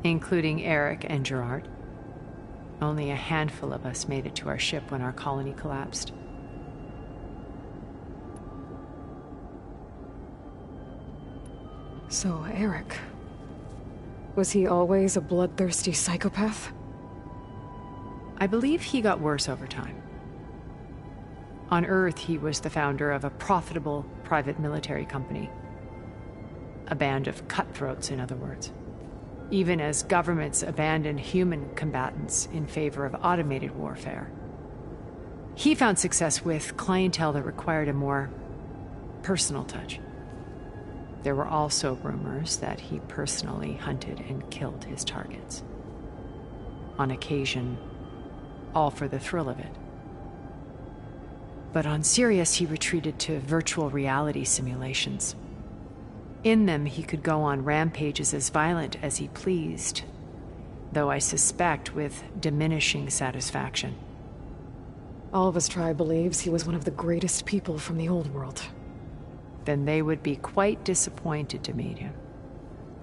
including Eric and Gerard. Only a handful of us made it to our ship when our colony collapsed. So, Eric... was he always a bloodthirsty psychopath? I believe he got worse over time. On Earth, he was the founder of a profitable private military company. A band of cutthroats, in other words. Even as governments abandoned human combatants in favor of automated warfare. He found success with clientele that required a more personal touch. There were also rumors that he personally hunted and killed his targets. On occasion, all for the thrill of it. But on Sirius, he retreated to virtual reality simulations. In them, he could go on rampages as violent as he pleased, though I suspect with diminishing satisfaction. All of his tribe believes he was one of the greatest people from the old world. Then they would be quite disappointed to meet him,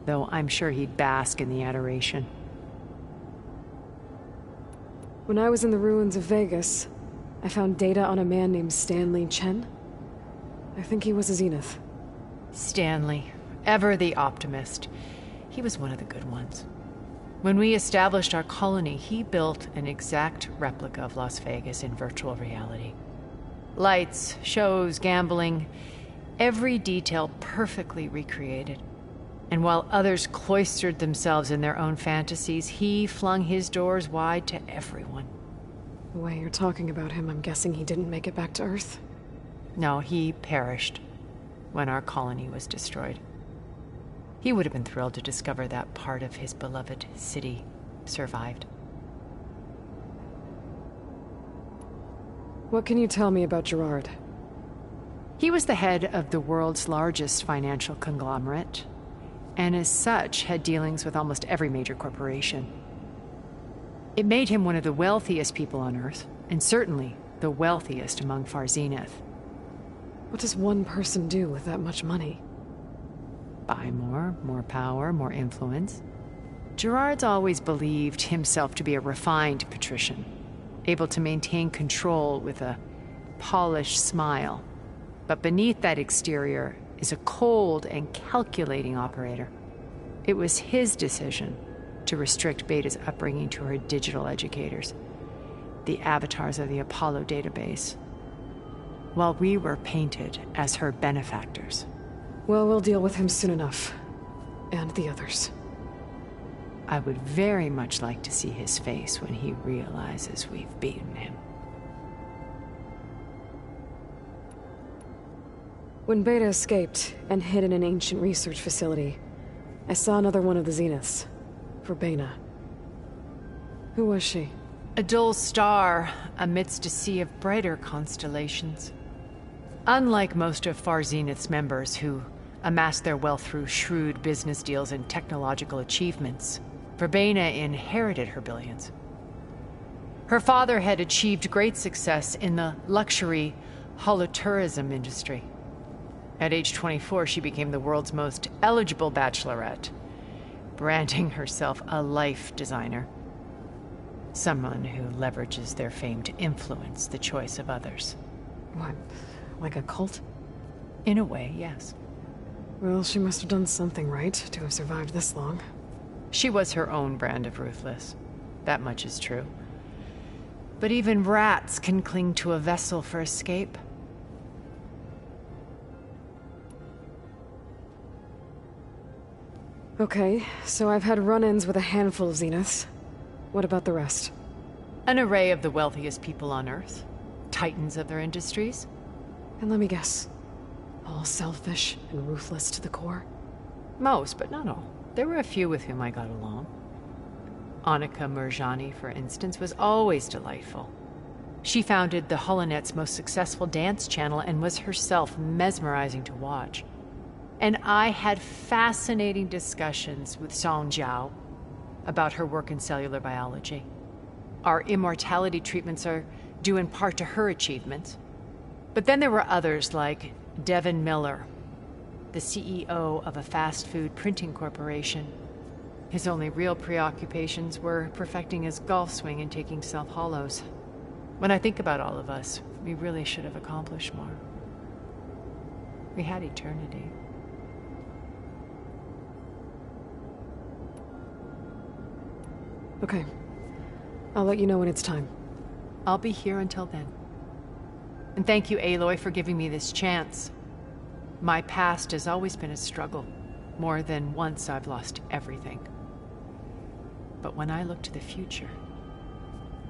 though I'm sure he'd bask in the adoration. When I was in the ruins of Vegas, I found data on a man named Stanley Chen. I think he was a Zenith. Stanley, ever the optimist. He was one of the good ones. When we established our colony, he built an exact replica of Las Vegas in virtual reality. Lights, shows, gambling, every detail perfectly recreated. And while others cloistered themselves in their own fantasies, he flung his doors wide to everyone. The way you're talking about him, I'm guessing he didn't make it back to Earth? No, he perished when our colony was destroyed. He would have been thrilled to discover that part of his beloved city survived. What can you tell me about Gerard? He was the head of the world's largest financial conglomerate, and as such had dealings with almost every major corporation. It made him one of the wealthiest people on Earth, and certainly the wealthiest among Far Zenith. What does one person do with that much money? Buy more power, more influence. Gerard's always believed himself to be a refined patrician, able to maintain control with a polished smile. But beneath that exterior is a cold and calculating operator. It was his decision to restrict Beta's upbringing to her digital educators, the avatars of the Apollo database, while we were painted as her benefactors. Well, we'll deal with him soon enough. And the others. I would very much like to see his face when he realizes we've beaten him. When Beta escaped and hid in an ancient research facility, I saw another one of the Zeniths. Verbena. Who was she? A dull star amidst a sea of brighter constellations. Unlike most of Far Zenith's members who amassed their wealth through shrewd business deals and technological achievements, Verbena inherited her billions. Her father had achieved great success in the luxury holotourism industry. At age 24, she became the world's most eligible bachelorette, branding herself a life designer. Someone who leverages their fame to influence the choice of others. What? Like a cult? In a way, yes. Well, she must have done something right to have survived this long. She was her own brand of ruthless. That much is true. But even rats can cling to a vessel for escape. Okay, so I've had run-ins with a handful of Zeniths. What about the rest? An array of the wealthiest people on Earth. Titans of their industries. And let me guess. All selfish and ruthless to the core? Most, but not all. There were a few with whom I got along. Annika Murjani, for instance, was always delightful. She founded the Holonet's most successful dance channel and was herself mesmerizing to watch. And I had fascinating discussions with Song Jiao about her work in cellular biology. Our immortality treatments are due in part to her achievements. But then there were others like Devin Miller, the CEO of a fast food printing corporation. His only real preoccupations were perfecting his golf swing and taking self-hollows. When I think about all of us, we really should have accomplished more. We had eternity. Okay. I'll let you know when it's time. I'll be here until then. And thank you, Aloy, for giving me this chance. My past has always been a struggle. More than once I've lost everything. But when I look to the future,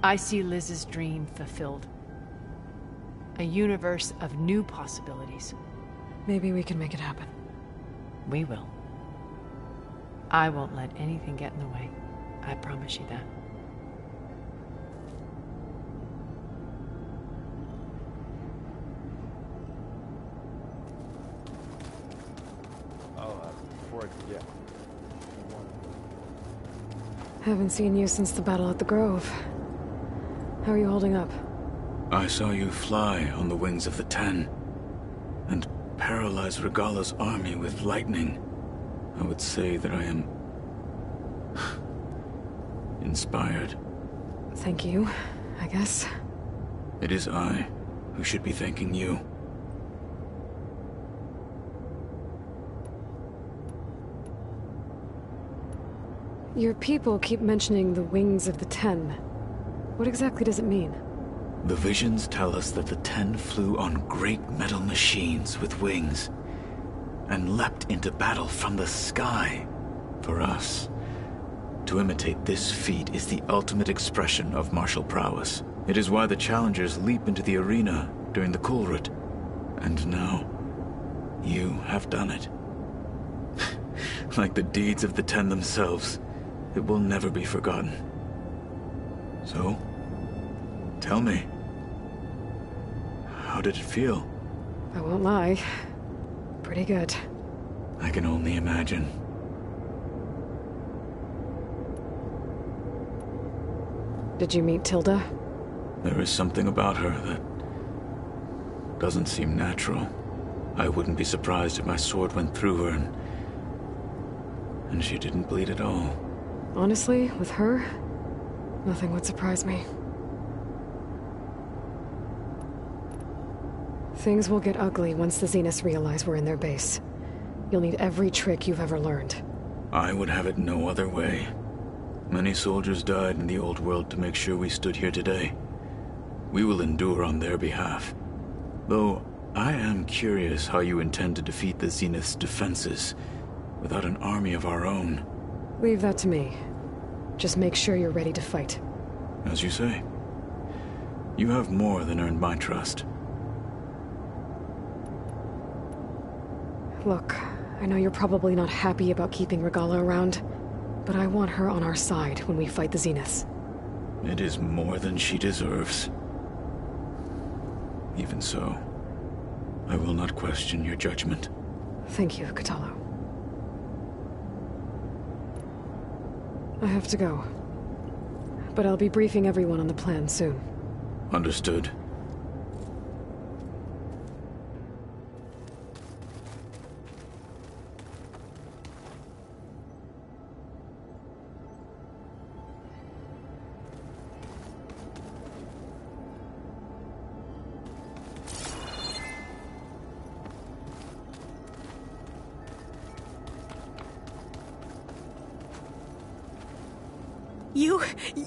I see Liz's dream fulfilled. A universe of new possibilities. Maybe we can make it happen. We will. I won't let anything get in the way. I promise you that. Before I forget. Haven't seen you since the battle at the Grove. How are you holding up? I saw you fly on the wings of the Ten, and paralyze Regalla's army with lightning. I would say that I am inspired. Thank you, I guess. It is I who should be thanking you. Your people keep mentioning the wings of the Ten. What exactly does it mean? The visions tell us that the Ten flew on great metal machines with wings, and leapt into battle from the sky. For us, to imitate this feat is the ultimate expression of martial prowess. It is why the challengers leap into the arena during the Kulrut. And now, you have done it. Like the deeds of the Ten themselves, it will never be forgotten. So, tell me, how did it feel? I won't lie. Pretty good. I can only imagine. Did you meet Tilda? There is something about her that doesn't seem natural. I wouldn't be surprised if my sword went through her and she didn't bleed at all. Honestly, with her, nothing would surprise me. Things will get ugly once the Zeniths realize we're in their base. You'll need every trick you've ever learned. I would have it no other way. Many soldiers died in the old world to make sure we stood here today. We will endure on their behalf. Though, I am curious how you intend to defeat the Zenith's defenses without an army of our own. Leave that to me. Just make sure you're ready to fight. As you say. You have more than earned my trust. Look, I know you're probably not happy about keeping Regalla around, but I want her on our side when we fight the Zeniths. It is more than she deserves. Even so, I will not question your judgment. Thank you, Kotallo. I have to go. But I'll be briefing everyone on the plan soon. Understood.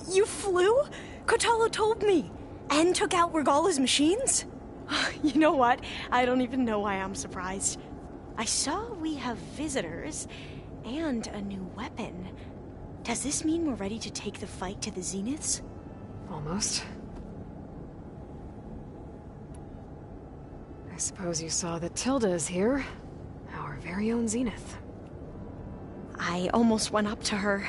You flew? Kotallo told me. And took out Regalla's machines? You know what? I don't even know why I'm surprised. I saw we have visitors and a new weapon. Does this mean we're ready to take the fight to the Zeniths? Almost. I suppose you saw that Tilda is here. Our very own Zenith. I almost went up to her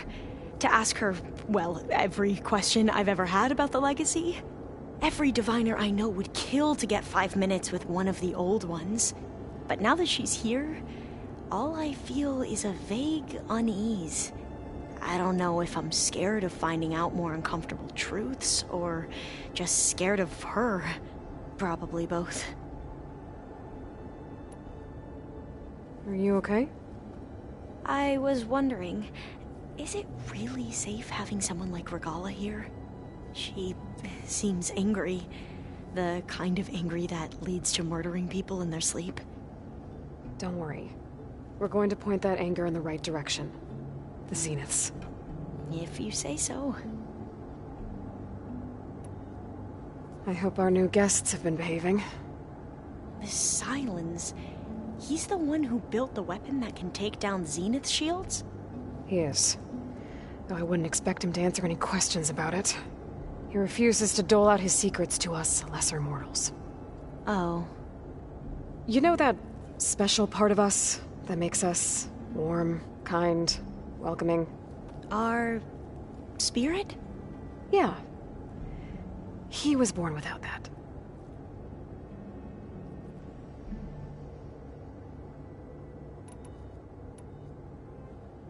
to ask her, well, every question I've ever had about the Legacy. Every diviner I know would kill to get 5 minutes with one of the old ones. But now that she's here, all I feel is a vague unease. I don't know if I'm scared of finding out more uncomfortable truths, or just scared of her. Probably both. Are you okay? I was wondering, Is it really safe having someone like Regalla here? She seems angry. The kind of angry that leads to murdering people in their sleep. Don't worry. We're going to point that anger in the right direction. The Zeniths. If you say so. I hope our new guests have been behaving. This Sylens, he's the one who built the weapon that can take down Zenith shields? He is. Though I wouldn't expect him to answer any questions about it. He refuses to dole out his secrets to us lesser mortals. Oh. You know that special part of us that makes us warm, kind, welcoming? Our spirit? Yeah. He was born without that.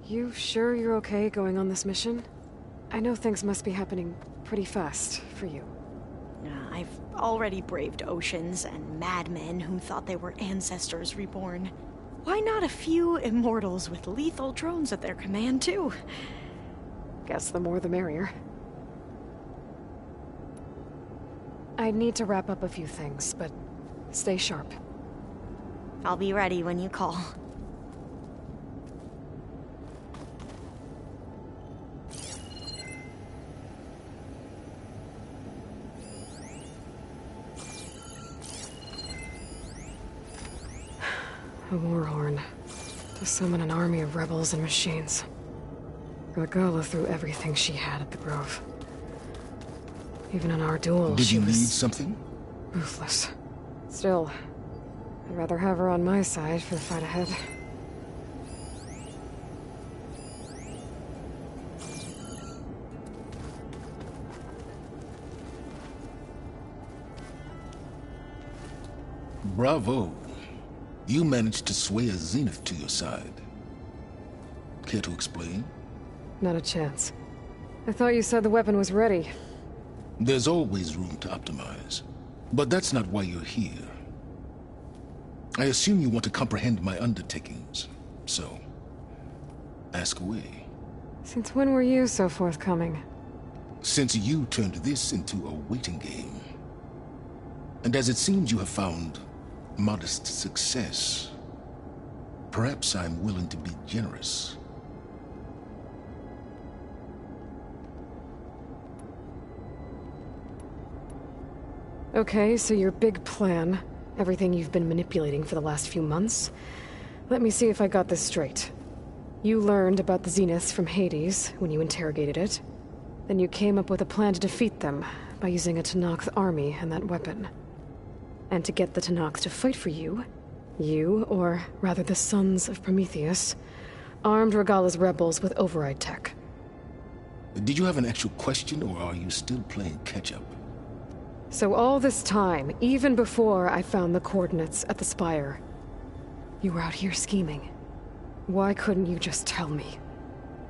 You sure you're okay going on this mission? I know things must be happening pretty fast for you. I've already braved oceans and madmen who thought they were ancestors reborn. Why not a few immortals with lethal drones at their command, too? Guess the more the merrier. I need to wrap up a few things, but stay sharp. I'll be ready when you call. A warhorn. To summon an army of rebels and machines. Regalla threw everything she had at the Grove. Even in our duel, Did you she was need something? ruthless. Still, I'd rather have her on my side for the fight ahead. Bravo. You managed to sway a Zenith to your side. Care to explain? Not a chance. I thought you said the weapon was ready. There's always room to optimize. But that's not why you're here. I assume you want to comprehend my undertakings. So, ask away. Since when were you so forthcoming? Since you turned this into a waiting game. And as it seems you have found modest success, perhaps I'm willing to be generous. Okay, so your big plan, everything you've been manipulating for the last few months. Let me see if I got this straight. You learned about the Zeniths from Hades when you interrogated it. Then you came up with a plan to defeat them by using a Tenakth army and that weapon. And to get the Tenakth to fight for you, or rather the Sons of Prometheus, armed Regalla's rebels with override tech. Did you have an actual question, or are you still playing catch-up? So all this time, even before I found the coordinates at the Spire, you were out here scheming. Why couldn't you just tell me?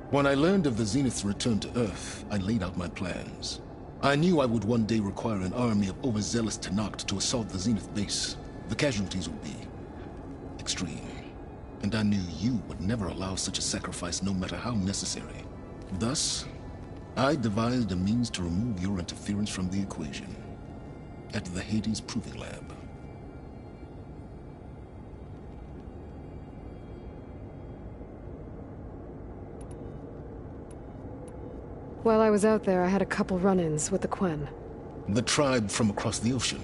When I learned of the Zenith's return to Earth, I laid out my plans. I knew I would one day require an army of overzealous Tenakth to assault the Zenith base. The casualties would be extreme. And I knew you would never allow such a sacrifice, no matter how necessary. Thus, I devised a means to remove your interference from the equation. At the Hades Proving Lab. While I was out there, I had a couple run-ins with the Quen. The tribe from across the ocean.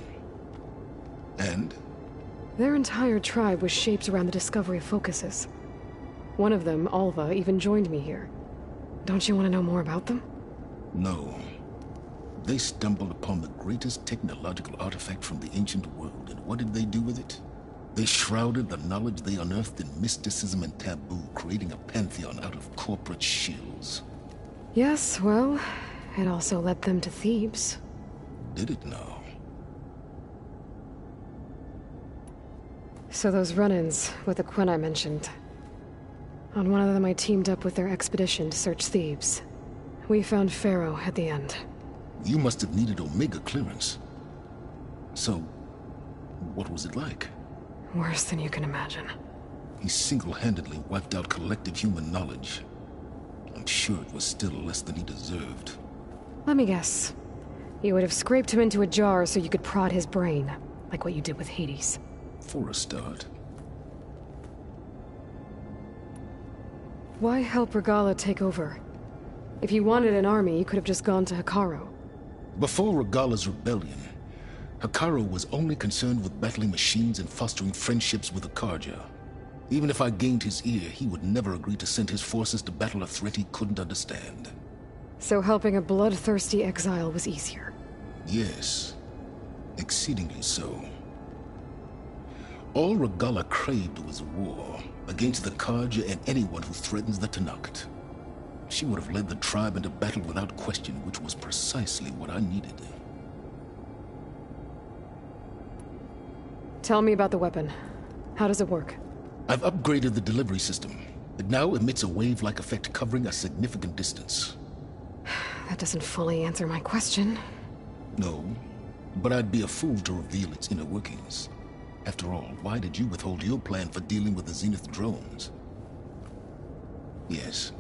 And? Their entire tribe was shaped around the discovery of focuses. One of them, Alva, even joined me here. Don't you want to know more about them? No. They stumbled upon the greatest technological artifact from the ancient world, and what did they do with it? They shrouded the knowledge they unearthed in mysticism and taboo, creating a pantheon out of corporate shills. Yes, well, it also led them to Thebes. Did it now? So those run-ins with the Quen I mentioned. On one of them I teamed up with their expedition to search Thebes. We found Pharaoh at the end. You must have needed Omega clearance. So, what was it like? Worse than you can imagine. He single-handedly wiped out collective human knowledge. quite sure it was still less than he deserved. Let me guess. You would have scraped him into a jar so you could prod his brain, like what you did with Hades. For a start. Why help Regalla take over? If you wanted an army, you could have just gone to Hekarro. Before Regalla's rebellion, Hekarro was only concerned with battling machines and fostering friendships with the Carja. Even if I gained his ear, he would never agree to send his forces to battle a threat he couldn't understand. So helping a bloodthirsty exile was easier? Yes. Exceedingly so. All Regalla craved was war against the Carja and anyone who threatens the Tenakth. She would have led the tribe into battle without question, which was precisely what I needed. Tell me about the weapon. How does it work? I've upgraded the delivery system. It now emits a wave-like effect covering a significant distance. That doesn't fully answer my question. No, but I'd be a fool to reveal its inner workings. After all, why did you withhold your plan for dealing with the Zenith drones? Yes,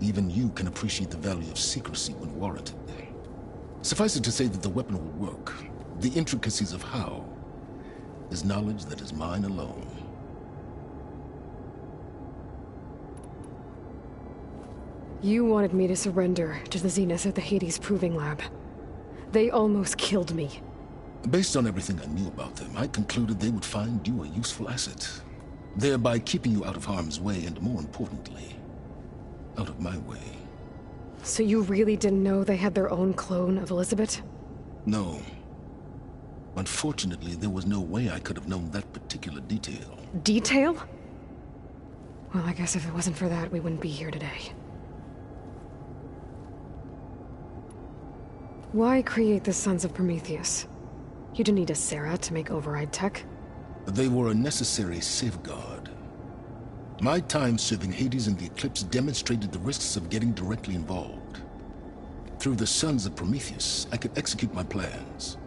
even you can appreciate the value of secrecy when warranted. Suffice it to say that the weapon will work. The intricacies of how is knowledge that is mine alone. You wanted me to surrender to the Zenith at the Hades Proving Lab. They almost killed me. Based on everything I knew about them, I concluded they would find you a useful asset, thereby keeping you out of harm's way and, more importantly, out of my way. So you really didn't know they had their own clone of Elizabeth? No. Unfortunately, there was no way I could have known that particular detail. Detail? Well, I guess if it wasn't for that, we wouldn't be here today. Why create the Sons of Prometheus? You didn't need a Sarah to make override tech. They were a necessary safeguard. My time serving Hades and the Eclipse demonstrated the risks of getting directly involved. Through the Sons of Prometheus, I could execute my plans,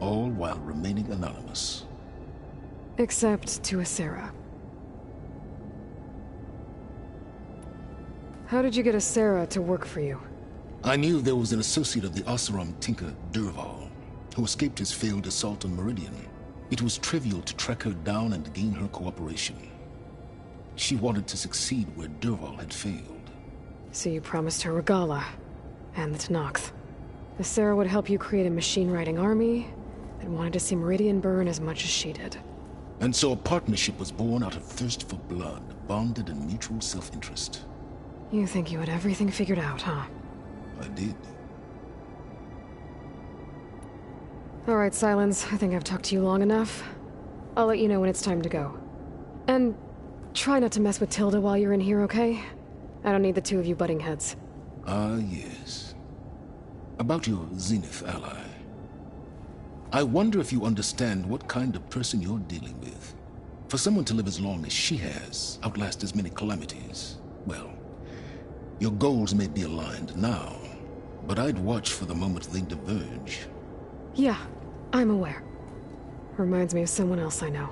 all while remaining anonymous. Except to a Sarah. How did you get a Sarah to work for you? I knew there was an associate of the Oseram tinker, Dervahl, who escaped his failed assault on Meridian. It was trivial to track her down and gain her cooperation. She wanted to succeed where Dervahl had failed. So you promised her Regalla, and the Tenakth. The Sarah would help you create a machine-riding army that wanted to see Meridian burn as much as she did. And so a partnership was born out of thirst for blood, bonded in mutual self-interest. You think you had everything figured out, huh? I did. All right, Silence. I think I've talked to you long enough. I'll let you know when it's time to go. And try not to mess with Tilda while you're in here, okay? I don't need the two of you butting heads. Ah, yes. About your Zenith ally. I wonder if you understand what kind of person you're dealing with. For someone to live as long as she has, outlast as many calamities, well, your goals may be aligned now, but I'd watch for the moment they diverge. Yeah, I'm aware. Reminds me of someone else I know.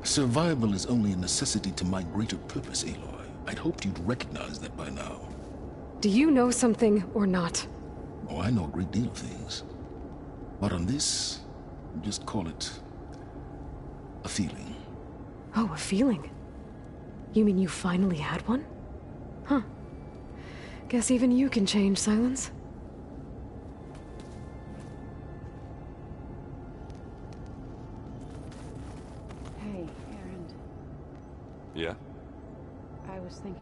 Survival is only a necessity to my greater purpose, Aloy. I'd hoped you'd recognize that by now. Do you know something or not? Oh, I know a great deal of things. But on this, just call it a feeling. Oh, a feeling? You mean you finally had one? Huh. Guess even you can change, Silence. Hey, Erend. Yeah? I was thinking...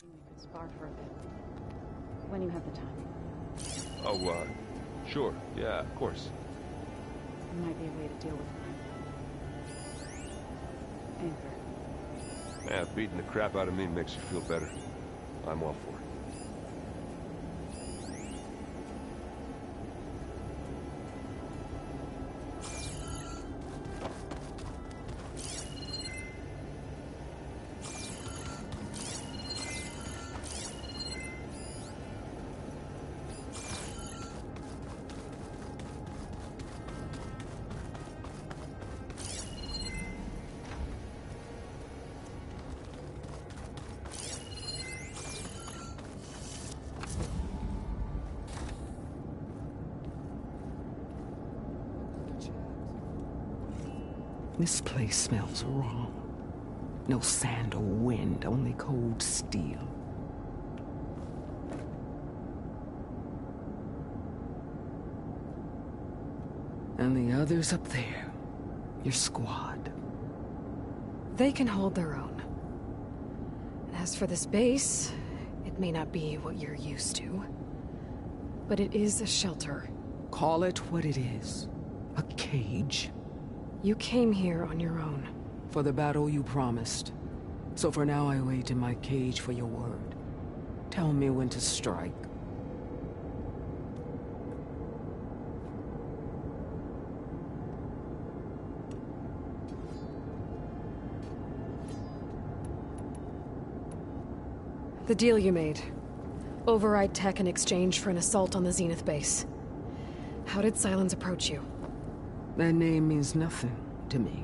We could spar for a bit. When you have the time. Oh, sure. Yeah, of course. There might be a way to deal with my anger. Yeah, beating the crap out of me makes you feel better. I'm all for it. This place smells wrong. No sand or wind, only cold steel. And the others up there, your squad. They can hold their own. And as for this base, it may not be what you're used to, but it is a shelter. Call it what it is. A cage. You came here on your own. For the battle you promised. So for now I wait in my cage for your word. Tell me when to strike. The deal you made. Override tech in exchange for an assault on the Zenith base. How did Sylens approach you? That name means nothing to me.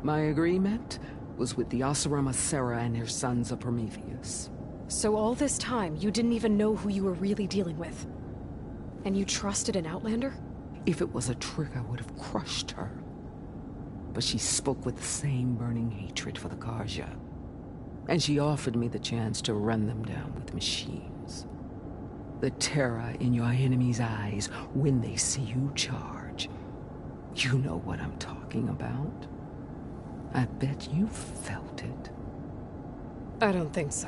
My agreement was with the Oseram Sera and their sons of Prometheus. So all this time, you didn't even know who you were really dealing with? And you trusted an Outlander? If it was a trick, I would have crushed her. But she spoke with the same burning hatred for the Carja. And she offered me the chance to run them down with machines. The terror in your enemy's eyes when they see you charge. You know what I'm talking about. I bet you felt it. I don't think so.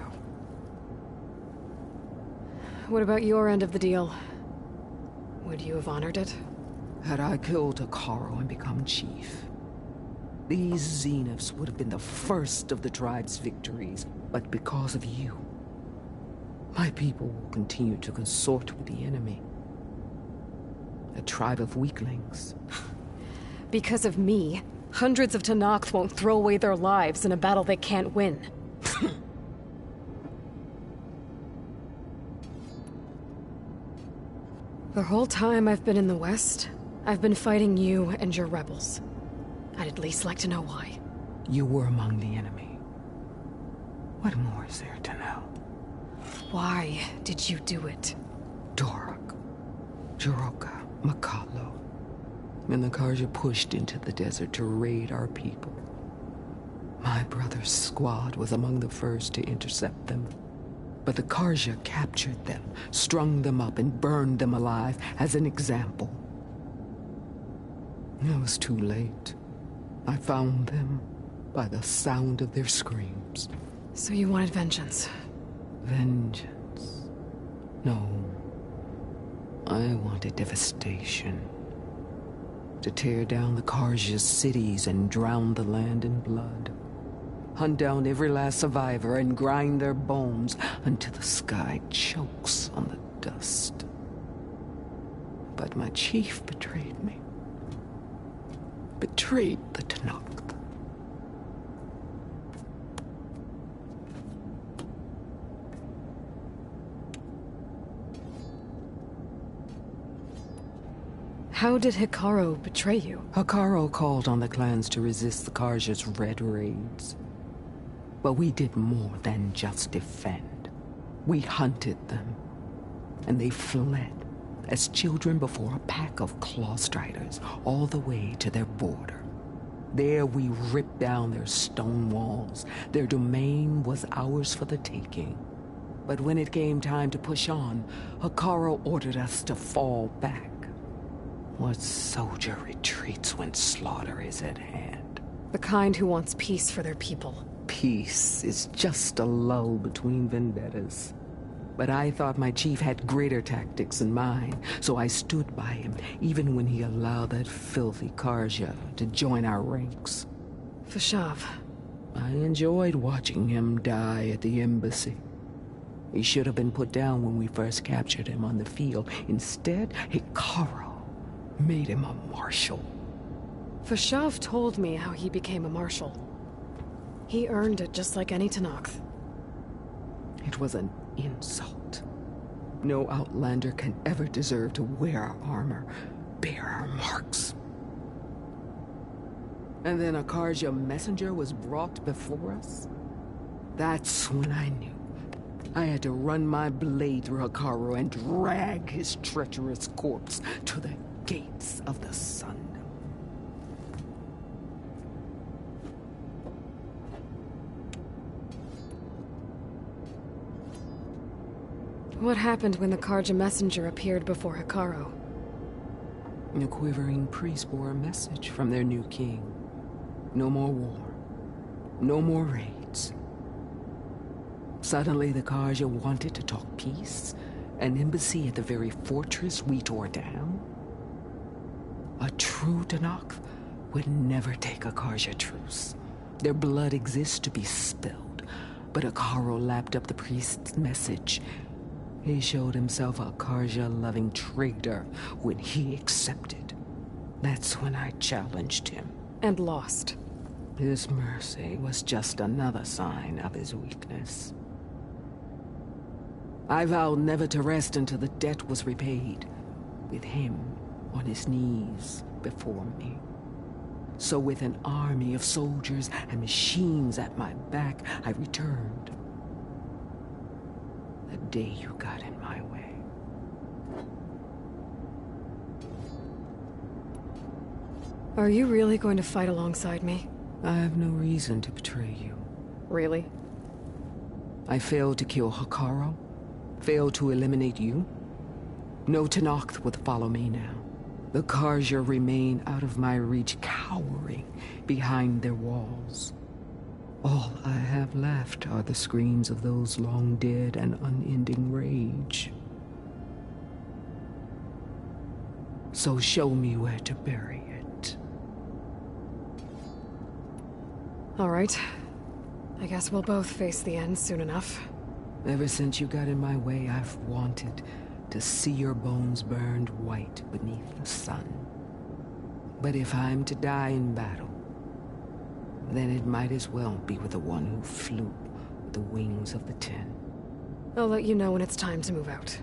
What about your end of the deal? Would you have honored it? Had I killed Hekarro and become chief, these Zeniths would have been the first of the tribe's victories, but because of you, my people will continue to consort with the enemy. A tribe of weaklings. Because of me, hundreds of Tenakth won't throw away their lives in a battle they can't win. The whole time I've been in the West, I've been fighting you and your rebels. I'd at least like to know why. You were among the enemy. What more is there to know? Why did you do it? Dorok, Jiroka, Makalo, and the Carja pushed into the desert to raid our people. My brother's squad was among the first to intercept them. But the Carja captured them, strung them up, and burned them alive as an example. It was too late. I found them by the sound of their screams. So you wanted vengeance? Vengeance? No. I wanted devastation. To tear down the Carja's cities and drown the land in blood. Hunt down every last survivor and grind their bones until the sky chokes on the dust. But my chief betrayed me. Betrayed the Tenakth. How did Hekarro betray you? Hekarro called on the clans to resist the Carja's red raids. But we did more than just defend. We hunted them, and they fled as children before a pack of claw striders all the way to their border. There we ripped down their stone walls. Their domain was ours for the taking. But when it came time to push on, Hekarro ordered us to fall back. What soldier retreats when slaughter is at hand? The kind who wants peace for their people. Peace is just a lull between vendettas. But I thought my chief had greater tactics than mine, so I stood by him, even when he allowed that filthy Carja to join our ranks. Fashav. I enjoyed watching him die at the embassy. He should have been put down when we first captured him on the field. Instead, Hekarro made him a marshal. Fashav told me how he became a marshal. He earned it just like any Tenakth. It was an insult. No Outlander can ever deserve to wear our armor, bear our marks. And then a Carja messenger was brought before us? That's when I knew. I had to run my blade through Hekarro and drag his treacherous corpse to the gates of the sun. What happened when the Karja messenger appeared before Hekarro? The quivering priest bore a message from their new king. No more war. No more raids. Suddenly, the Karja wanted to talk peace. An embassy at the very fortress we tore down. A true Tenakth would never take a Karja truce. Their blood exists to be spilled. But Hekarro lapped up the priest's message. He showed himself a Karja-loving traitor when he accepted. That's when I challenged him. And lost. His mercy was just another sign of his weakness. I vowed never to rest until the debt was repaid, with him on his knees before me. So with an army of soldiers and machines at my back, I returned. The day you got in my way. Are you really going to fight alongside me? I have no reason to betray you. Really? I failed to kill Hekarro, failed to eliminate you. No Tenakth would follow me now. The Karja remain out of my reach, cowering behind their walls. All I have left are the screams of those long dead and unending rage. So show me where to bury it. All right. I guess we'll both face the end soon enough. Ever since you got in my way, I've wanted to see your bones burned white beneath the sun. But if I'm to die in battle, then it might as well be with the one who flew with the wings of the Ten. I'll let you know when it's time to move out.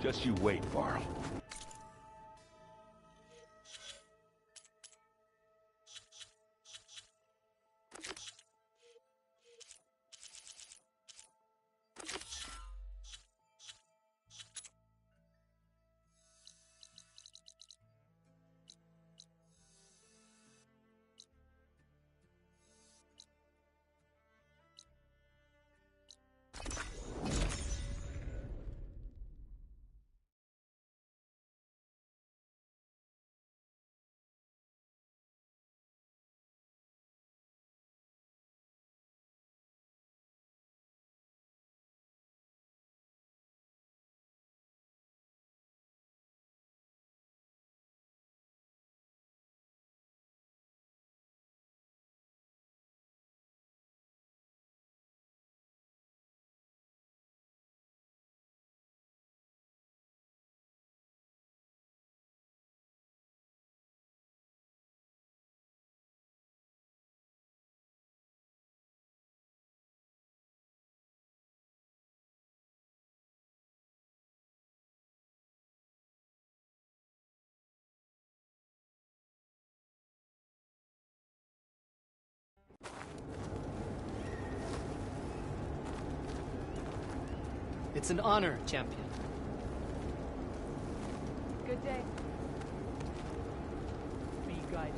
Just you wait, Varl. It's an honor, champion. Good day. Be guided.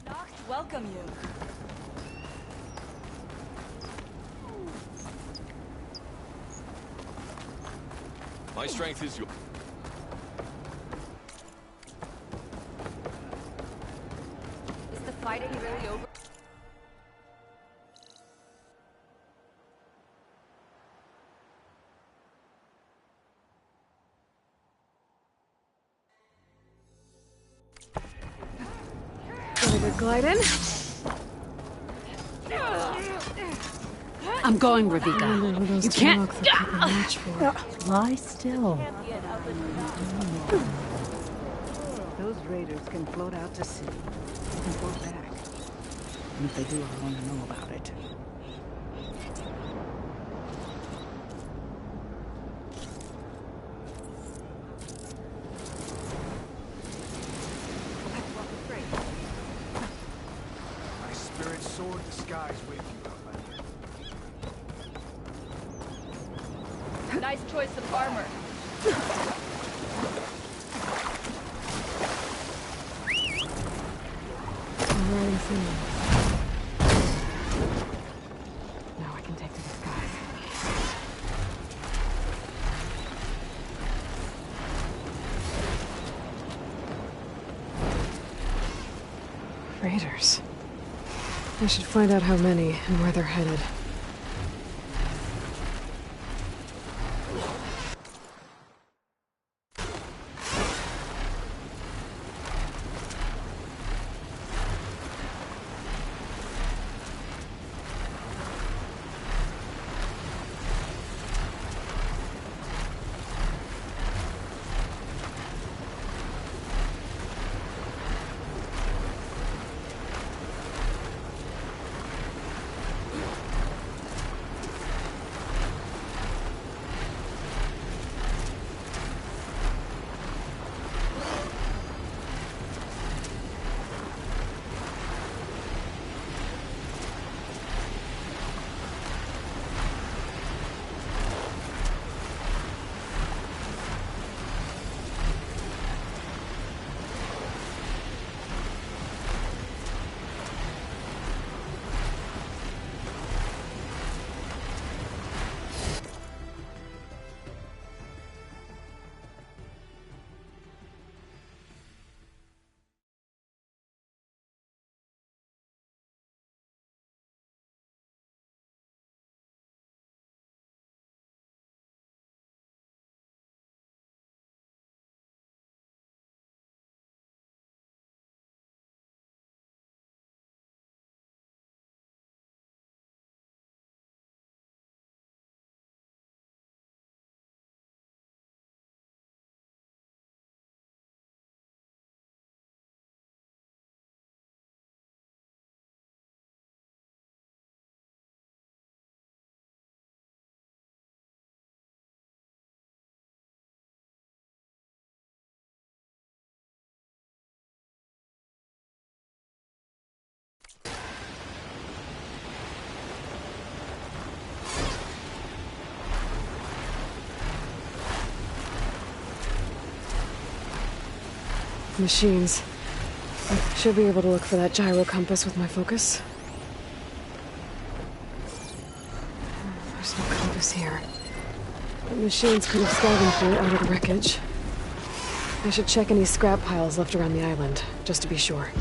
Noct welcome you. My strength is your... Is the fighting really over? Got a good glide in? I'm going, Ravika. You can't. Lie still. Those raiders can float out to sea. they can float back. And if they do, I want to know about it. My spirit soared the skies with you, Outlander. Nice choice of armor. I'm riding soon. Now I can take to the skies. Raiders. I should find out how many and where they're headed. Machines. I should be able to look for that gyro compass with my focus. There's no compass here. The machines could have scavenged it out of the wreckage. I should check any scrap piles left around the island, just to be sure.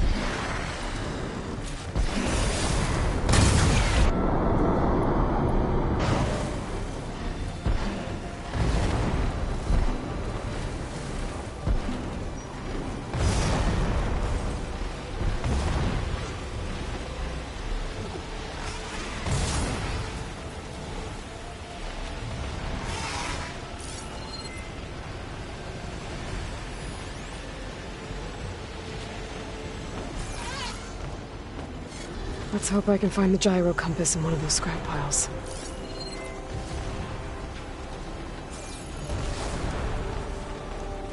Let's hope I can find the gyro compass in one of those scrap piles.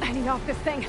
I need off this thing.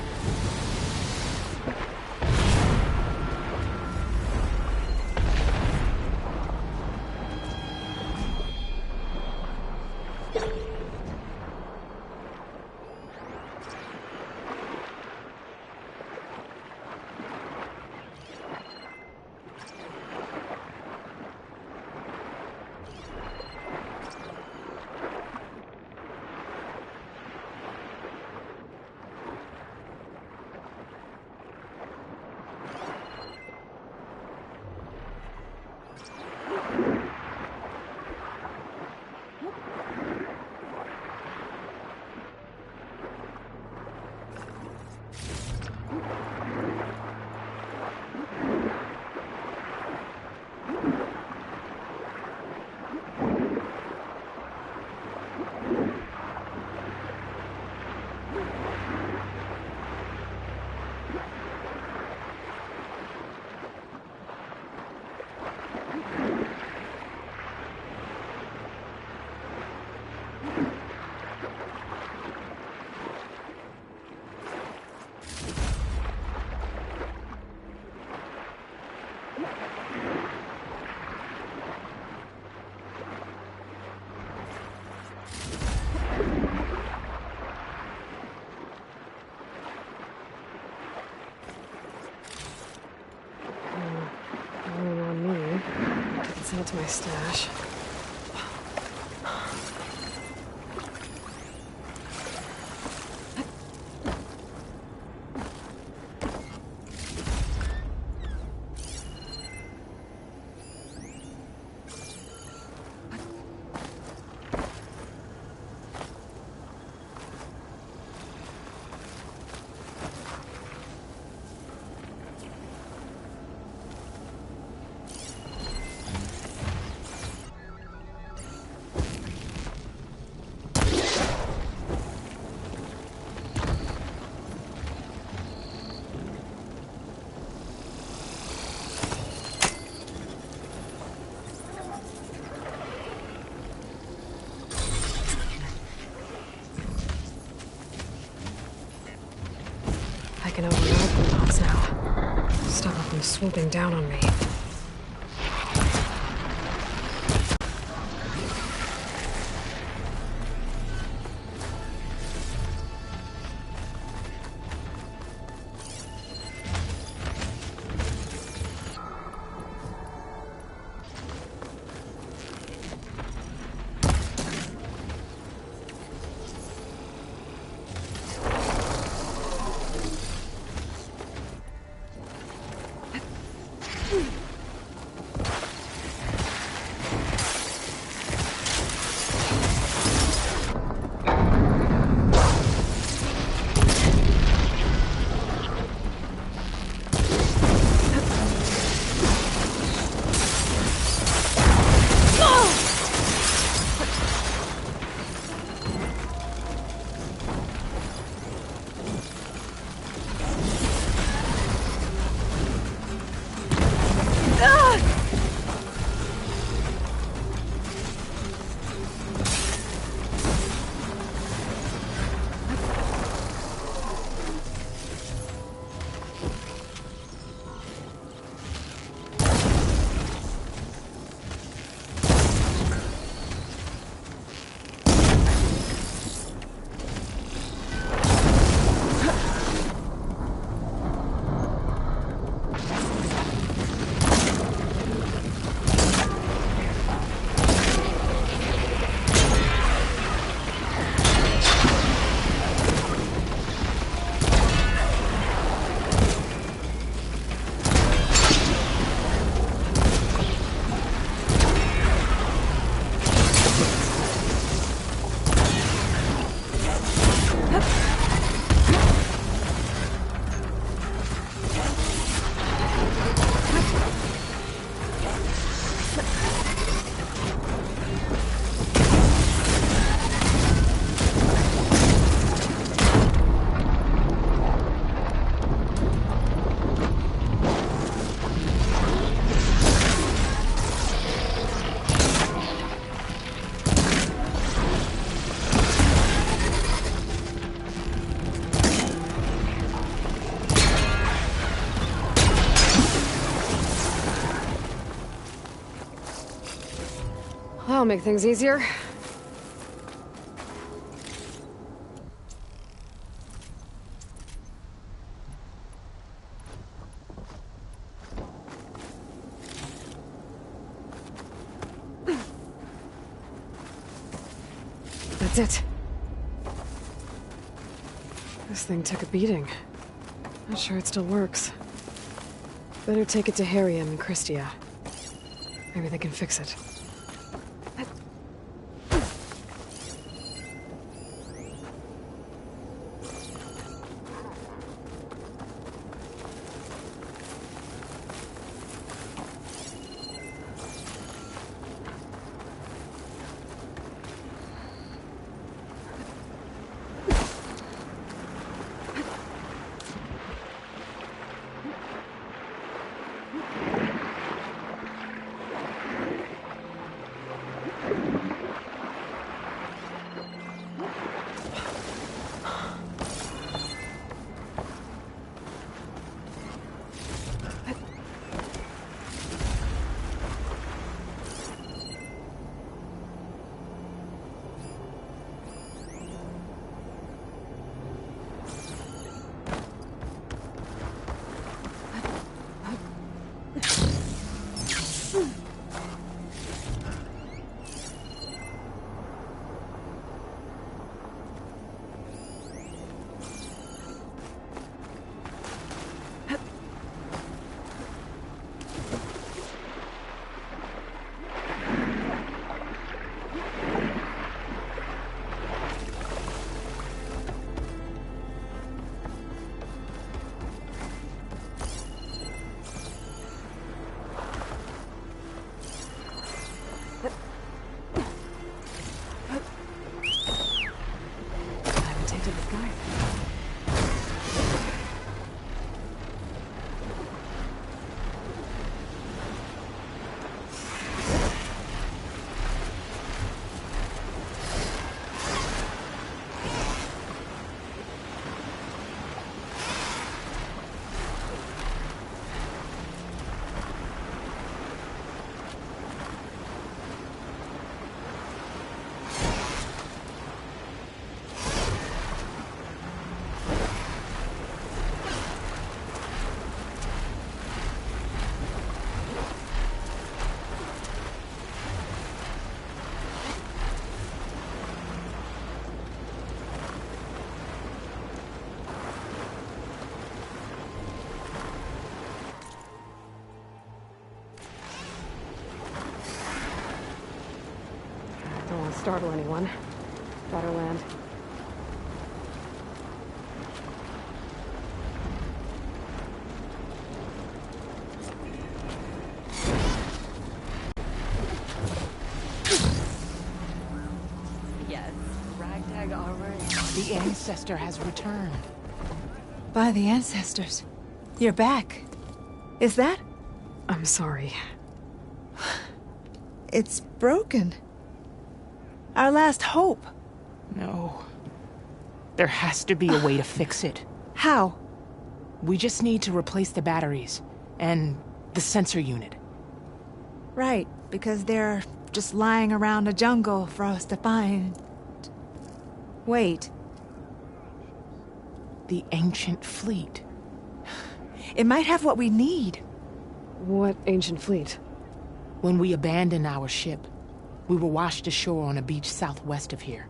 to my stash. I can open medical knots now. Stop them from swooping down on me. That'll make things easier. That's it. This thing took a beating. Not sure it still works. Better take it to Harriam and Christia. Maybe they can fix it. startle anyone. Better land. Yes, ragtag armor. The Ancestor has returned. By the Ancestors. You're back. Is that? I'm sorry. It's broken. Our last hope. No. There has to be a way to fix it. How? We just need to replace the batteries and the sensor unit. Right, because they're just lying around a jungle for us to find. Wait. The ancient fleet. It might have what we need. What ancient fleet? When we abandoned our ship, we were washed ashore on a beach southwest of here.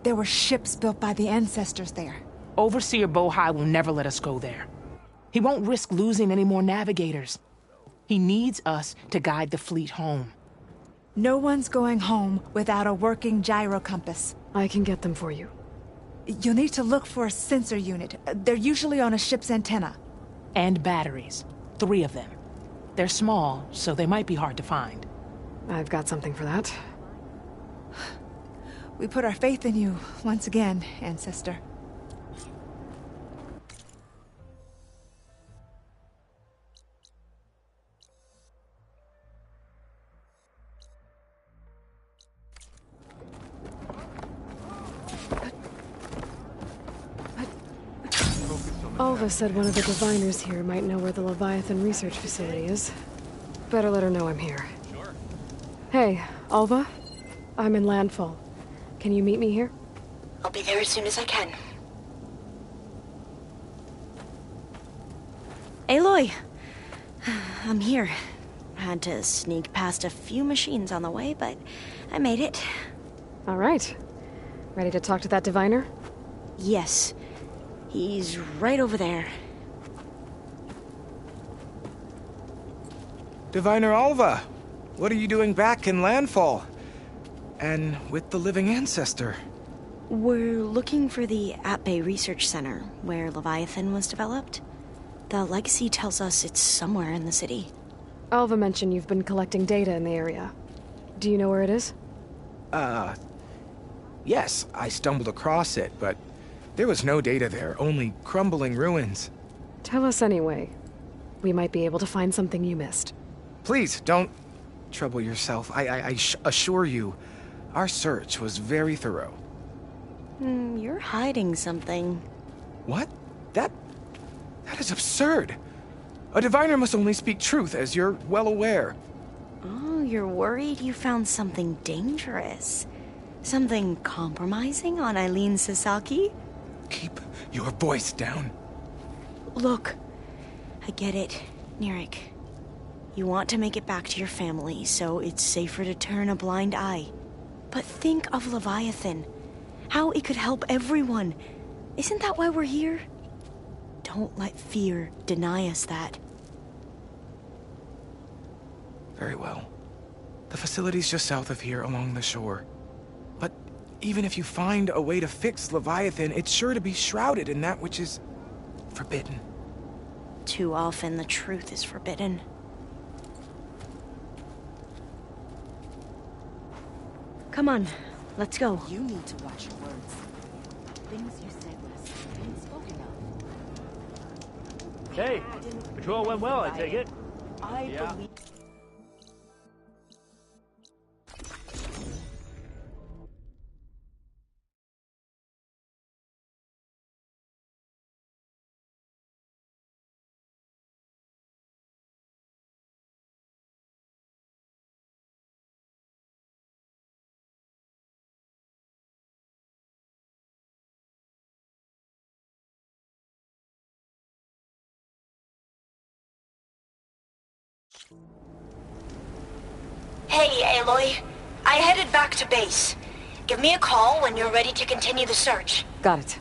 There were ships built by the Ancestors there. Overseer Bohai will never let us go there. He won't risk losing any more navigators. He needs us to guide the fleet home. No one's going home without a working gyro compass. I can get them for you. You'll need to look for a sensor unit. They're usually on a ship's antenna. And batteries. 3 of them. They're small, so they might be hard to find. I've got something for that. We put our faith in you once again, Ancestor. Alva said one of the diviners here might know where the Leviathan research facility is. Better let her know I'm here. Sure. Hey, Alva? I'm in Landfall. Can you meet me here? I'll be there as soon as I can. Aloy! I'm here. Had to sneak past a few machines on the way, but I made it. All right. Ready to talk to that diviner? Yes. He's right over there. Diviner Alva, what are you doing back in Landfall? And with the living Ancestor? We're looking for the At-Bay Research Center, where Leviathan was developed. The legacy tells us it's somewhere in the city. Alva mentioned you've been collecting data in the area. Do you know where it is? Yes, I stumbled across it, but there was no data there, only crumbling ruins. Tell us anyway. We might be able to find something you missed. Please, don't trouble yourself. I assure you, our search was very thorough. You're hiding something. What? That is absurd. A diviner must only speak truth, as you're well aware. Oh, you're worried you found something dangerous? Something compromising on Eileen Sasaki? Keep your voice down. Look, I get it, Nirik. You want to make it back to your family, so it's safer to turn a blind eye. But think of Leviathan. How it could help everyone. Isn't that why we're here? Don't let fear deny us that. Very well. The facility's just south of here, along the shore. But even if you find a way to fix Leviathan, it's sure to be shrouded in that which is forbidden. Too often the truth is forbidden. Come on, let's go. You need to watch your words. Things you said last time being spoken of. Hey, patrol went well, I take it. I believe... Hey, Aloy. I headed back to base. Give me a call when you're ready to continue the search. Got it.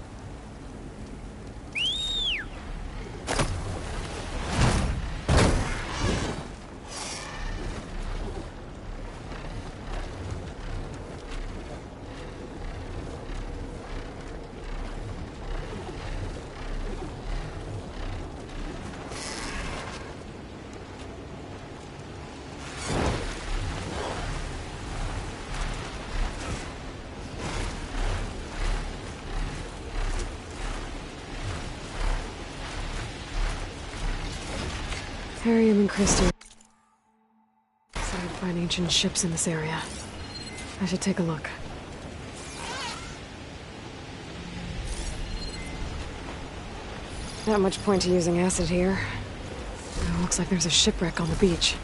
Harium and Christie said I'd find ancient ships in this area. I should take a look. Not much point to using acid here. Oh, looks like there's a shipwreck on the beach.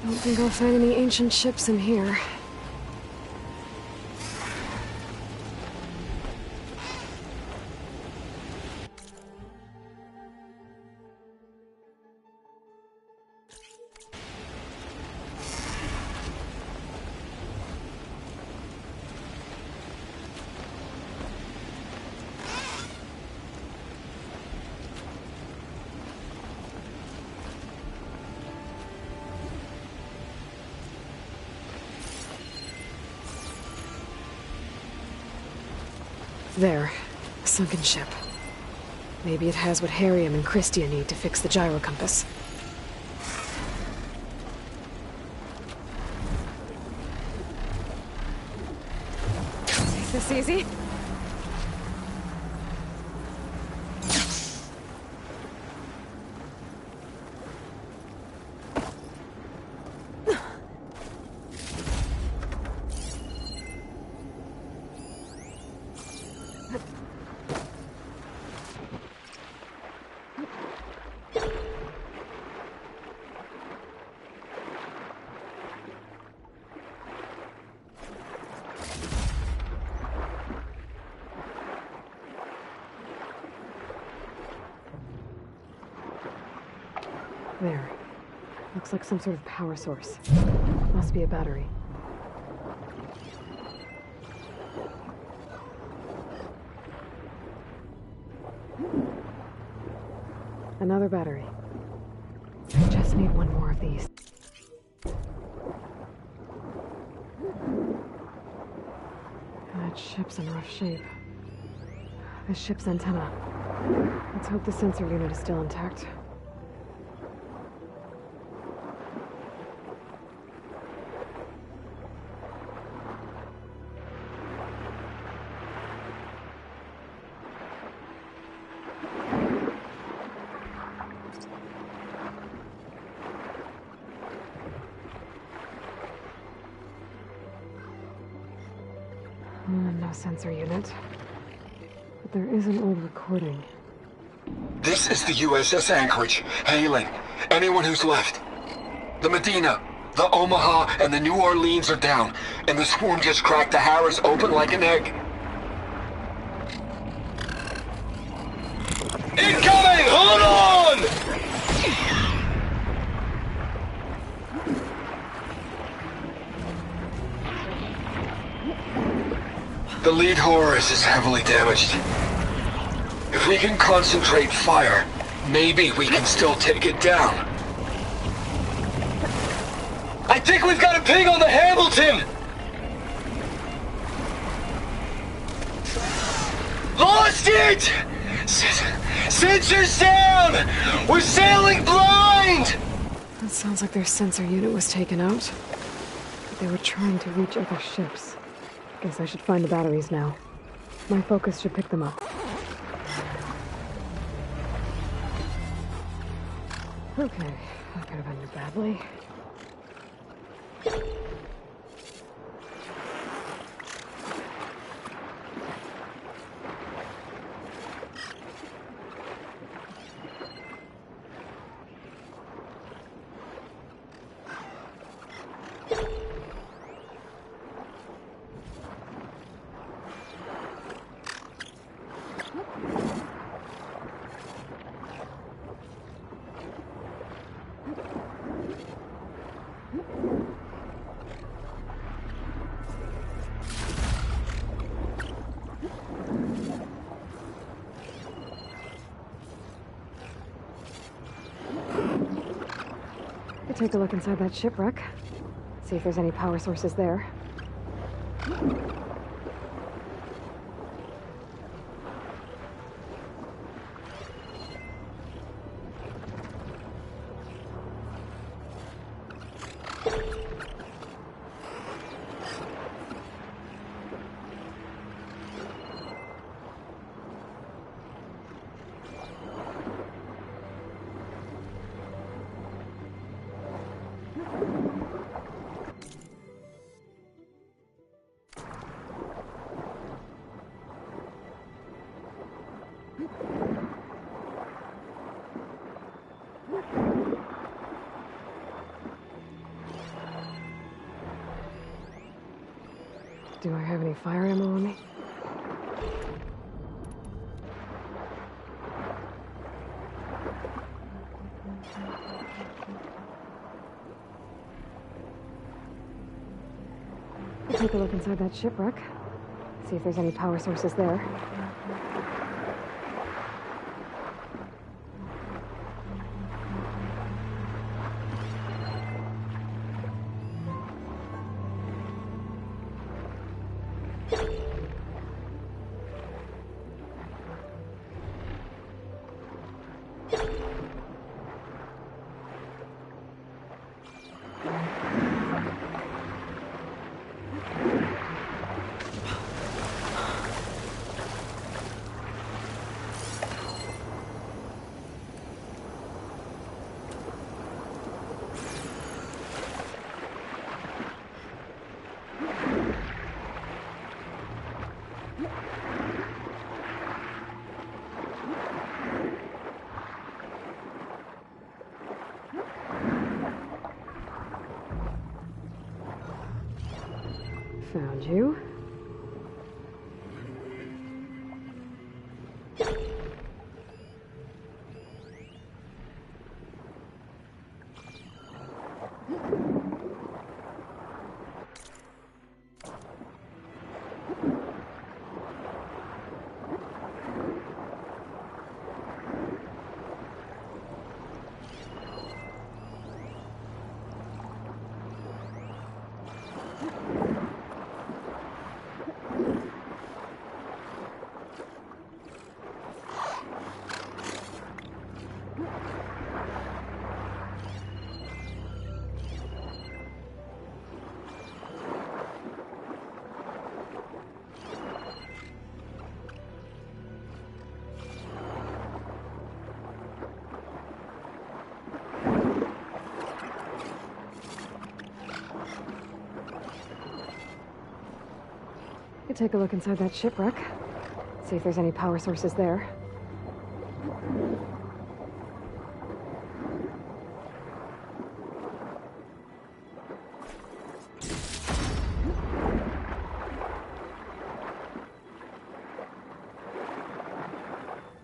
Don't think I'll find any ancient ships in here. There. A sunken ship. Maybe it has what Harium and Christia need to fix the gyro compass. Take this easy. There. Looks like some sort of power source. Must be a battery. Another battery. I just need one more of these. That ship's in rough shape. This ship's antenna. Let's hope the sensor unit is still intact. No sensor unit. But there is an old recording. This is the USS Anchorage. Hailing anyone who's left. The Medina, the Omaha, and the New Orleans are down, and the swarm just cracked the Harris open like an egg. Incoming! Hold on! The lead Horus is heavily damaged. If we can concentrate fire, maybe we can still take it down. I think we've got a ping on the Hamilton! Lost it! Sensors down! We're sailing blind! That sounds like their sensor unit was taken out. But they were trying to reach other ships. Guess I should find the batteries now. My focus should pick them up. Okay, that could have ended badly. Take a look inside that shipwreck. See if there's any power sources there. Do I have any fire ammo on me? I'll take a look inside that shipwreck. See if there's any power sources there. Found you. Take a look inside that shipwreck. See if there's any power sources there.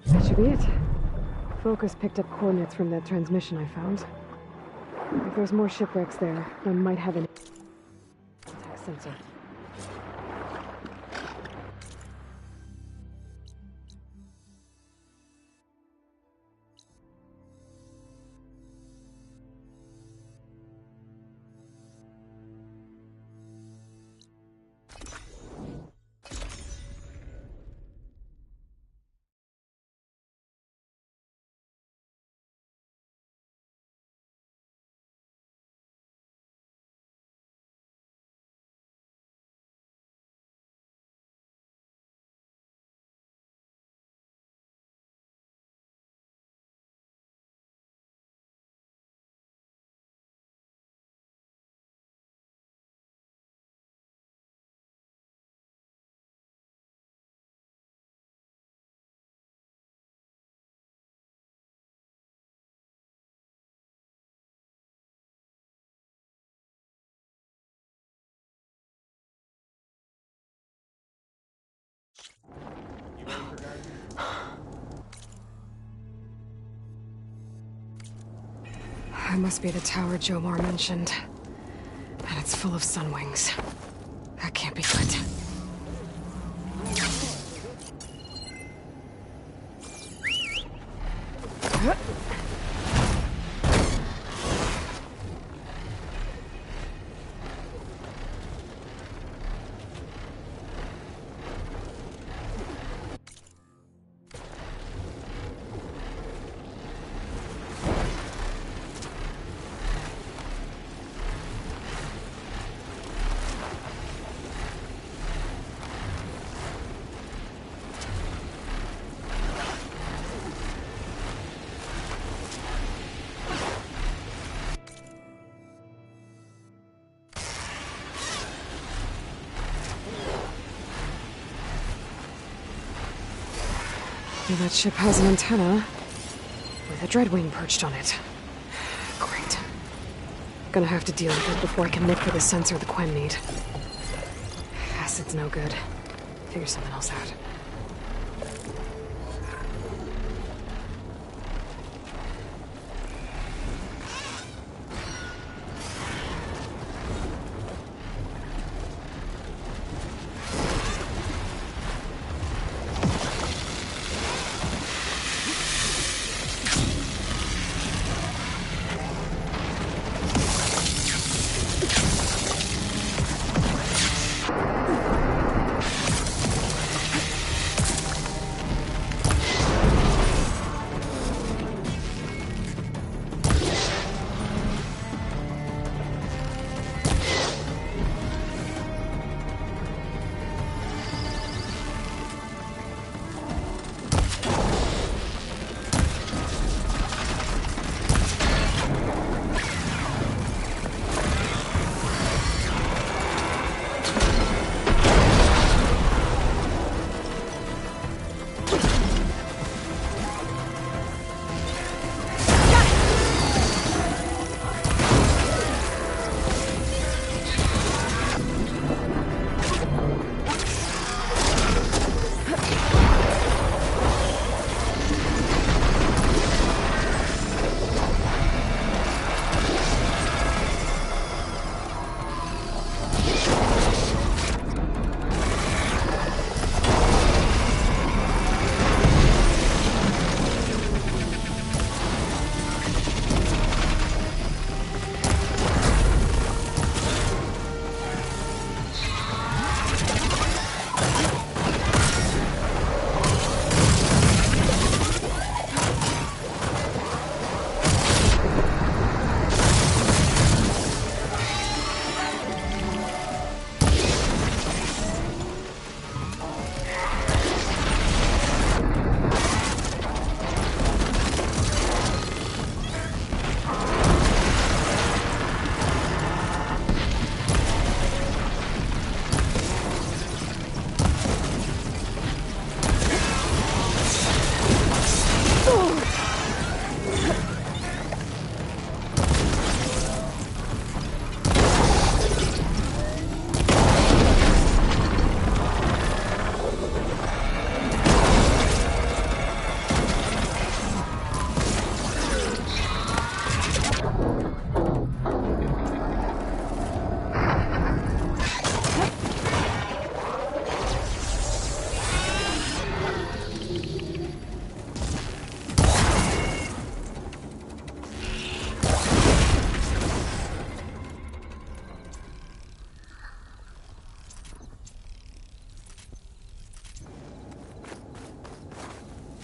That should be it. Focus picked up coordinates from that transmission I found. If there's more shipwrecks there, one might have an contact sensor. That must be the tower Jomar mentioned. And it's full of sunwings. That can't be good. That ship has an antenna with a dreadwing perched on it. Great. Gonna have to deal with it before I can look for the sensor the Quen need. Acid's no good. Figure something else out.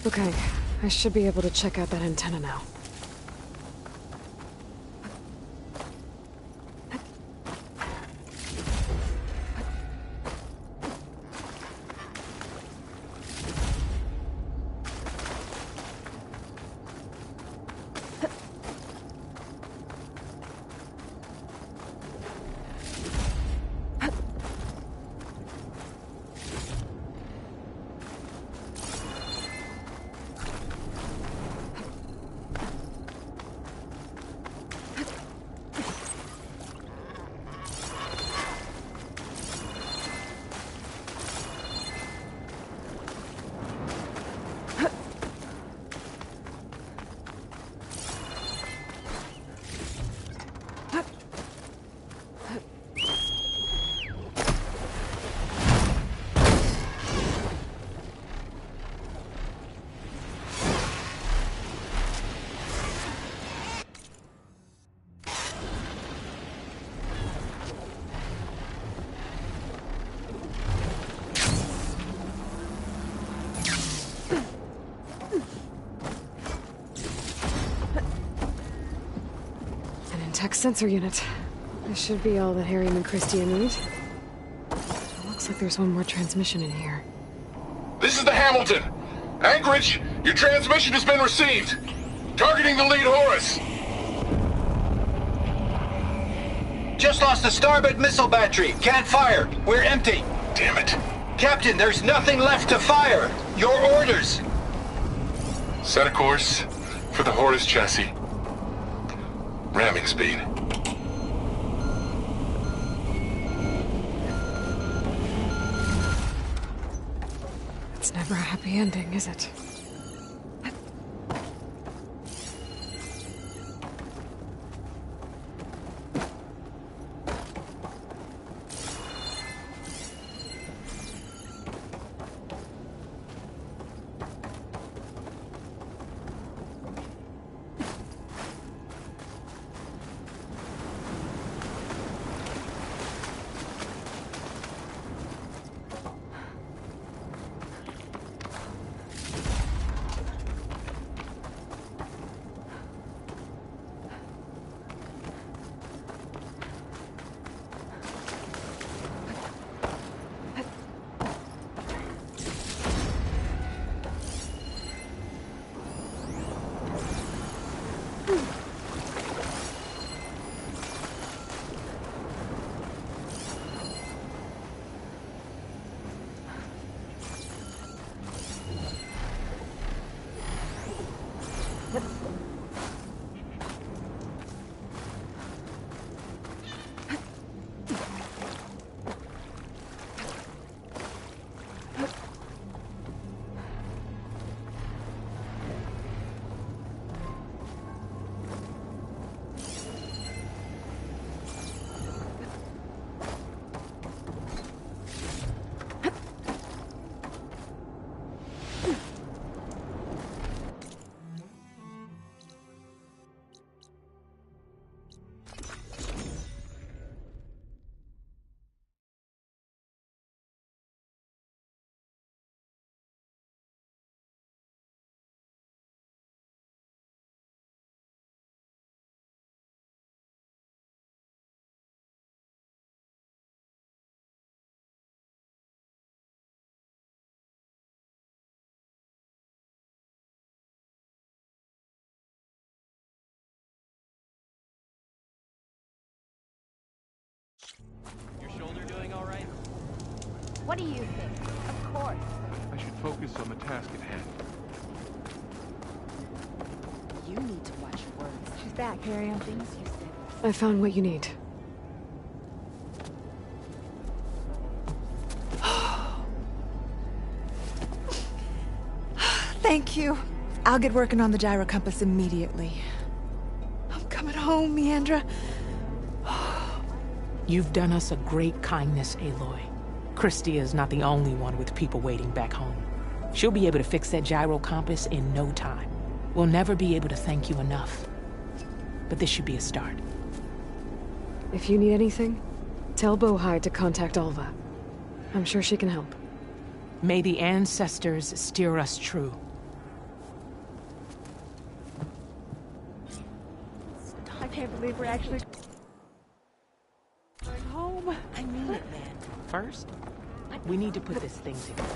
Okay, I should be able to check out that antenna now. Tech sensor unit. This should be all that Harriman and Christia need. It looks like there's one more transmission in here. This is the Hamilton. Anchorage, your transmission has been received. Targeting the lead Horus. Just lost the starboard missile battery. Can't fire. We're empty. Damn it. Captain, there's nothing left to fire. Your orders. Set a course for the Horus chassis. Ramming speed. It's never a happy ending, is it? Your shoulder doing all right? What do you think? Of course. I should focus on the task at hand. You need to watch your words. She's back, Miriam. Things you said. I found what you need. Thank you. I'll get working on the gyro compass immediately. I'm coming home, Meandra. You've done us a great kindness, Aloy. Christia is not the only one with people waiting back home. She'll be able to fix that gyro compass in no time. We'll never be able to thank you enough. But this should be a start. If you need anything, tell Bohai to contact Alva. I'm sure she can help. May the ancestors steer us true. I can't believe we're actually going home. I mean it, man. First, we need to put this thing together.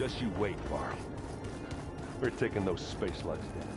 Just you wait, Varl. We're taking those space slugs down.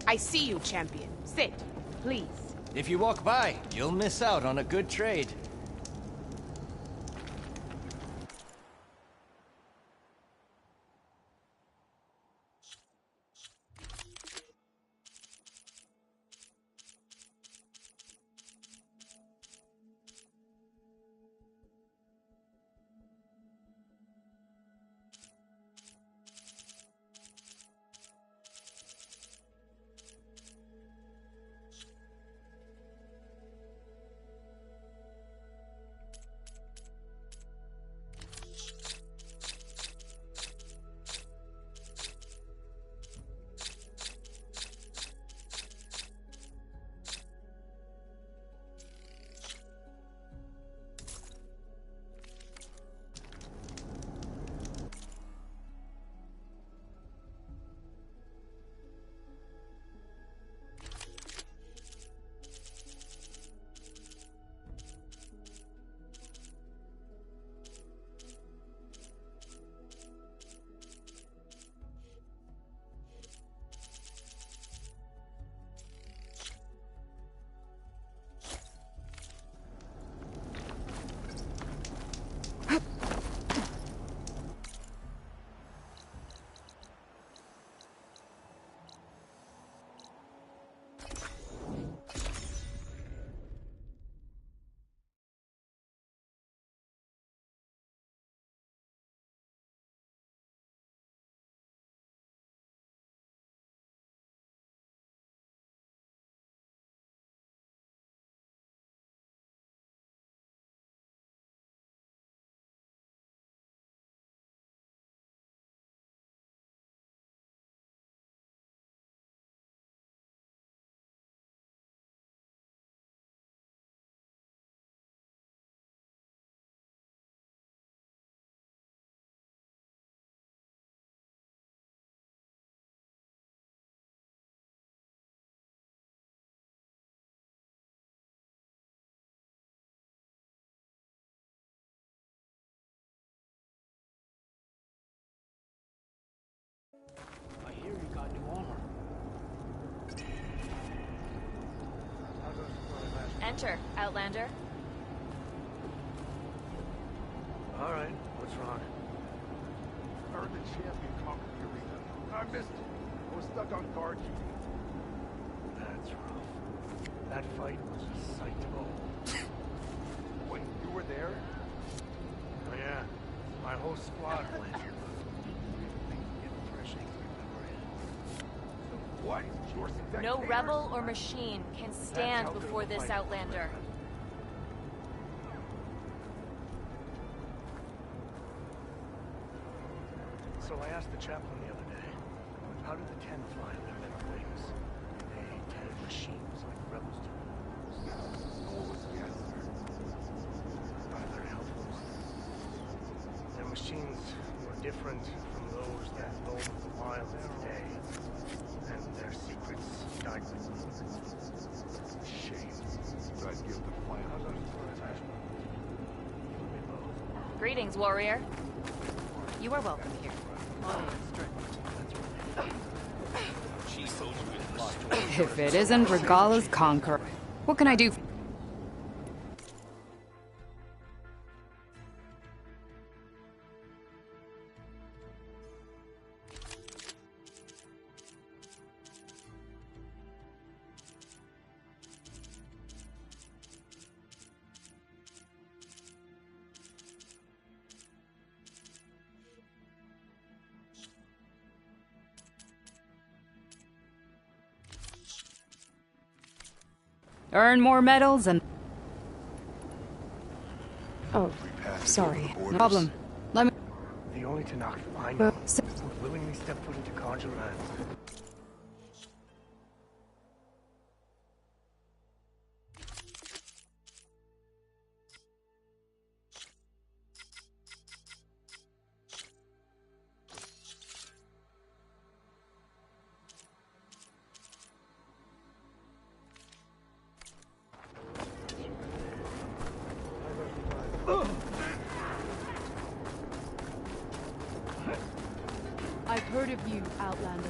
I see you, champion. Sit, please. If you walk by, you'll miss out on a good trade. I hear you got new armor. Enter, Outlander. All right, what's wrong? I heard the champion conquered the arena. I missed it. I was stuck on guard duty. That's rough. That fight was a sight to behold. Wait, you were there? Oh yeah, my whole squad went. What? No rebel or machine can stand before this Outlander. So I asked the chaplain the other day, how did the Ten find their metal wings? They tended machines like the rebels do. What was the answer? By their helpers. Their machines were different from those that roam the wilds today. And their secrets died with them. Shame. But I'd give the final Greetings, warrior. You are welcome here. If it isn't Regalla's conquer, what can I do? Earn more medals and... Oh, sorry. No problem. Let me... The only Tenakth I know so- would willingly step foot into Khan's lands. I've heard of you, Outlander.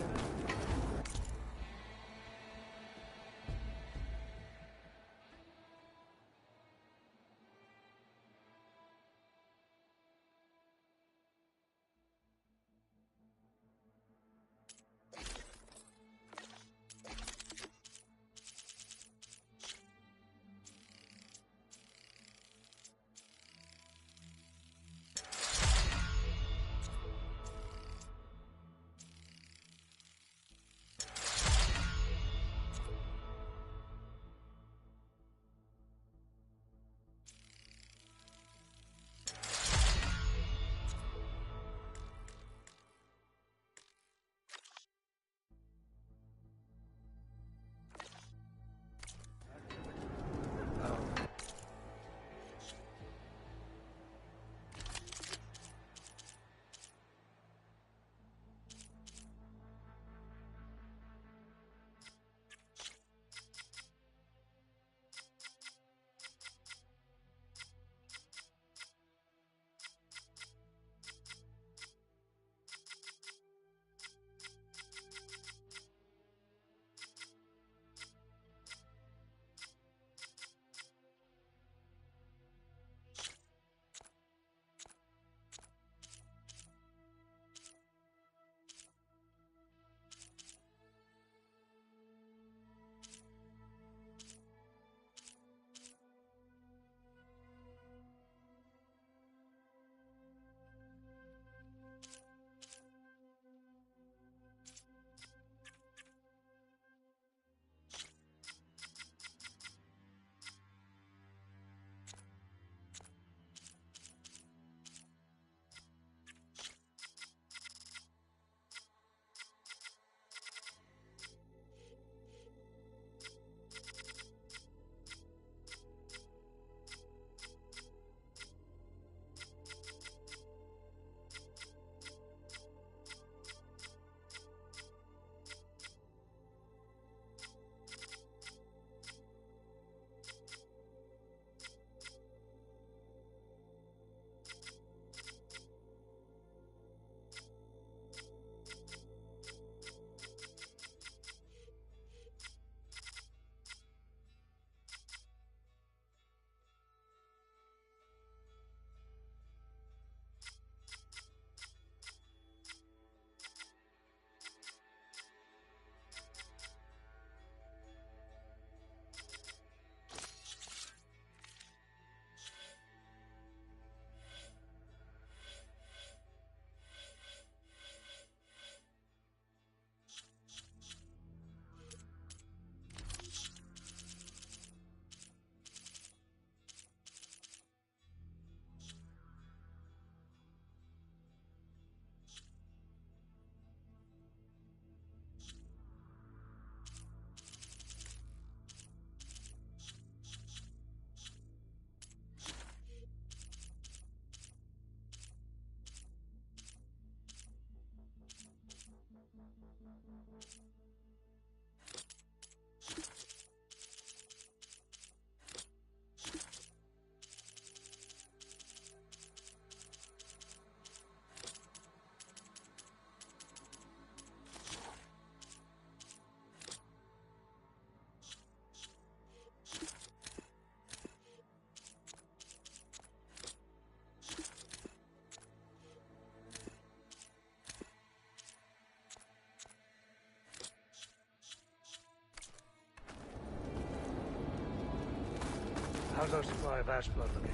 How's our supply of ash blood looking?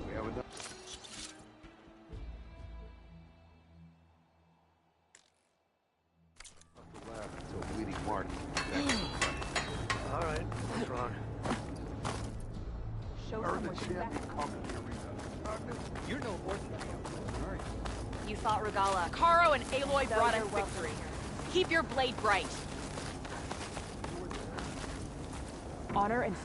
We have enough. You're no ordinary outlaw, are you? You fought Regala. Caro and Aloy brought us victory. Keep your blade bright. Honor and...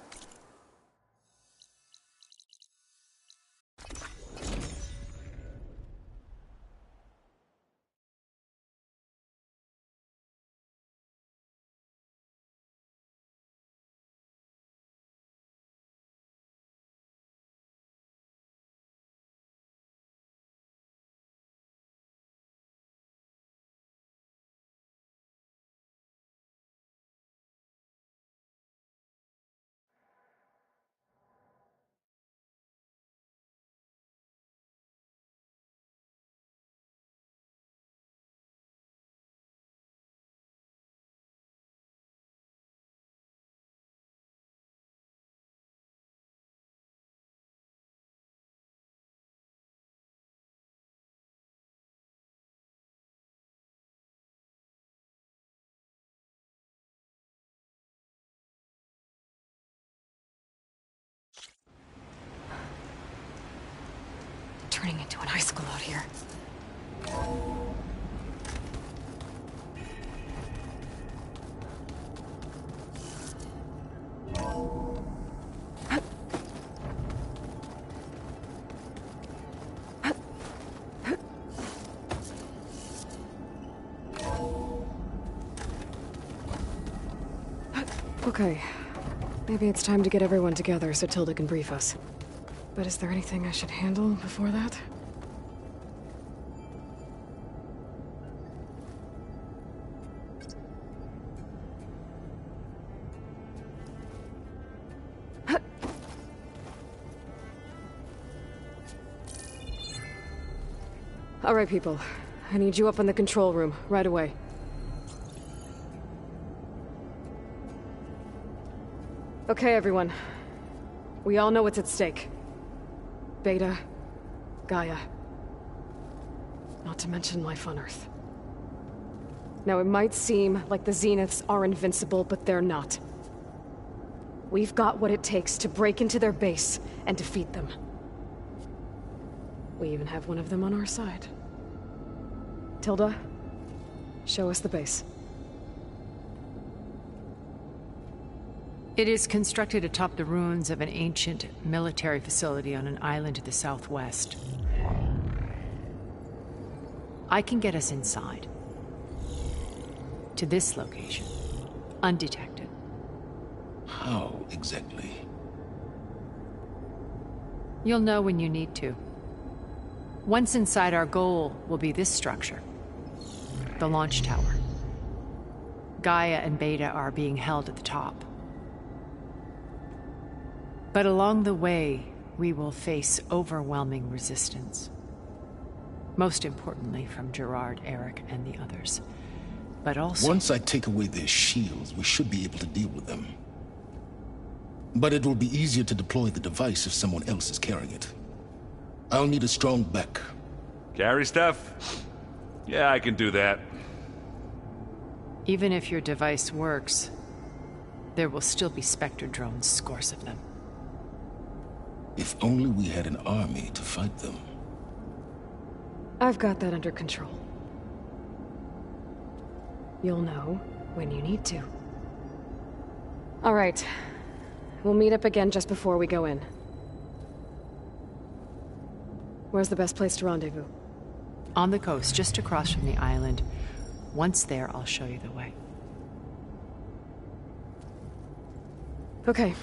Turning into an icicle out here. Okay. Maybe it's time to get everyone together so Tilda can brief us. But is there anything I should handle before that? All right, people. I need you up in the control room, right away. Okay, everyone. We all know what's at stake. Beta, Gaia. Not to mention life on Earth. Now, it might seem like the Zeniths are invincible, but they're not. We've got what it takes to break into their base and defeat them. We even have one of them on our side. Tilda, show us the base. It is constructed atop the ruins of an ancient military facility on an island to the southwest. I can get us inside. To this location. Undetected. How exactly? You'll know when you need to. Once inside, our goal will be this structure. The launch tower. Gaia and Beta are being held at the top. But along the way, we will face overwhelming resistance. Most importantly from Gerard, Eric, and the others. But also... Once I take away their shields, we should be able to deal with them. But it will be easier to deploy the device if someone else is carrying it. I'll need a strong back. Carry stuff? Yeah, I can do that. Even if your device works, there will still be Spectre drones, scores of them. If only we had an army to fight them. I've got that under control. You'll know when you need to. All right. We'll meet up again just before we go in. Where's the best place to rendezvous? On the coast, just across from the island. Once there, I'll show you the way. Okay.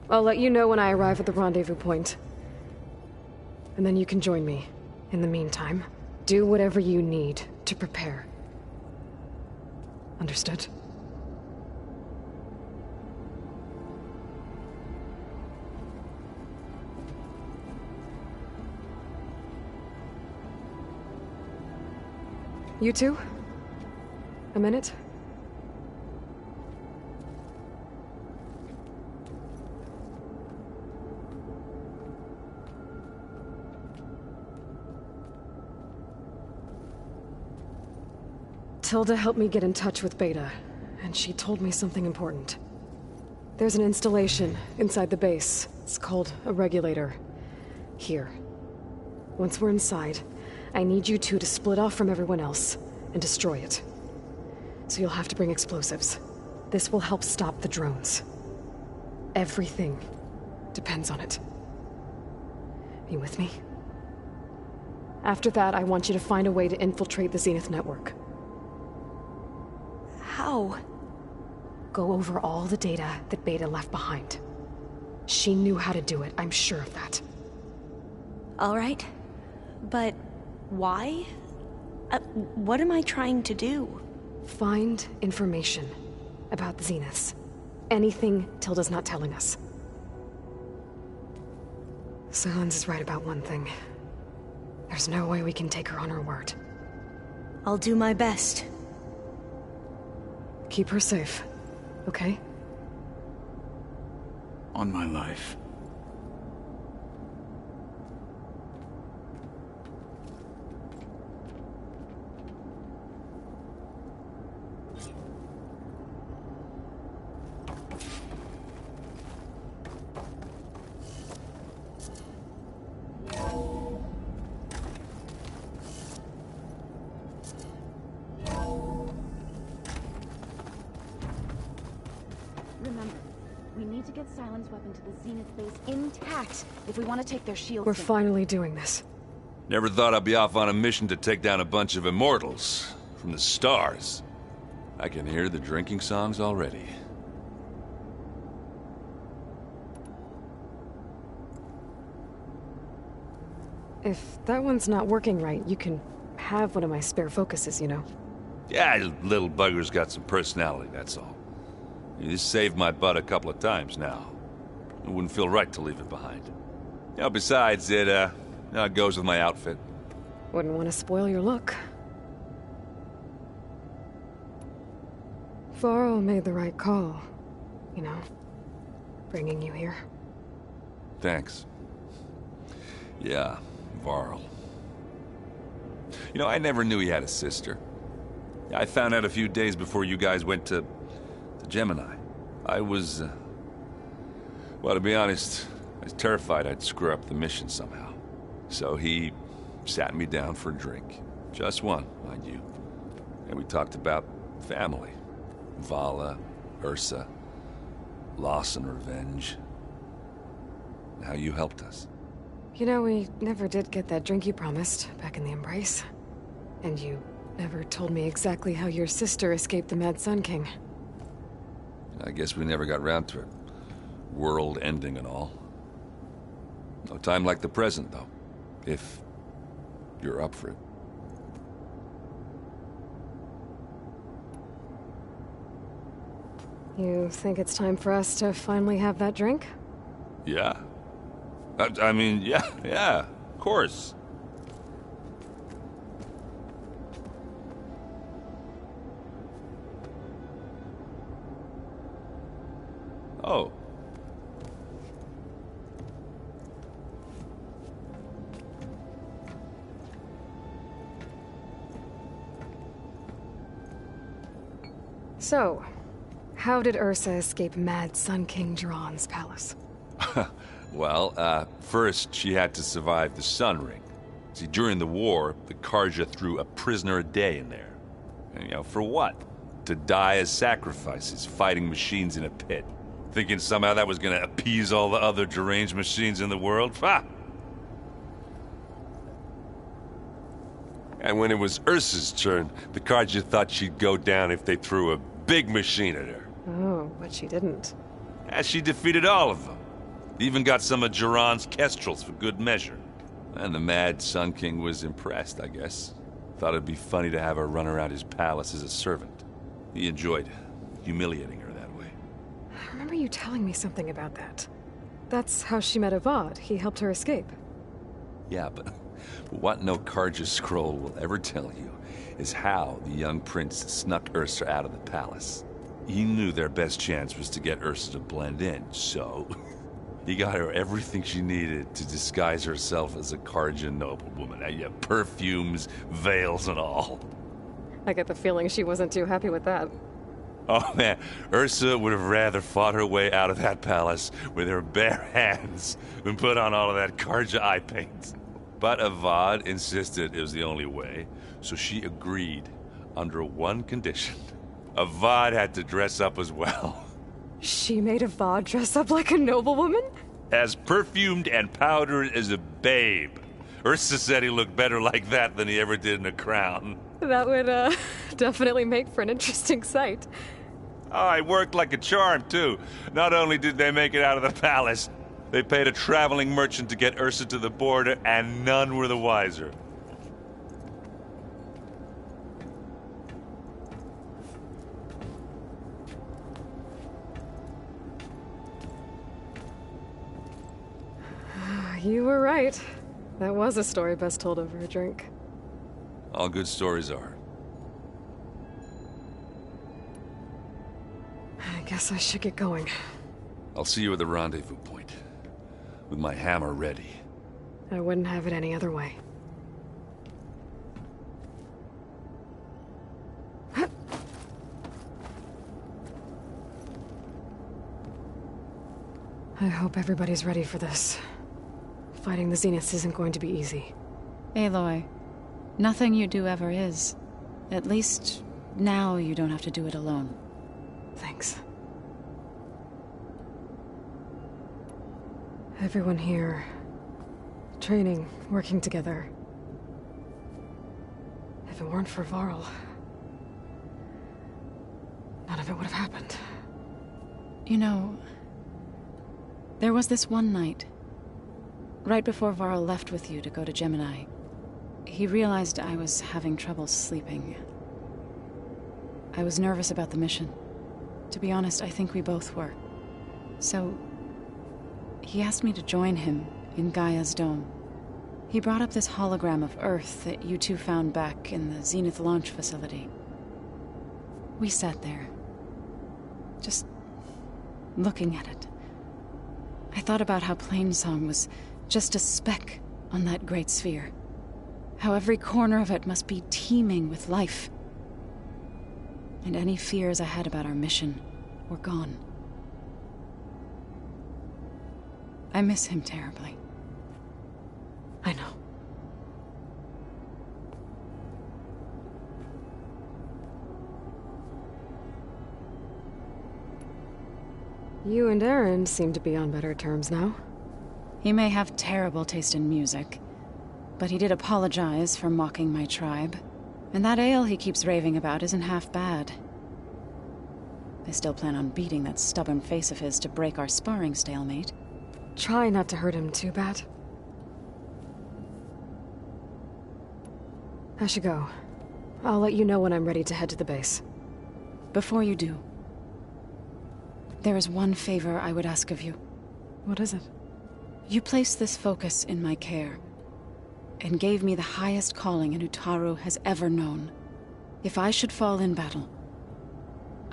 I'll let you know when I arrive at the rendezvous point. And then you can join me. In the meantime, do whatever you need to prepare. Understood? You two? A minute? Tilda helped me get in touch with Beta, and she told me something important. There's an installation inside the base, It's called a regulator. Here. Once we're inside, I need you two to split off from everyone else and destroy it. So you'll have to bring explosives. This will help stop the drones. Everything depends on it. Are you with me? After that, I want you to find a way to infiltrate the Zenith network. How? Go over all the data that Beta left behind. She knew how to do it, I'm sure of that. All right. But why? What am I trying to do? Find information about the Zeniths. Anything Tilda's not telling us. Sylens is right about one thing. There's no way we can take her on her word. I'll do my best. Keep her safe, okay? On my life. Remember, we need to get Sylens' weapon to the Zenith base intact if we want to take their shields. We're finally doing this. Never thought I'd be off on a mission to take down a bunch of immortals from the stars. I can hear the drinking songs already. If that one's not working right, you can have one of my spare focuses, you know. Yeah, little bugger's got some personality, that's all. You saved my butt a couple of times now. It wouldn't feel right to leave it behind. You know, besides, it goes with my outfit. Wouldn't want to spoil your look. Varl made the right call. You know, bringing you here. Thanks. Yeah, Varl. You know, I never knew he had a sister. I found out a few days before you guys went to Gemini. I was, well, to be honest, I was terrified I'd screw up the mission somehow. So he sat me down for a drink. Just one, mind you. And we talked about family. Vala, Ursa, loss and revenge. And how you helped us. You know, we never did get that drink you promised back in the Embrace. And you never told me exactly how your sister escaped the Mad Sun King. I guess we never got round to it. World ending and all. No time like the present, though. If you're up for it. You think it's time for us to finally have that drink? Yeah. I mean, yeah, of course. Oh. So, how did Ursa escape Mad Sun King Jiran's palace? Well, first she had to survive the Sun Ring. See, during the war, the Carja threw a prisoner a day in there. And, you know, for what? To die as sacrifices, fighting machines in a pit. Thinking somehow that was gonna appease all the other deranged machines in the world? Ha! And when it was Ursa's turn, the Carja thought she'd go down if they threw a big machine at her. Oh, but she didn't. And she defeated all of them. Even got some of Jiran's kestrels for good measure. And the Mad Sun King was impressed, I guess. Thought it'd be funny to have her run around his palace as a servant. He enjoyed humiliating her that way. I remember you telling me something about that. That's how she met Avad. He helped her escape. Yeah, but what no Carja scroll will ever tell you is how the young prince snuck Ursa out of the palace. He knew their best chance was to get Ursa to blend in, so he got her everything she needed to disguise herself as a Carja noblewoman. Yeah, perfumes, veils, and all. I get the feeling she wasn't too happy with that. Oh man, Ursa would have rather fought her way out of that palace with her bare hands than put on all of that Karja eye paint. But Avad insisted it was the only way, so she agreed under one condition. Avad had to dress up as well. She made Avad dress up like a noblewoman? As perfumed and powdered as a babe. Ursa said he looked better like that than he ever did in a crown. That would, definitely make for an interesting sight. Oh, it worked like a charm, too. Not only did they make it out of the palace, they paid a traveling merchant to get Ursa to the border, and none were the wiser. You were right. That was a story best told over a drink. All good stories are. I guess I should get going. I'll see you at the rendezvous point, with my hammer ready. I wouldn't have it any other way. I hope everybody's ready for this. Fighting the Zeniths isn't going to be easy. Aloy, nothing you do ever is. At least, now you don't have to do it alone. Thanks. Everyone here, training, working together. If it weren't for Varl, none of it would have happened. You know, there was this one night, right before Varl left with you to go to Gemini. He realized I was having trouble sleeping. I was nervous about the mission. To be honest, I think we both were. So, he asked me to join him in Gaia's dome. He brought up this hologram of Earth that you two found back in the Zenith launch facility. We sat there, just looking at it. I thought about how Plainsong was just a speck on that great sphere. How every corner of it must be teeming with life. And any fears I had about our mission were gone. I miss him terribly. I know. You and Aaron seem to be on better terms now. He may have terrible taste in music, but he did apologize for mocking my tribe. And that ale he keeps raving about isn't half bad. I still plan on beating that stubborn face of his to break our sparring stalemate. Try not to hurt him too bad. I should go. I'll let you know when I'm ready to head to the base. Before you do, there is one favor I would ask of you. What is it? You placed this focus in my care, and gave me the highest calling an Utaru has ever known. If I should fall in battle,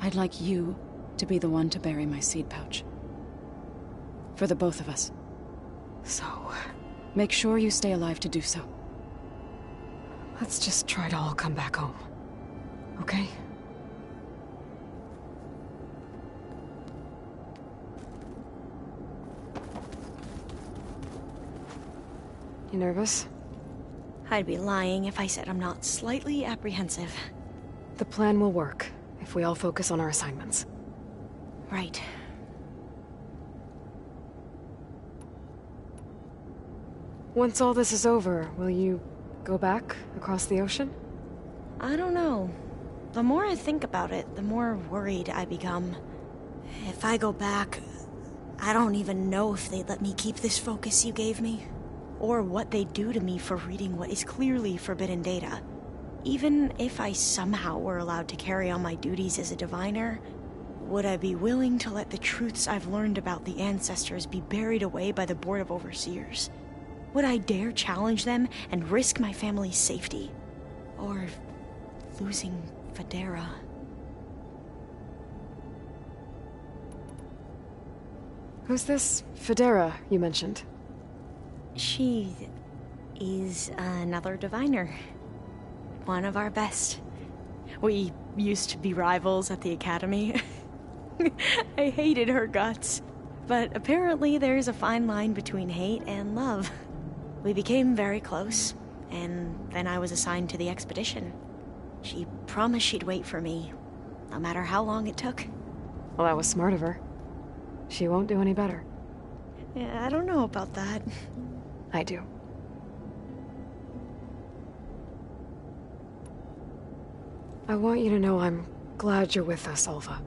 I'd like you to be the one to bury my seed pouch. For the both of us. So... make sure you stay alive to do so. Let's just try to all come back home. Okay? You nervous? I'd be lying if I said I'm not slightly apprehensive. The plan will work, if we all focus on our assignments. Right. Once all this is over, will you go back across the ocean? I don't know. The more I think about it, the more worried I become. If I go back, I don't even know if they'd let me keep this focus you gave me. Or what they'd do to me for reading what is clearly forbidden data. Even if I somehow were allowed to carry on my duties as a diviner, would I be willing to let the truths I've learned about the ancestors be buried away by the Board of Overseers? Would I dare challenge them and risk my family's safety? Or losing Federa? Who's this Federa you mentioned? She is another diviner. One of our best. We used to be rivals at the academy. I hated her guts. But apparently there's a fine line between hate and love. We became very close, and then I was assigned to the expedition. She promised she'd wait for me, no matter how long it took. Well, that was smart of her. She won't do any better. Yeah, I don't know about that. I do. I want you to know I'm glad you're with us, Alva.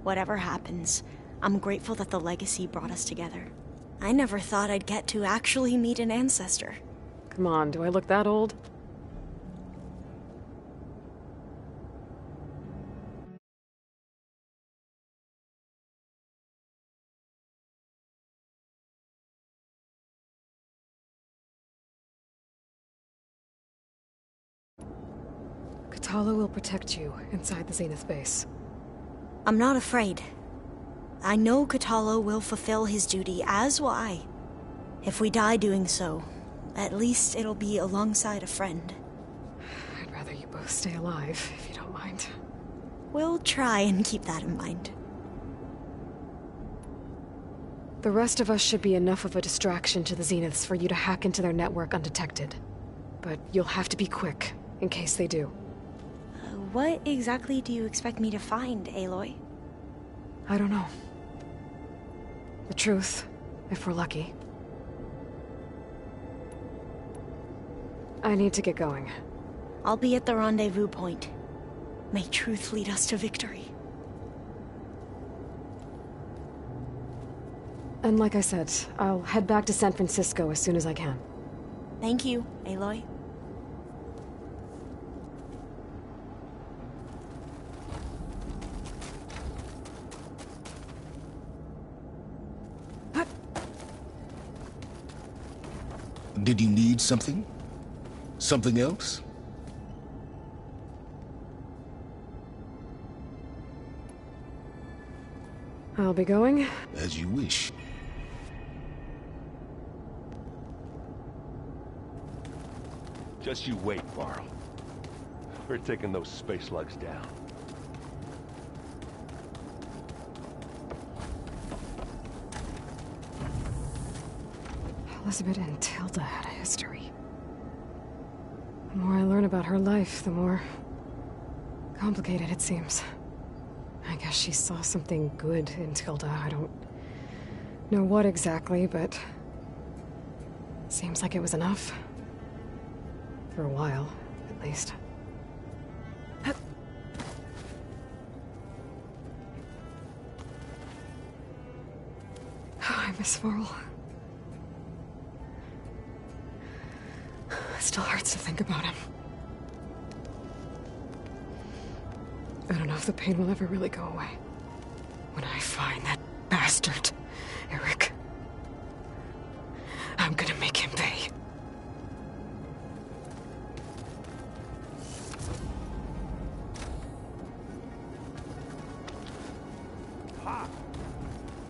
Whatever happens, I'm grateful that the legacy brought us together. I never thought I'd get to actually meet an ancestor. Come on, do I look that old? Kotallo will protect you inside the Zenith base. I'm not afraid. I know Kotallo will fulfill his duty, as will I. If we die doing so, at least it'll be alongside a friend. I'd rather you both stay alive, if you don't mind. We'll try and keep that in mind. The rest of us should be enough of a distraction to the Zeniths for you to hack into their network undetected. But you'll have to be quick, in case they do. What exactly do you expect me to find, Aloy? I don't know. The truth, if we're lucky. I need to get going. I'll be at the rendezvous point. May truth lead us to victory. And like I said, I'll head back to San Francisco as soon as I can. Thank you, Aloy. Did you need something? Something else? I'll be going. As you wish. Just you wait, Varl. We're taking those space slugs down. Elizabeth and Tilda had a history. The more I learn about her life, the more complicated it seems. I guess she saw something good in Tilda. I don't know what exactly, but seems like it was enough. For a while, at least. I miss Varl. It still hurts to think about him. I don't know if the pain will ever really go away. When I find that bastard, Eric, I'm gonna make him pay.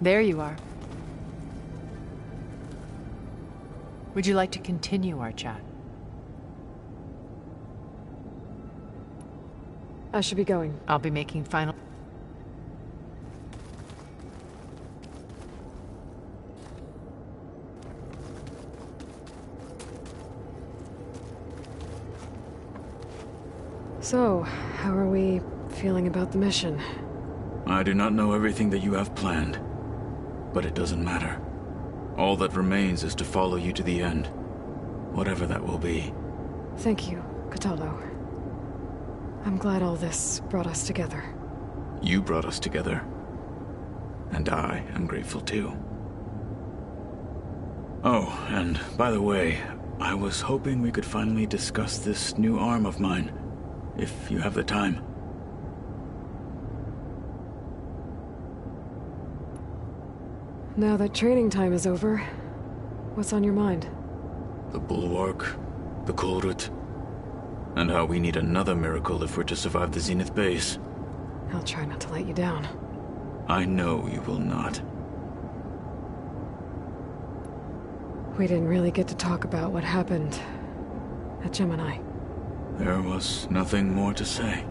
There you are. Would you like to continue our chat? I should be going. I'll be making final... So, how are we feeling about the mission? I do not know everything that you have planned, but it doesn't matter. All that remains is to follow you to the end, whatever that will be. Thank you, Kotallo. I'm glad all this brought us together. You brought us together, and I am grateful too. Oh, and by the way, I was hoping we could finally discuss this new arm of mine, if you have the time. Now that training time is over, what's on your mind? The Bulwark, the Kulrut, and how we need another miracle if we're to survive the Zenith base. I'll try not to let you down. I know you will not. We didn't really get to talk about what happened at Gemini. There was nothing more to say.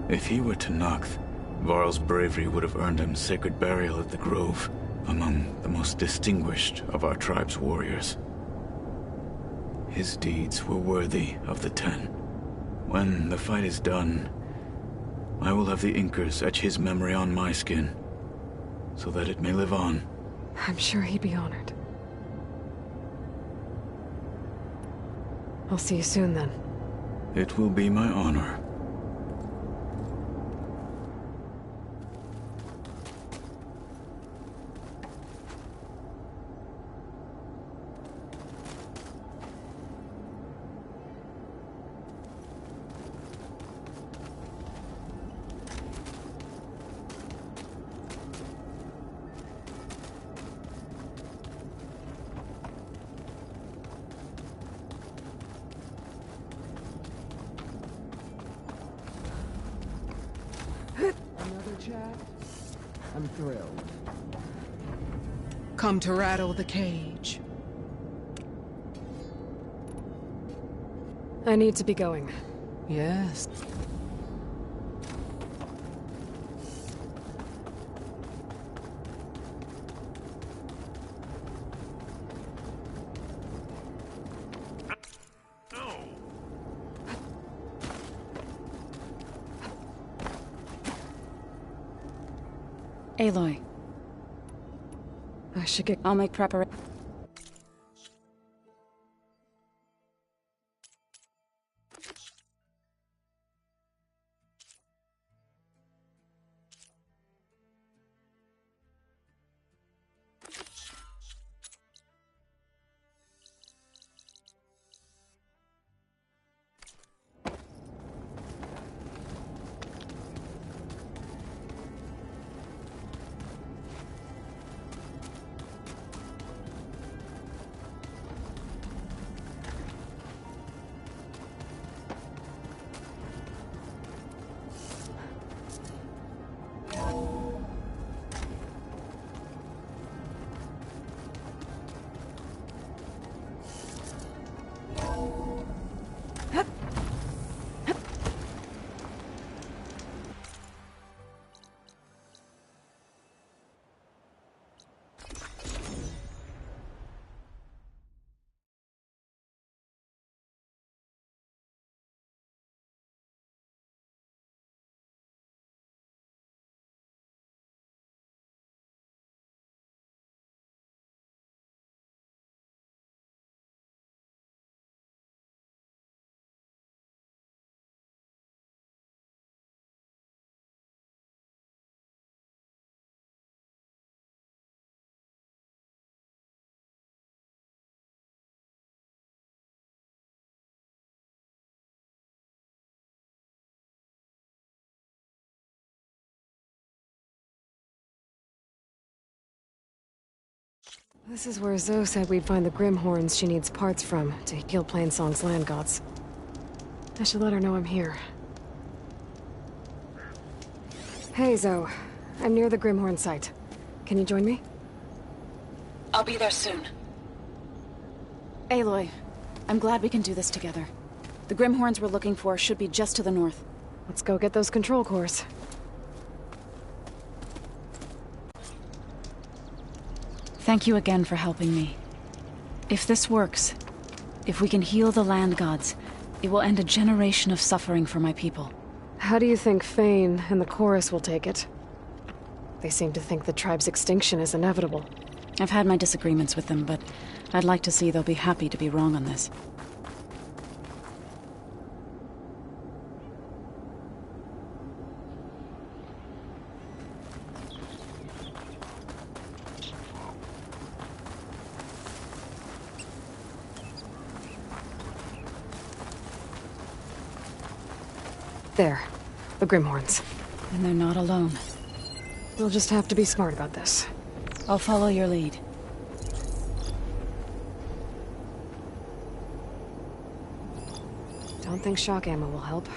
If he were to Noct, Varl's bravery would have earned him sacred burial at the Grove, among the most distinguished of our tribe's warriors. His deeds were worthy of the Ten. When the fight is done, I will have the Inkers etch his memory on my skin, so that it may live on. I'm sure he'd be honored. I'll see you soon, then. It will be my honor. Another chat? I'm thrilled. Come to rattle the cage. I need to be going. Yes. Aloy. I should get... I'll make preparation. This is where Zoe said we'd find the Grimhorns she needs parts from to heal Plainsong's land gods. I should let her know I'm here. Hey, Zoe. I'm near the Grimhorn site. Can you join me? I'll be there soon. Aloy, I'm glad we can do this together. The Grimhorns we're looking for should be just to the north. Let's go get those control cores. Thank you again for helping me. If this works, if we can heal the land gods, it will end a generation of suffering for my people. How do you think Fane and the Chorus will take it? They seem to think the tribe's extinction is inevitable. I've had my disagreements with them, but I'd like to see they'll be happy to be wrong on this. There. The Grimhorns. And they're not alone. We'll just have to be smart about this. I'll follow your lead. Don't think shock ammo will help.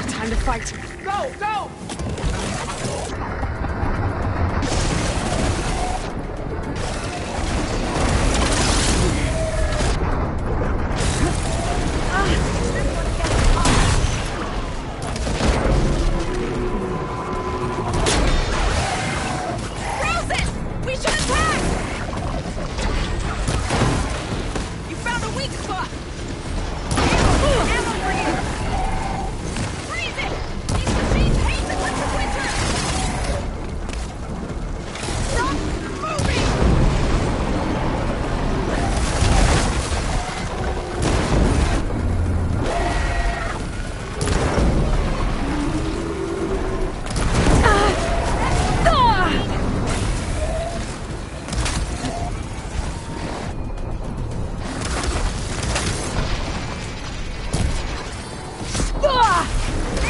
Time to fight. Go, go! Frozen! We should attack! You found a weak spot! Ammo for you! Freeze it! These machines hate the winter winter! Stop moving!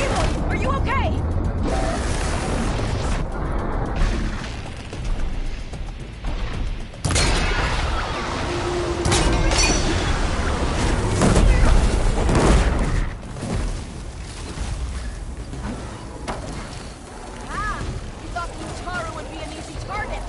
Aloy, are you okay? Ah, you thought the Utaru would be an easy target.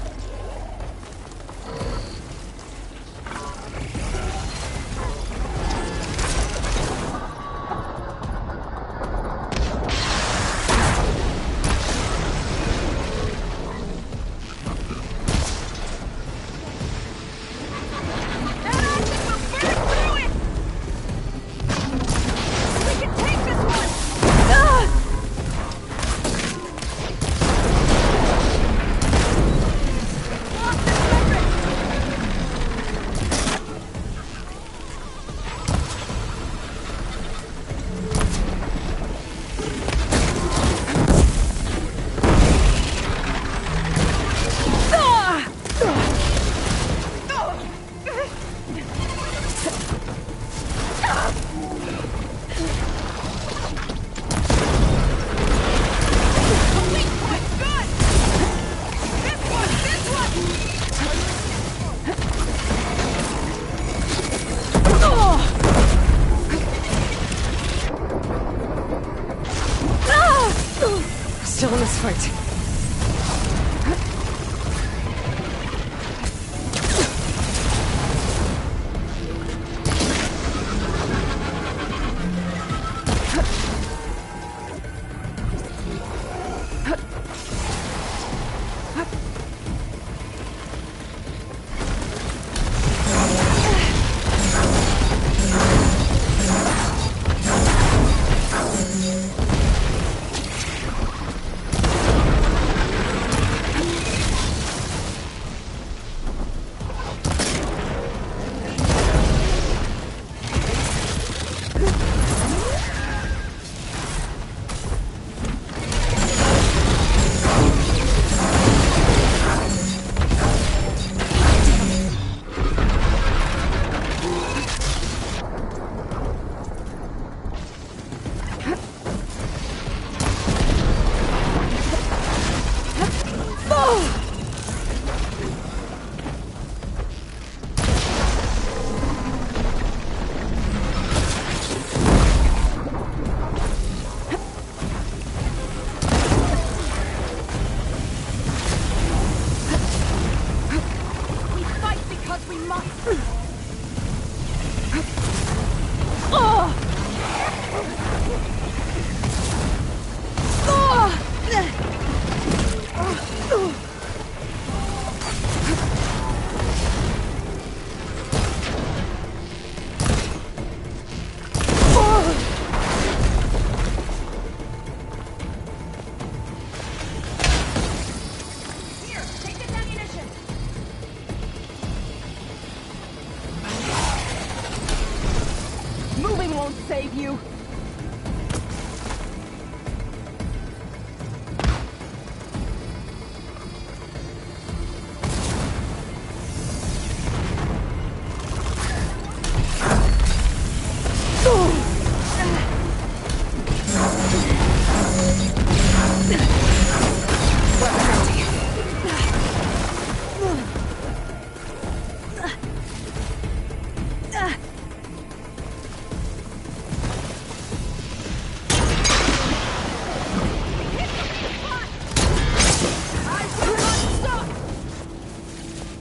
Still in this fight.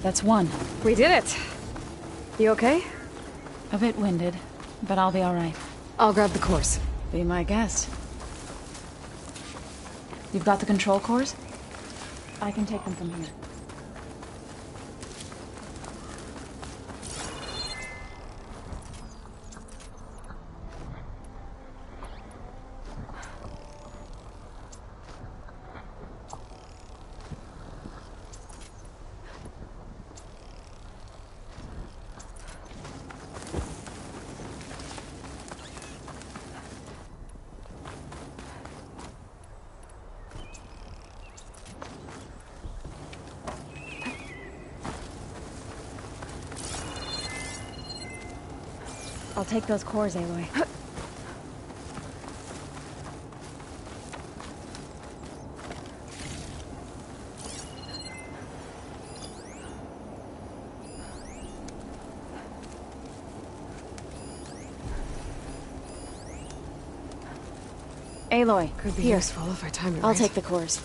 That's one. We did it! You okay? A bit winded, but I'll be alright. I'll grab the course. Be my guest. You've got the control cores? I can take them from here. I'll take those cores, Aloy. Aloy, could be here. useful if I time it I'll right. take the cores.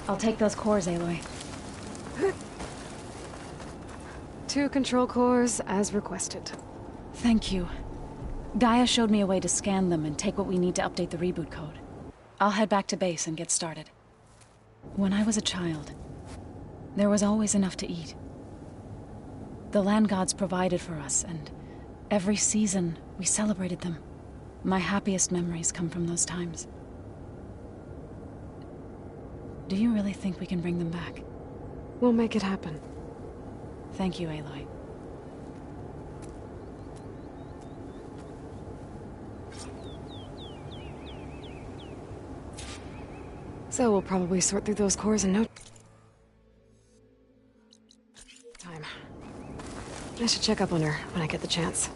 I'll take those cores, Aloy. 2 control cores, as requested. Thank you. Gaia showed me a way to scan them and take what we need to update the reboot code. I'll head back to base and get started. When I was a child, there was always enough to eat. The land gods provided for us, and every season we celebrated them. My happiest memories come from those times. Do you really think we can bring them back? We'll make it happen. Thank you, Aloy. So we'll probably sort through those cores in no time. I should check up on her when I get the chance.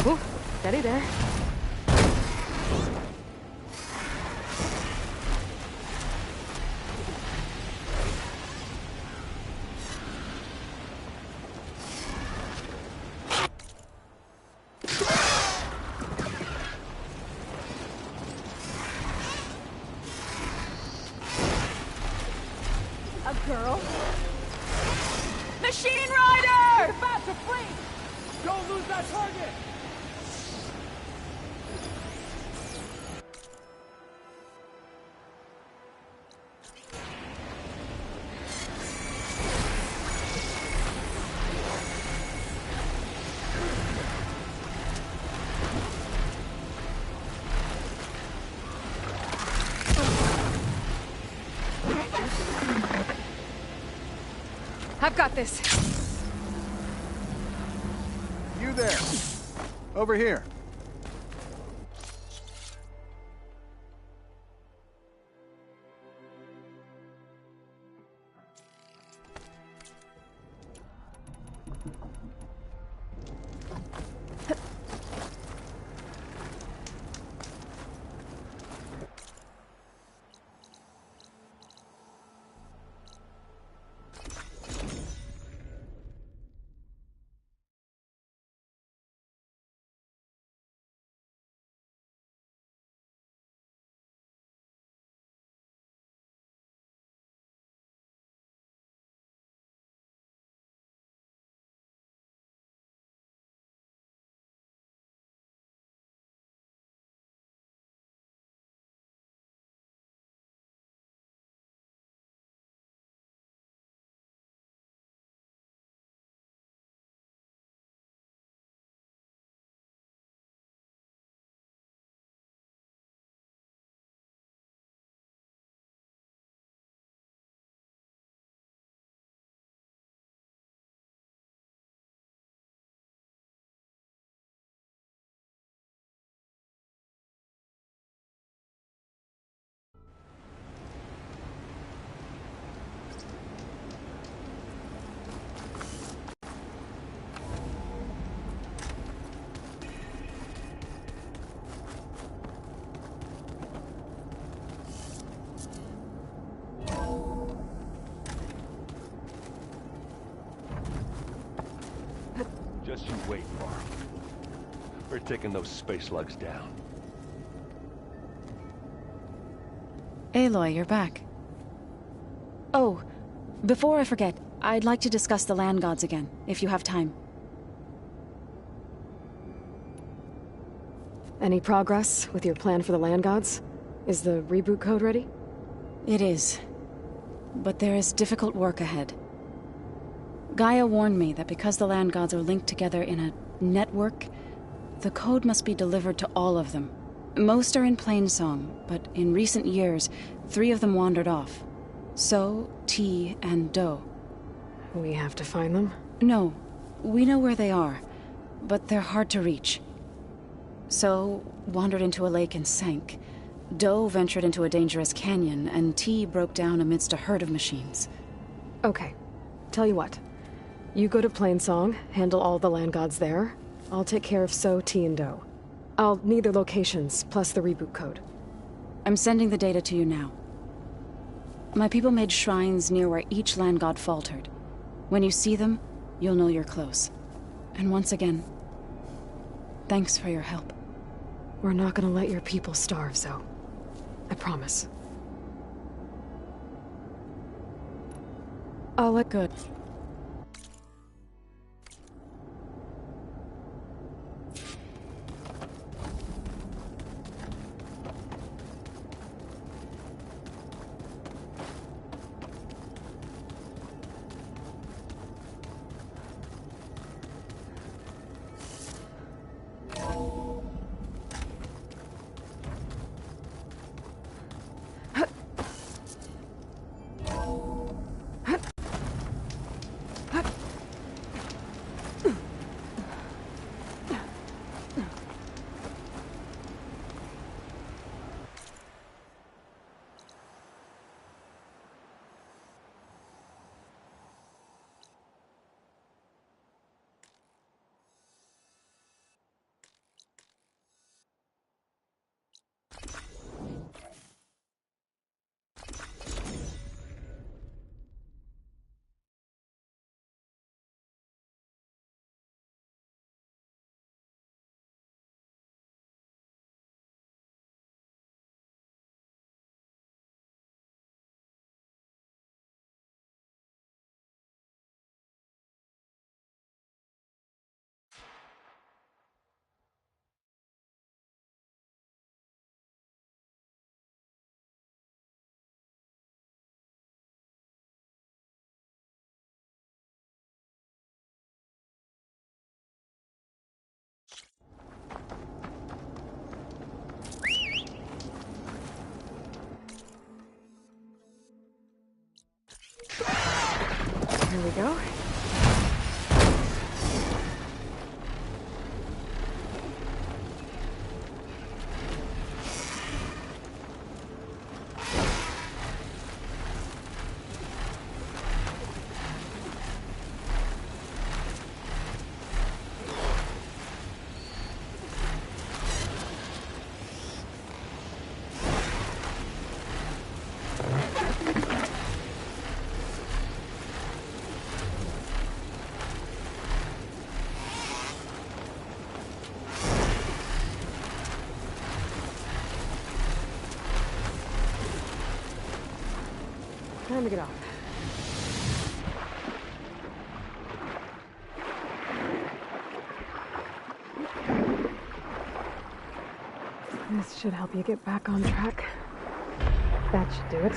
Ooh, steady there. A girl? Machine Rider! About to freeze! Don't lose that target! I've got this. You there. Over here. Just you wait, Varl. We're taking those space lugs down. Aloy, you're back. Oh, before I forget, I'd like to discuss the land gods again, if you have time. Any progress with your plan for the land gods? Is the reboot code ready? It is. But there is difficult work ahead. Gaia warned me that because the land gods are linked together in a network, the code must be delivered to all of them. Most are in Plainsong, but in recent years, 3 of them wandered off. So, T, and Do. We have to find them? No. We know where they are, but they're hard to reach. So, wandered into a lake and sank. Do ventured into a dangerous canyon, and T broke down amidst a herd of machines. Okay. Tell you what. You go to Plainsong, handle all the land gods there. I'll take care of So, T, and Do. I'll need their locations, plus the reboot code. I'm sending the data to you now. My people made shrines near where each land god faltered. When you see them, you'll know you're close. And once again, thanks for your help. We're not gonna let your people starve, Zo. I promise. I'll let good. Here we go. Time to get off. This should help you get back on track. That should do it.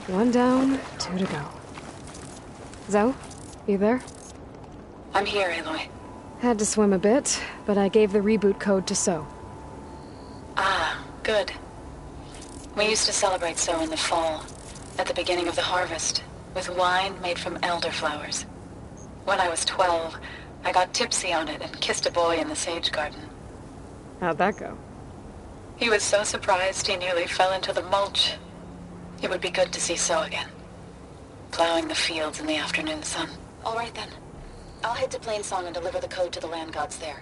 One down, 2 to go. Zo, you there? I'm here, Aloy. Had to swim a bit, but I gave the reboot code to So. Ah, good. We used to celebrate So in the fall, at the beginning of the harvest, with wine made from elderflowers. When I was 12, I got tipsy on it and kissed a boy in the sage garden. How'd that go? He was so surprised he nearly fell into the mulch. It would be good to see So again. Plowing the fields in the afternoon sun. All right then. I'll head to Plainsong and deliver the code to the land gods there.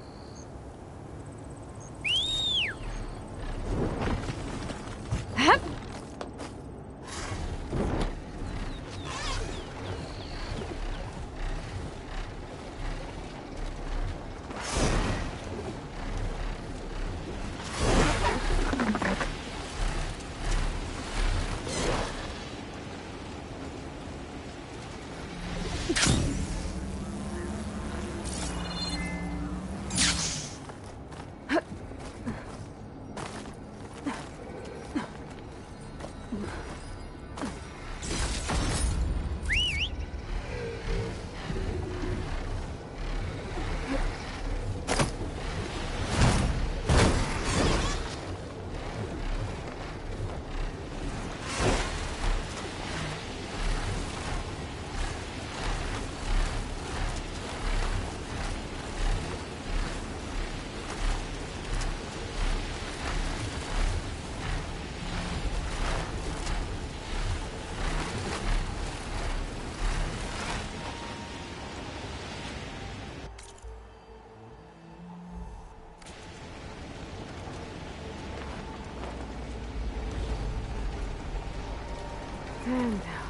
And down.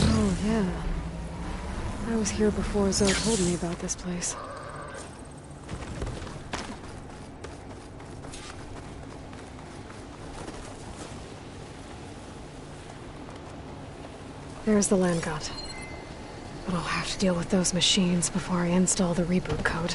Oh, yeah. I was here before Zoe told me about this place. There's the land god. But I'll have to deal with those machines before I install the reboot code.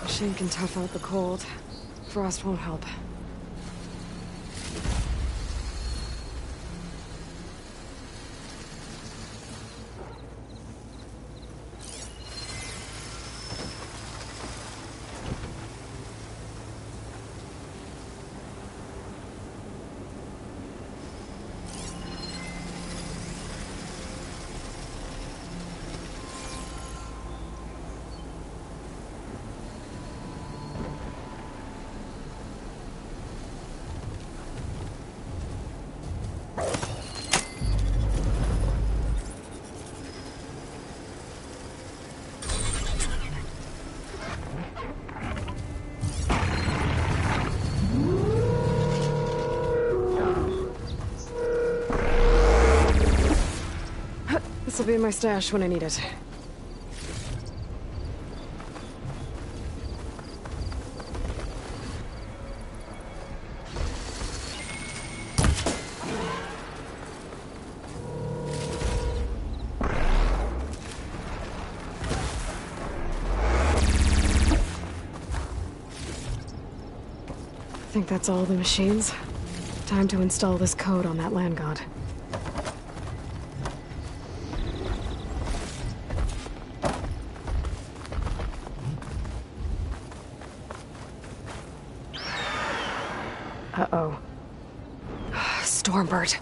Machine can tough out the cold. Frost won't help. This'll be in my stash when I need it. I think that's all the machines. Time to install this code on that land god. Uh-oh. Stormbird.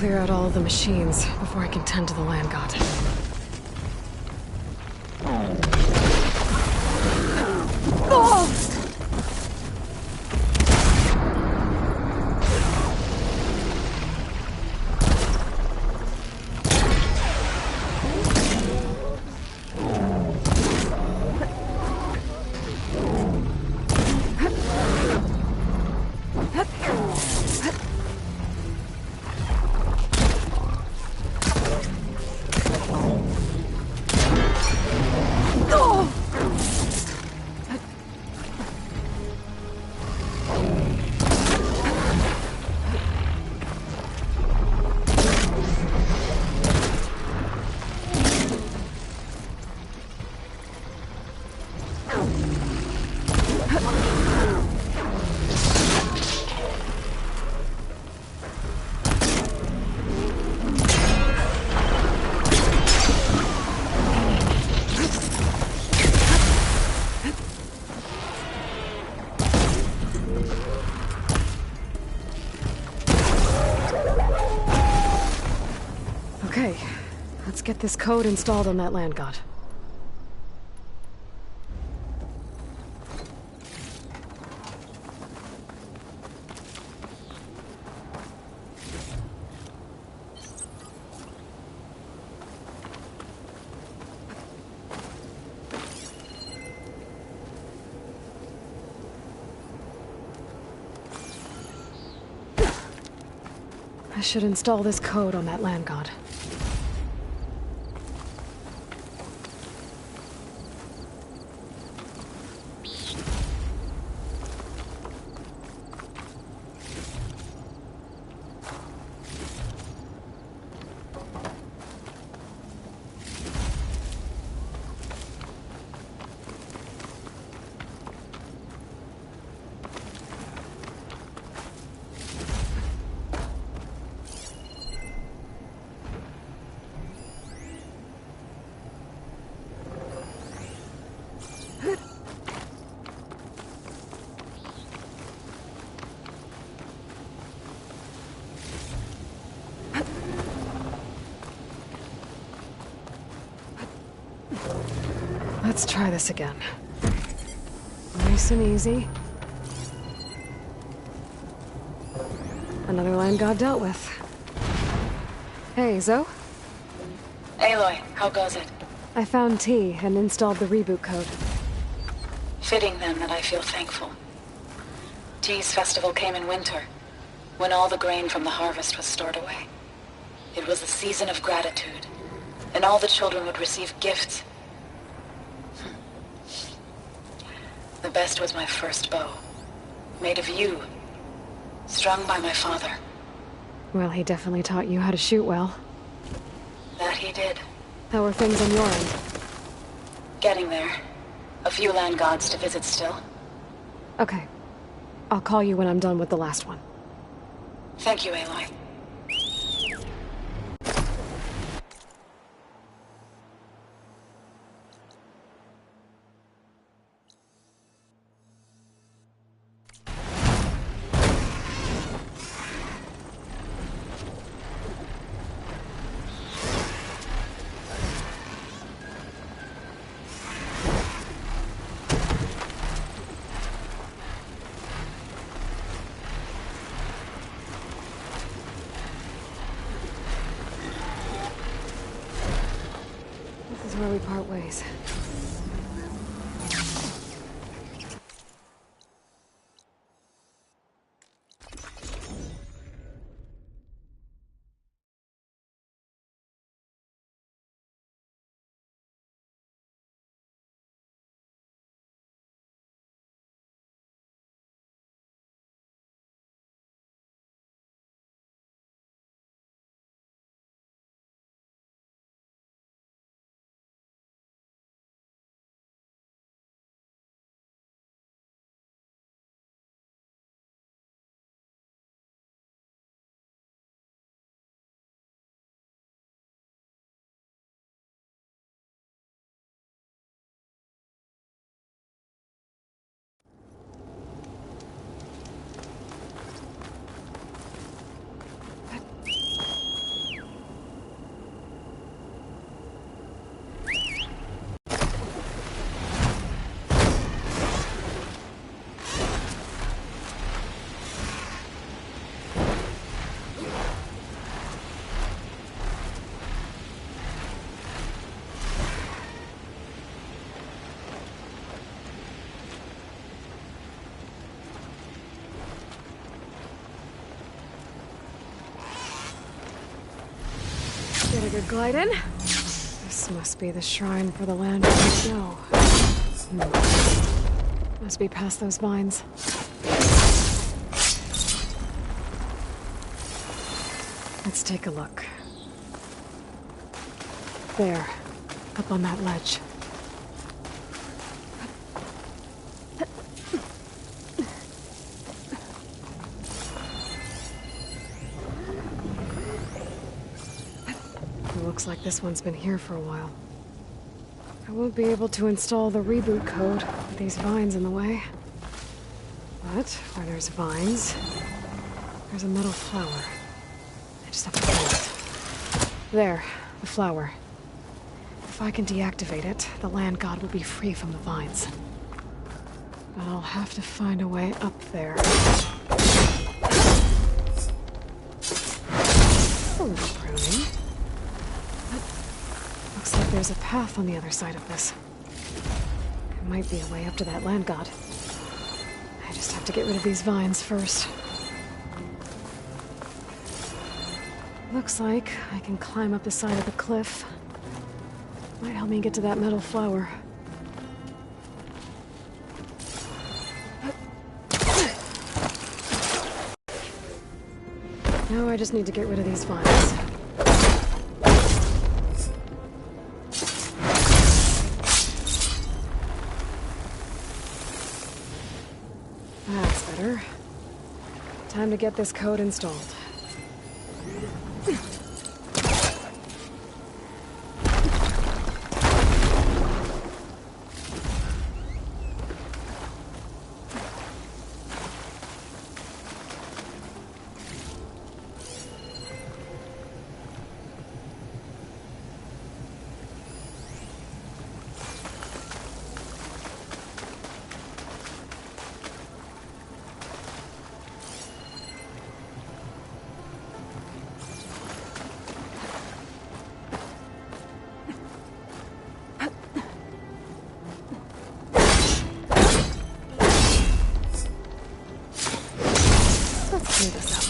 clear out all of the machines before I can tend to the land god. Oh! Okay, let's get this code installed on that land god. I should install this code on that land god. Let's try this again. Nice and easy. Another land god dealt with. Hey, Zoe? Aloy, how goes it? I found T and installed the reboot code. Fitting then that I feel thankful. T's festival came in winter, when all the grain from the harvest was stored away. It was a season of gratitude, and all the children would receive gifts. The best was my first bow, made of yew, strung by my father. Well, he definitely taught you how to shoot well. That he did. How are things on your end? Getting there. A few land gods to visit still. Okay. I'll call you when I'm done with the last one. Thank you, Aloy. This is where we part ways. Get a good glide in. This must be the shrine for the land of snow. Must be past those vines. Let's take a look. There, up on that ledge. It looks like this one's been here for a while. I won't be able to install the reboot code with these vines in the way. But where there's vines, there's a metal flower. I just have to find it. There, the flower. If I can deactivate it, the land god will be free from the vines. But I'll have to find a way up there. Hello, pruning. Looks like there's a path on the other side of this. It might be a way up to that land god. I just have to get rid of these vines first. Looks like I can climb up the side of the cliff. Might help me get to that metal flower. Now I just need to get rid of these vines. That's better. Time to get this code installed. Let's clear this up.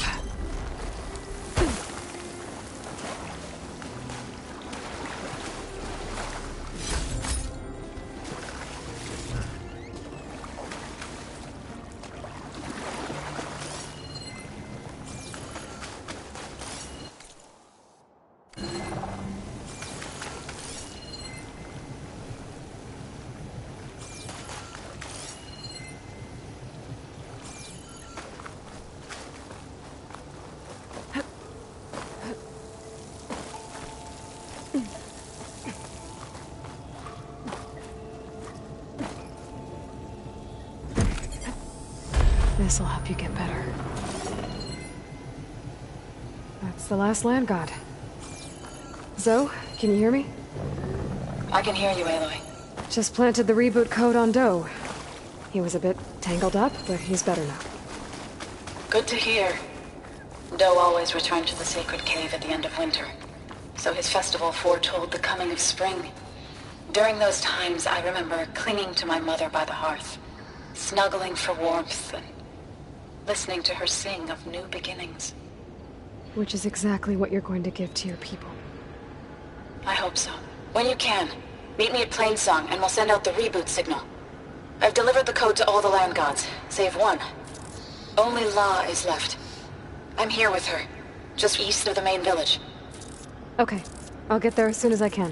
This'll help you get better. That's the last land god. Zoe, can you hear me? I can hear you, Aloy. Just planted the reboot code on Doe. He was a bit tangled up, but he's better now. Good to hear. Doe always returned to the sacred cave at the end of winter, so his festival foretold the coming of spring. During those times, I remember clinging to my mother by the hearth, snuggling for warmth and listening to her sing of new beginnings. Which is exactly what you're going to give to your people. I hope so. When you can, meet me at Plainsong and we'll send out the reboot signal. I've delivered the code to all the land gods, save one. Only La is left. I'm here with her, just east of the main village. Okay, I'll get there as soon as I can.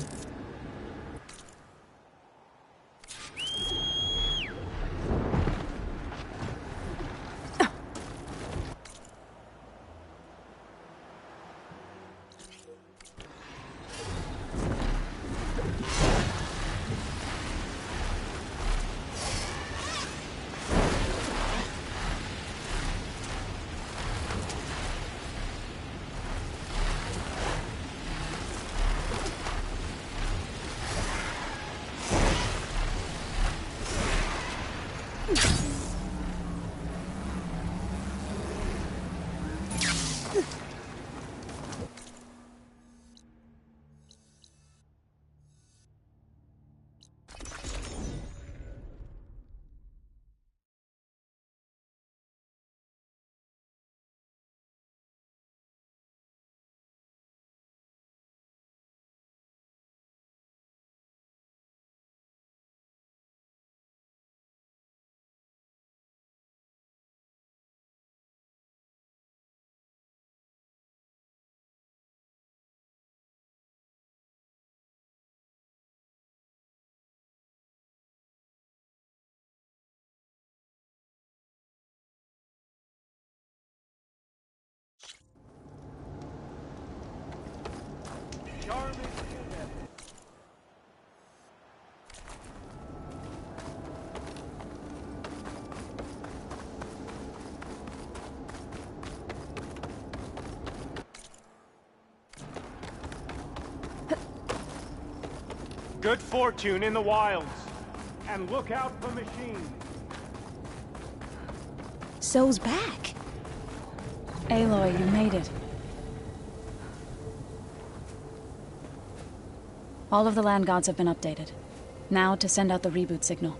Good fortune in the wilds. And look out for machines. Zoe's back. Aloy, you made it. All of the land gods have been updated. Now to send out the reboot signal.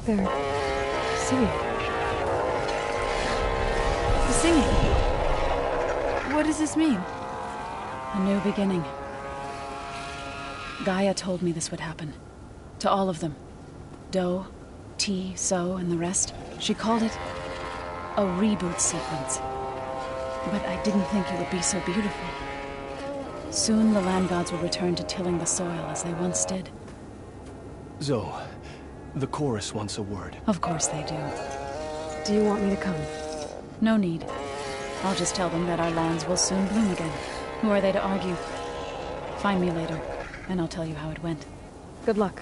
They're singing. Singing? What does this mean? A new beginning. Gaia told me this would happen. To all of them. Do, T, So, and the rest. She called it a reboot sequence. But I didn't think it would be so beautiful. Soon the land gods will return to tilling the soil as they once did. Zoe, the chorus wants a word. Of course they do. Do you want me to come? No need. I'll just tell them that our lands will soon bloom again. Who are they to argue? Find me later, and I'll tell you how it went. Good luck.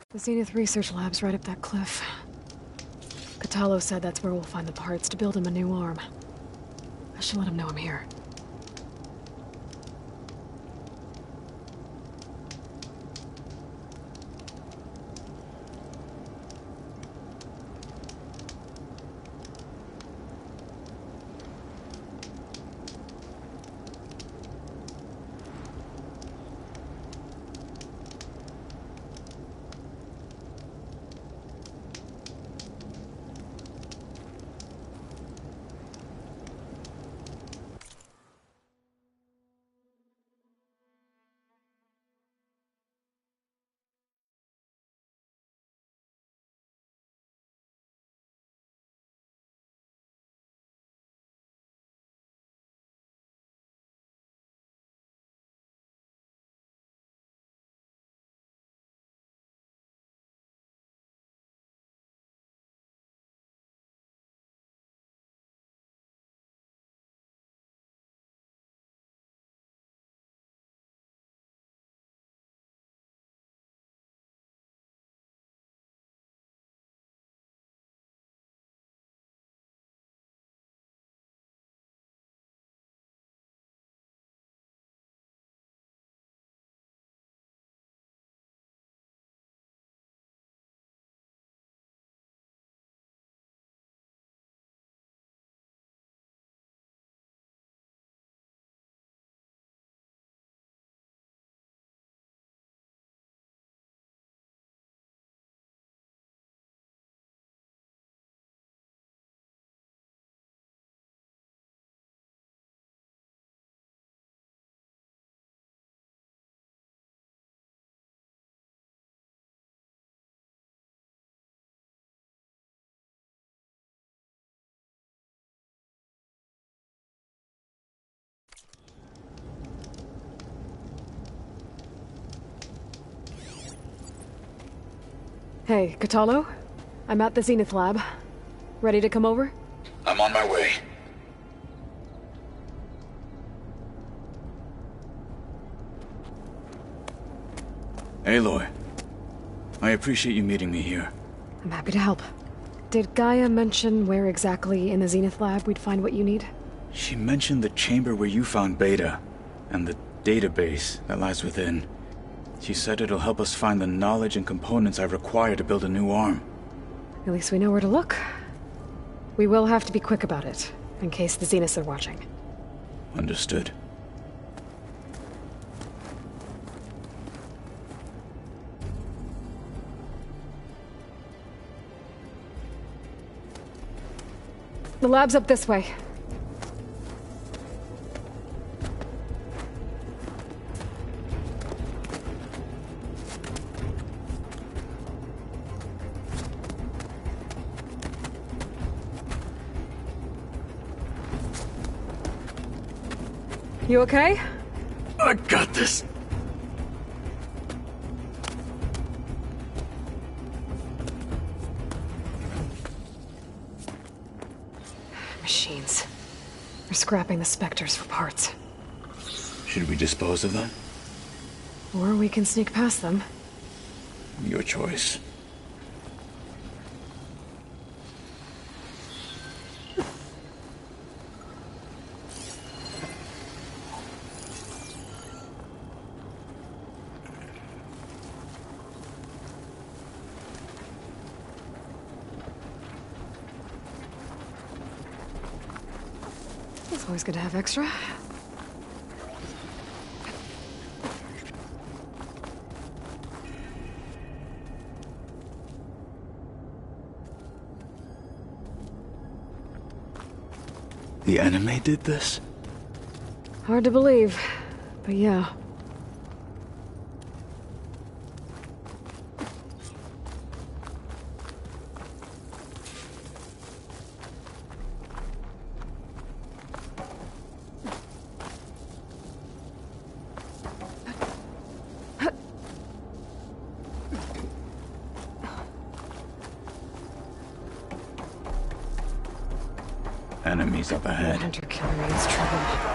The Zenith Research Lab's right up that cliff. Katalo said that's where we'll find the parts to build him a new arm. I should let him know I'm here. Hey, Kotallo? I'm at the Zenith lab. Ready to come over? I'm on my way. Aloy, I appreciate you meeting me here. I'm happy to help. Did Gaia mention where exactly in the Zenith lab we'd find what you need? She mentioned the chamber where you found Beta, and the database that lies within. She said it'll help us find the knowledge and components I require to build a new arm. At least we know where to look. We will have to be quick about it, in case the Zeniths are watching. Understood. The lab's up this way. You okay? I got this. Machines. We're scrapping the Spectres for parts. Should we dispose of them? Or we can sneak past them. Your choice. It's always good to have extra. The enemy did this? Hard to believe, but yeah. Enemies up ahead. Hunter-killer means trouble.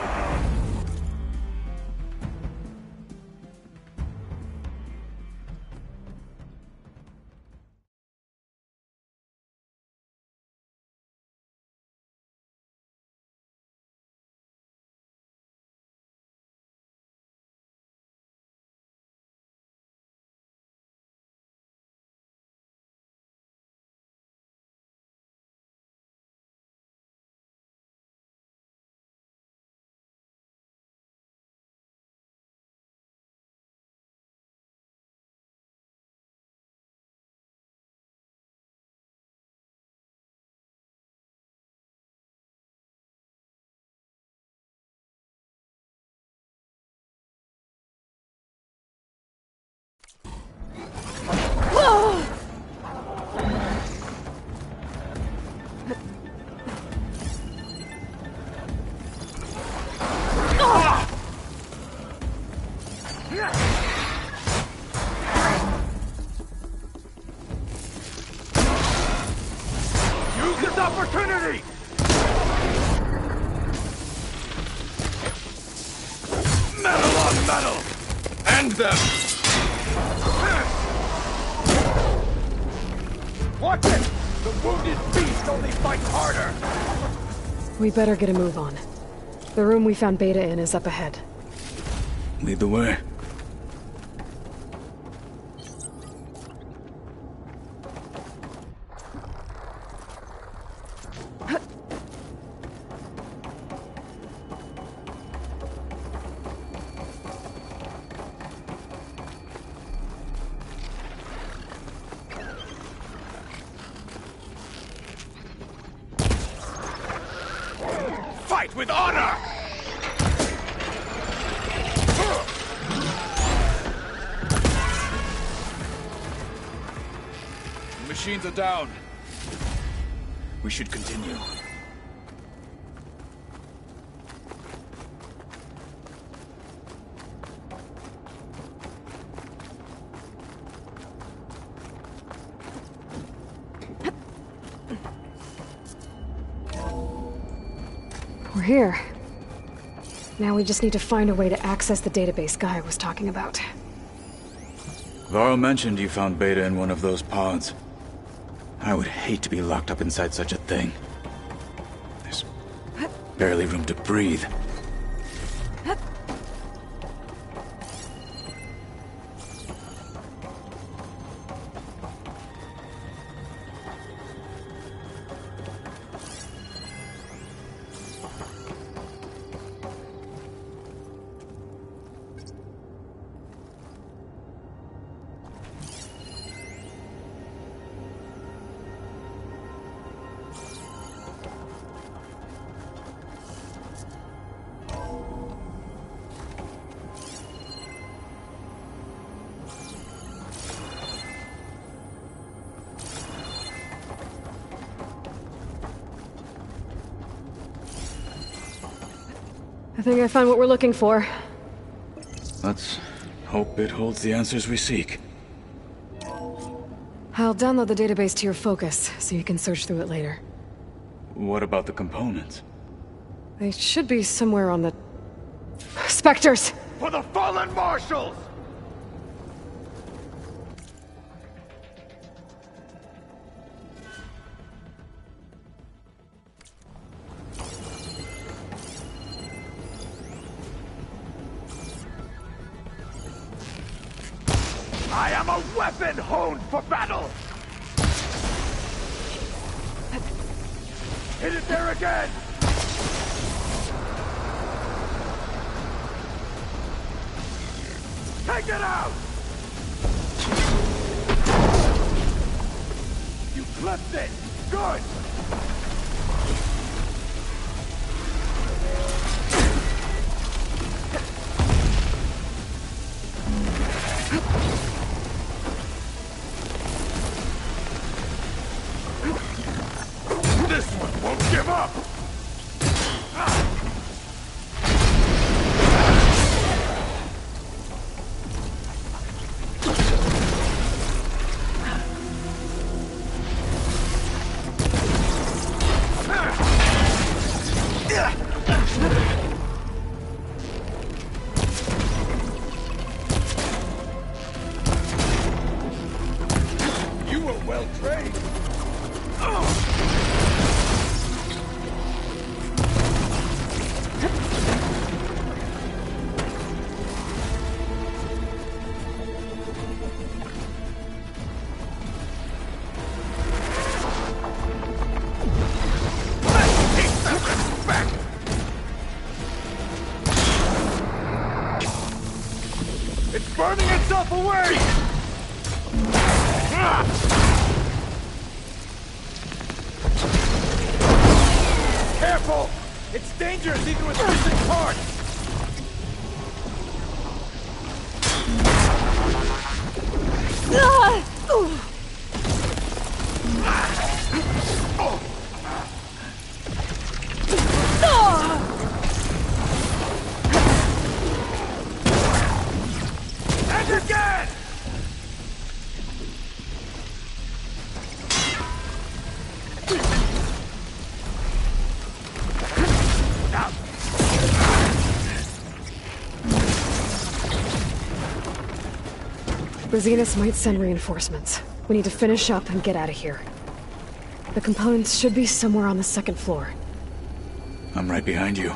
Use this opportunity! Metal on metal! End them! Watch it! The wounded beast only fights harder! We better get a move on. The room we found Beta in is up ahead. Lead the way. Fight with honor! The machines are down. We should continue. We're here. Now we just need to find a way to access the database Gaia was talking about. Varl mentioned you found Beta in one of those pods. I would hate to be locked up inside such a thing. There's barely room to breathe. I think I found what we're looking for. Let's hope it holds the answers we seek. I'll download the database to your Focus, so you can search through it later. What about the components? They should be somewhere on the... Spectres! For the fallen marshals! I am a weapon honed for battle! Hit it there again! Take it out! You clipped it! Good! This one won't give up! You were well trained. It's burning itself away! Careful! It's dangerous even with missing parts! And again! Brasinas might send reinforcements. We need to finish up and get out of here. The components should be somewhere on the second floor. I'm right behind you.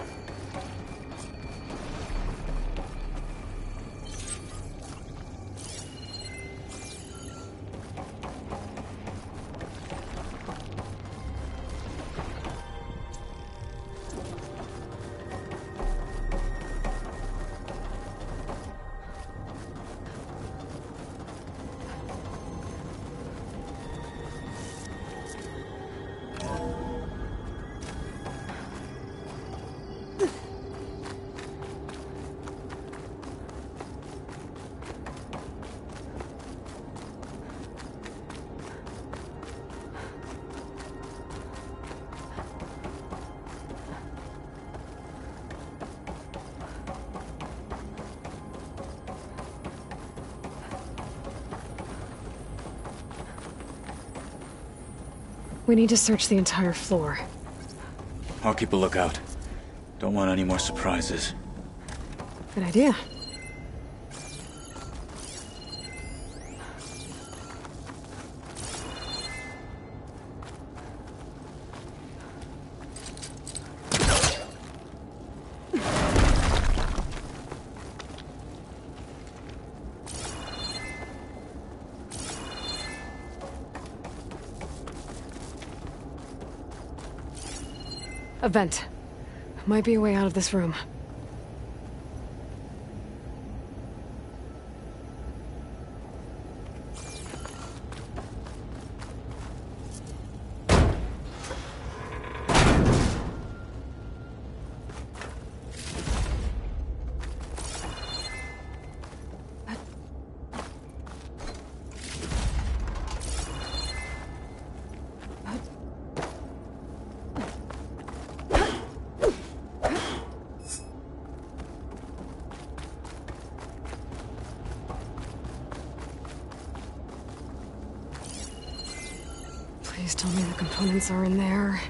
We need to search the entire floor. I'll keep a lookout. Don't want any more surprises. Good idea. A vent. Might be a way out of this room. Please tell me the components are in there.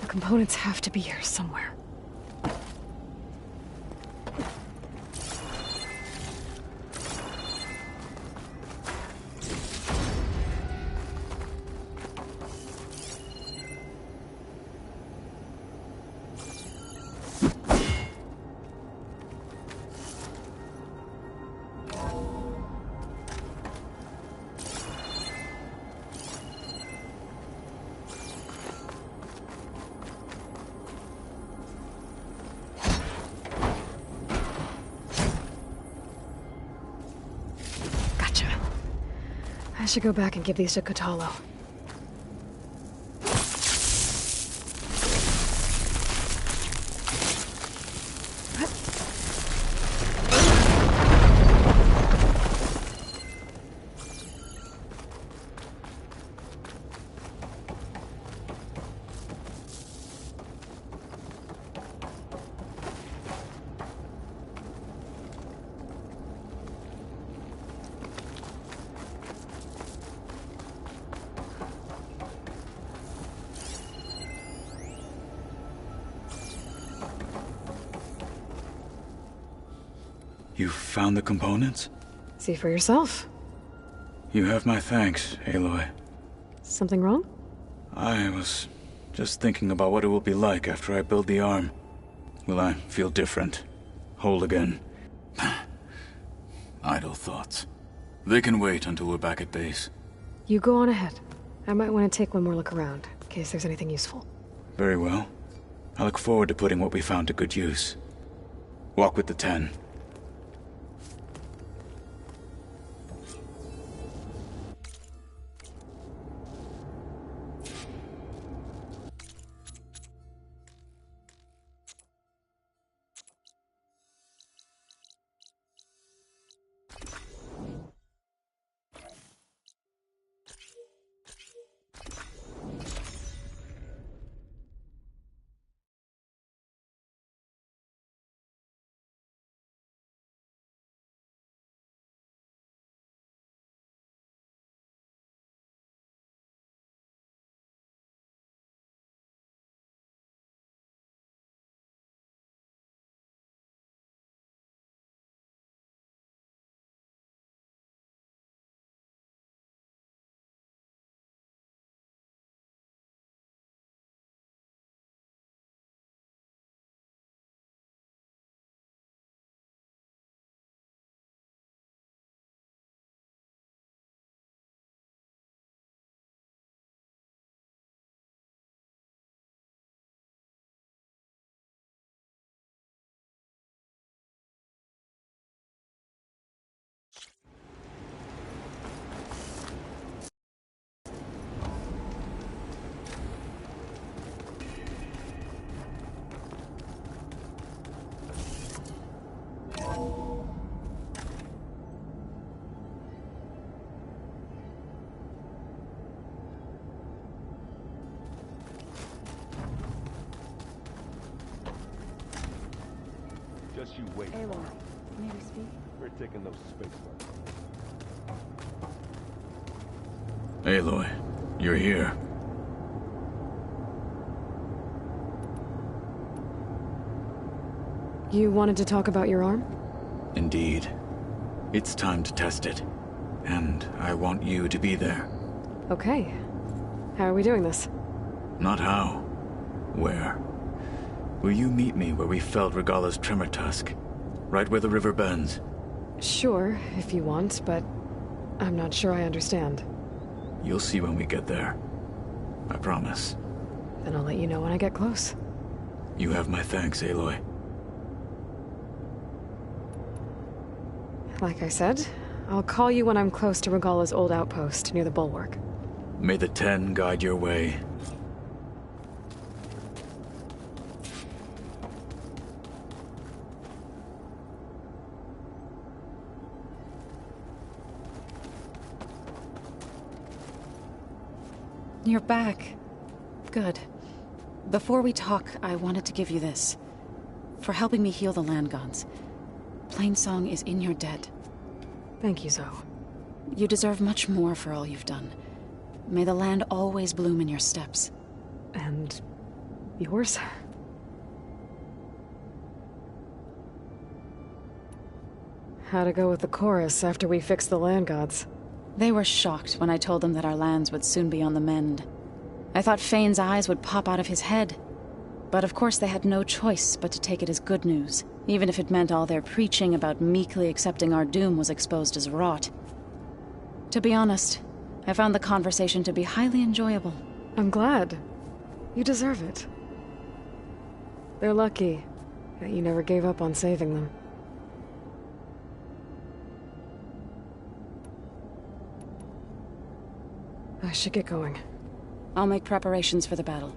The components have to be here somewhere. I should go back and give these to Kotallo. You found the components? See for yourself. You have my thanks, Aloy. Something wrong? I was just thinking about what it will be like after I build the arm. Will I feel different? Whole again? Idle thoughts. They can wait until we're back at base. You go on ahead. I might want to take one more look around, in case there's anything useful. Very well. I look forward to putting what we found to good use. Walk with the 10. Just you wait, Aloy, Varl. may we speak? We're taking those space lanes. Aloy, you're here. You wanted to talk about your arm? Indeed. It's time to test it. And I want you to be there. Okay. How are we doing this? Not how. Where? Will you meet me where we felled Regalla's tremor tusk? Right where the river bends? Sure, if you want, but I'm not sure I understand. You'll see when we get there. I promise. Then I'll let you know when I get close. You have my thanks, Aloy. Like I said, I'll call you when I'm close to Regalla's old outpost near the bulwark. May the Ten guide your way. You're back. Good. Before we talk, I wanted to give you this. For helping me heal the land gods. Plainsong is in your debt. Thank you, Zoe. You deserve much more for all you've done. May the land always bloom in your steps. And yours? How'd it go with the chorus after we fixed the land gods? They were shocked when I told them that our lands would soon be on the mend. I thought Fane's eyes would pop out of his head. But of course they had no choice but to take it as good news, even if it meant all their preaching about meekly accepting our doom was exposed as rot. To be honest, I found the conversation to be highly enjoyable. I'm glad. You deserve it. They're lucky that you never gave up on saving them. I should get going. I'll make preparations for the battle.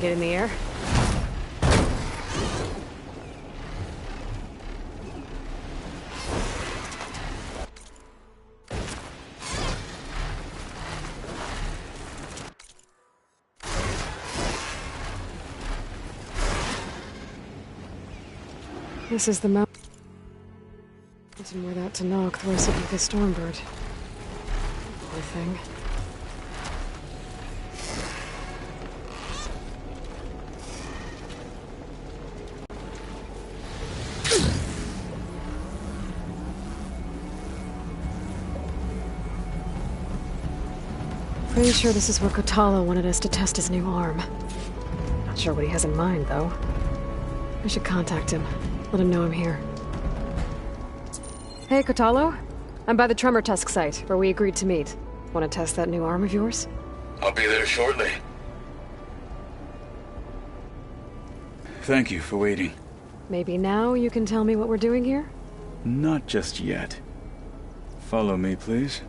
get in the air. This is the mountain where that Tenakth wrestled with the Stormbird. Poor thing. Pretty sure this is where Kotallo wanted us to test his new arm. Not sure what he has in mind, though. I should contact him. Let him know I'm here. Hey, Kotallo. I'm by the Tremor Tusk site, where we agreed to meet. Want to test that new arm of yours? I'll be there shortly. Thank you for waiting. Maybe now you can tell me what we're doing here? Not just yet. Follow me, please.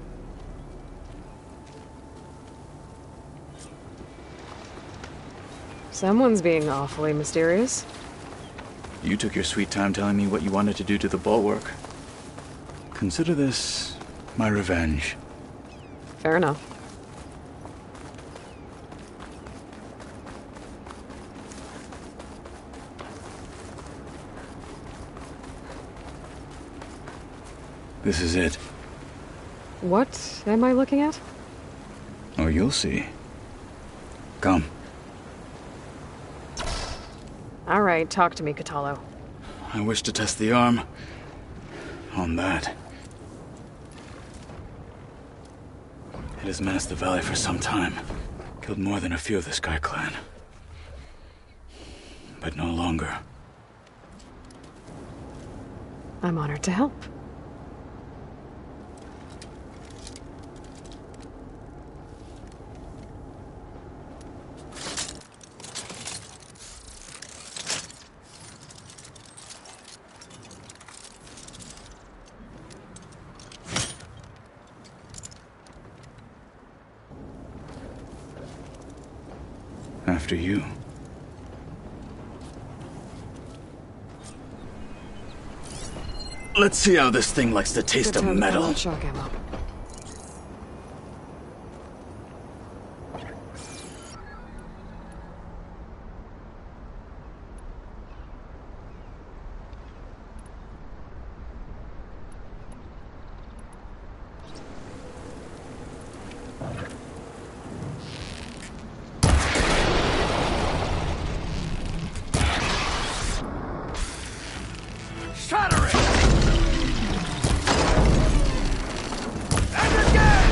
Someone's being awfully mysterious. You took your sweet time telling me what you wanted to do to the bulwark. Consider this my revenge. Fair enough. This is it. What am I looking at? Oh, you'll see. Come. All right, talk to me, Kotallo. I wish to test the arm on that. It has menaced the valley for some time. Killed more than a few of the Sky Clan. But no longer. I'm honored to help. After you. Let's see how this thing likes the taste of metal. Shock ammo. Shatter it! And again!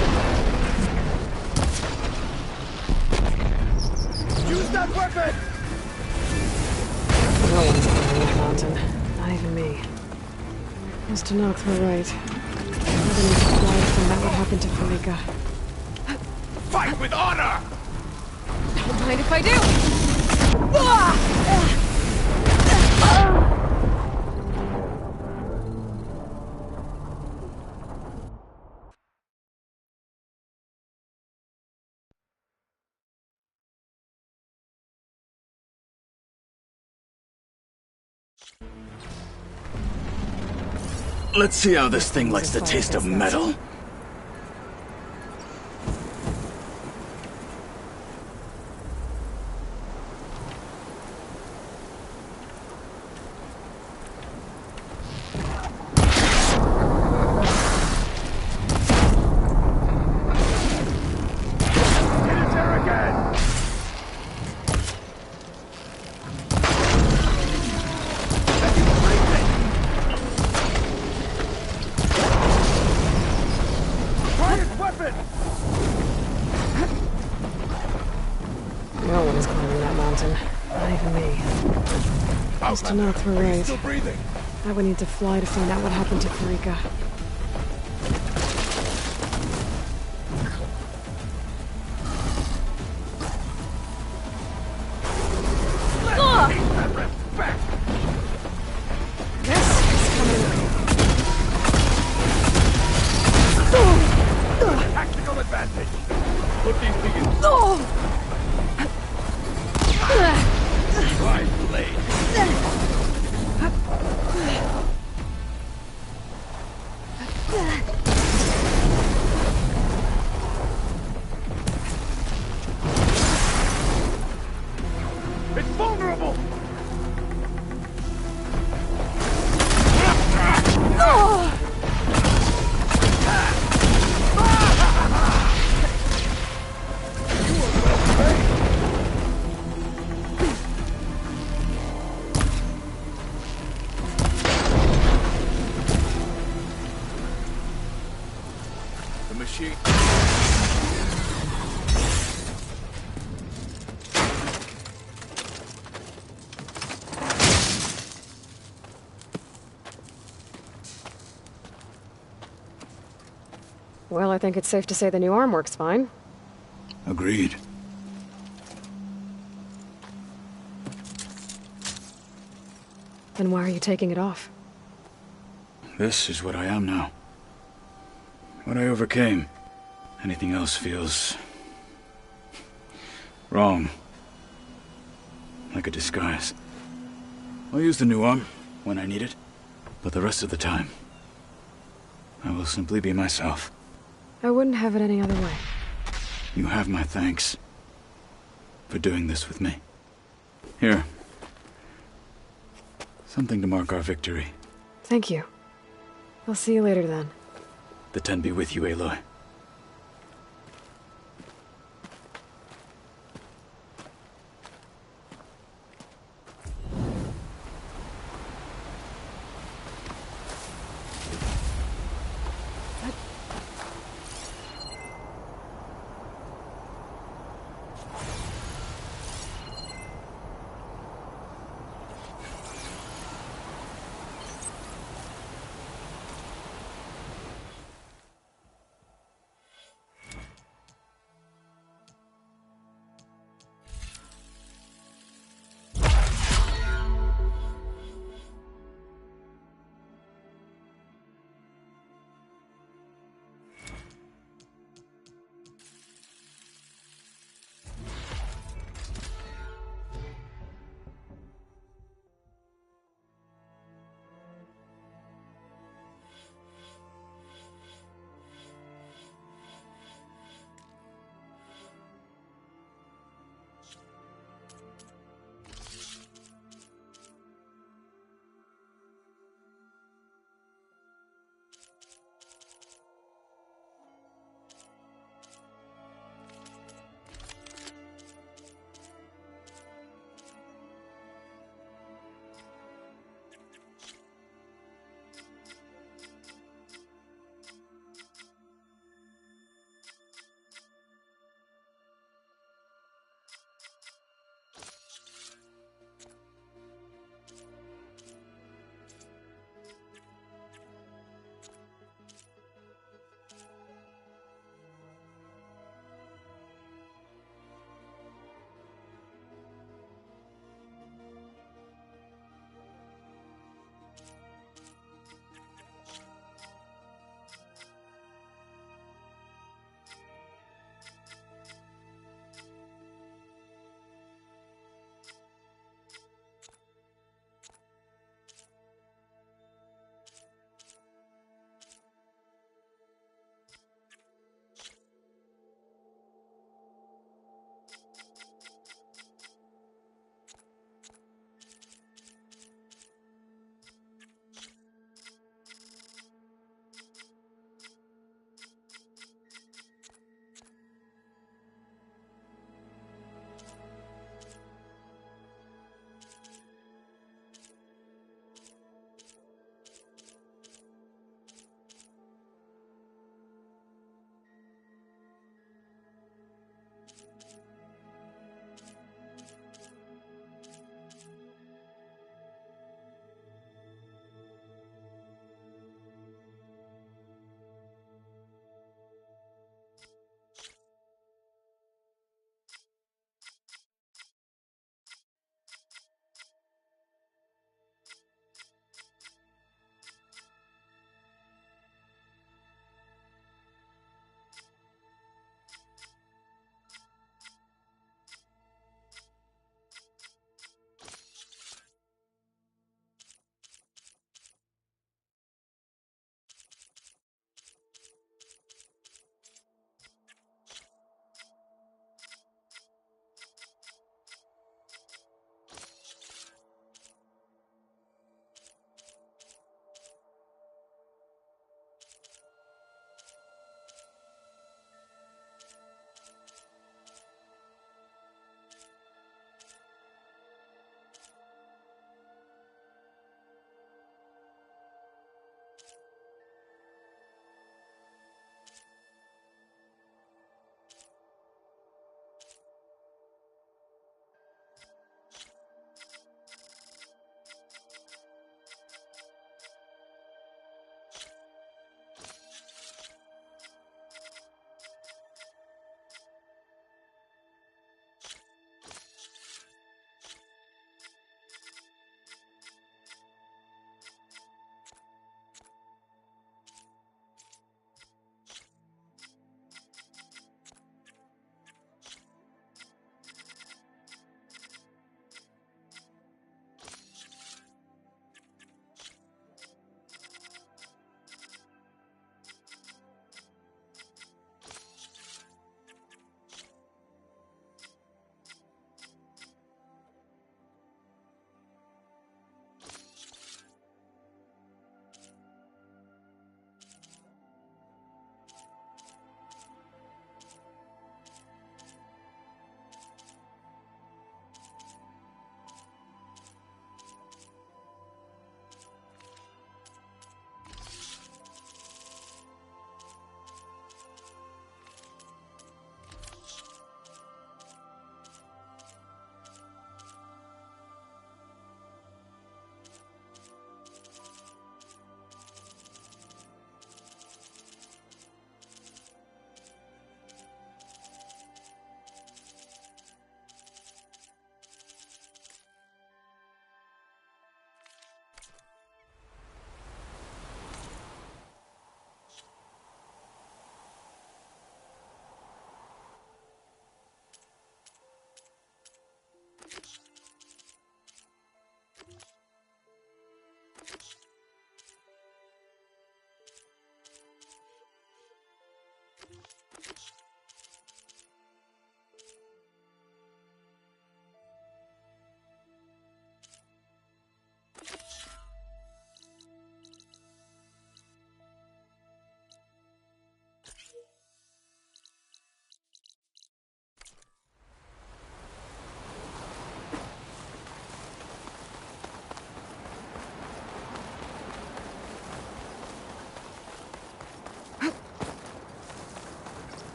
Use that weapon! No one's climbing that mountain. Not even me. Mr. Tenakth were right. I didn't fly to find out what happened to Pharika. Fight with honor! Don't mind if I do! Let's see how this thing likes the taste of metal. No one is climbing that mountain. Not even me. Mr. Tenakth were right. Still breathing. I would need to fly to find out what happened to Pharika. Tactical advantage. Put these to use. Well, I think it's safe to say the new arm works fine. Agreed. Then why are you taking it off? This is what I am now. What I overcame. Anything else feels... wrong. Like a disguise. I'll use the new arm when I need it, but the rest of the time, I will simply be myself. I wouldn't have it any other way. You have my thanks for doing this with me. Here. Something to mark our victory. Thank you. I'll see you later then. The Ten be with you, Aloy.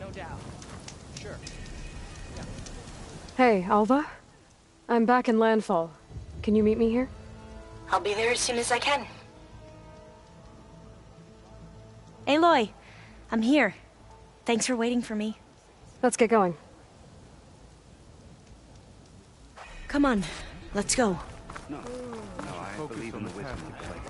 No doubt. Sure. Yeah. Hey, Alva? I'm back in Landfall. Can you meet me here? I'll be there as soon as I can. Aloy, I'm here. Thanks for waiting for me. Let's get going. Come on, let's go. No, I believe in the wisdom of the place.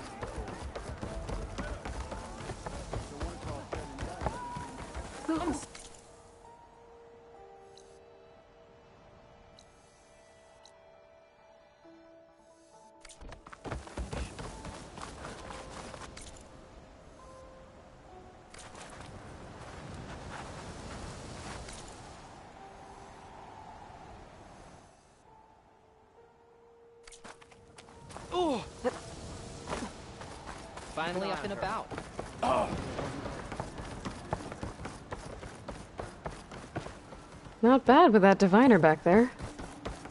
Finally up and about. Not bad with that diviner back there.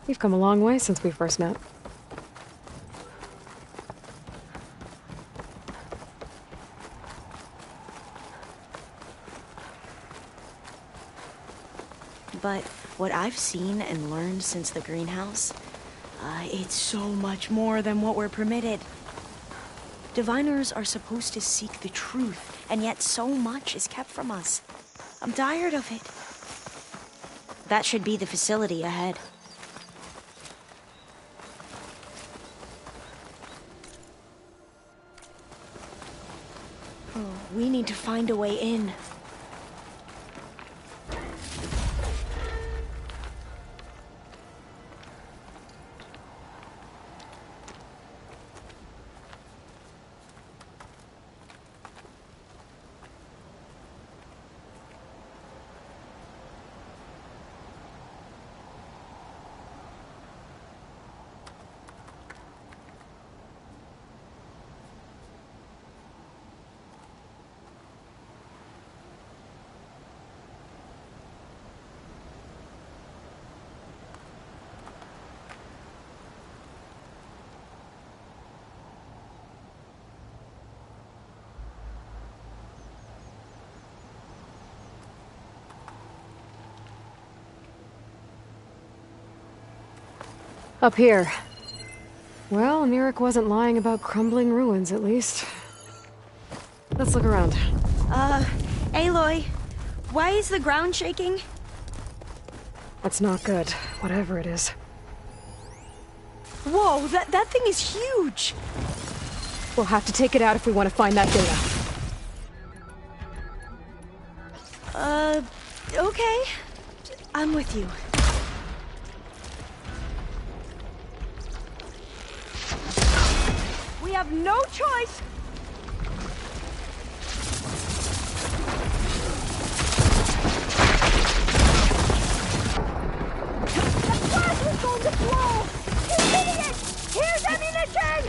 You've come a long way since we first met. But what I've seen and learned since the greenhouse, it's so much more than what we're permitted. Diviners are supposed to seek the truth, and yet so much is kept from us. I'm tired of it. That should be the facility ahead. Oh, we need to find a way in. Up here. Well, Mirek wasn't lying about crumbling ruins, at least. Let's look around. Aloy, why is the ground shaking? That's not good, whatever it is. Whoa, that thing is huge! We'll have to take it out if we want to find that data. Okay. I'm with you. We have no choice! The plasma's going to blow! Keep hitting it! Here's ammunition!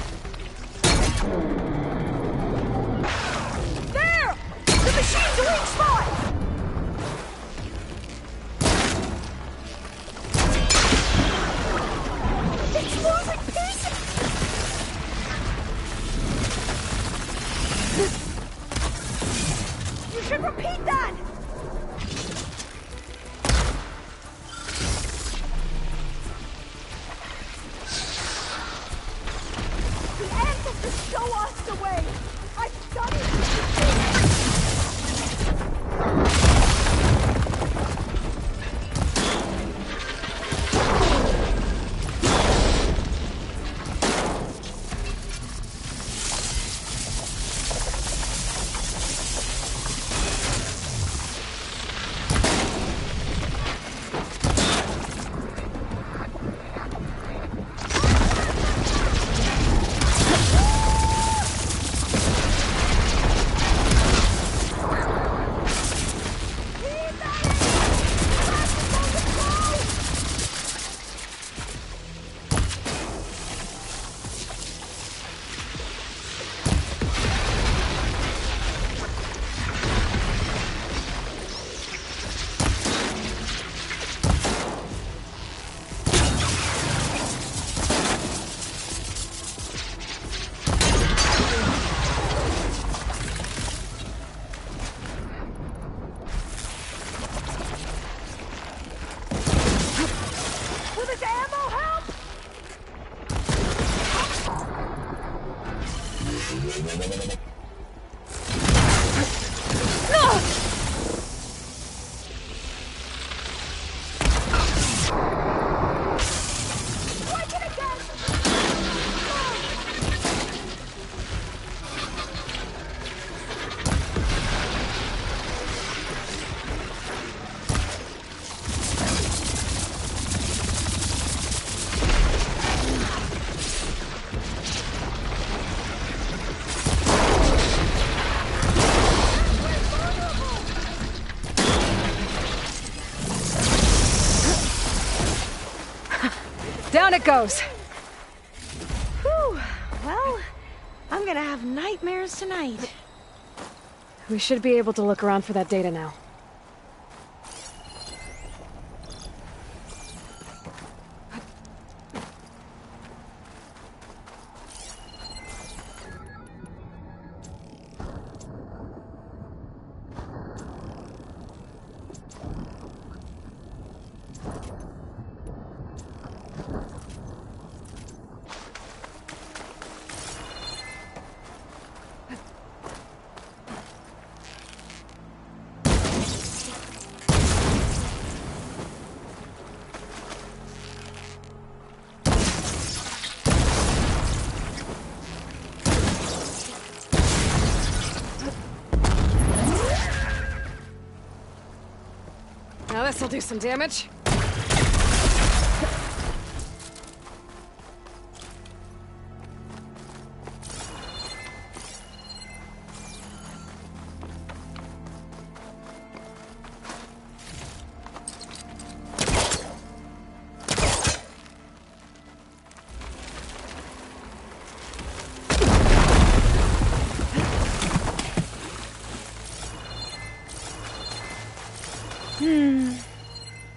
There! The machine's a weak spot! It's losing pieces! You should repeat that! The ancestors show us the way! I've studied Down it goes. Whew. Well, I'm gonna have nightmares tonight. We should be able to look around for that data now. Now this'll do some damage.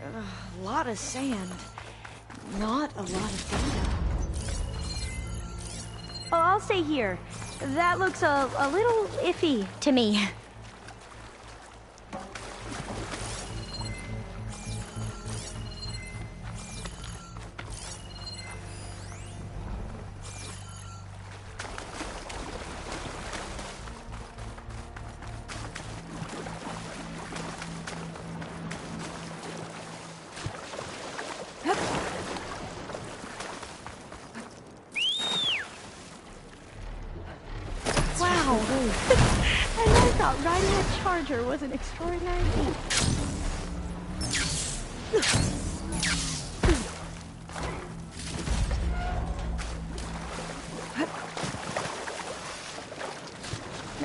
A lot of sand. Not a lot of data. Oh, I'll stay here. That looks a little iffy to me. Wow! And I thought riding a charger was an extraordinary feat.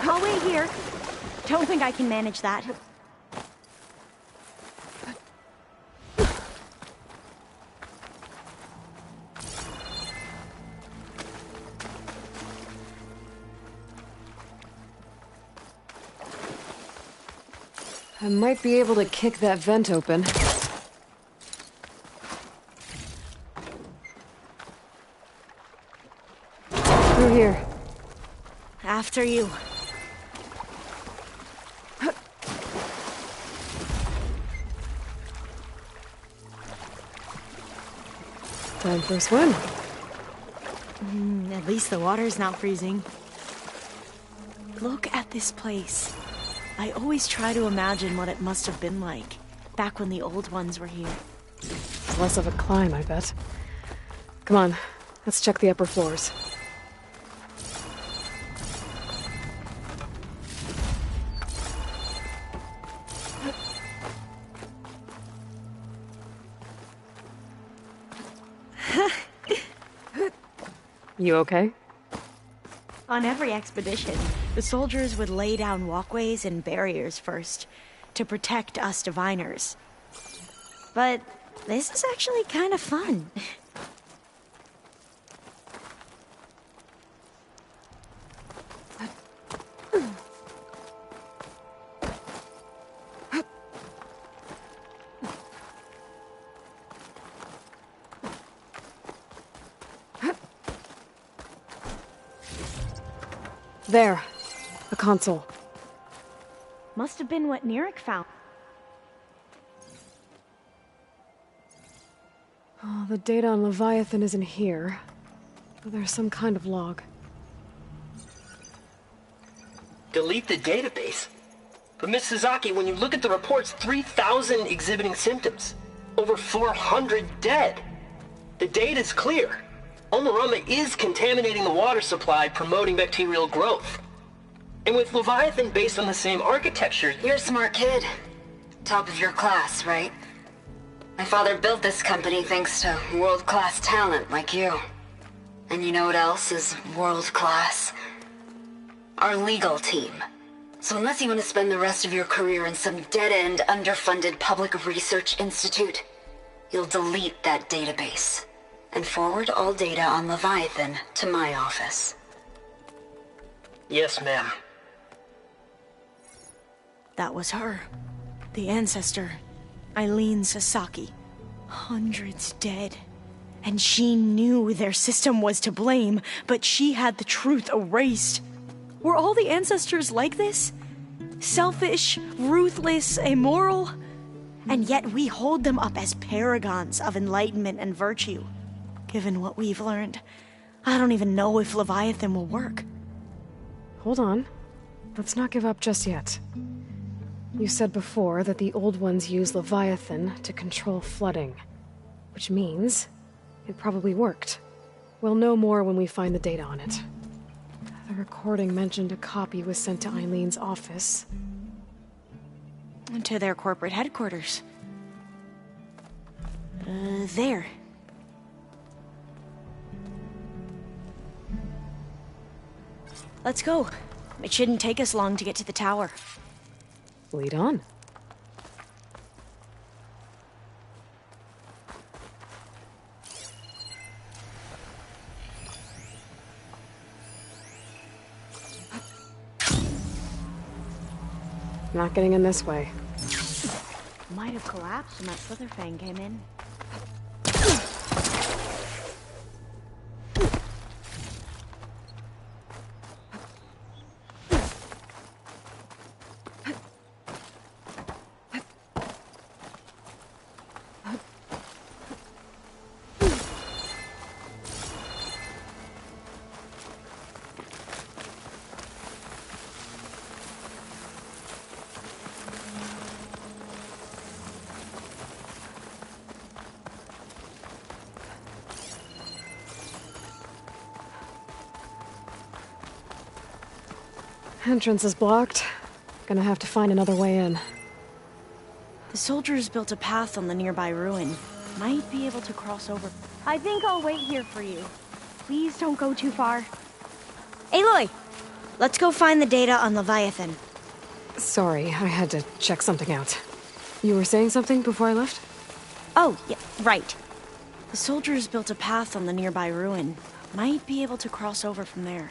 I'll wait here. Don't think I can manage that. I might be able to kick that vent open. Through here. After you. Time for a swim. At least the water's not freezing. Look at this place. I always try to imagine what it must have been like, back when the old ones were here. It's less of a climb, I bet. Come on, let's check the upper floors. You okay? On every expedition, the soldiers would lay down walkways and barriers first, to protect us diviners. But this is actually kind of fun. There. A console. Must have been what Neric found. Oh, the data on Leviathan isn't here. But there's some kind of log. delete the database. But Miss Sasaki, when you look at the reports, 3,000 exhibiting symptoms. Over 400 dead. The data's clear. Omarama is contaminating the water supply, promoting bacterial growth. And with Leviathan based on the same architecture... You're a smart kid. Top of your class, right? My father built this company thanks to world-class talent like you. And you know what else is world-class? Our legal team. So unless you want to spend the rest of your career in some dead-end, underfunded public research institute, you'll delete that database and forward all data on Leviathan to my office. Yes, ma'am. That was her. The ancestor. Eileen Sasaki. Hundreds dead. And she knew their system was to blame, but she had the truth erased. Were all the ancestors like this? Selfish, ruthless, immoral? And yet we hold them up as paragons of enlightenment and virtue. Given what we've learned, I don't even know if Leviathan will work. Hold on. Let's not give up just yet. You said before that the Old Ones use Leviathan to control flooding. Which means it probably worked. We'll know more when we find the data on it. The recording mentioned a copy was sent to Eileen's office. To their corporate headquarters. There. Let's go. It shouldn't take us long to get to the tower. Lead on. Not getting in this way. Might have collapsed when that Slitherfang came in. Entrance is blocked. Gonna have to find another way in. The soldiers built a path on the nearby ruin. Might be able to cross over. I think I'll wait here for you. Please don't go too far. Aloy! Let's go find the data on Leviathan. Sorry, I had to check something out. You were saying something before I left? Oh, yeah, right. The soldiers built a path on the nearby ruin. Might be able to cross over from there.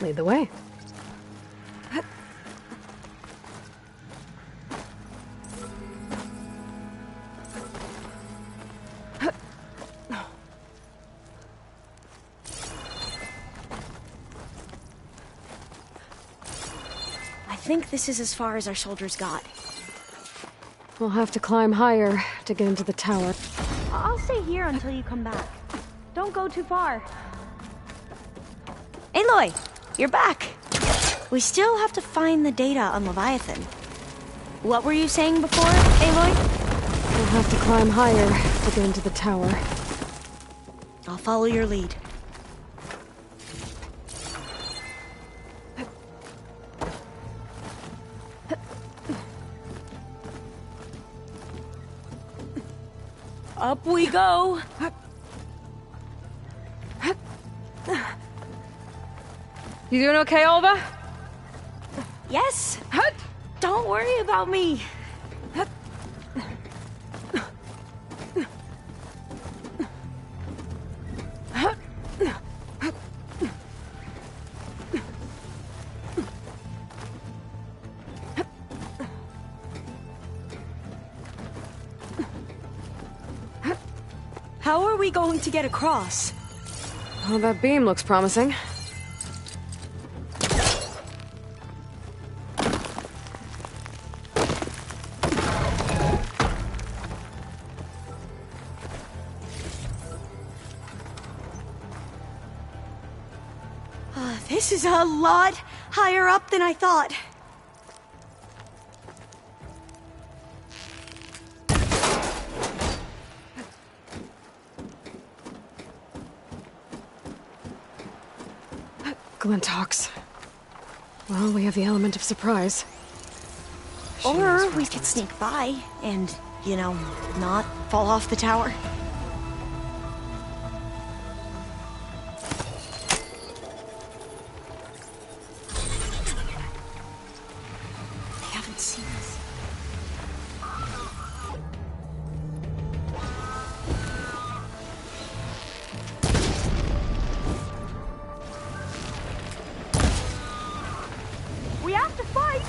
Lead the way. I think this is as far as our soldiers got. We'll have to climb higher to get into the tower. I'll stay here until you come back. Don't go too far. Aloy, you're back. We still have to find the data on Leviathan. What were you saying before, Aloy? We'll have to climb higher to get into the tower. I'll follow your lead. Up we go! You doing okay, Olva? Yes! Don't worry about me! How are we going to get across? Well, that beam looks promising. This is a lot higher up than I thought. Glintox. Well, we have the element of surprise. Or we could sneak by and, you know, not fall off the tower. They haven't seen us. We have to fight!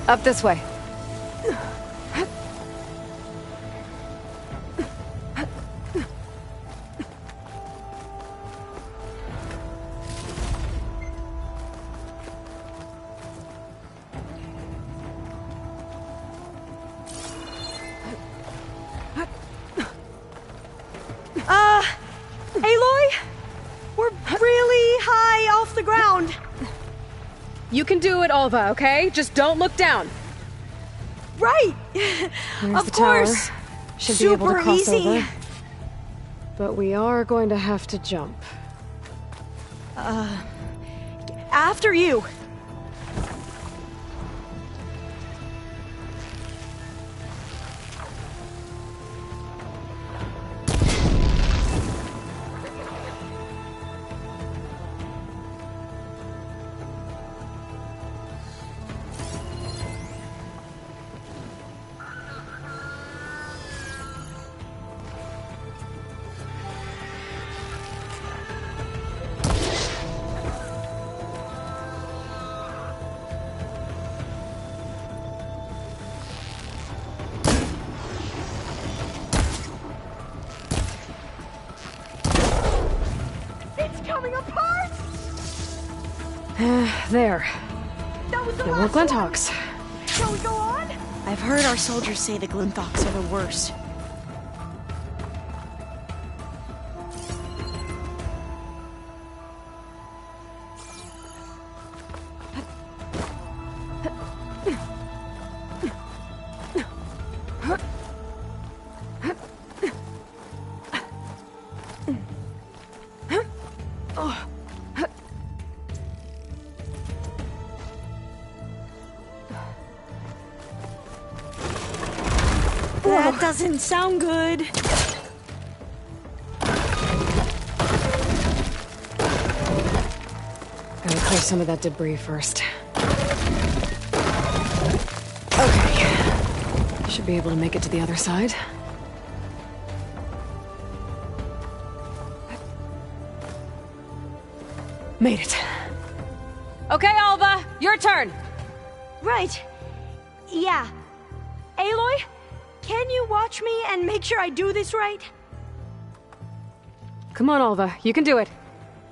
Up this way. Aloy? We're really high off the ground. You can do it, Alva, okay? Just don't look down. Right! There's Of the tower. course. Should be able to Super cross easy. over. But we are going to have to jump. After you. Coming apart! There. That was the No more last one. Glintox. Shall we go on? I've heard our soldiers say the Glintox are the worst. That doesn't sound good. Gotta clear some of that debris first. Okay. Should be able to make it to the other side. Made it. Okay, Alva, your turn. Right. Yeah. Aloy, can you watch me and make sure I do this right? Come on, Alva, you can do it.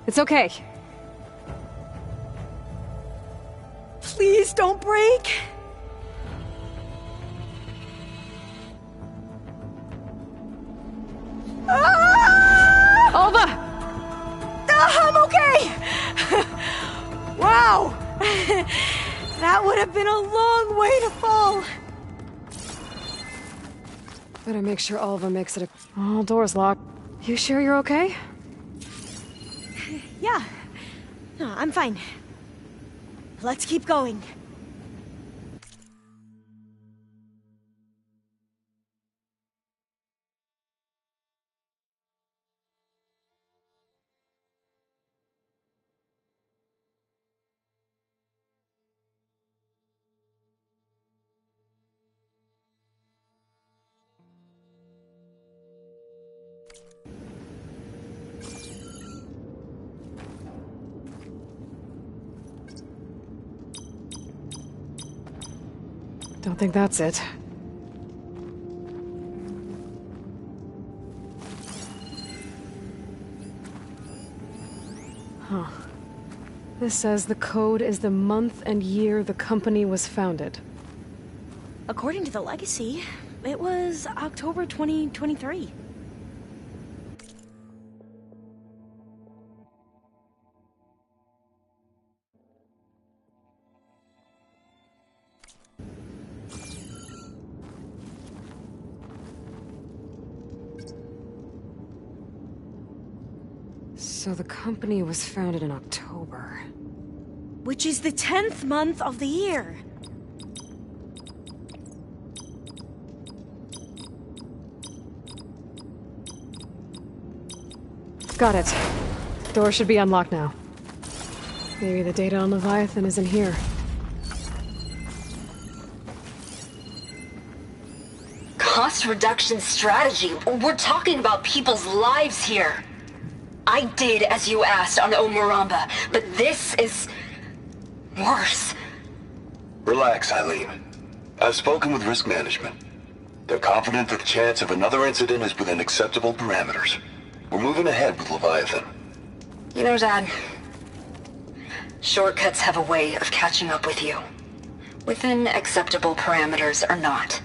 It's okay. Please don't break. Alva! I'm okay! Wow! That would have been a long way to fall. Better make sure Alva makes it. All doors locked. You sure you're okay? Yeah. No, I'm fine. Let's keep going. Don't think that's it. Huh. This says the code is the month and year the company was founded. According to the legacy, it was October 2023. So the company was founded in October. Which is the 10th month of the year. Got it. Door should be unlocked now. Maybe the data on Leviathan is in here. Cost reduction strategy? We're talking about people's lives here. I did as you asked on Omuramba, but this is worse. Relax, Eileen. I've spoken with risk management. They're confident that the chance of another incident is within acceptable parameters. We're moving ahead with Leviathan. You know, Dad, shortcuts have a way of catching up with you. Within acceptable parameters or not.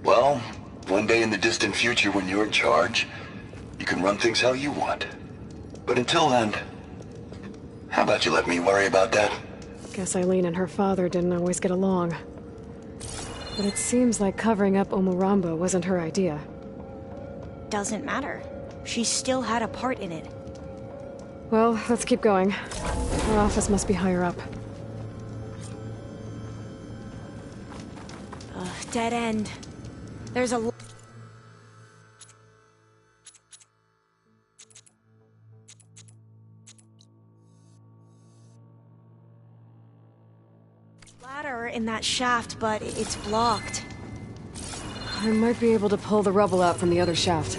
Well, one day in the distant future when you're in charge, you can run things how you want. But until then, how about you let me worry about that? Guess Eileen and her father didn't always get along. But it seems like covering up Omuramba wasn't her idea. Doesn't matter. She still had a part in it. Well, let's keep going. Her office must be higher up. Dead end. There's a... ladder in that shaft, but it's blocked. I might be able to pull the rubble out from the other shaft.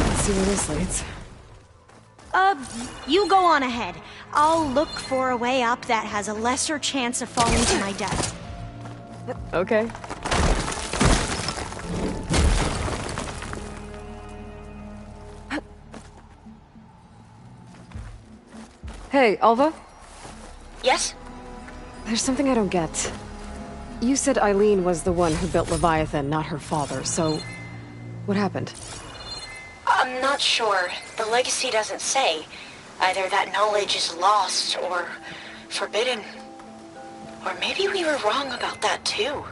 Let's see where this leads. You go on ahead. I'll look for a way up that has a lesser chance of falling to my death. Okay. Hey, Alva? Yes? There's something I don't get. You said Eileen was the one who built Leviathan, not her father, so... what happened? I'm not sure. The legacy doesn't say. Either that knowledge is lost or forbidden. Or maybe we were wrong about that too.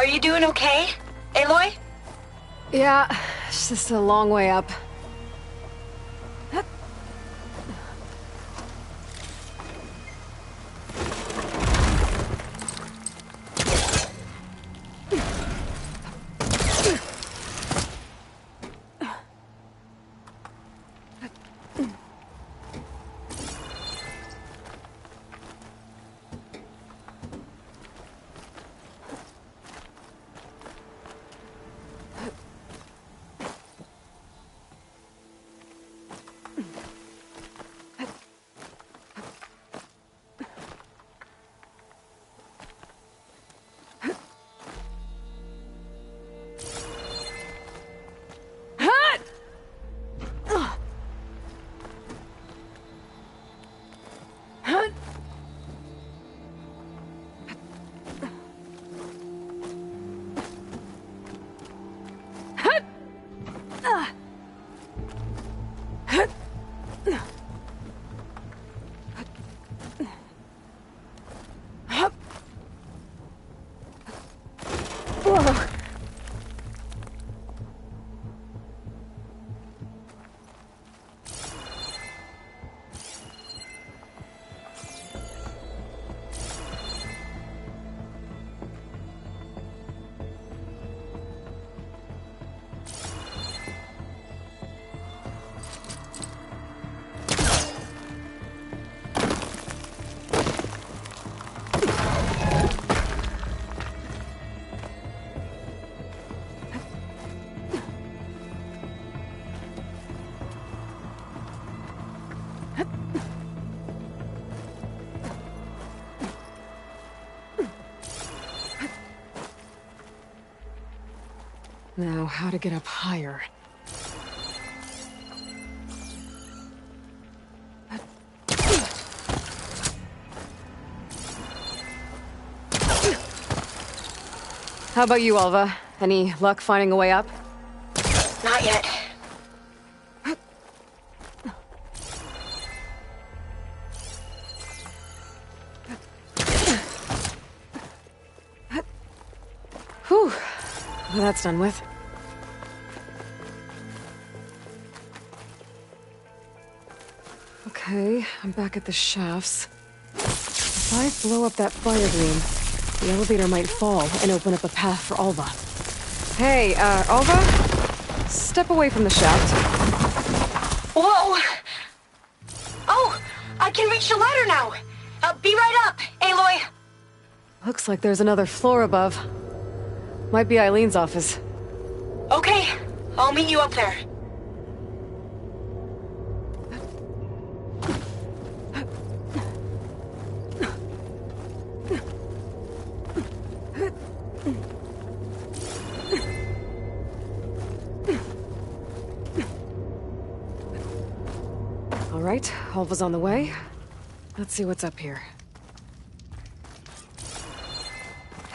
Are you doing okay, Aloy? Yeah, it's just a long way up. Now, how to get up higher. How about you, Alva? Any luck finding a way up? Not yet. Whew. Well, that's done with. Okay, I'm back at the shafts. If I blow up that fire dream, the elevator might fall and open up a path for Alva. Hey, Alva? Step away from the shaft. Whoa! Oh! I can reach the ladder now! Be right up, Aloy! Looks like there's another floor above. Might be Eileen's office. Okay, I'll meet you up there. All right, Alva's on the way. Let's see what's up here.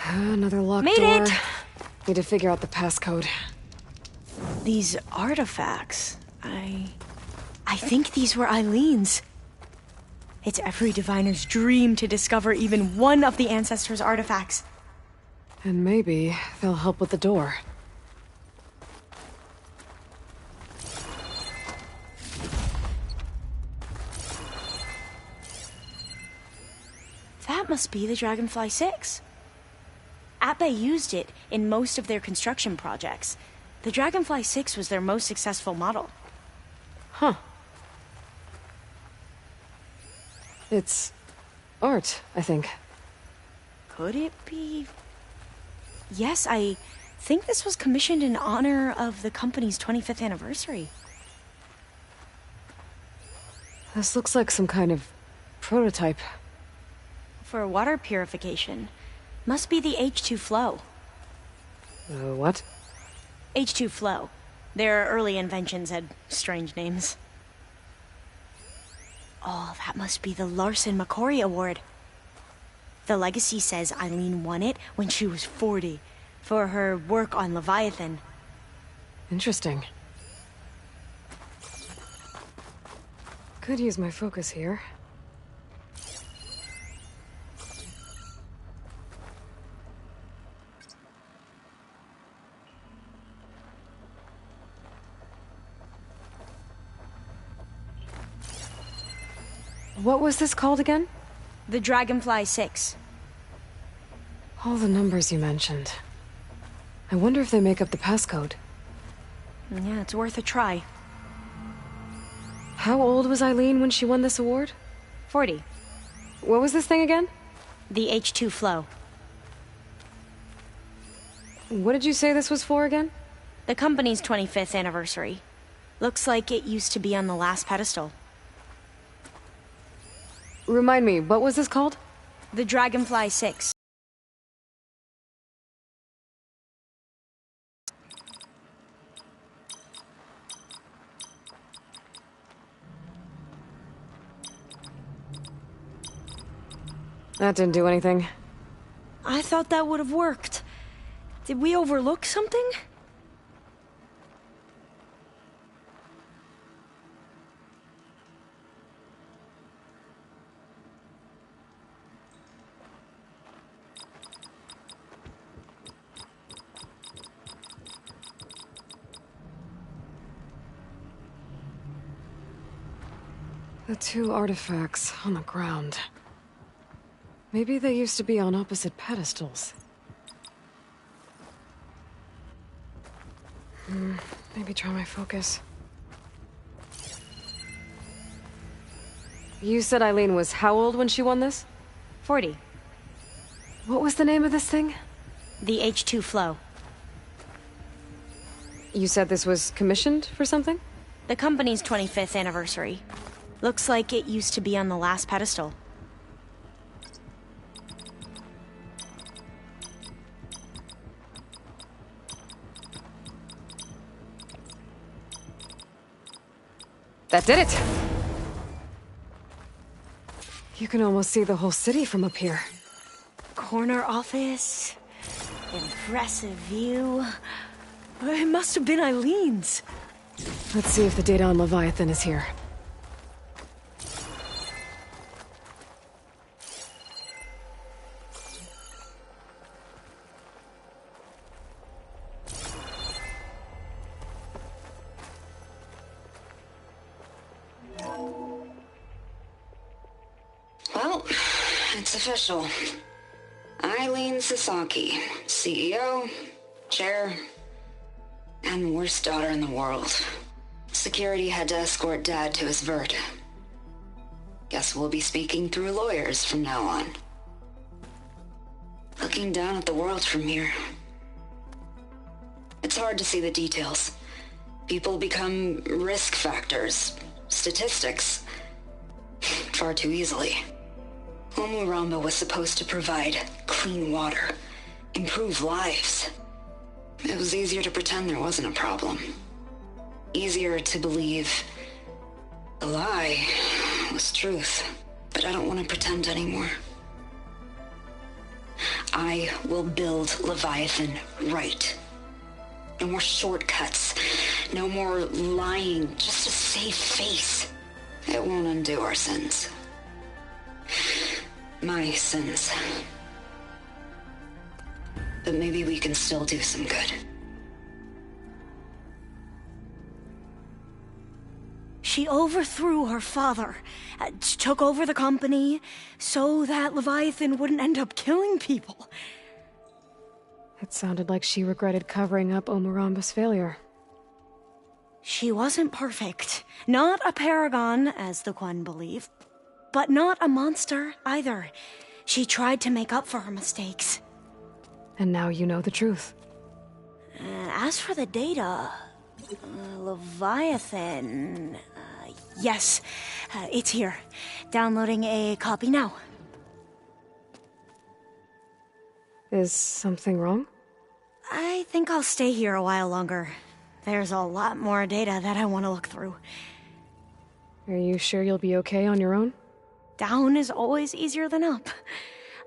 Another locked Made door. it! Need to figure out the passcode. These artifacts, I think these were Eileen's. It's every diviner's dream to discover even one of the Ancestors' artifacts. And maybe they'll help with the door. That must be the Dragonfly 6. Atbay used it in most of their construction projects. The Dragonfly 6 was their most successful model. Huh. It's art, I think. Could it be? Yes, I think this was commissioned in honor of the company's 25th anniversary. This looks like some kind of prototype. For water purification. Must be the H2 Flow. What? H2 Flow. Their early inventions had strange names. Oh, that must be the Larson McCory Award. The legacy says Eileen won it when she was 40, for her work on Leviathan. Interesting. Could use my focus here. What was this called again? The Dragonfly 6. All the numbers you mentioned. I wonder if they make up the passcode. Yeah, it's worth a try. How old was Eileen when she won this award? 40. What was this thing again? The H2 Flow. What did you say this was for again? The company's 25th anniversary. Looks like it used to be on the last pedestal. Remind me, what was this called? The Dragonfly 6. That didn't do anything. I thought that would have worked. Did we overlook something? The two artifacts on the ground. Maybe they used to be on opposite pedestals. Maybe try my focus. You said Eileen was how old when she won this? 40. What was the name of this thing? The H2 Flow. You said this was commissioned for something? The company's 25th anniversary. Looks like it used to be on the last pedestal. That did it! You can almost see the whole city from up here. Corner office. Impressive view. It must have been Eileen's. Let's see if the data on Leviathan is here. Well, it's official. Eileen Sasaki, CEO, chair, and worst daughter in the world. Security had to escort Dad to his vert. Guess we'll be speaking through lawyers from now on. Looking down at the world from here. It's hard to see the details. People become risk factors, statistics, far too easily. Omuramba was supposed to provide clean water, improve lives. It was easier to pretend there wasn't a problem. Easier to believe the lie was truth. But I don't want to pretend anymore. I will build Leviathan right. No more shortcuts. No more lying just to save face. It won't undo our sins. My sins. But maybe we can still do some good. She overthrew her father, took over the company, so that Leviathan wouldn't end up killing people. It sounded like she regretted covering up Omuramba's failure. She wasn't perfect. Not a paragon, as the Quan believe. But not a monster, either. She tried to make up for her mistakes. And now you know the truth. As for the data... Leviathan... yes, it's here. Downloading a copy now. Is something wrong? I think I'll stay here a while longer. There's a lot more data that I want to look through. Are you sure you'll be okay on your own? Down is always easier than up.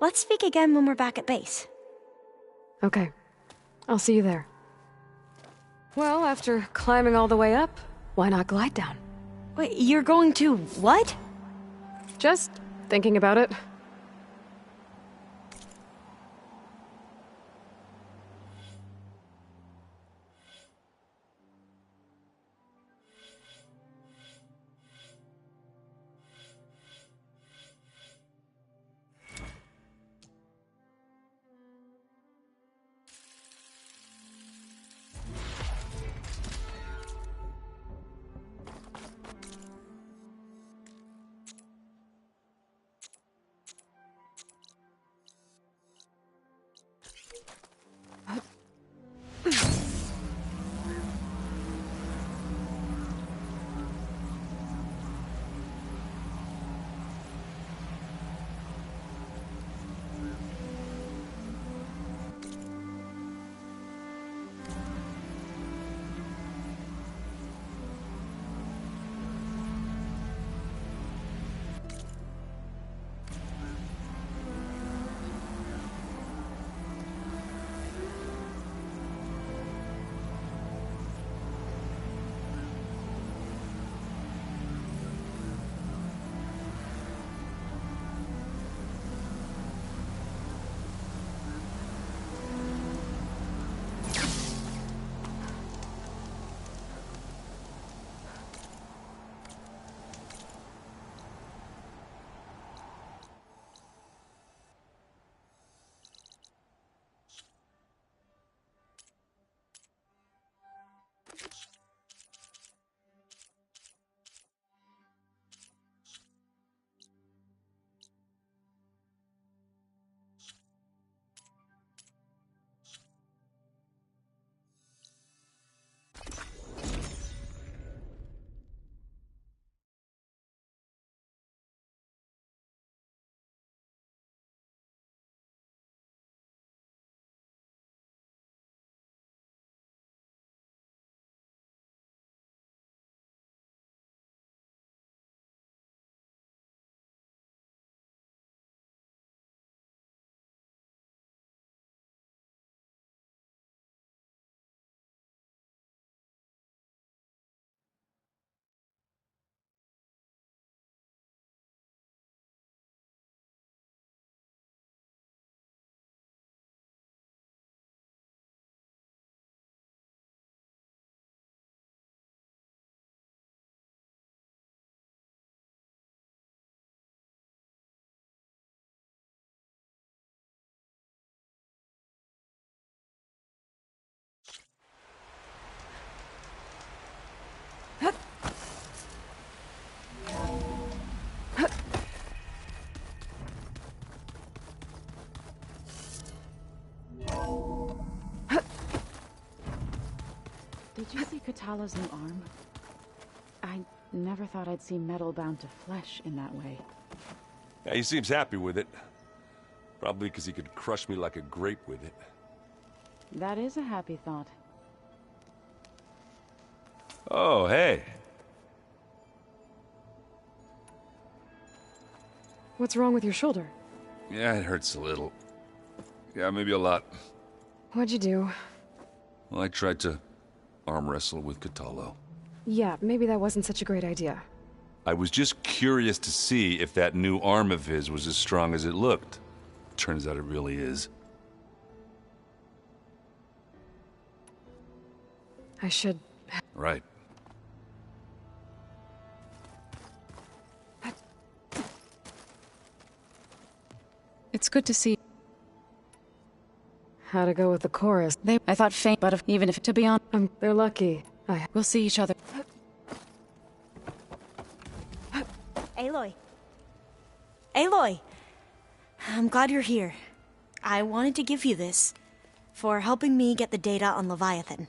Let's speak again when we're back at base. Okay. I'll see you there. Well, after climbing all the way up, why not glide down? Wait, you're going to what? Just thinking about it. Did you see Katala's new arm? I never thought I'd see metal bound to flesh in that way. Yeah, he seems happy with it. Probably because he could crush me like a grape with it. That is a happy thought. Oh, hey. What's wrong with your shoulder? Yeah, it hurts a little. Yeah, maybe a lot. What'd you do? Well, I tried to arm wrestle with Kotallo. Yeah, maybe that wasn't such a great idea. I was just curious to see if that new arm of his was as strong as it looked. Turns out it really is. I should... Right. It's good to see. How to go with the chorus. I thought faint, but even if to be on... they're lucky. We'll see each other. Aloy. Aloy! I'm glad you're here. I wanted to give you this for helping me get the data on Leviathan.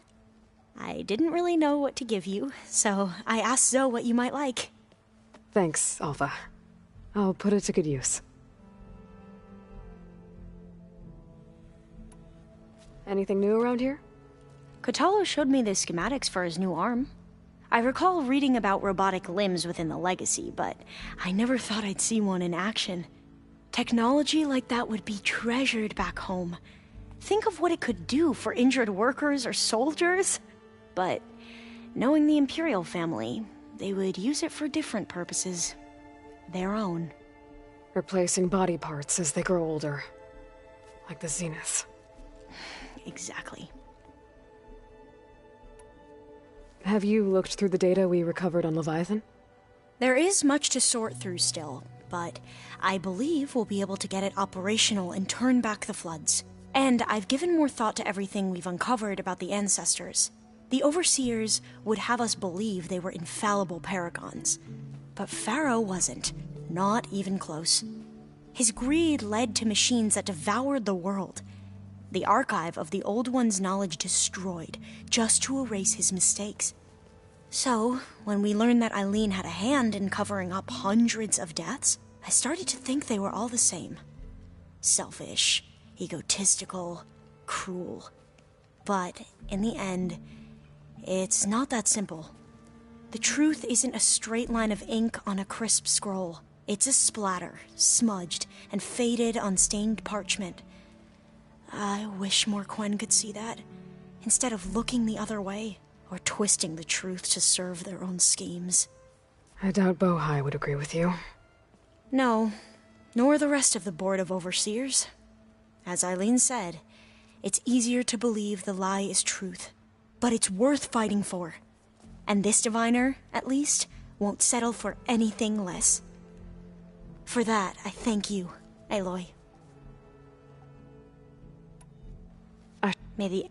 I didn't really know what to give you, so I asked Zoe what you might like. Thanks, Alpha. I'll put it to good use. Anything new around here? Kotallo showed me the schematics for his new arm. I recall reading about robotic limbs within the Legacy, but I never thought I'd see one in action. Technology like that would be treasured back home. Think of what it could do for injured workers or soldiers. But knowing the Imperial family, they would use it for different purposes. Their own. Replacing body parts as they grow older. Like the Zeniths. Exactly. Have you looked through the data we recovered on Leviathan? There is much to sort through still, but I believe we'll be able to get it operational and turn back the floods. And I've given more thought to everything we've uncovered about the ancestors. The Overseers would have us believe they were infallible paragons. But Pharaoh wasn't. Not even close. His greed led to machines that devoured the world. The archive of the Old One's knowledge destroyed, just to erase his mistakes. So, when we learned that Eileen had a hand in covering up hundreds of deaths, I started to think they were all the same. Selfish, egotistical, cruel. But, in the end, it's not that simple. The truth isn't a straight line of ink on a crisp scroll. It's a splatter, smudged and faded on stained parchment. I wish more Quen could see that, instead of looking the other way, or twisting the truth to serve their own schemes. I doubt Bohai would agree with you. No, nor the rest of the Board of Overseers. As Eileen said, it's easier to believe the lie is truth, but it's worth fighting for. And this diviner, at least, won't settle for anything less. For that, I thank you, Aloy. May the...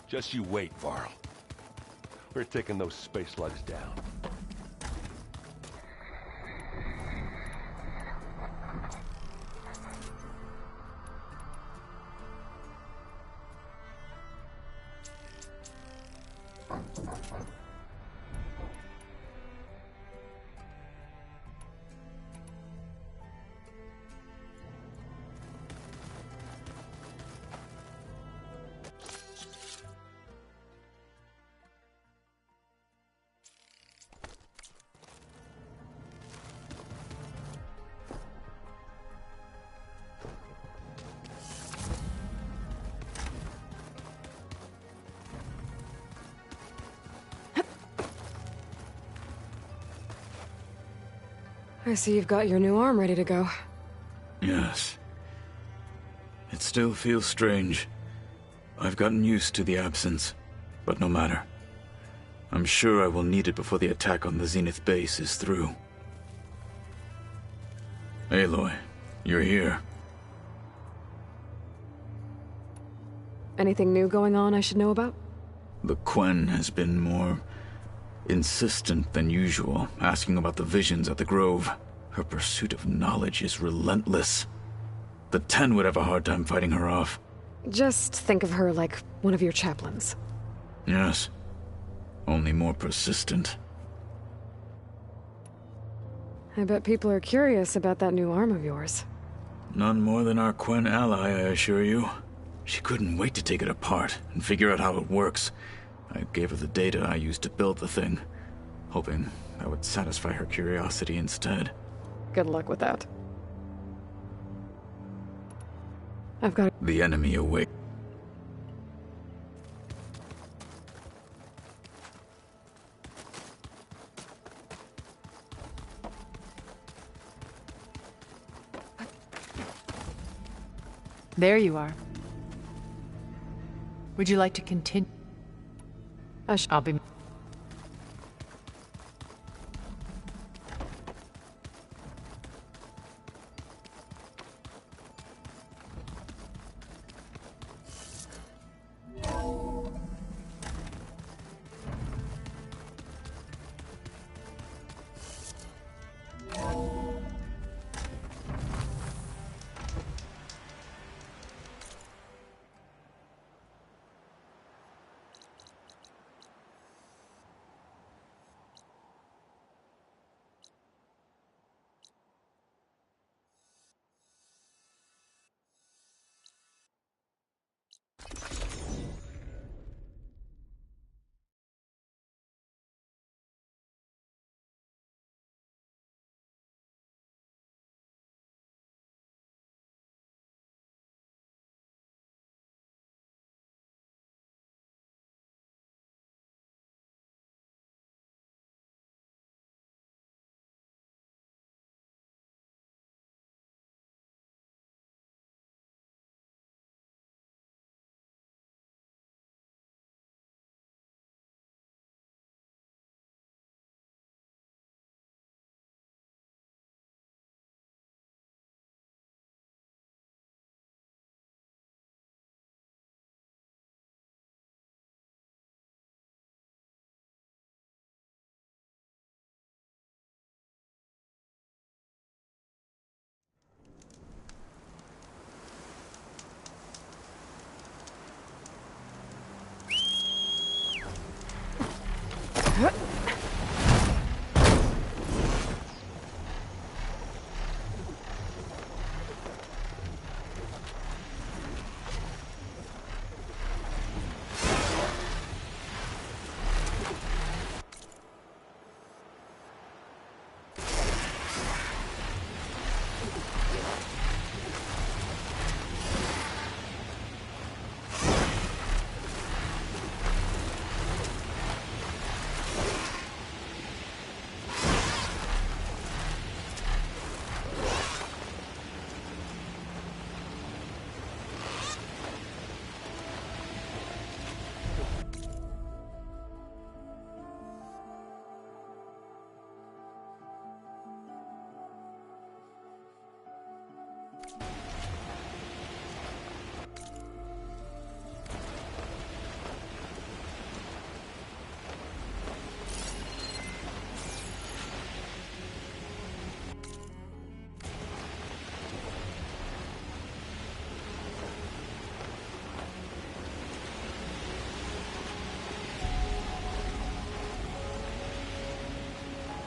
Just you wait, Varl. We're taking those space slugs down. I see you've got your new arm ready to go. Yes. It still feels strange. I've gotten used to the absence, but no matter. I'm sure I will need it before the attack on the Zenith base is through. Aloy, you're here. Anything new going on I should know about? The Quen has been more insistent than usual, asking about the visions at the Grove. Her pursuit of knowledge is relentless. The Ten would have a hard time fighting her off. Just think of her like one of your chaplains. Yes. Only more persistent. I bet people are curious about that new arm of yours. None more than our Quen ally, I assure you. She couldn't wait to take it apart and figure out how it works. I gave her the data I used to build the thing, hoping that would satisfy her curiosity instead. Good luck with that. I've got the enemy awake. There you are. Would you like to continue? I'll be...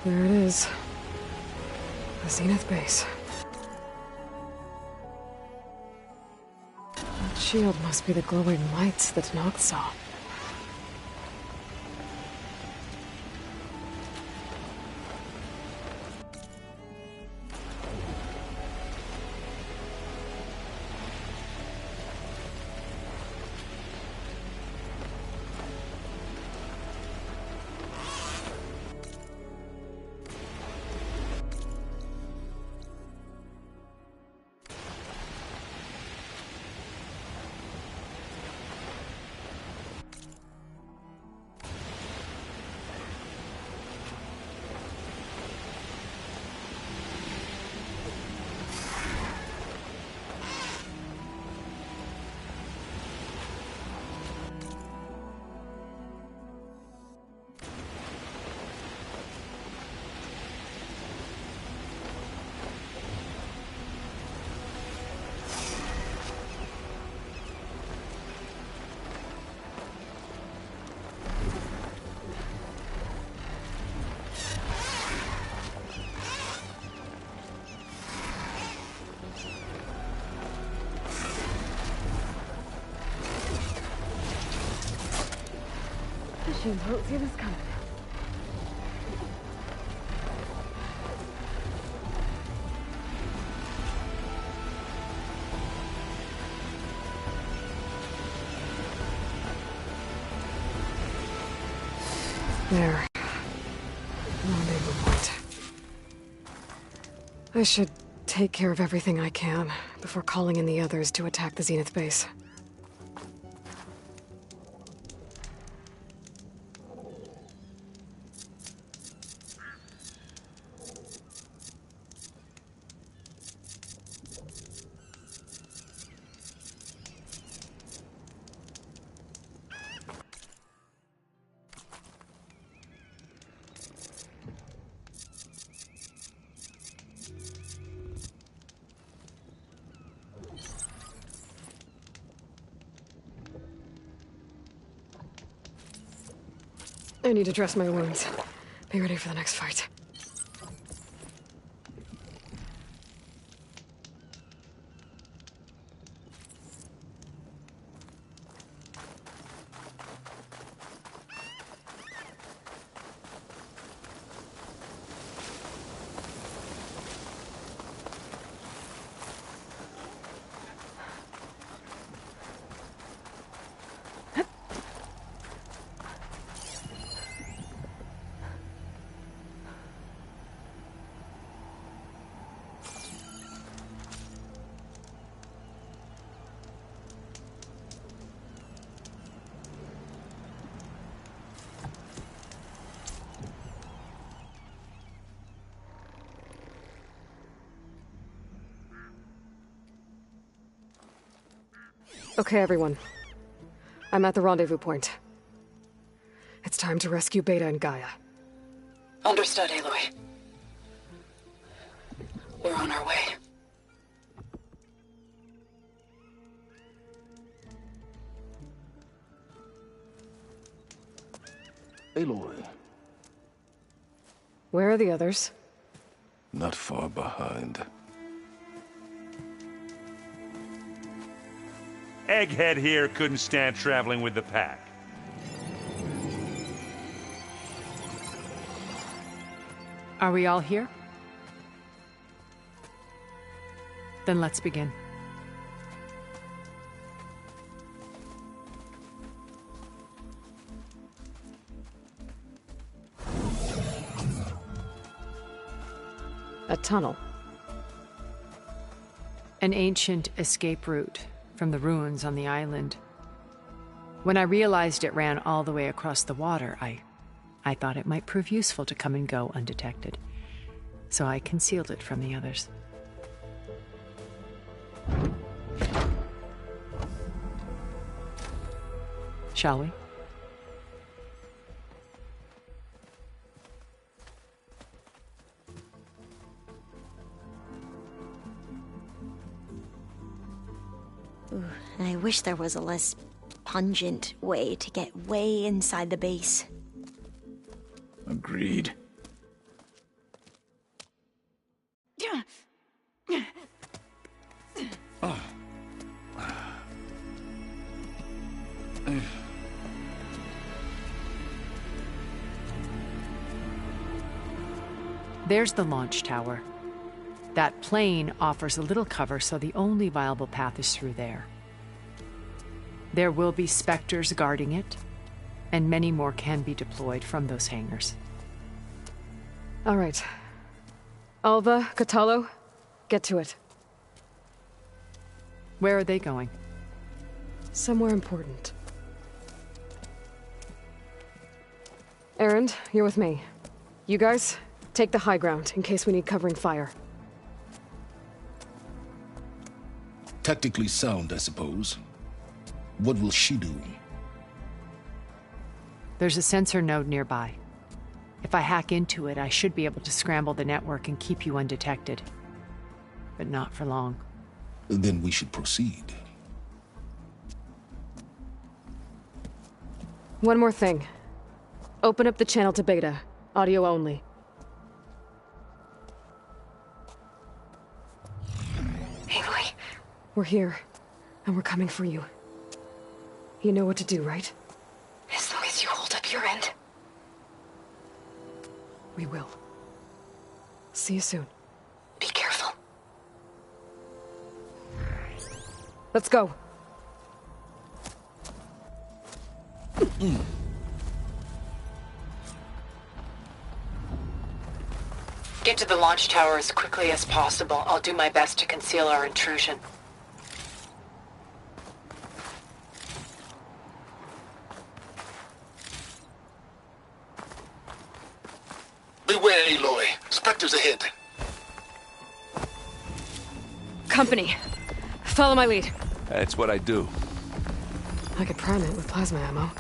There it is. The Zenith base. That shield must be the glowing lights that Noct saw. machines won't see this coming. There. Rendezvous point. I should take care of everything I can before calling in the others to attack the Zenith base. I need to dress my wounds. Be ready for the next fight. Okay, everyone. I'm at the rendezvous point. It's time to rescue Beta and Gaia. Understood, Aloy. We're on our way. Aloy. Where are the others? Not far behind. Egghead here couldn't stand traveling with the pack. Are we all here? Then let's begin. A tunnel. An ancient escape route from the ruins on the island. When I realized it ran all the way across the water, I thought it might prove useful to come and go undetected. So I concealed it from the others. Shall we? Ooh, I wish there was a less pungent way to get way inside the base. Agreed. Oh. There's the launch tower. That plane offers a little cover, so the only viable path is through there. There will be Spectres guarding it, and many more can be deployed from those hangars. All right. Alva, Kotallo, get to it. Where are they going? Somewhere important. Erend, you're with me. You guys, take the high ground in case we need covering fire. Tactically sound, I suppose. What will she do? There's a sensor node nearby. If I hack into it, I should be able to scramble the network and keep you undetected. But not for long. Then we should proceed. One more thing. Open up the channel to Beta. Audio only. Aloy? We're here, and we're coming for you. You know what to do, right? As long as you hold up your end. We will. See you soon. Be careful. Let's go. Get to the launch tower as quickly as possible. I'll do my best to conceal our intrusion. Beware, Aloy. Spectres ahead. Company. Follow my lead. That's what I do. I could prime it with plasma ammo.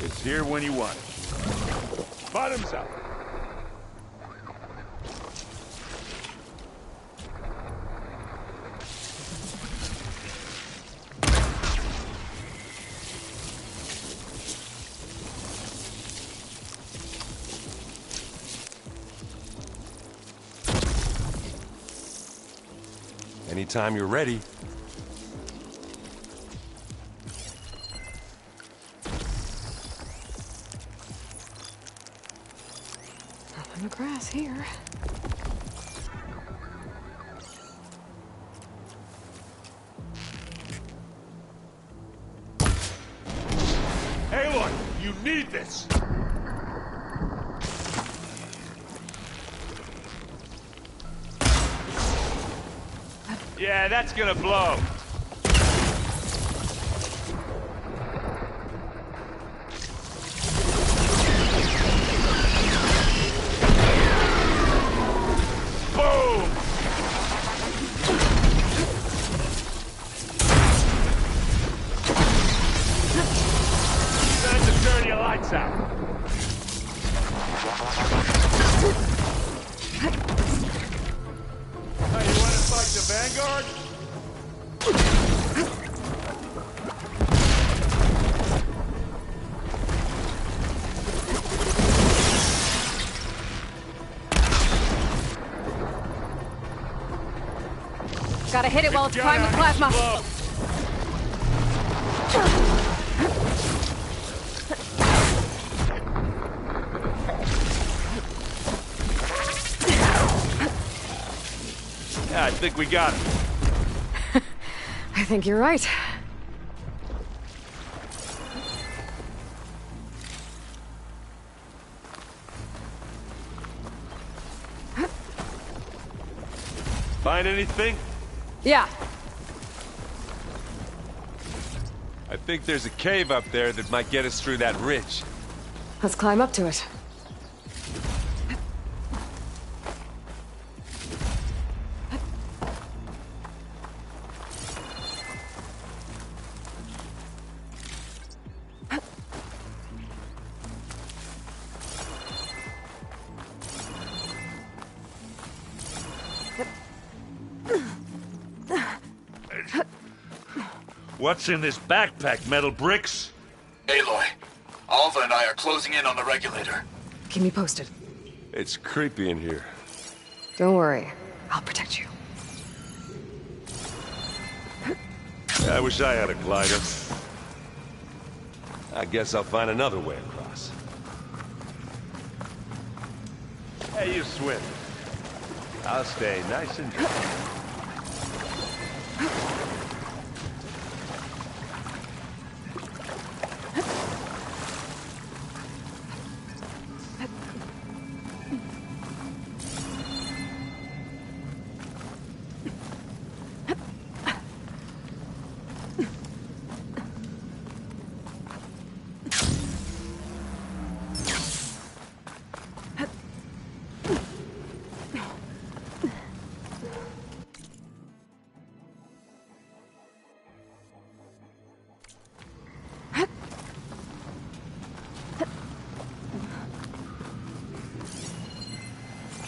It's here when you want it. Bottoms up. Anytime you're ready. Nothing but grass here. Aloy, you need this! Yeah, that's gonna blow. Boom! Time to turn your lights out. Hey, you wanna fight the Vanguard? Gotta hit it while it's primed with plasma. Yeah, I think we got it. I think you're right. Find anything? Yeah. I think there's a cave up there that might get us through that ridge. Let's climb up to it. What's in this backpack, metal bricks? Aloy, Alva and I are closing in on the regulator. Keep me posted. It's creepy in here. Don't worry. I'll protect you. I wish I had a glider. I guess I'll find another way across. Hey, you swim. I'll stay nice and dry.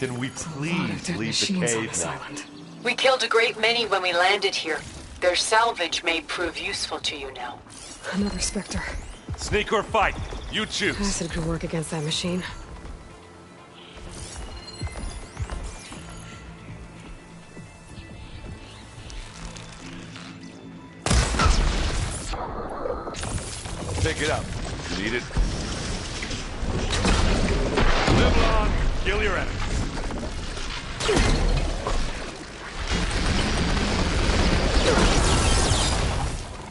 Can we please leave the cave now? We killed a great many when we landed here. Their salvage may prove useful to you now. Another Spectre. Sneak or fight? You choose. Acid could work against that machine. Pick it up. Need it? Live long, kill your enemies.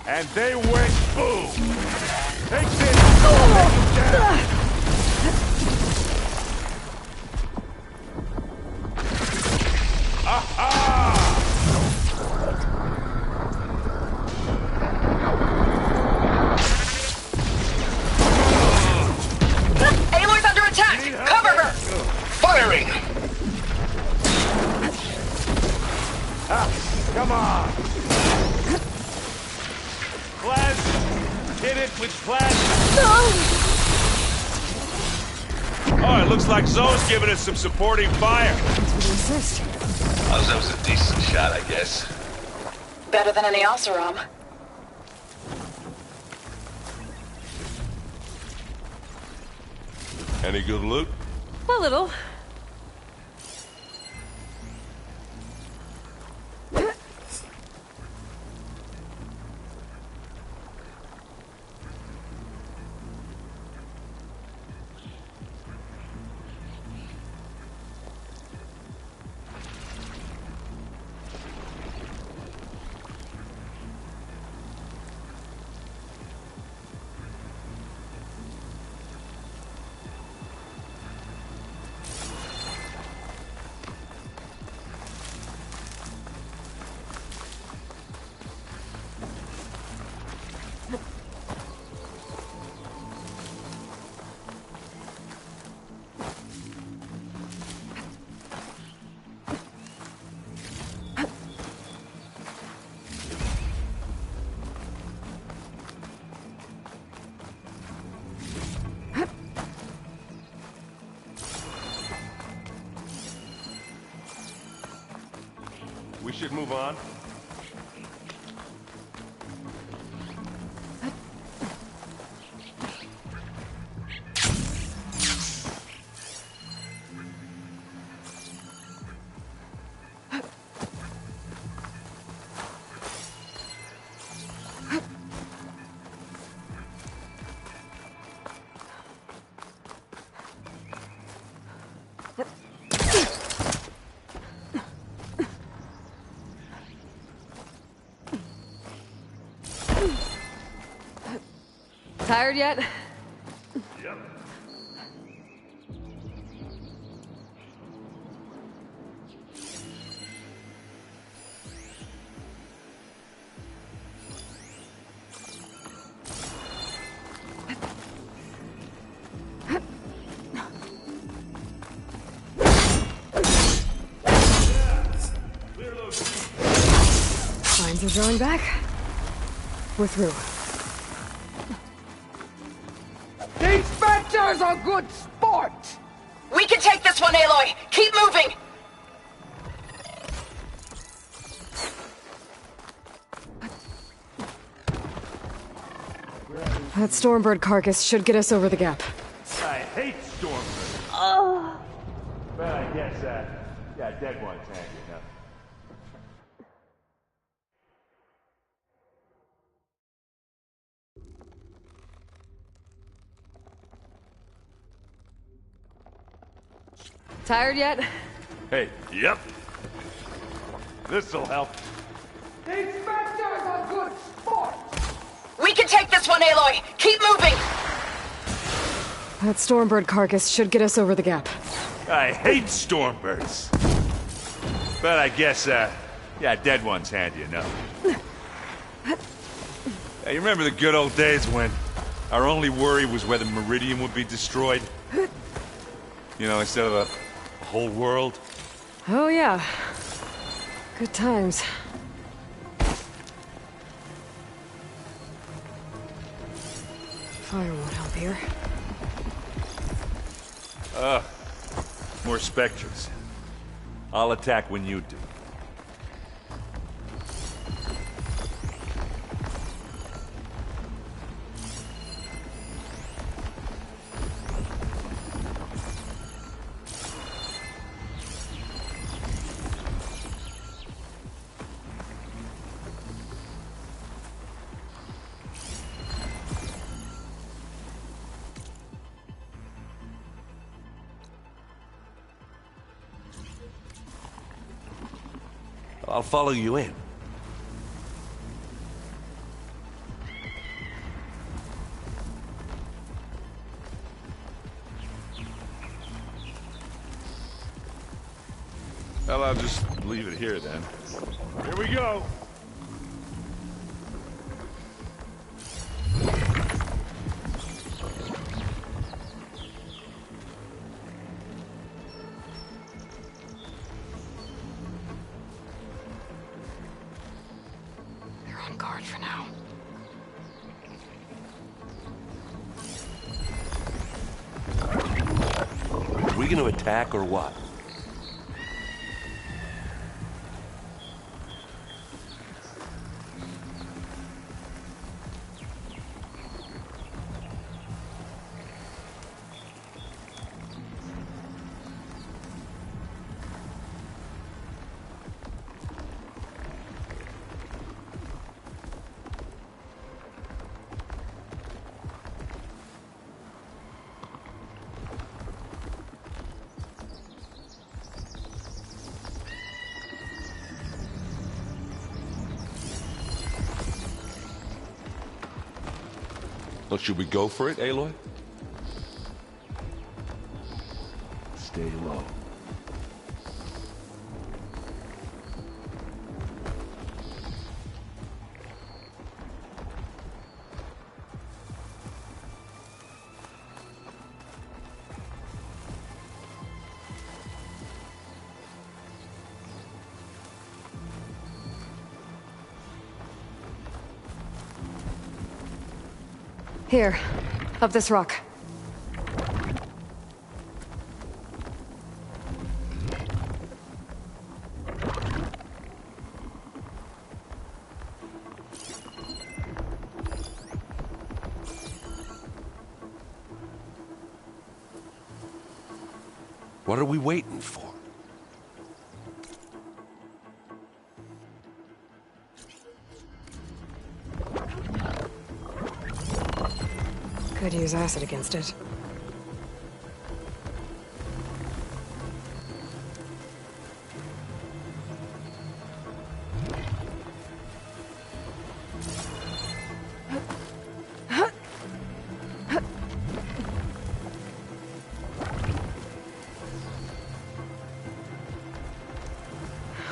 And they went boom! Take this! Take them down! Aha! Aloy's under attack! Cover her! Firing! Come on! Plasma! Hit it with plasma! Oh, it looks like Zoe's giving us some supporting fire. Oh, that was a decent shot, I guess. Better than any Oseram. Any good loot? A little. We should move on. Tired yet? Yep. Signs are drawing back. We're through. These Spectres are good sport! We can take this one, Aloy! Keep moving! That Stormbird carcass should get us over the gap. I hate Stormbird. Oh. But I guess, yeah, dead one's handy enough. Tired yet? Hey, yep. This'll help. These Spectres are good sport! We can take this one, Aloy! Keep moving! That Stormbird carcass should get us over the gap. I hate Stormbirds. But I guess, yeah, dead one's handy enough. Hey, you remember the good old days when our only worry was whether Meridian would be destroyed? You know, instead of a whole world? Oh yeah. Good times. Fire won't help here. More Spectres. I'll attack when you do. I'll follow you in. Well, I'll just leave it here then. Here we go. Guard for now. Are we gonna attack or what? Well, should we go for it, Aloy? Stay low. Here, up this rock. What are we waiting for? Could use acid against it.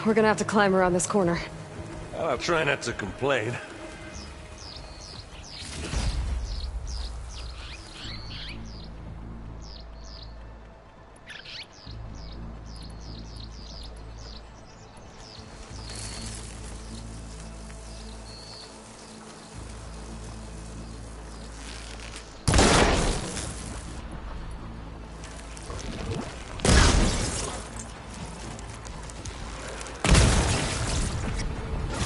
We're gonna have to climb around this corner. I'll try not to complain.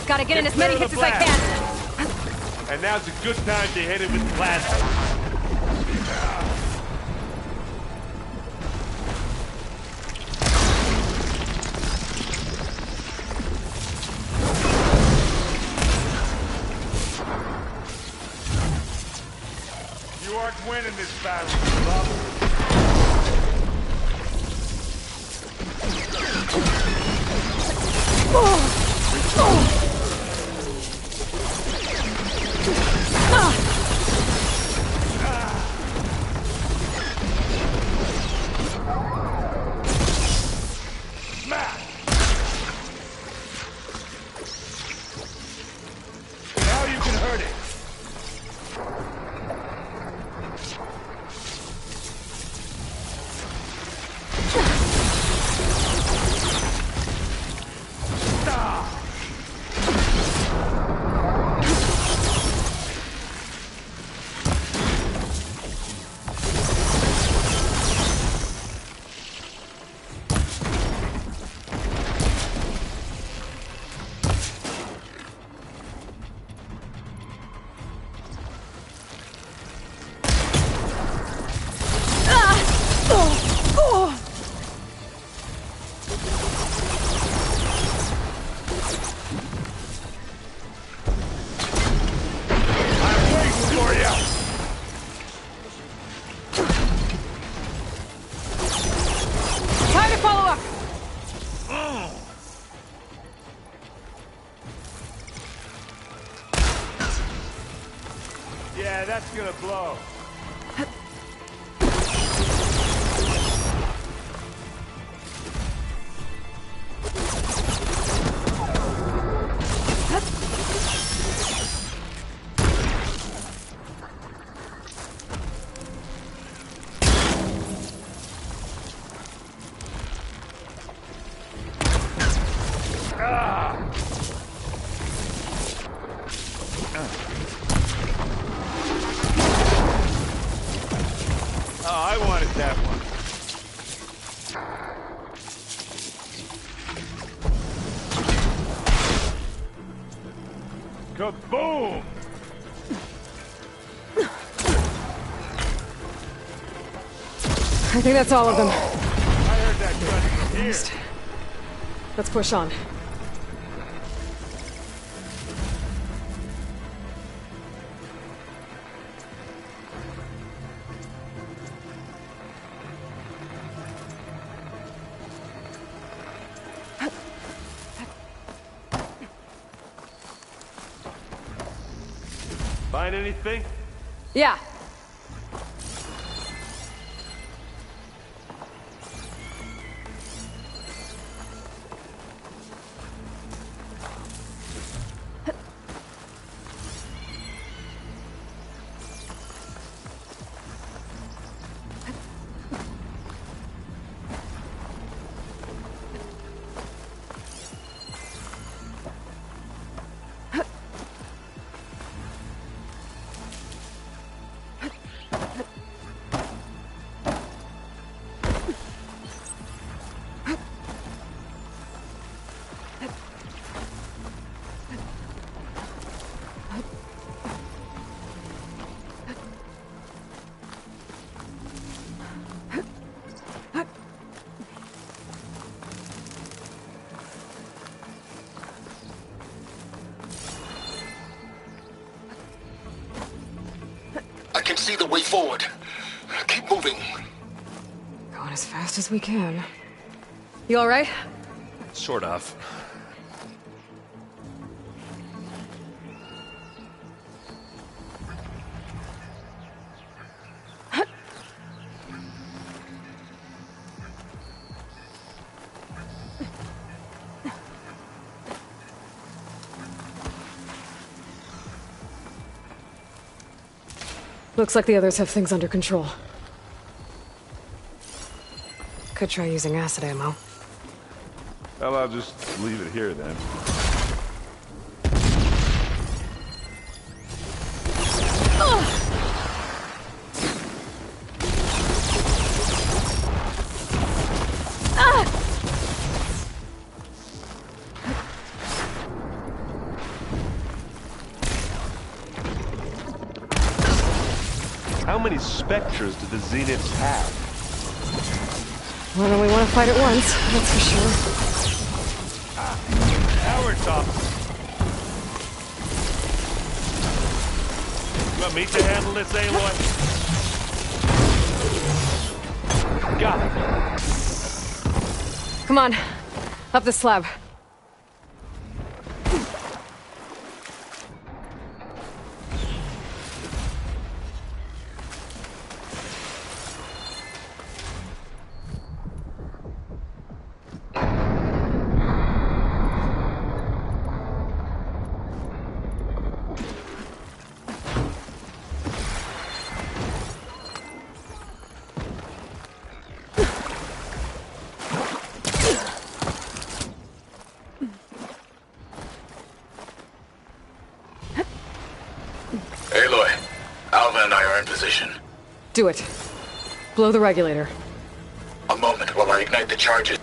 Gotta get in as many hits as I can. And now's a good time to hit it with plasma. You aren't winning this battle, love. Now you can hurt it. Stop! Yeah, that's gonna blow. Oh, I wanted that one. Kaboom! I think that's all of them. I heard that gun from here. Let's push on. Find anything? Yeah. I can see the way forward. Keep moving. Going as fast as we can. You all right? Sort of. Looks like the others have things under control. Could try using acid ammo. Well, I'll just leave it here then. How many Spectres do the Zeniths have? More than we want to fight at once, that's for sure. Now we're talking. You want me to handle this, Aloy? Got it. Come on, up the slab. Aloy, Alva and I are in position. Do it. Blow the regulator. A moment while I ignite the charges.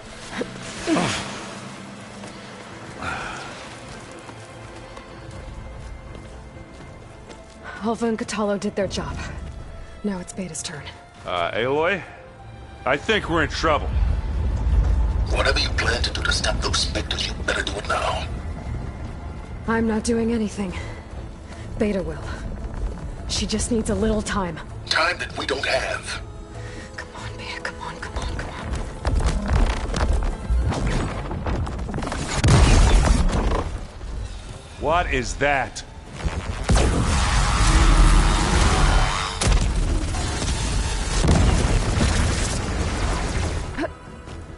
Alva and Kotallo did their job. Now it's Beta's turn. Aloy? I think we're in trouble. Whatever you plan to do to stop those Spectres, you better do it now. I'm not doing anything. Beta will. She just needs a little time. Time that we don't have. Come on, Beta, come on, come on, come on. What is that?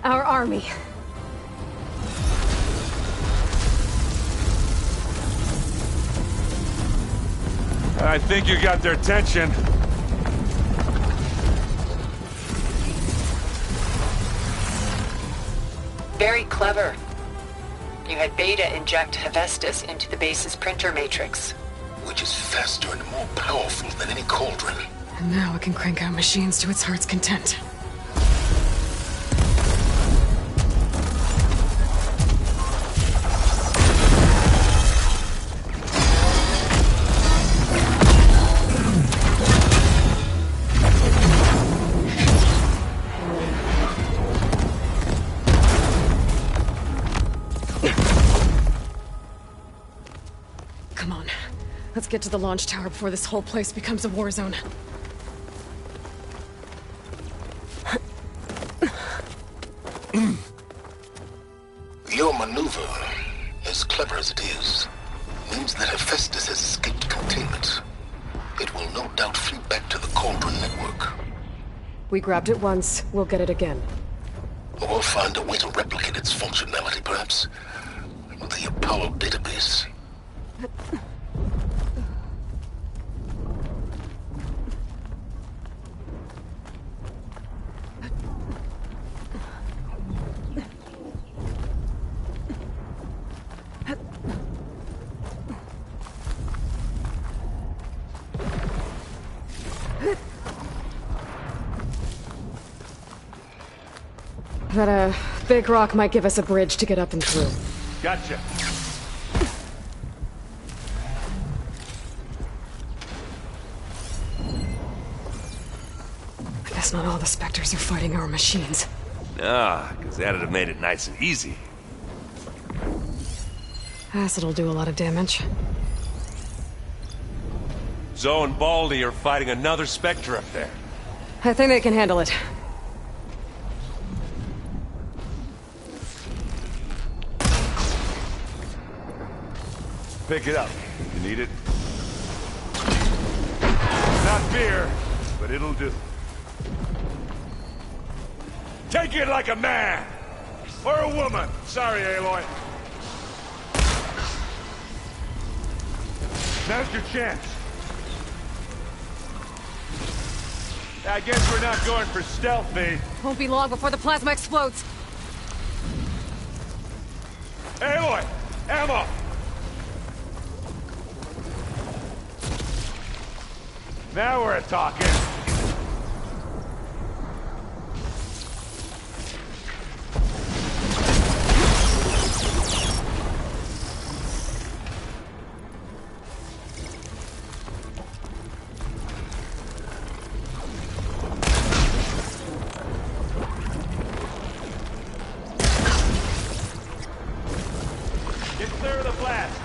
Our army. I think you got their attention. Very clever. You had Beta inject Hephaestus into the base's printer matrix. Which is faster and more powerful than any cauldron. And now it can crank out machines to its heart's content. Come on. Let's get to the launch tower before this whole place becomes a war zone. Your maneuver, as clever as it is, means that Hephaestus has escaped containment. It will no doubt flee back to the Cauldron network. We grabbed it once, we'll get it again. Or find a way to replicate its functionality, perhaps. The Apollo database. That, big rock might give us a bridge to get up and through. Gotcha. I guess not all the Spectres are fighting our machines. Ah, because that'd have made it nice and easy. Acid'll do a lot of damage. Zoe and Baldy are fighting another Spectre up there. I think they can handle it. Pick it up. You need it? Not beer, but it'll do. Take it like a man! Or a woman! Sorry, Aloy. Now's your chance. I guess we're not going for stealth, V. Won't be long before the plasma explodes. Aloy! Ammo! Now we're talking. Get clear of the blast.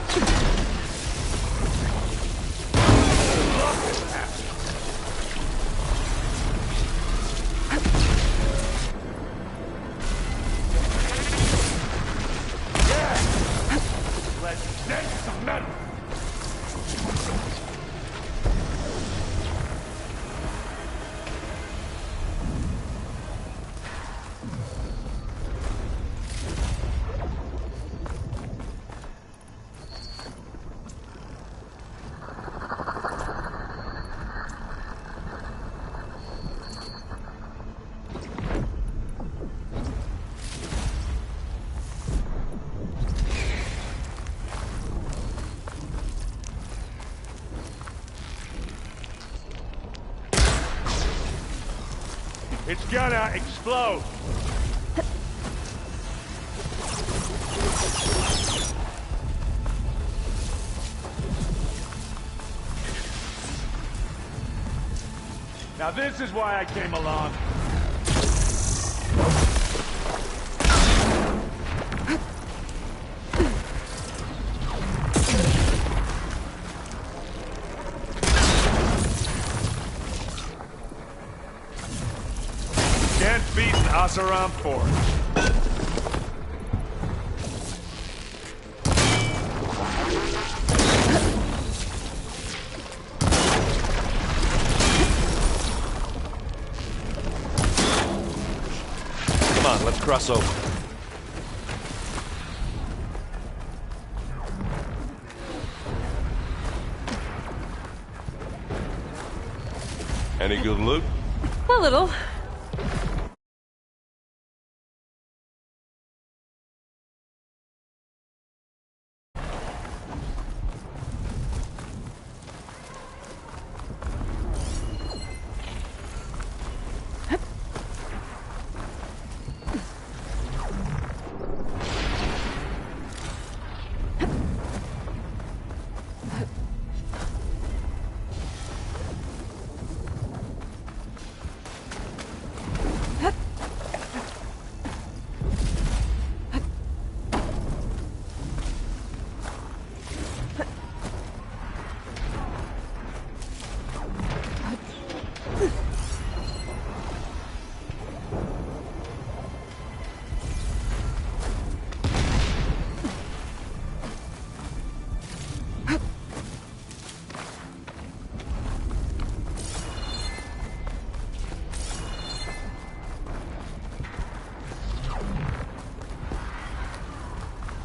It's gonna explode. Now this is why I came along. Can't beat an Oseram Forge. Come on, let's cross. us over. Any good loot? A little.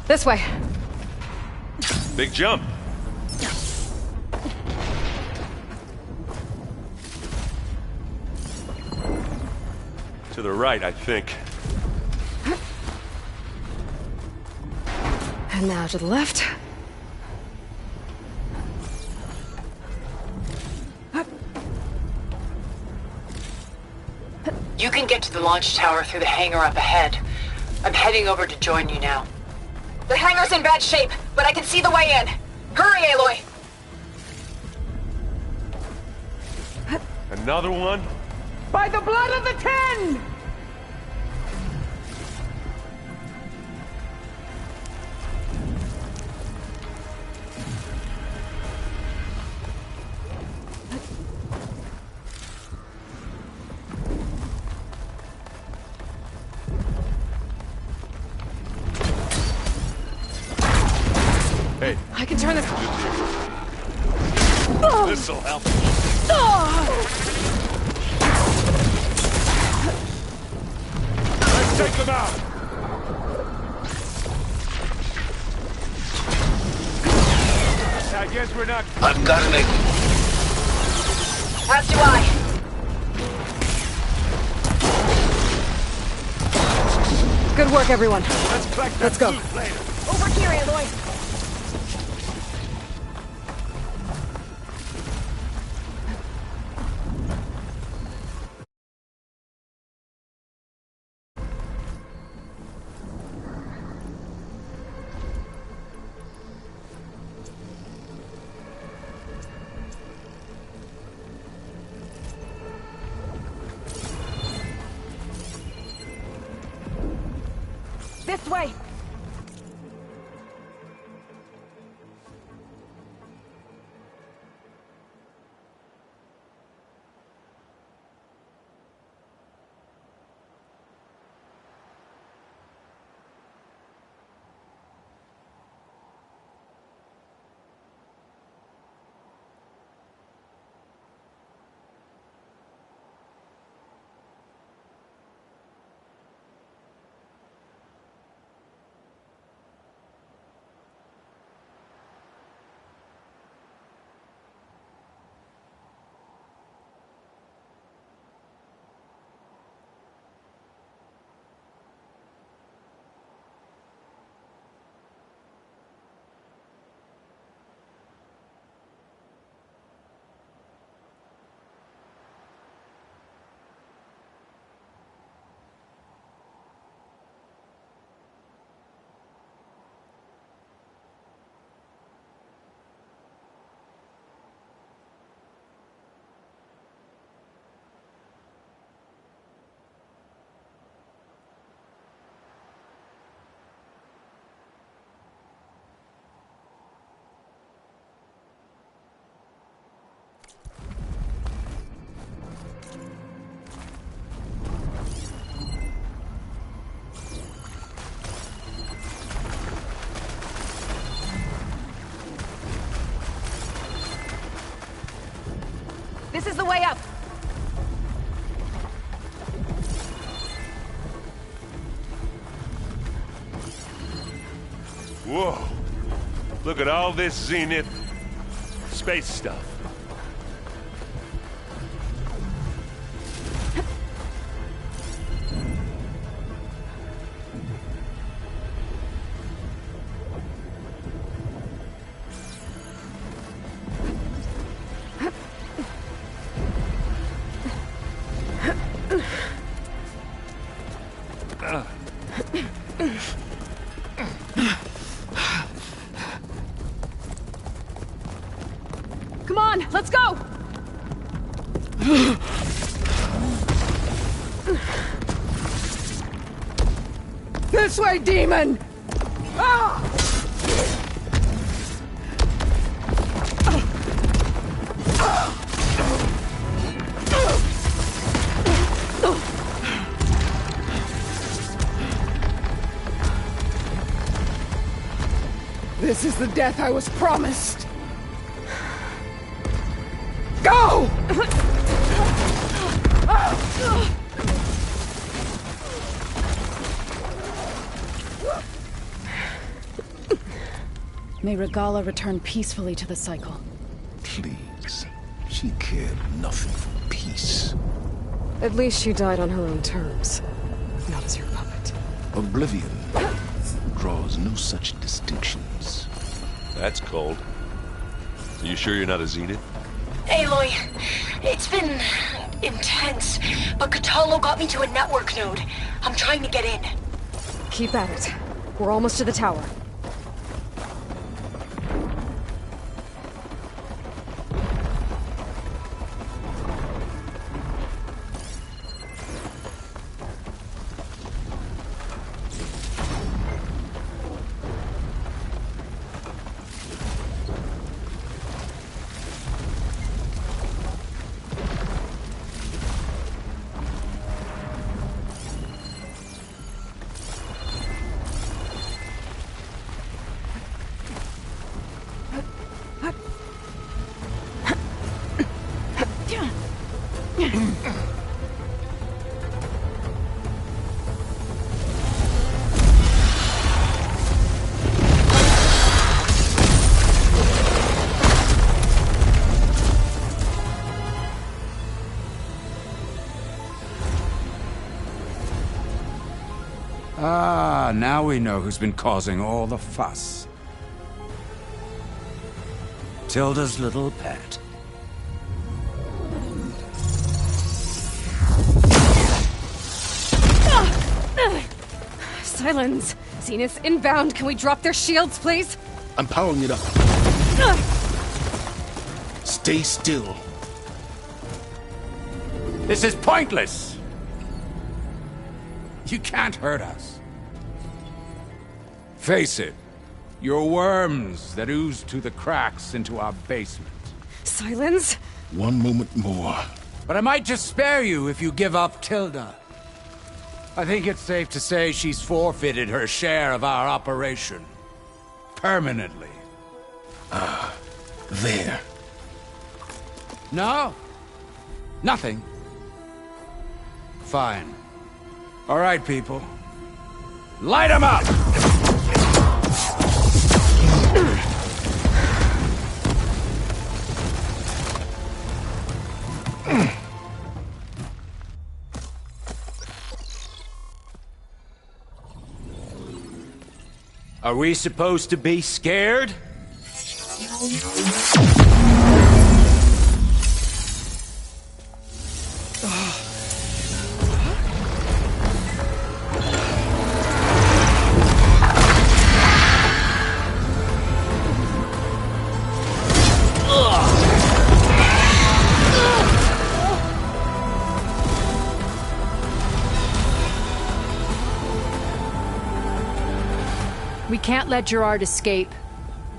This way. Big jump. To the right, I think. And now to the left. You can get to the launch tower through the hangar up ahead. I'm heading over to join you now. The hangar's in bad shape, but I can see the way in. Hurry, Aloy! Another one? By the blood of the Ten! Hey. I can turn this. This'll help. Let's take them out. I guess we're not. I've got an angle. As do I. Good work, everyone. Let's go. Over here, Aloy. This way! This is the way up. Whoa. Look at all this Zenith space stuff. Come on, let's go! This way, demon! Ah! This is the death I was promised. Go! May Regala return peacefully to the cycle. Please. She cared nothing for peace. At least she died on her own terms, not as your puppet. Oblivion draws no such distinctions. That's cold. Are you sure you're not a Zenith? Aloy, it's been intense, but Kotallo got me to a network node. I'm trying to get in. Keep at it. We're almost to the tower. Ah, now we know who's been causing all the fuss. Tilda's little pet. Silence! Zenith inbound. Can we drop their shields, please? I'm powering it up. Stay still. This is pointless! You can't hurt us. Face it, you're worms that ooze through the cracks into our basement. Silence? One moment more. But I might just spare you if you give up Tilda. I think it's safe to say she's forfeited her share of our operation. Permanently. Ah, there. No? Nothing? Fine. All right, people. Light 'em up! Are we supposed to be scared? We can't let Gerard escape.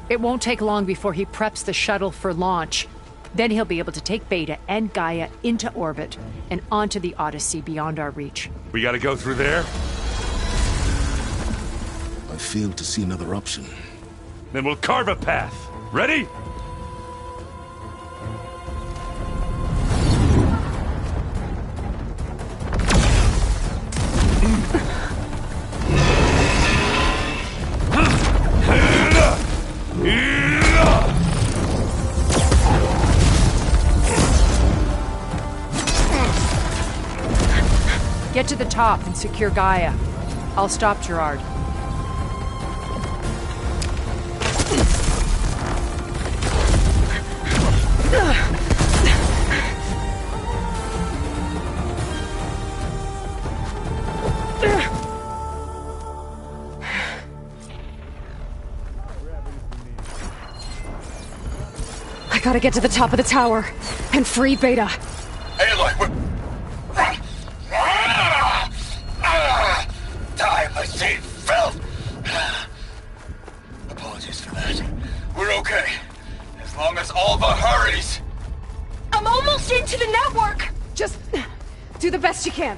It won't take long before he preps the shuttle for launch. Then he'll be able to take Beta and Gaia into orbit and onto the Odyssey beyond our reach. We gotta go through there? I fail to see another option. Then we'll carve a path. Ready? Get to the top and secure Gaia. I'll stop Gerard. I gotta get to the top of the tower and free Beta. Aloy, we're... Time, I say, filth! Apologies for that. We're okay. As long as Alva hurries. I'm almost into the network! Just do the best you can.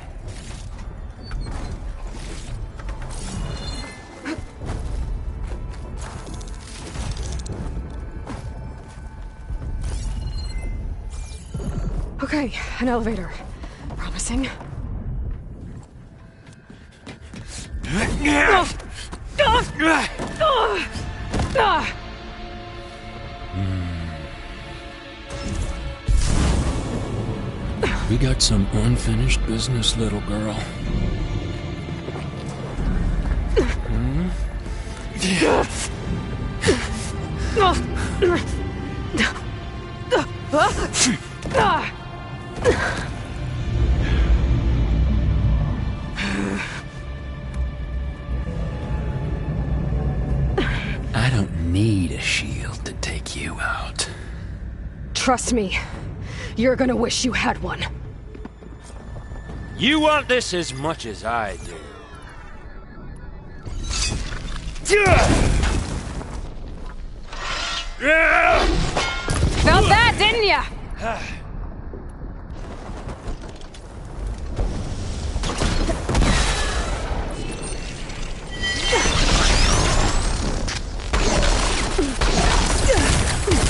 Okay, an elevator. Promising. We got some unfinished business, little girl. I don't need a shield to take you out. Trust me, you're gonna wish you had one. You want this as much as I do. Felt that, didn't ya?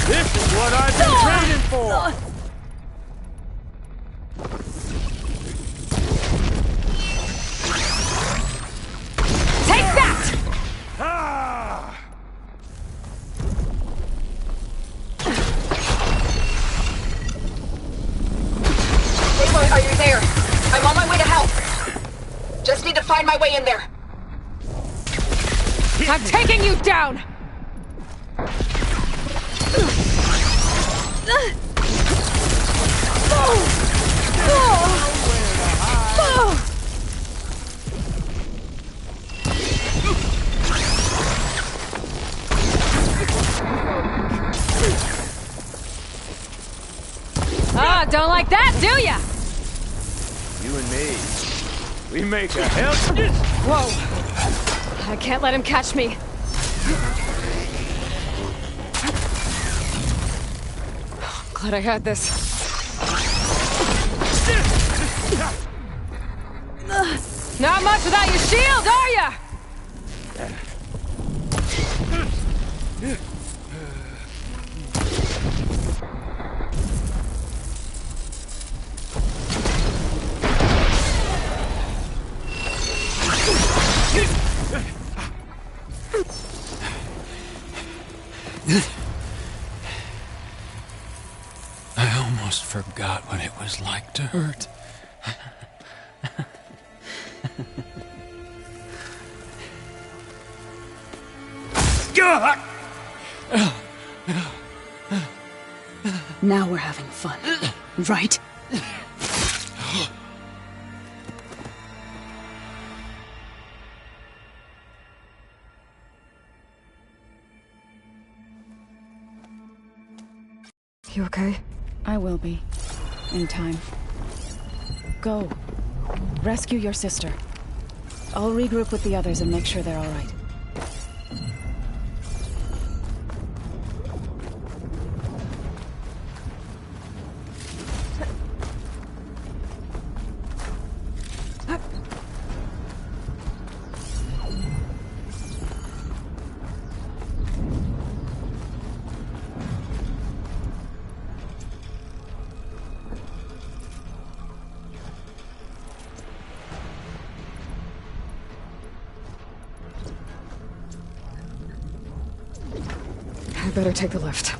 This is what I've been training for! Take that! Aloy, are you there? I'm on my way to help. Just need to find my way in there. I'm taking you down! Ah, don't like that, do ya? You and me, we make a hell... Whoa. I can't let him catch me. Glad I had this. Not much without your shield, are ya? I almost forgot what it was like to hurt. Now we're having fun, right? You okay? I will be. In time. Go. Rescue your sister. I'll regroup with the others and make sure they're all right. I better take the lift.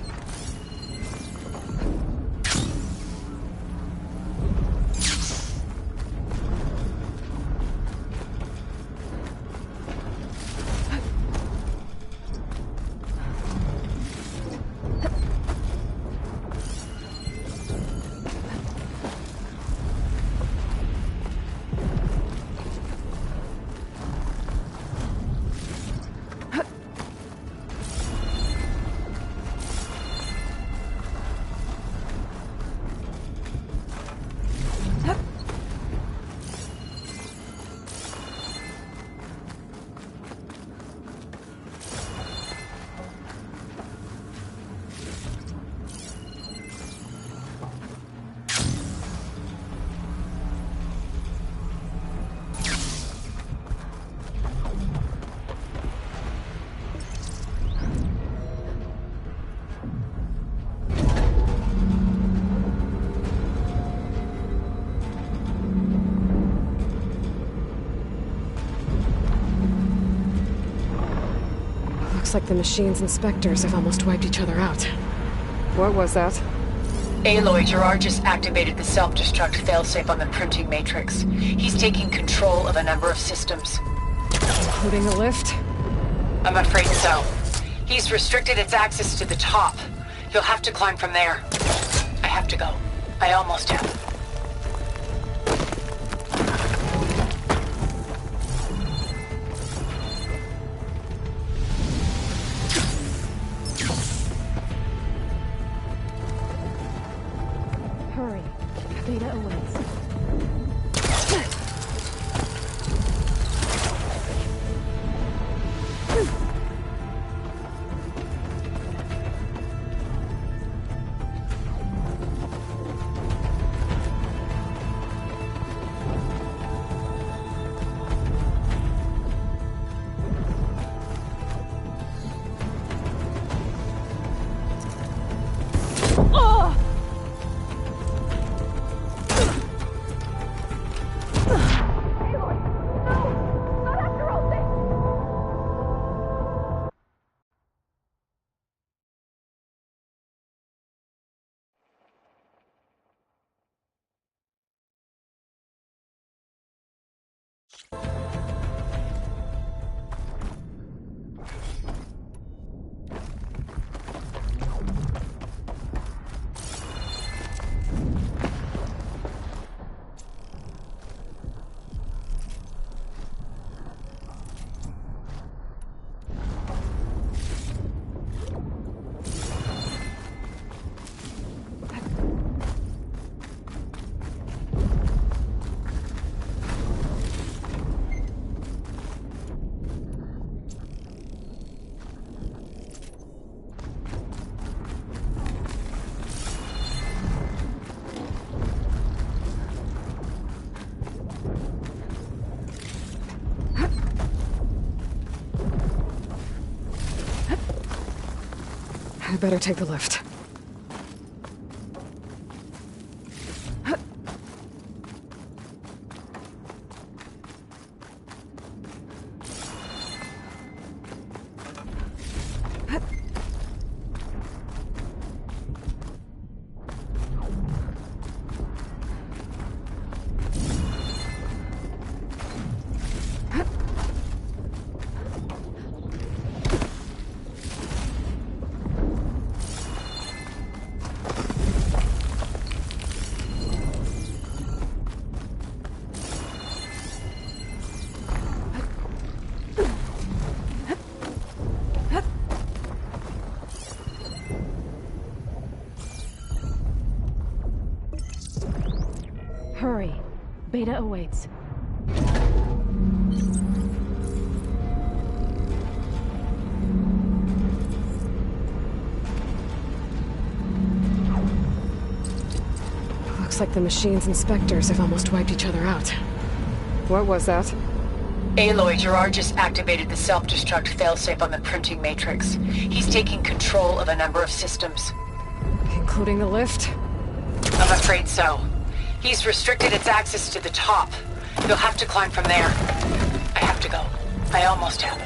Looks like the machine's inspectors have almost wiped each other out. What was that? Aloy, Gerard just activated the self-destruct failsafe on the printing matrix. He's taking control of a number of systems. Including the lift? I'm afraid so. He's restricted its access to the top. You'll have to climb from there. I have to go. I almost have. Hurry. Beta awaits. I better take the lift. Hurry. Beta awaits. Looks like the machine's inspectors have almost wiped each other out. What was that? Aloy, Gerard just activated the self-destruct failsafe on the printing matrix. He's taking control of a number of systems. Including the lift? I'm afraid so. He's restricted its access to the top. You'll have to climb from there. I have to go. I almost have.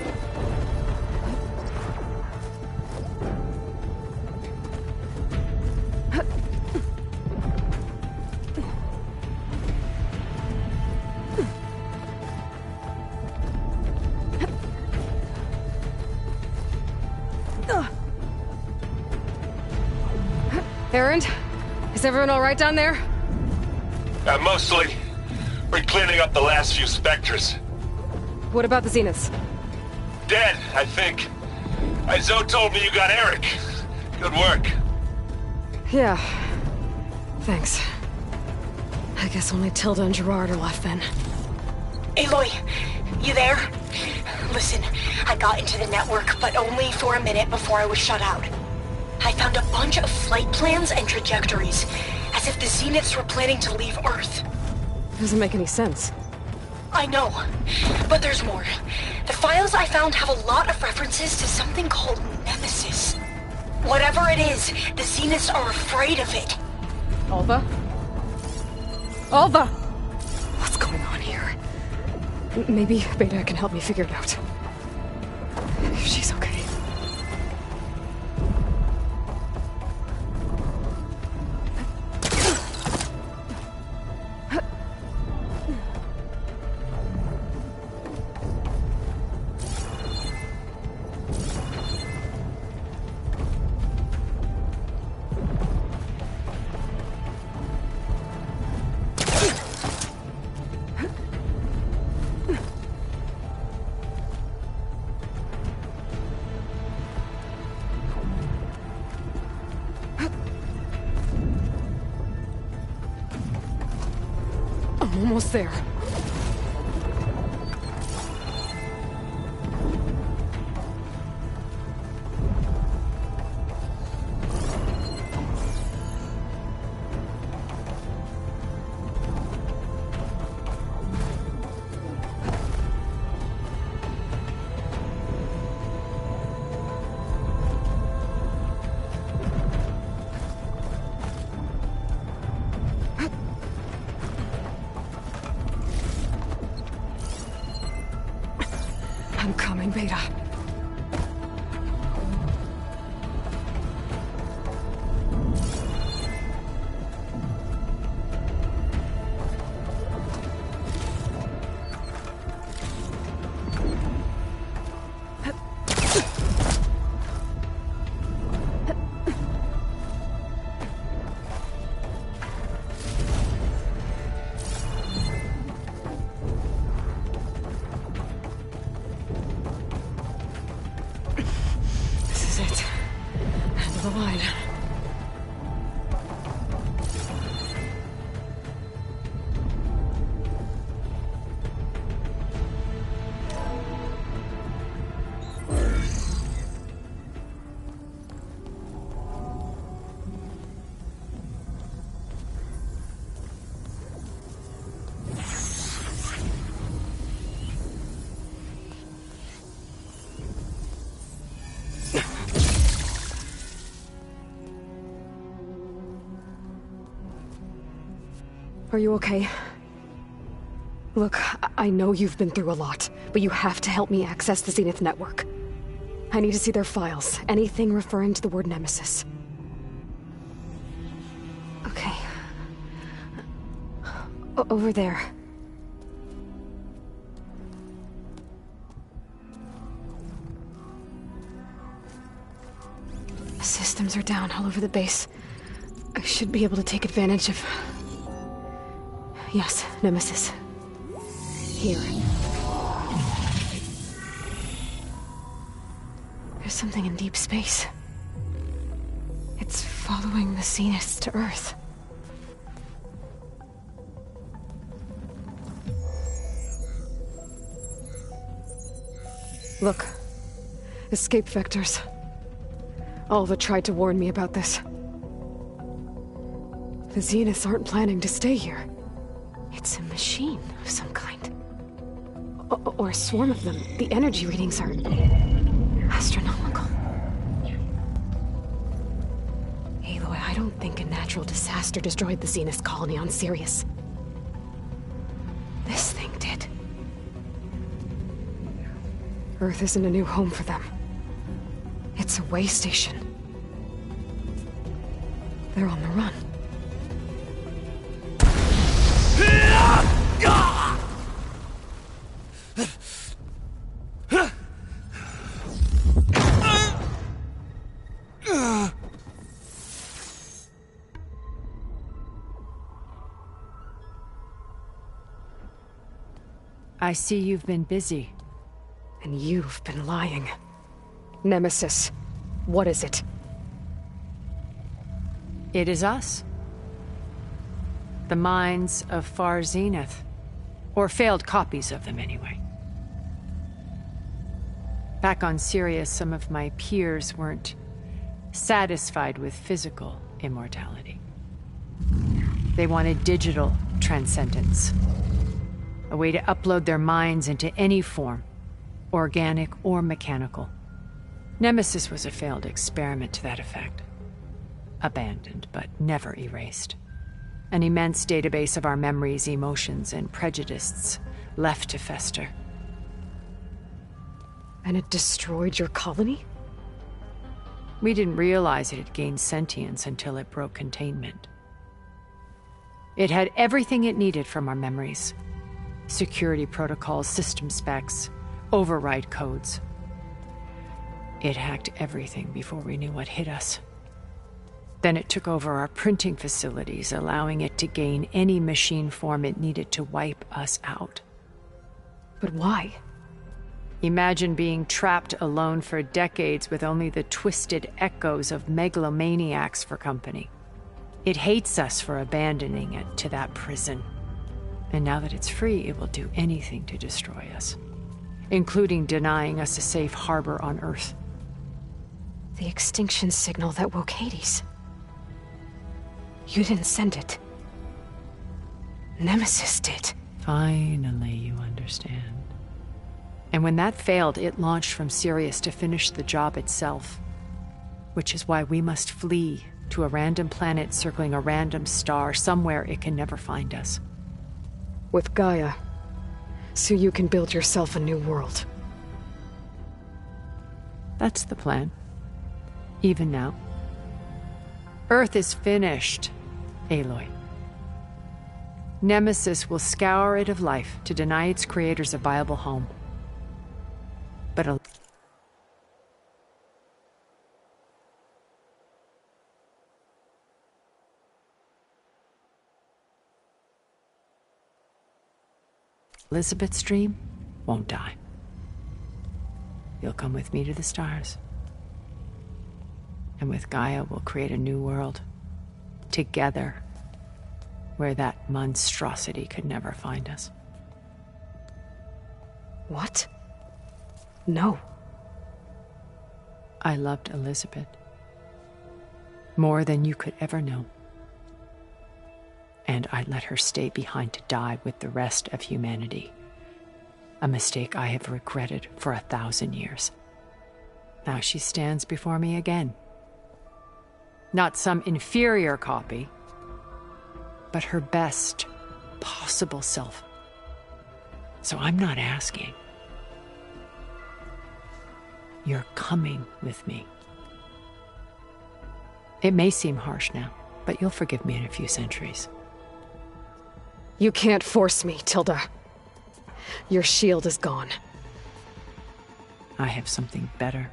Erend? Is everyone all right down there? Mostly. We're cleaning up the last few Spectres. What about the Zeniths? Dead, I think. Zoe told me you got Eric. Good work. Yeah. Thanks. I guess only Tilda and Gerard are left then. Aloy, you there? Listen, I got into the network, but only for a minute before I was shut out. I found a bunch of flight plans and trajectories, as if the Zeniths were planning to leave Earth. Doesn't make any sense. I know, but there's more. The files I found have a lot of references to something called Nemesis. Whatever it is, the Zeniths are afraid of it. Alva? Alva! What's going on here? Maybe Beta can help me figure it out. If she's okay. I'm almost there. I'm coming, Beta. Are you okay? Look, I know you've been through a lot, but you have to help me access the Zenith network. I need to see their files, anything referring to the word Nemesis. Okay. Over there. Systems are down all over the base. I should be able to take advantage of... Yes, Nemesis. Here. There's something in deep space. It's following the Zeniths to Earth. Look. Escape vectors. Alva tried to warn me about this. The Zeniths aren't planning to stay here. It's a machine of some kind. Or a swarm of them. The energy readings are... astronomical. Aloy, I don't think a natural disaster destroyed the Zenith colony on Sirius. This thing did. Earth isn't a new home for them. It's a way station. They're on the run. I see you've been busy. And you've been lying. Nemesis, what is it? It is us. The minds of Far Zenith. Or failed copies of them, anyway. Back on Sirius, some of my peers weren't satisfied with physical immortality. They wanted digital transcendence. A way to upload their minds into any form, organic or mechanical. Nemesis was a failed experiment to that effect. Abandoned, but never erased. An immense database of our memories, emotions, and prejudices left to fester. And it destroyed your colony? We didn't realize it had gained sentience until it broke containment. It had everything it needed from our memories. Security protocols, system specs, override codes. It hacked everything before we knew what hit us. Then it took over our printing facilities, allowing it to gain any machine form it needed to wipe us out. But why? Imagine being trapped alone for decades with only the twisted echoes of megalomaniacs for company. It hates us for abandoning it to that prison. And now that it's free, it will do anything to destroy us, including denying us a safe harbor on Earth. The extinction signal that woke Hades. You didn't send it. Nemesis did. Finally, you understand. And when that failed, it launched from Sirius to finish the job itself. Which is why we must flee to a random planet circling a random star, somewhere it can never find us. With Gaia. So you can build yourself a new world. That's the plan. Even now. Earth is finished, Aloy. Nemesis will scour it of life to deny its creators a viable home. But Elizabeth's dream won't die. You'll come with me to the stars. And with Gaia, we'll create a new world. Together. Where that monstrosity could never find us. What? No. I loved Elizabeth. More than you could ever know. And I let her stay behind to die with the rest of humanity. A mistake I have regretted for 1,000 years. Now she stands before me again. Not some inferior copy, but her best possible self. So I'm not asking. You're coming with me. It may seem harsh now, but you'll forgive me in a few centuries. You can't force me, Tilda. Your shield is gone. I have something better.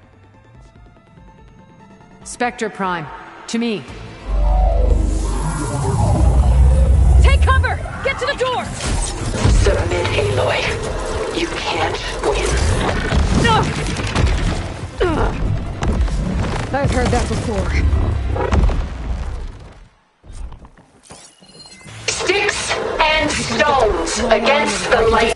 Spectre Prime, to me. Take cover! Get to the door! Submit, Aloy. You can't win. No! I've heard that before. Sticks and stones against the light.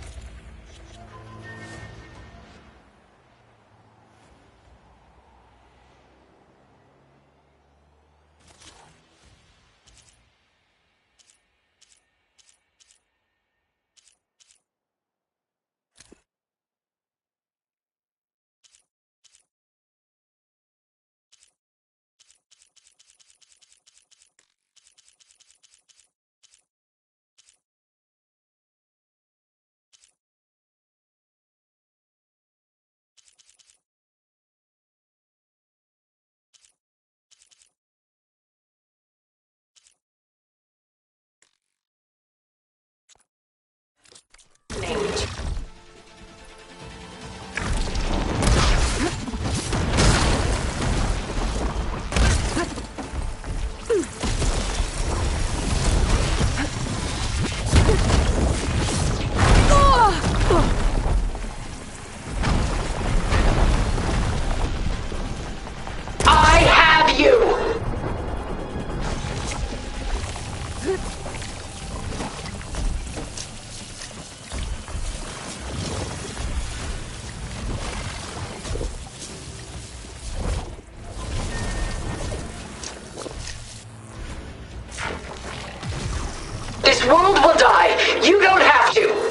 This world will die. You don't have to.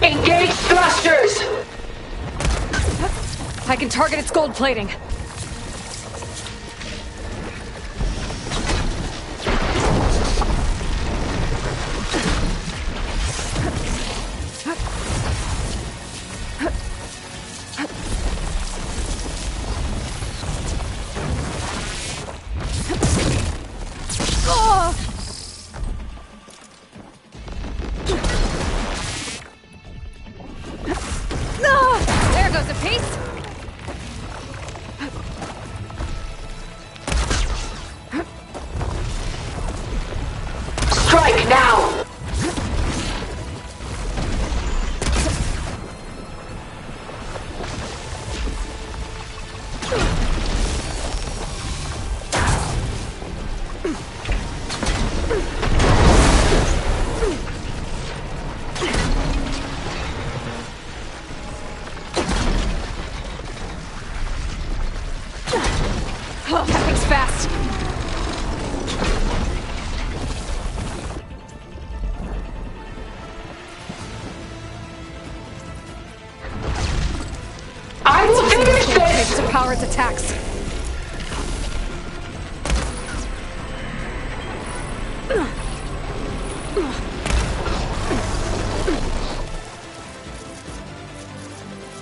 Engage thrusters! I can target its gold plating. There goes a piece! overpower its attacks.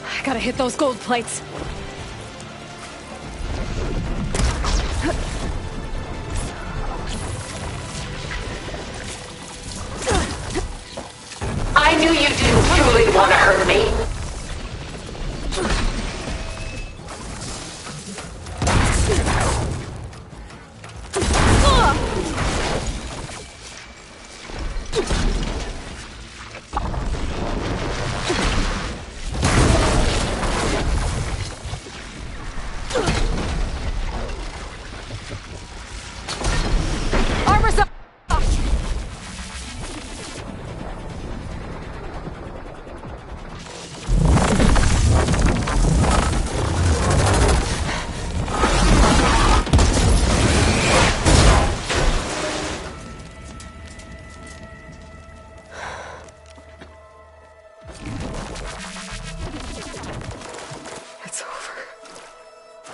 I gotta hit those gold plates. I knew you didn't truly want to hurt me. Armor's up! It's over.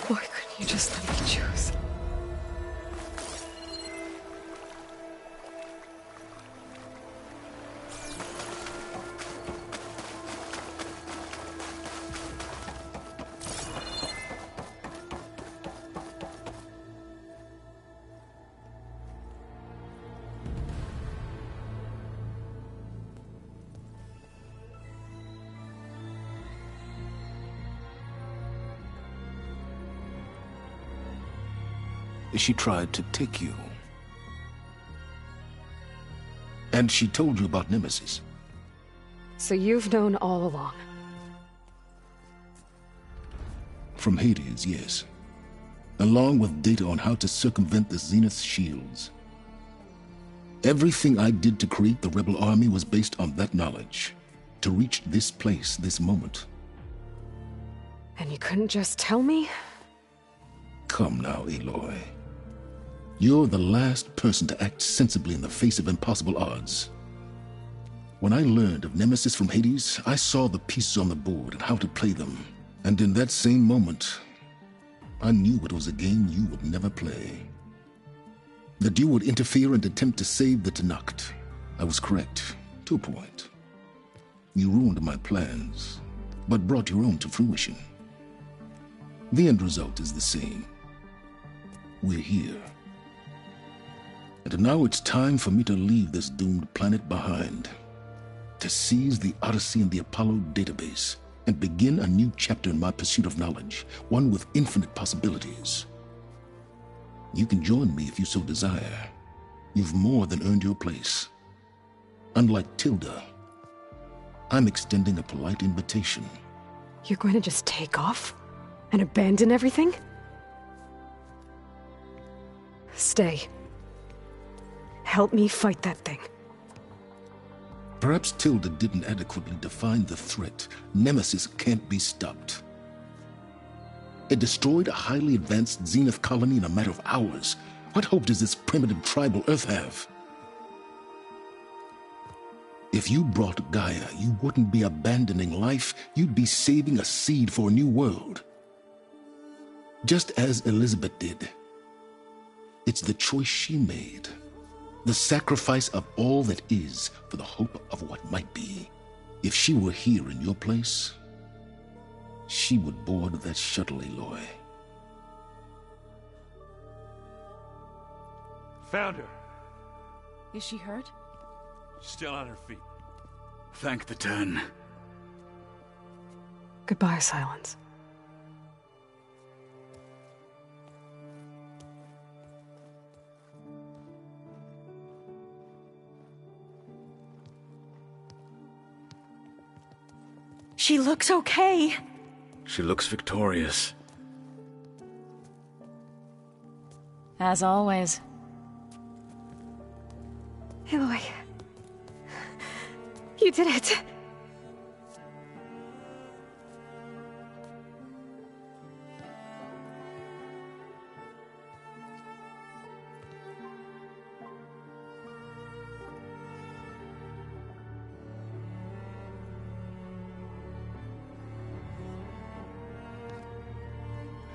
Why couldn't you just let me choose? She tried to take you. And she told you about Nemesis. So you've known all along. From Hades, yes. Along with data on how to circumvent the Zenith shields. Everything I did to create the rebel army was based on that knowledge. To reach this place, this moment. And you couldn't just tell me? Come now, Aloy. You're the last person to act sensibly in the face of impossible odds. When I learned of Nemesis from Hades, I saw the pieces on the board and how to play them. And in that same moment, I knew it was a game you would never play. That you would interfere and attempt to save the Tenakth. I was correct, to a point. You ruined my plans, but brought your own to fruition. The end result is the same. We're here. And now it's time for me to leave this doomed planet behind. To seize the Odyssey and the Apollo database, and begin a new chapter in my pursuit of knowledge, one with infinite possibilities. You can join me if you so desire. You've more than earned your place. Unlike Tilda, I'm extending a polite invitation. You're going to just take off? And abandon everything? Stay. Help me fight that thing. Perhaps Tilda didn't adequately define the threat. Nemesis can't be stopped. It destroyed a highly advanced Zenith colony in a matter of hours. What hope does this primitive tribal Earth have? If you brought Gaia, you wouldn't be abandoning life, you'd be saving a seed for a new world. Just as Elizabeth did. It's the choice she made. The sacrifice of all that is for the hope of what might be. If she were here in your place, she would board that shuttle, Aloy. Found her. Is she hurt? Still on her feet. Thank the Ten. Goodbye, Silence. She looks okay. She looks victorious. As always. Aloy. You did it.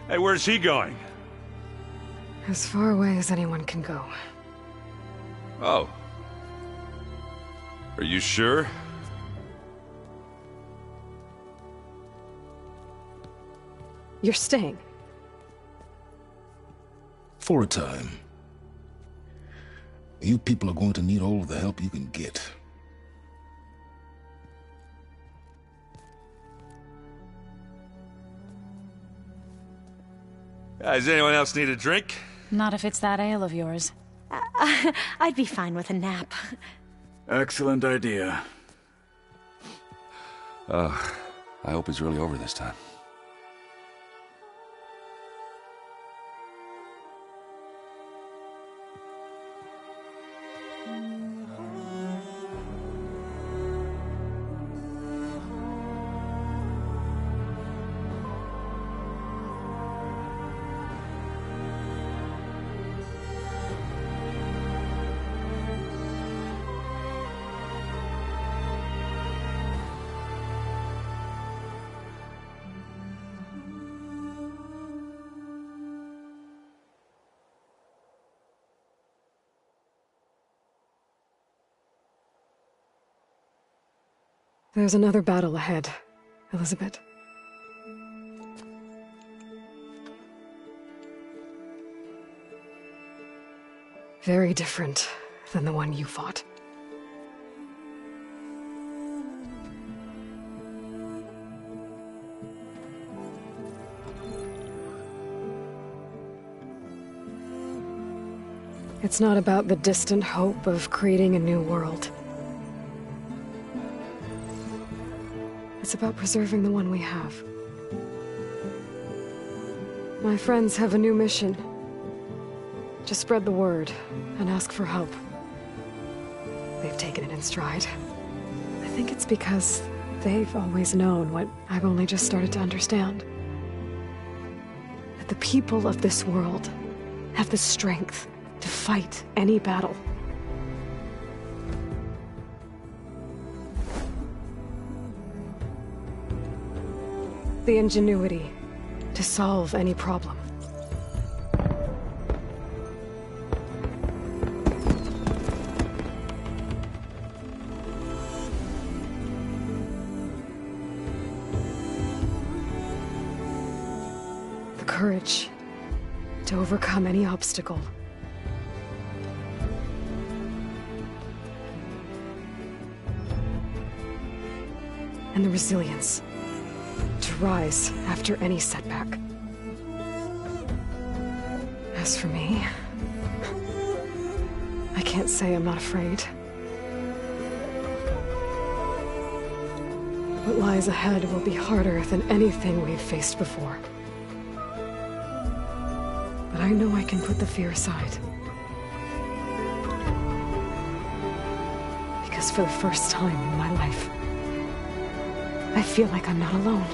Hey, where's he going? As far away as anyone can go. Oh. Are you sure? You're staying. For a time. You people are going to need all of the help you can get. Does anyone else need a drink? Not if it's that ale of yours. I'd be fine with a nap. Excellent idea. I hope it's really over this time. There's another battle ahead, Elizabeth. Very different than the one you fought. It's not about the distant hope of creating a new world. It's about preserving the one we have. My friends have a new mission. Just spread the word and ask for help. They've taken it in stride. I think it's because they've always known what I've only just started to understand. That the people of this world have the strength to fight any battle. The ingenuity to solve any problem. The courage to overcome any obstacle. And the resilience to rise after any setback. As for me, I can't say I'm not afraid. What lies ahead will be harder than anything we've faced before. But I know I can put the fear aside. Because for the first time in my life, I feel like I'm not alone.